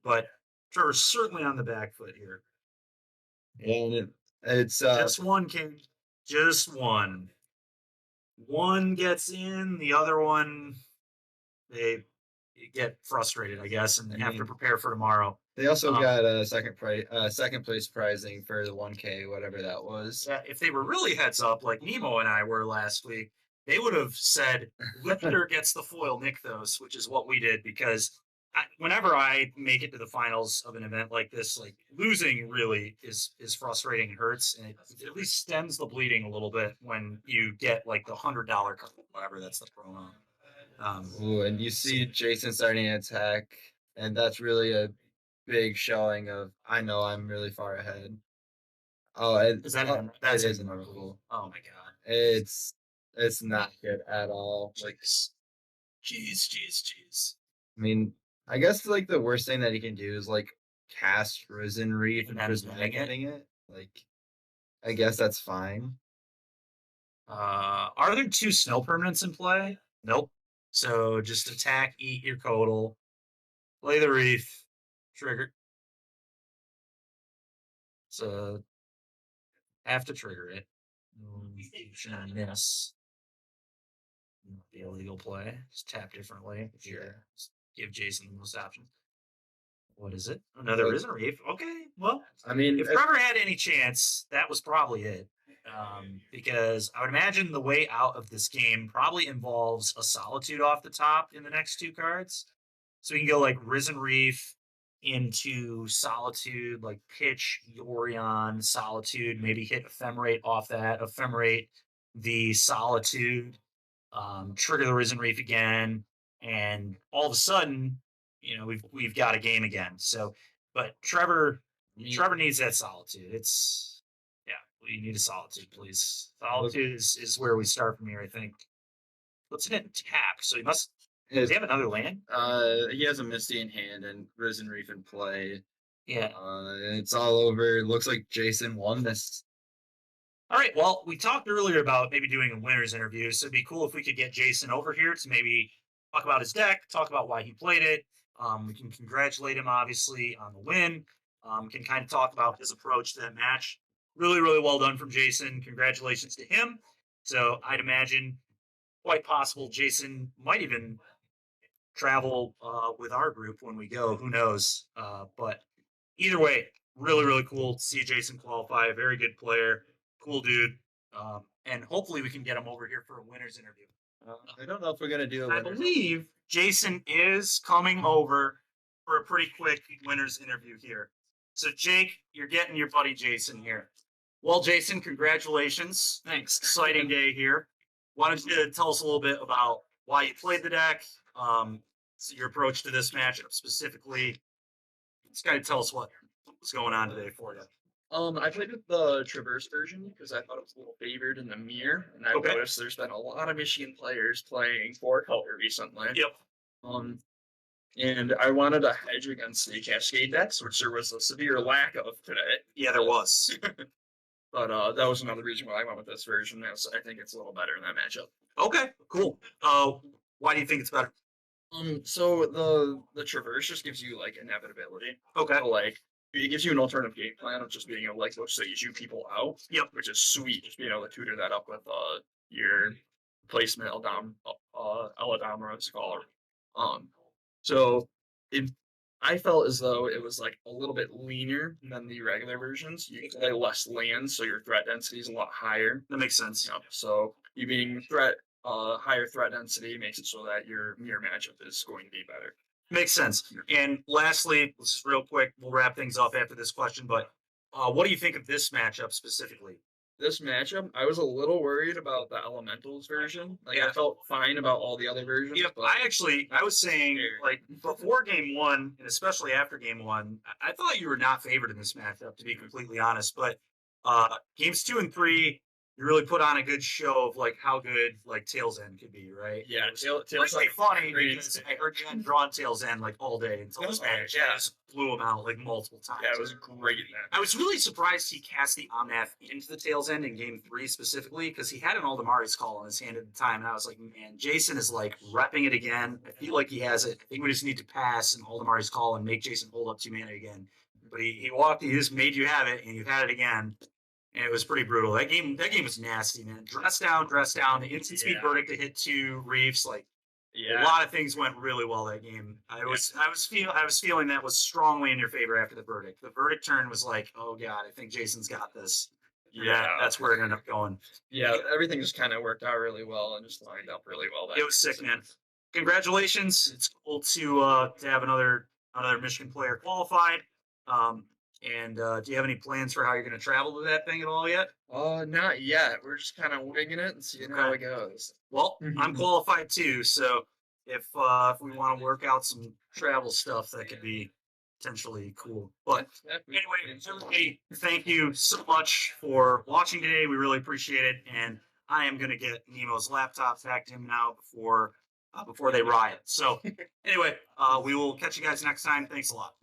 but Trevor's certainly on the back foot here. And it's Just one, King. Just one. One gets in, the other one, they get frustrated, I guess, and have to prepare for tomorrow. they also got a second place prizing for the 1K, whatever that was. If they were really heads up, like Nemo and I were last week, they would have said, Lifter gets the foil Nykthos, which is what we did, because whenever I make it to the finals of an event like this, like losing really is frustrating and hurts, and it at least stems the bleeding a little bit when you get like the $100 card, whatever that's the promo. Ooh, and you see Jason starting to attack, and that's really a big showing of I know I'm really far ahead. Oh, Is that that's it is an Oracle. Oh my god. It's not good at all. Like, Jeez. I mean, I guess like the worst thing that he can do is like cast Risen Reef and that is prismatic doing it? ending it. Like, I guess that's fine. Are there 2 snow permanents in play? Nope. So just attack, eat your Codal, play the Reef, trigger. So have to trigger it. Miss. The illegal play. Just tap differently. Sure. Just give Jason the most options. What is it? Another Risen Reef. Okay, well, I mean, if Trevor had any chance, that was probably it. Because I would imagine the way out of this game probably involves a Solitude off the top in the next 2 cards. So we can go like Risen Reef into Solitude, like pitch Yorion, Solitude, maybe hit Ephemerate off that, Ephemerate the Solitude, trigger the Risen Reef again, and all of a sudden, we've got a game again. So, but Trevor needs that Solitude. We need a Solitude, please. Solitude is where we start from here, I think. Let's hit tap. So does he have another land? He has a Misty in hand and Risen Reef in play. Yeah. It's all over. It looks like Jason won this. All right. Well, we talked earlier about maybe doing a winner's interview, so it'd be cool if we could get Jason over here to maybe talk about his deck, talk about why he played it. We can congratulate him, obviously, on the win. We can kind of talk about his approach to that match. Really, really well done from Jason. Congratulations to him. So I'd imagine quite possible Jason might even travel with our group when we go. Who knows? But either way, really, really cool to see Jason qualify. A very good player. Cool dude. And hopefully we can get him over here for a winner's interview. I don't know if we're gonna do a I winner's believe Jason is coming over for a pretty quick winner's interview here. So Jake, you're getting your buddy Jason here. Well, Jason, congratulations. Thanks. Exciting day here. Why don't you tell us a little bit about why you played the deck, so your approach to this matchup specifically. Just kind of tell us what was going on today for you. I played with the Traverse version because I thought it was a little favored in the mirror, and I Okay. noticed there's been a lot of Michigan players playing 4-color recently. Yep. And I wanted to hedge against the Cascade decks, which there was a severe lack of today. Yeah, there was. But that was another reason why I went with this version. I think it's a little better in that matchup. Okay, cool. Why do you think it's better? So the Traverse just gives you like inevitability. Okay. So, like it gives you an alternative game plan of just being able to like let's say you shoot people out. Yep. Which is sweet, just being able to tutor that up with your placement Eladam or Scholar. So I felt as though it was like a little bit leaner than the regular versions. You can play less lands, so your threat density is a lot higher. That makes sense. Yep. So you being higher threat density makes it so that your mirror matchup is going to be better. Makes sense. And lastly, just real quick, we'll wrap things up after this question, but what do you think of this matchup specifically? This matchup, I was a little worried about the Elementals version. Like Yeah. I felt fine about all the other versions. Yep, but I was saying, like, before game one, and especially after game one, I thought you were not favored in this matchup, to be completely honest. But games 2 and 3, you really put on a good show of, like, how good, like, Tails End could be, right? yeah, It's Tails really funny great. because I heard you had drawn Tails End, like, all day until this match. Yeah. I just blew him out, like, multiple times. Yeah, it was great in that. I was really surprised he cast the Omnath into the Tails End in game 3 specifically, because he had an Aldemari's Call in his hand at the time, and I was like, man, Jason is like repping it again. I feel like he has it. I think we just need to pass an Aldemari's Call and make Jason hold up 2 mana again. But he just made you have it, and you had it again. And it was pretty brutal. That game was nasty, man. Dress down, the instant speed verdict to hit 2 reefs, like Yeah. a lot of things went really well that game. I was feeling that was strongly in your favor after the verdict. The verdict turn was like, oh god, I think Jason's got this. Yeah. That's where it ended up going. Yeah, everything just kind of worked out really well and just lined up really well. It was sick, man. Congratulations! It's cool to have another Michigan player qualified. And do you have any plans for how you're going to travel to that thing at all yet? Not yet. We're just kind of winging it and seeing how it goes. Well, I'm qualified too, so if we want to work out some travel stuff, that could be potentially cool. But anyway, everybody, thank you so much for watching today. We really appreciate it, and I am going to get Nemo's laptop back to him now before they riot. So anyway, we will catch you guys next time. Thanks a lot.